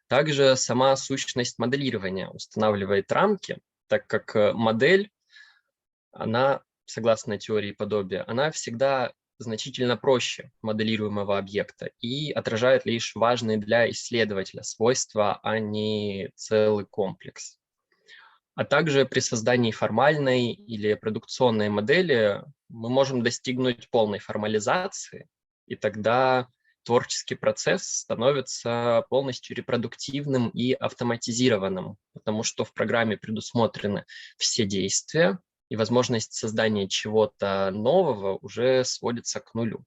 Также сама сущность моделирования устанавливает рамки, так как модель, она согласно теории подобия, она всегда значительно проще моделируемого объекта и отражает лишь важные для исследователя свойства, а не целый комплекс. А также при создании формальной или продукционной модели мы можем достигнуть полной формализации, и тогда творческий процесс становится полностью репродуктивным и автоматизированным, потому что в программе предусмотрены все действия, и возможность создания чего-то нового уже сводится к нулю.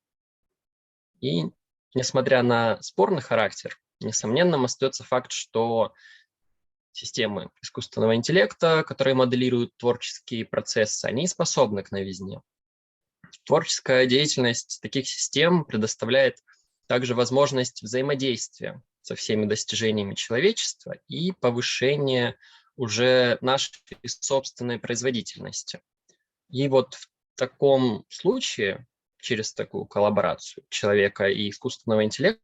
И несмотря на спорный характер, несомненным остается факт, что системы искусственного интеллекта, которые моделируют творческие процессы, они способны к новизне. Творческая деятельность таких систем предоставляет также возможность взаимодействия со всеми достижениями человечества и повышения уже нашей собственной производительности. И вот в таком случае, через такую коллаборацию человека и искусственного интеллекта,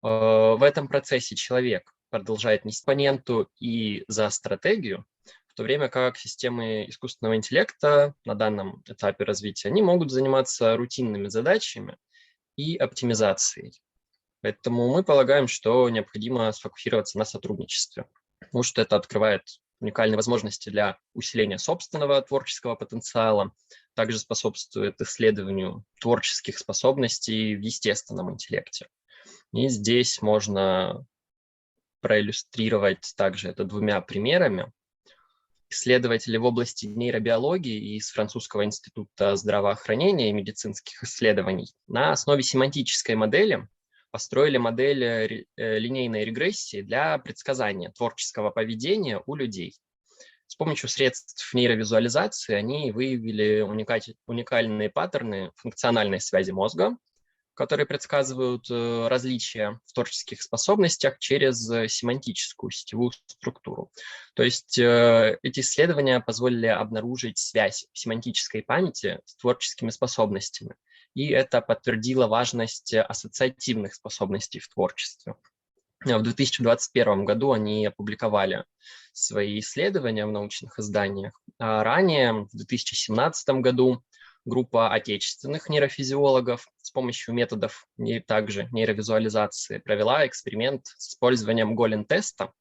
в этом процессе человек продолжает нести оппоненту и за стратегию, в то время как системы искусственного интеллекта на данном этапе развития, они могут заниматься рутинными задачами и оптимизацией. Поэтому мы полагаем, что необходимо сфокусироваться на сотрудничестве, потому что это открывает уникальные возможности для усиления собственного творческого потенциала, также способствует исследованию творческих способностей в естественном интеллекте. И здесь можно проиллюстрировать также это двумя примерами. Исследователи в области нейробиологии из Французского института здравоохранения и медицинских исследований на основе семантической модели построили модель линейной регрессии для предсказания творческого поведения у людей. С помощью средств нейровизуализации они выявили уникальные паттерны функциональной связи мозга, которые предсказывают различия в творческих способностях через семантическую сетевую структуру. То есть эти исследования позволили обнаружить связь семантической памяти с творческими способностями. И это подтвердило важность ассоциативных способностей в творчестве. В 2021 году они опубликовали свои исследования в научных изданиях. А ранее, в 2017 году, группа отечественных нейрофизиологов с помощью методов также нейровизуализации провела эксперимент с использованием Голен-теста.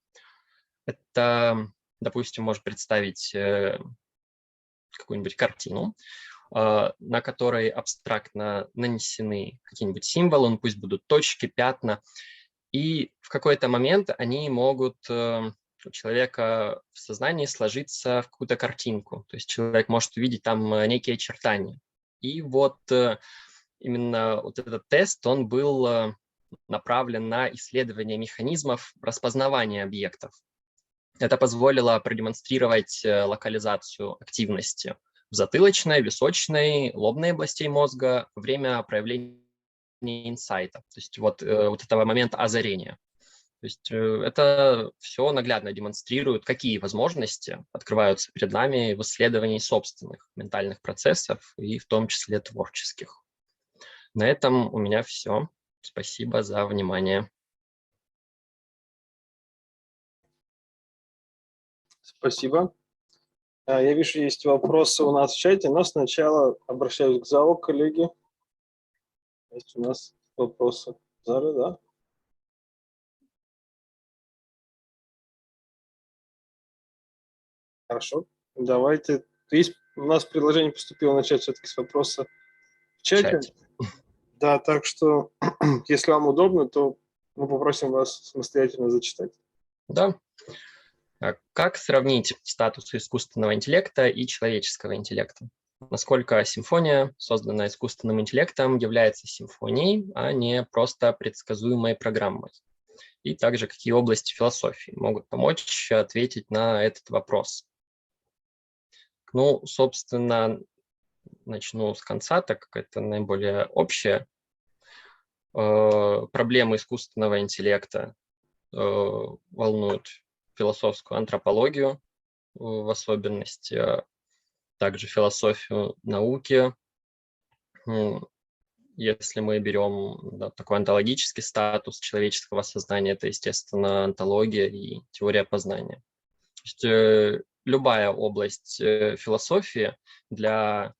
Это, допустим, может представить какую-нибудь картину, на которой абстрактно нанесены какие-нибудь символы, ну, пусть будут точки, пятна, и в какой-то момент они могут у человека в сознании сложиться в какую-то картинку. То есть человек может увидеть там некие очертания. И вот именно вот этот тест, он был направлен на исследование механизмов распознавания объектов. Это позволило продемонстрировать локализацию активности в затылочной, височной, лобной областей мозга во время проявления инсайта, то есть вот этого момента озарения. То есть это все наглядно демонстрирует, какие возможности открываются перед нами в исследовании собственных ментальных процессов и в том числе творческих. На этом у меня все. Спасибо за внимание. Спасибо. Я вижу, есть вопросы у нас в чате, но сначала обращаюсь к залу, коллеги. Есть у нас вопросы в зале, да? Хорошо, давайте. Есть, у нас предложение поступило начать все-таки с вопроса в чате. Да, так что, если вам удобно, то мы попросим вас самостоятельно зачитать. Да. Как сравнить статус искусственного интеллекта и человеческого интеллекта? Насколько симфония, созданная искусственным интеллектом, является симфонией, а не просто предсказуемой программой? И также какие области философии могут помочь ответить на этот вопрос? Ну, собственно, начну с конца, так как это наиболее общее. Проблемы искусственного интеллекта волнуют философскую антропологию, в особенности, также философию науки. Если мы берем такой онтологический статус человеческого сознания, это, естественно, онтология и теория познания. То есть любая область философии для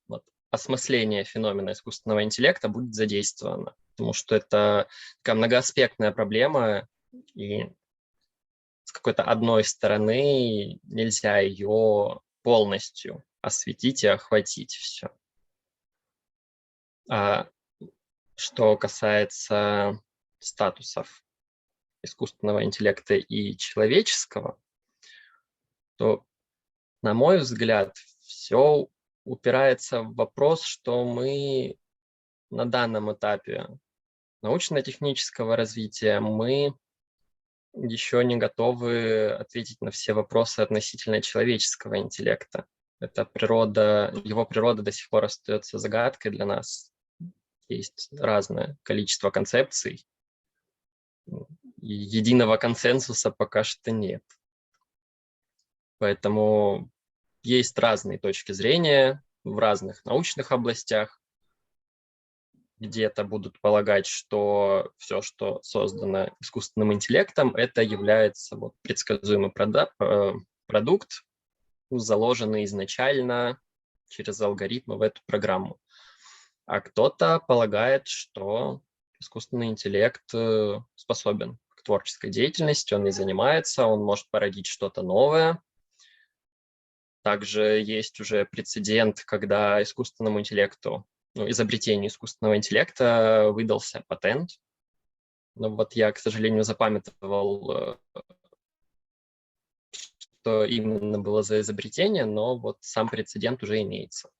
осмысления феномена искусственного интеллекта будет задействована, потому что это такая многоаспектная проблема, и с какой-то одной стороны нельзя ее полностью осветить и охватить все. А что касается статусов искусственного интеллекта и человеческого, то, на мой взгляд, все упирается в вопрос, что мы на данном этапе научно-технического развития мы еще не готовы ответить на все вопросы относительно человеческого интеллекта. Его природа до сих пор остается загадкой для нас. Есть разное количество концепций, и единого консенсуса пока что нет. Поэтому есть разные точки зрения в разных научных областях. Где-то будут полагать, что все, что создано искусственным интеллектом, это является предсказуемый продукт, заложенный изначально через алгоритмы в эту программу. А кто-то полагает, что искусственный интеллект способен к творческой деятельности, он и занимается, он может породить что-то новое. Также есть уже прецедент, когда искусственному интеллекту, изобретению искусственного интеллекта выдался патент. Но я, к сожалению, запамятовал, что именно было за изобретение, но сам прецедент уже имеется.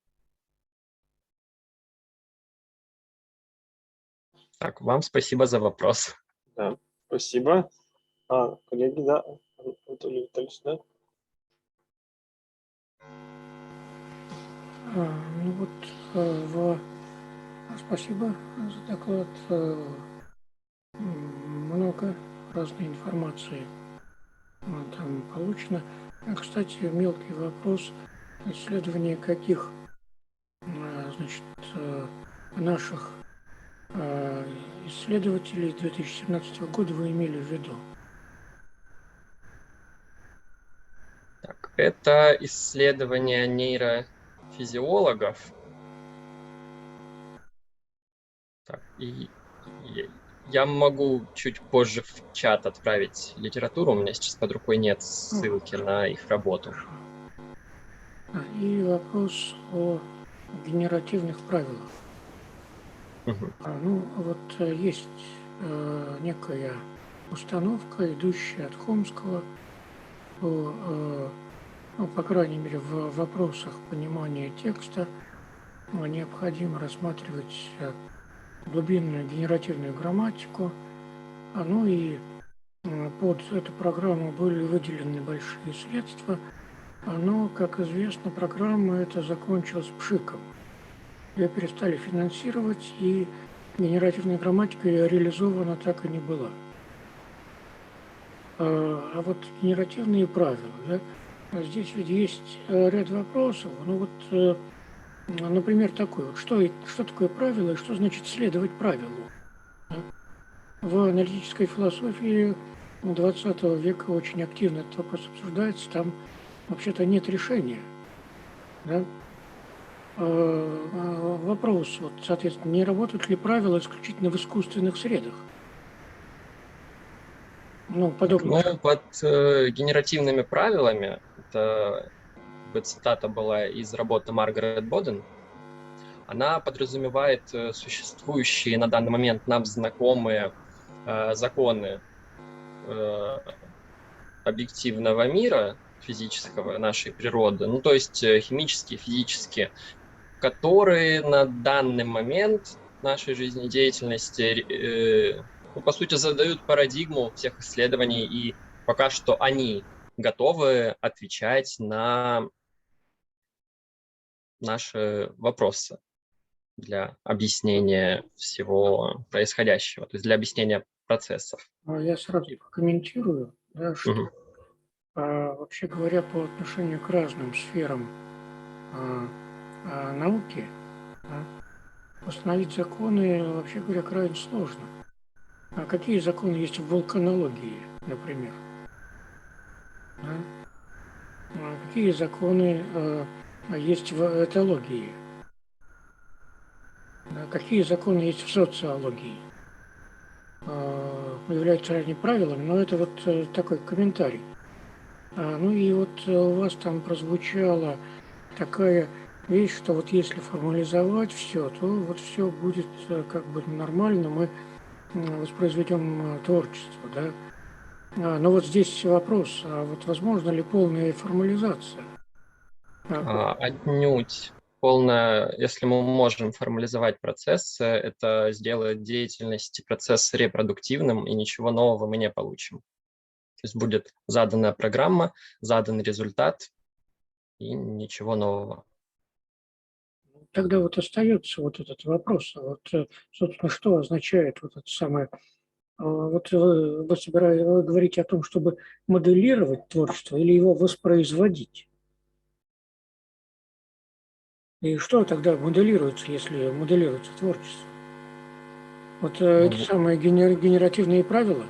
Так, вам спасибо за вопрос. Да, спасибо. Коллеги, да, Анатолий Витальевич, да? Спасибо за доклад. Много разной информации там получено. Кстати, мелкий вопрос. Исследование каких, наших исследователей 2017 года вы имели в виду? Так, это исследование нейрофизиологов. Так, и я могу чуть позже в чат отправить литературу. У меня сейчас под рукой нет ссылки на их работу. И вопрос о генеративных правилах. Есть некая установка, идущая от Хомского, по крайней мере, в вопросах понимания текста необходимо рассматривать глубинную генеративную грамматику. И под эту программу были выделены большие средства. Но, как известно, программа эта закончилась пшиком. Ее перестали финансировать, и генеративная грамматика реализована так и не была. А генеративные правила, да? Здесь ведь есть ряд вопросов. Например, такой что такое правило и что значит следовать правилу? В аналитической философии 20 века очень активно этот вопрос обсуждается. Там вообще-то нет решения. Да? Вопрос, соответственно, не работают ли правила исключительно в искусственных средах? Под генеративными правилами, это цитата была из работы Маргарет Боден, она подразумевает существующие на данный момент нам знакомые законы объективного мира, физического, нашей природы, то есть химические, физические, которые на данный момент нашей жизнедеятельности, по сути, задают парадигму всех исследований, и пока что они готовы отвечать на наши вопросы для объяснения всего происходящего, то есть для объяснения процессов. Я сразу прокомментирую, да, что вообще говоря, по отношению к разным сферам науки, да, установить законы, вообще говоря, крайне сложно. А какие законы есть в вулканологии, например? Да? какие законы есть в этологии, какие законы есть в социологии. Являются разными правилами, но это вот такой комментарий. Ну и вот у вас там прозвучала такая вещь, что вот если формализовать все, то вот все будет как бы нормально, мы воспроизведем творчество, да. Но вот здесь вопрос, а вот возможно ли полная формализация? Отнюдь. Полная, если мы можем формализовать процессы, это сделает деятельность и процесс репродуктивным, и ничего нового мы не получим. То есть будет задана программа, задан результат, и ничего нового. Тогда вот остается вот этот вопрос, вот, собственно, что означает вот это самое, вот вы говорите о том, чтобы моделировать творчество или его воспроизводить? И что тогда моделируется, если моделируется творчество? Вот эти самые генеративные правила?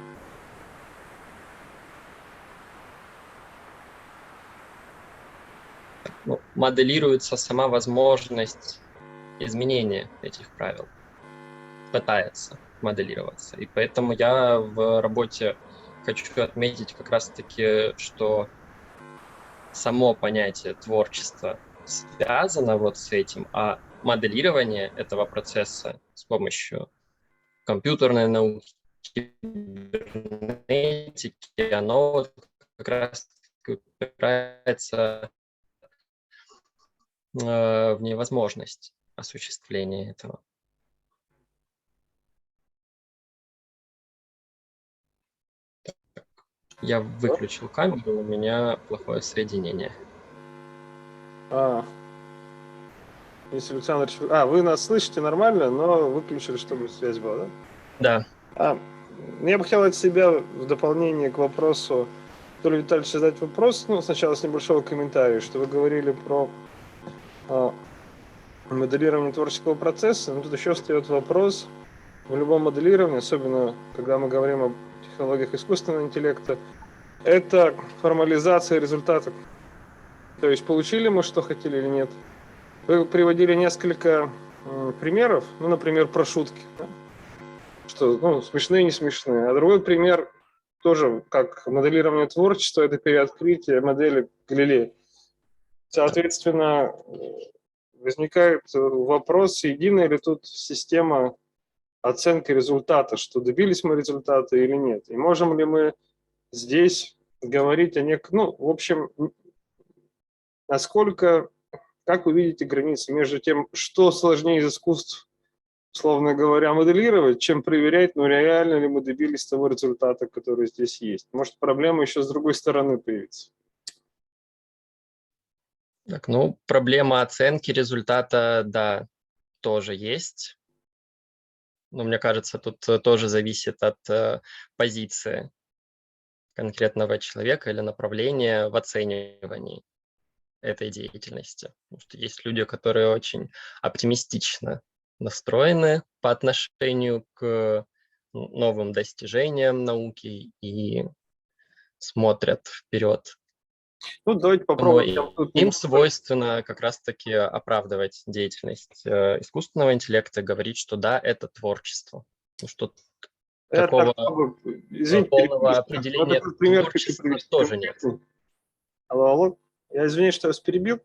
Ну, моделируется сама возможность изменения этих правил. Пытается моделироваться. И поэтому я в работе хочу отметить как раз-таки, что само понятие творчества связано вот с этим, а моделирование этого процесса с помощью компьютерной науки, кибернетики, оно вот как раз упирается в невозможность осуществления этого. Я выключил камеру, у меня плохое соединение. Если Александр... вы нас слышите нормально, но выключили, чтобы связь была, да? Да. Я бы хотел от себя в дополнение к вопросу, Анатолий Витальевич, задать вопрос, сначала с небольшого комментария, что вы говорили про моделирование творческого процесса, но тут еще встает вопрос, в любом моделировании, особенно когда мы говорим о технологиях искусственного интеллекта, это формализация результатов. То есть получили мы, что хотели или нет. Вы приводили несколько примеров, например, про шутки, да? Что смешные, не смешные. А другой пример тоже как моделирование творчества, это переоткрытие модели Галилея. Соответственно, возникает вопрос, единая ли тут система оценки результата, что добились мы результата или нет. И можем ли мы здесь говорить о неком, в общем, насколько, как вы видите границы между тем, что сложнее из искусств, условно говоря, моделировать, чем проверять, реально ли мы добились того результата, который здесь есть. Может, проблема еще с другой стороны появится. Так, проблема оценки результата, да, тоже есть. Но мне кажется, тут тоже зависит от позиции конкретного человека или направления в оценивании этой деятельности. Потому что есть люди, которые очень оптимистично настроены по отношению к новым достижениям науки и смотрят вперед. Давайте попробуем. Им свойственно как раз-таки оправдывать деятельность искусственного интеллекта, говорить, что да, это творчество. Что такого полного определения творчества тоже нет. Алло. Я извиняюсь, что я вас перебил.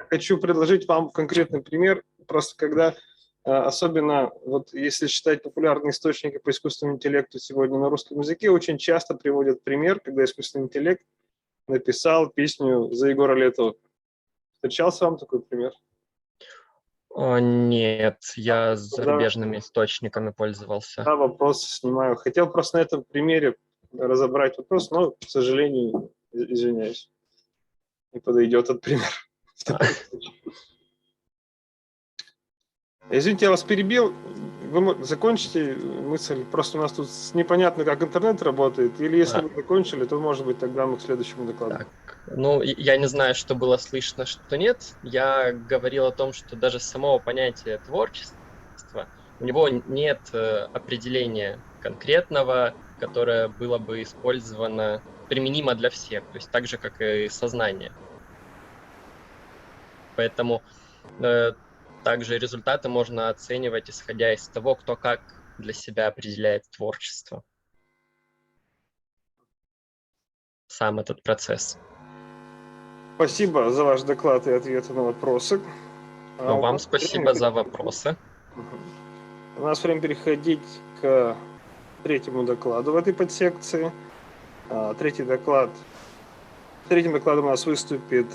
Хочу предложить вам конкретный пример. Просто когда, особенно если читать популярные источники по искусственному интеллекту сегодня на русском языке, очень часто приводят пример, когда искусственный интеллект написал песню за Егора Летова. Встречался вам такой пример? Нет, я зарубежными источниками пользовался. Да, вопрос снимаю. Хотел просто на этом примере разобрать вопрос, но, к сожалению, извиняюсь, не подойдет этот пример. Извините, я вас перебил. Вы закончите мысль? Просто у нас тут непонятно, как интернет работает. Или если вы закончили, то, может быть, тогда мы к следующему докладу. Я не знаю, что было слышно, что нет. Я говорил о том, что даже самого понятия творчества, у него нет определения конкретного, которое было бы использовано, применимо для всех, то есть так же, как и сознание. Поэтому также результаты можно оценивать, исходя из того, кто как для себя определяет творчество. Сам этот процесс. Спасибо за ваш доклад и ответы на вопросы. Но вам спасибо за вопросы. У нас время переходить к третьему докладу в этой подсекции. Третьим докладом у нас выступит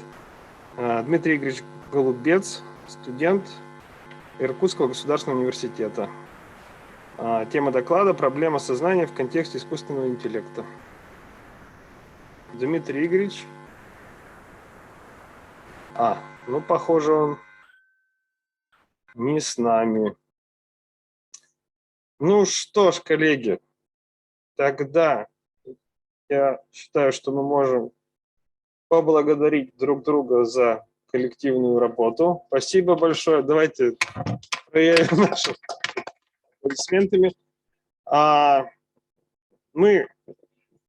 Дмитрий Игоревич Голубец, студент Иркутского государственного университета. Тема доклада — проблема сознания в контексте искусственного интеллекта. Дмитрий Игоревич. Ну, похоже, он не с нами. Ну что ж, коллеги, тогда я считаю, что мы можем поблагодарить друг друга за коллективную работу. Спасибо большое. Давайте проявим наши аплодисментами. Мы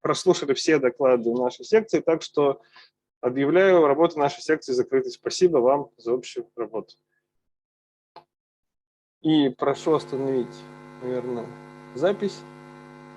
прослушали все доклады нашей секции, так что объявляю работу нашей секции закрытой. Спасибо вам за общую работу. И прошу остановить, наверное, запись.